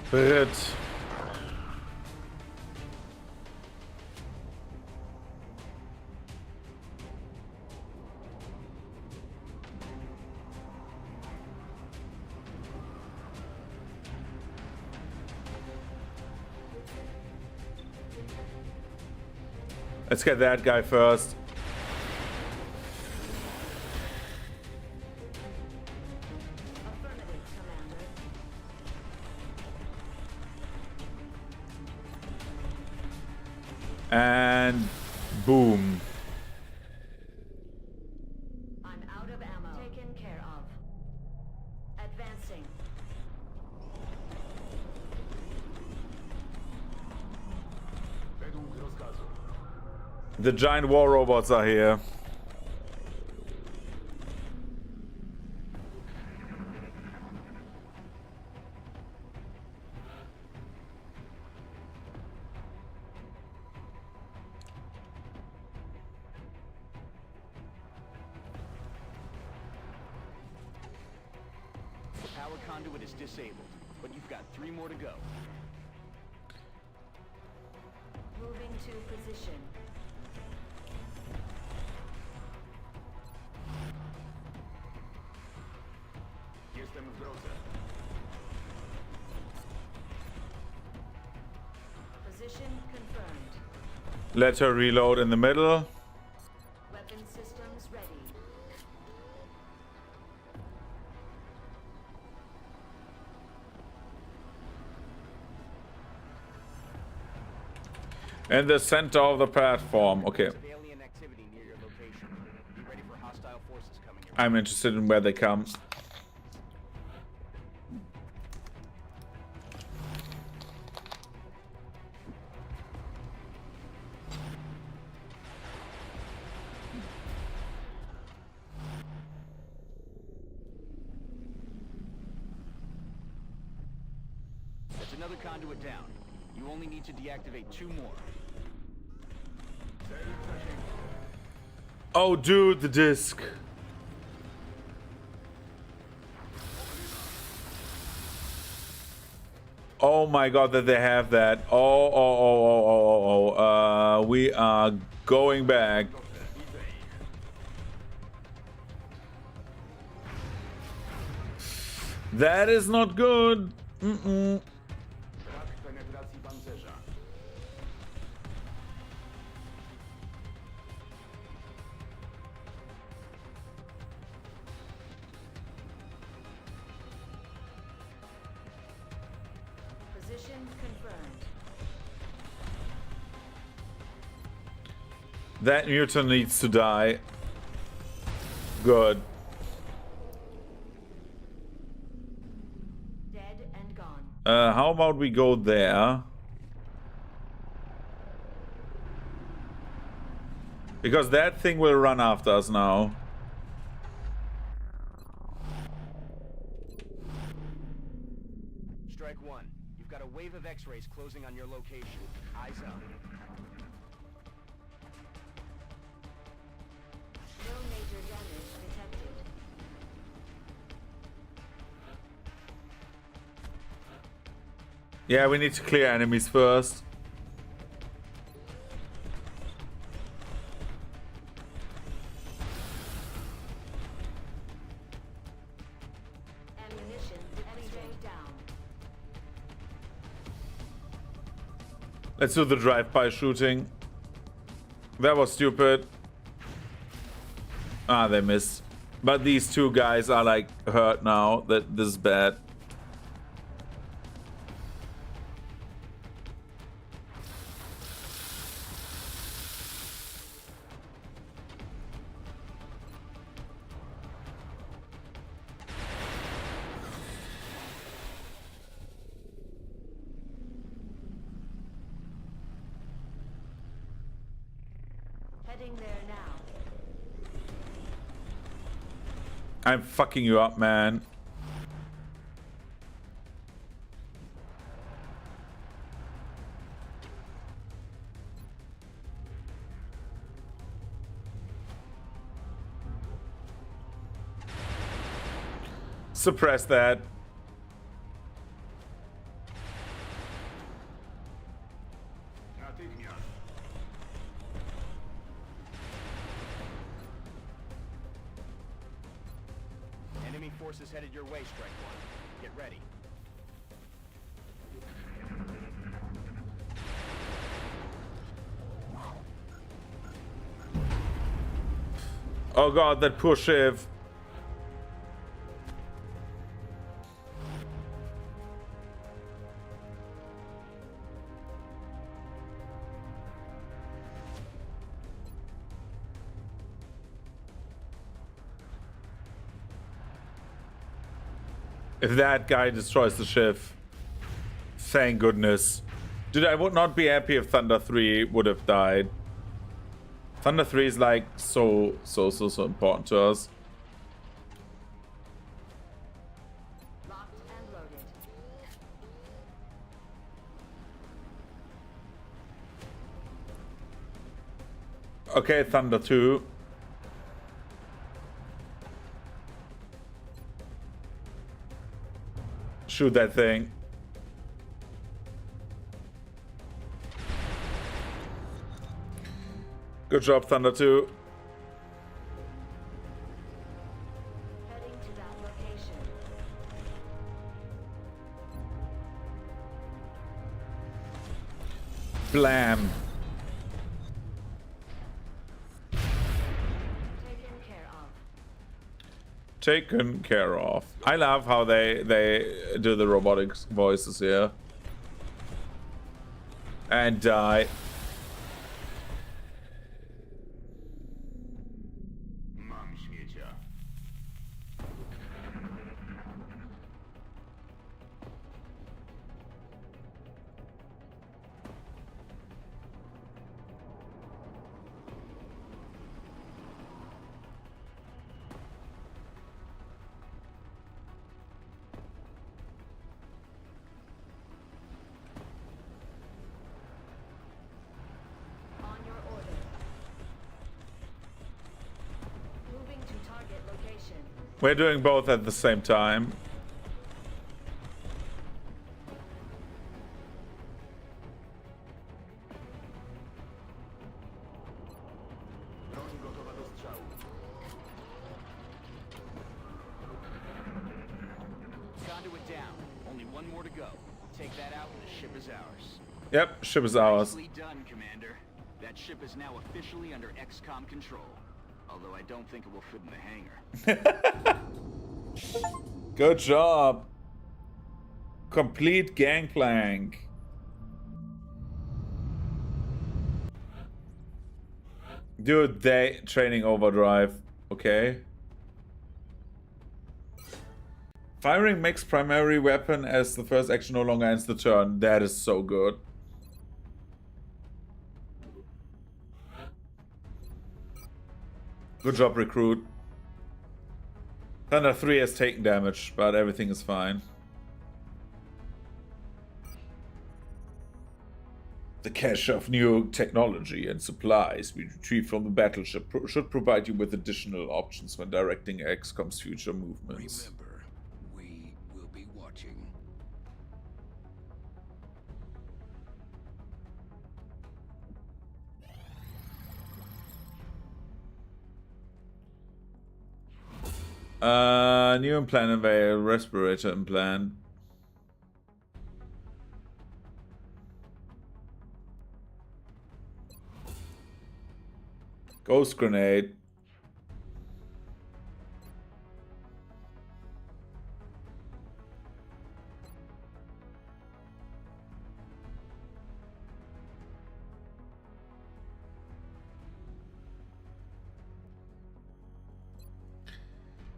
But let's get that guy first. And boom. I'm out of ammo. Taken care of. Advancing. The giant war robots are here. The power conduit is disabled, but you've got 3 more to go. Moving to position. Position confirmed. Let her reload in the middle. Weapon systems ready. In the center of the platform. Okay. Alien activity near your location. Be ready for hostile forces coming your way. I'm interested in where they come. There's another conduit down. You only need to deactivate 2 more. Oh, dude, the disc. Oh my god, that they have that. We are going back. That is not good. Mm-mm. Position confirmed. That mutant needs to die. Good. Dead and gone. How about we go there? Because that thing will run after us now. Strike One. You've got a wave of X-rays closing on your location. Eyes up. No major damage detected. Yeah, we need to clear enemies first. Ammunition depleted. Down. Let's do the drive-by shooting. That was stupid. Ah, they missed. But these 2 guys are like hurt now. That this is bad. Heading there now. I'm fucking you up, man. Suppress that. Enemy forces headed your way, Strike One. Get ready. Oh god, that poor Shiv. If that guy destroys the Shiv, thank goodness. Dude, I would not be happy if Thunder 3 would have died. Thunder 3 is like so important to us. Locked and loaded. Okay, Thunder 2. Shoot that thing. Good job, Thunder 2. Heading to that location. Blam. Taken care of. Taken care of. I love how they do the robotics voices here. And die. On your order. Moving to target location. We're doing both at the same time. Conduit down. Only one more to go. Take that out and the ship is ours. Yep, ship is ours. Nicely done, Commander. That ship is now officially under XCOM control. Although I don't think it will fit in the hangar. Good job. Complete gangplank. Dude, they training overdrive. Okay. Firing makes primary weapon as the first action no longer ends the turn. That is so good. Good job, recruit. Thunder 3 has taken damage, but everything is fine. The cache of new technology and supplies we retrieve from the battleship should provide you with additional options when directing XCOM's future movements. Remember, we will be watching. New implant available, respirator implant. Ghost grenade.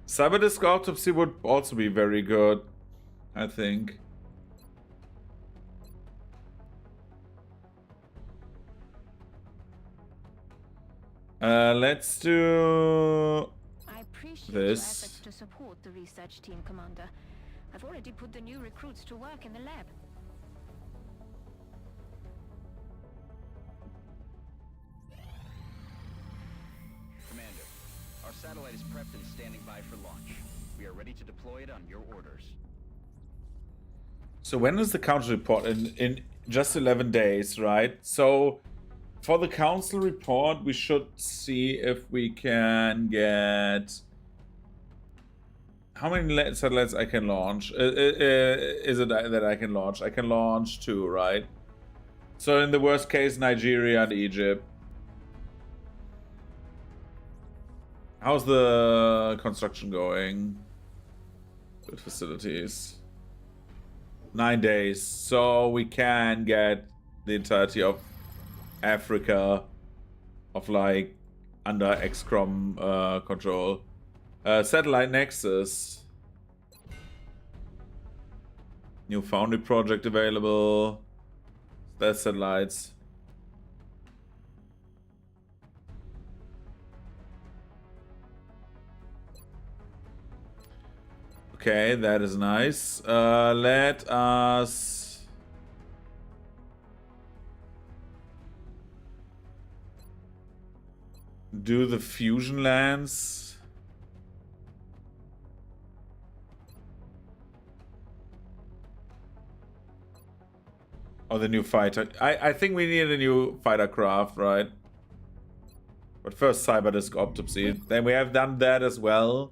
Cyberdisk autopsy would also be very good, I think. Let's do I appreciate this. your efforts to support the research team, Commander. I've already put the new recruits to work in the lab. Commander, our satellite is prepped and standing by for launch. We are ready to deploy it on your orders. So when is the council report? In just 11 days, right? So for the council report, we should see if we can get... How many satellites I can launch? Is it that I can launch? I can launch 2, right? So in the worst case, Nigeria and Egypt. How's the construction going? Good facilities. 9 days. So we can get the entirety of Africa of like under XCOM control. Satellite Nexus. New Foundry project available. That's satellites. Okay, that is nice. Let us do the fusion lands. Oh, the new fighter. I think we need a new fighter craft, right? But first, Cyberdisk Autopsy. Then we have done that as well.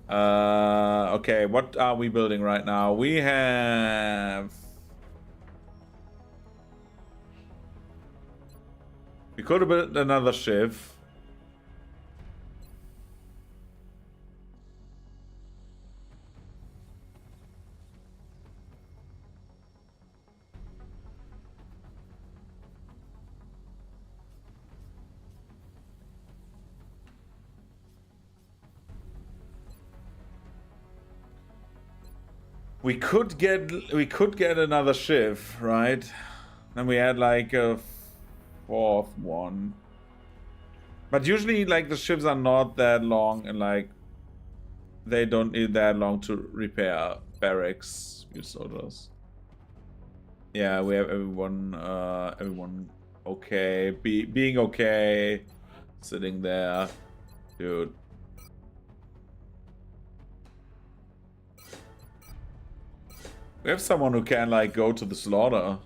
Okay, what are we building right now? We have... We could have built another SHIV. We could get another SHIV, right? And we had like a 4th one. But usually like the SHIVs are not that long and like they don't need that long to repair barracks, you soldiers. Yeah, we have everyone okay. Being okay. Sitting there. Dude. We have someone who can, like, go to the slaughter.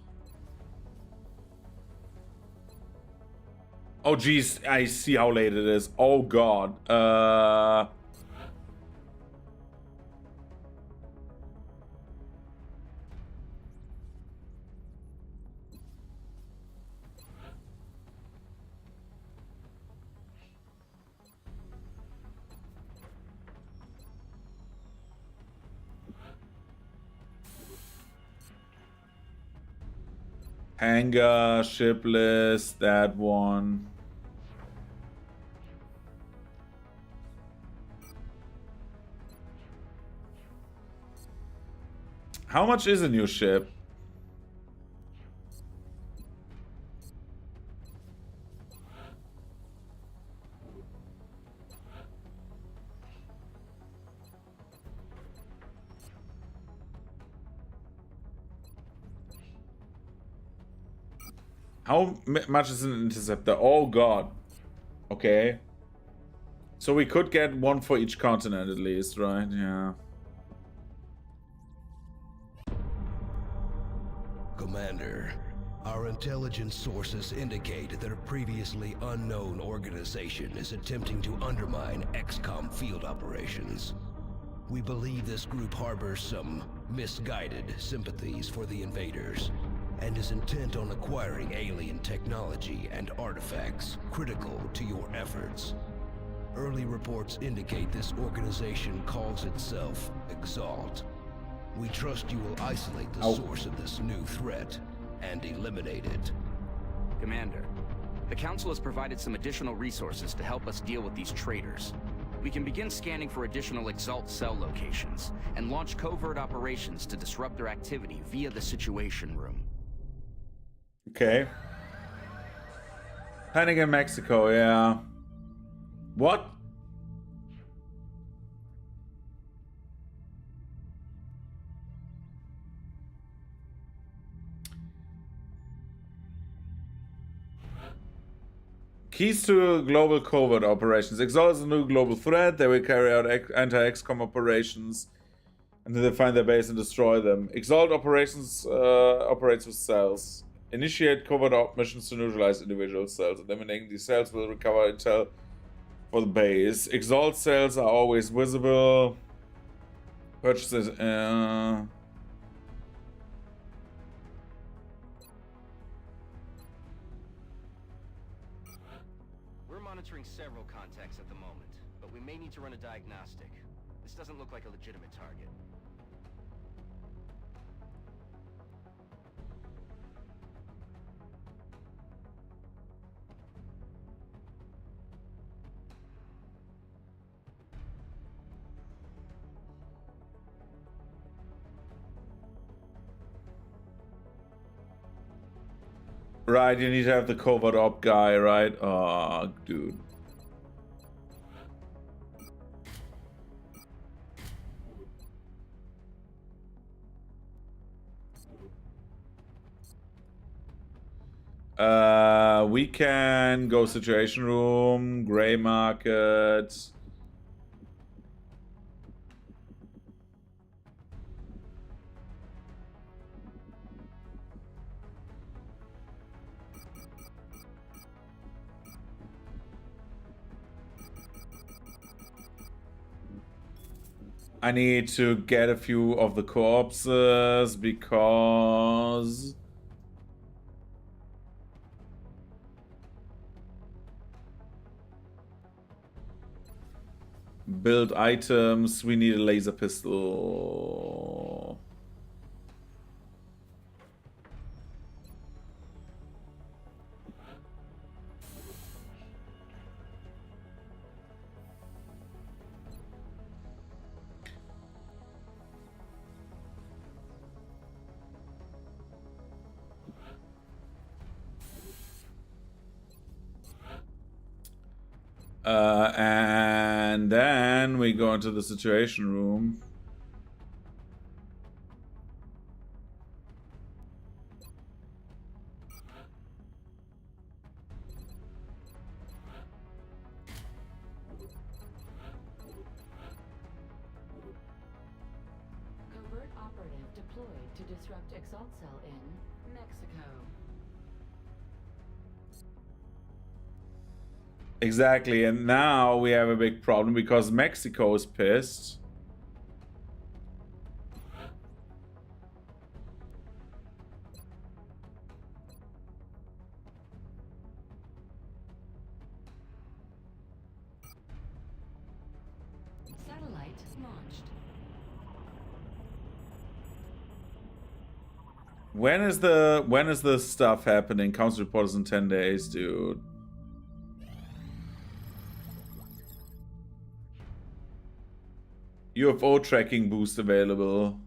Oh, geez. I see how late it is. Oh, God. Hangar, ship list, that one. How much is a new ship? How much is an interceptor? Oh, God. Okay. So we could get one for each continent at least, right? Yeah. Commander, our intelligence sources indicate that a previously unknown organization is attempting to undermine XCOM field operations. We believe this group harbors some misguided sympathies for the invaders and is intent on acquiring alien technology and artifacts critical to your efforts. Early reports indicate this organization calls itself Exalt. We trust you will isolate the source of this new threat and eliminate it. Commander, the Council has provided some additional resources to help us deal with these traitors. We can begin scanning for additional Exalt cell locations and launch covert operations to disrupt their activity via the Situation Room. Okay. Panic in Mexico, yeah. What? Keys to global covert operations. Exalt is a new global threat. They will carry out anti-XCOM operations until they find their base and destroy them. Exalt operations operates with cells. Initiate covert op missions to neutralize individual cells. Eliminating these cells will recover intel for the base. Exalt cells are always visible. Purchases. We're monitoring several contacts at the moment, but we may need to run a diagnostic. This doesn't look like a legitimate target. Right, you need to have the covert op guy, right? Oh, dude. We can go situation room, gray market. I need to get a few of the corpses because build items, we need a laser pistol. And then we go into the situation room. Covert operative deployed to disrupt Exalt Cell in Mexico. Exactly, and now we have a big problem because Mexico is pissed. Satellite launched. When is the stuff happening? Council report is in 10 days, dude. UFO tracking boost available.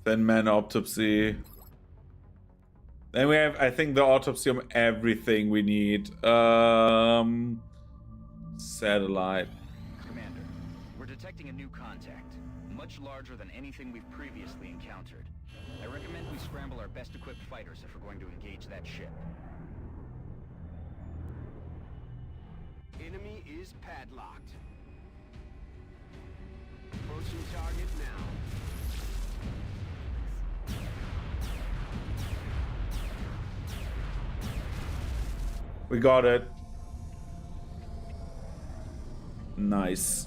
Thin Man autopsy. Then we have, I think, the autopsy of everything we need. Satellite. Commander, we're detecting a new contact, much larger than anything we've previously encountered. I recommend we scramble our best equipped fighters if we're going to engage that ship. Enemy is padlocked. Approaching target now. We got it. Nice.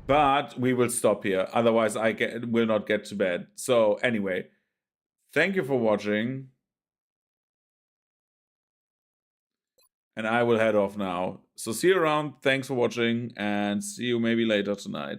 But we will stop here. Otherwise, I will not get to bed. So anyway, thank you for watching. And I will head off now. So see you around. Thanks for watching. And see you maybe later tonight.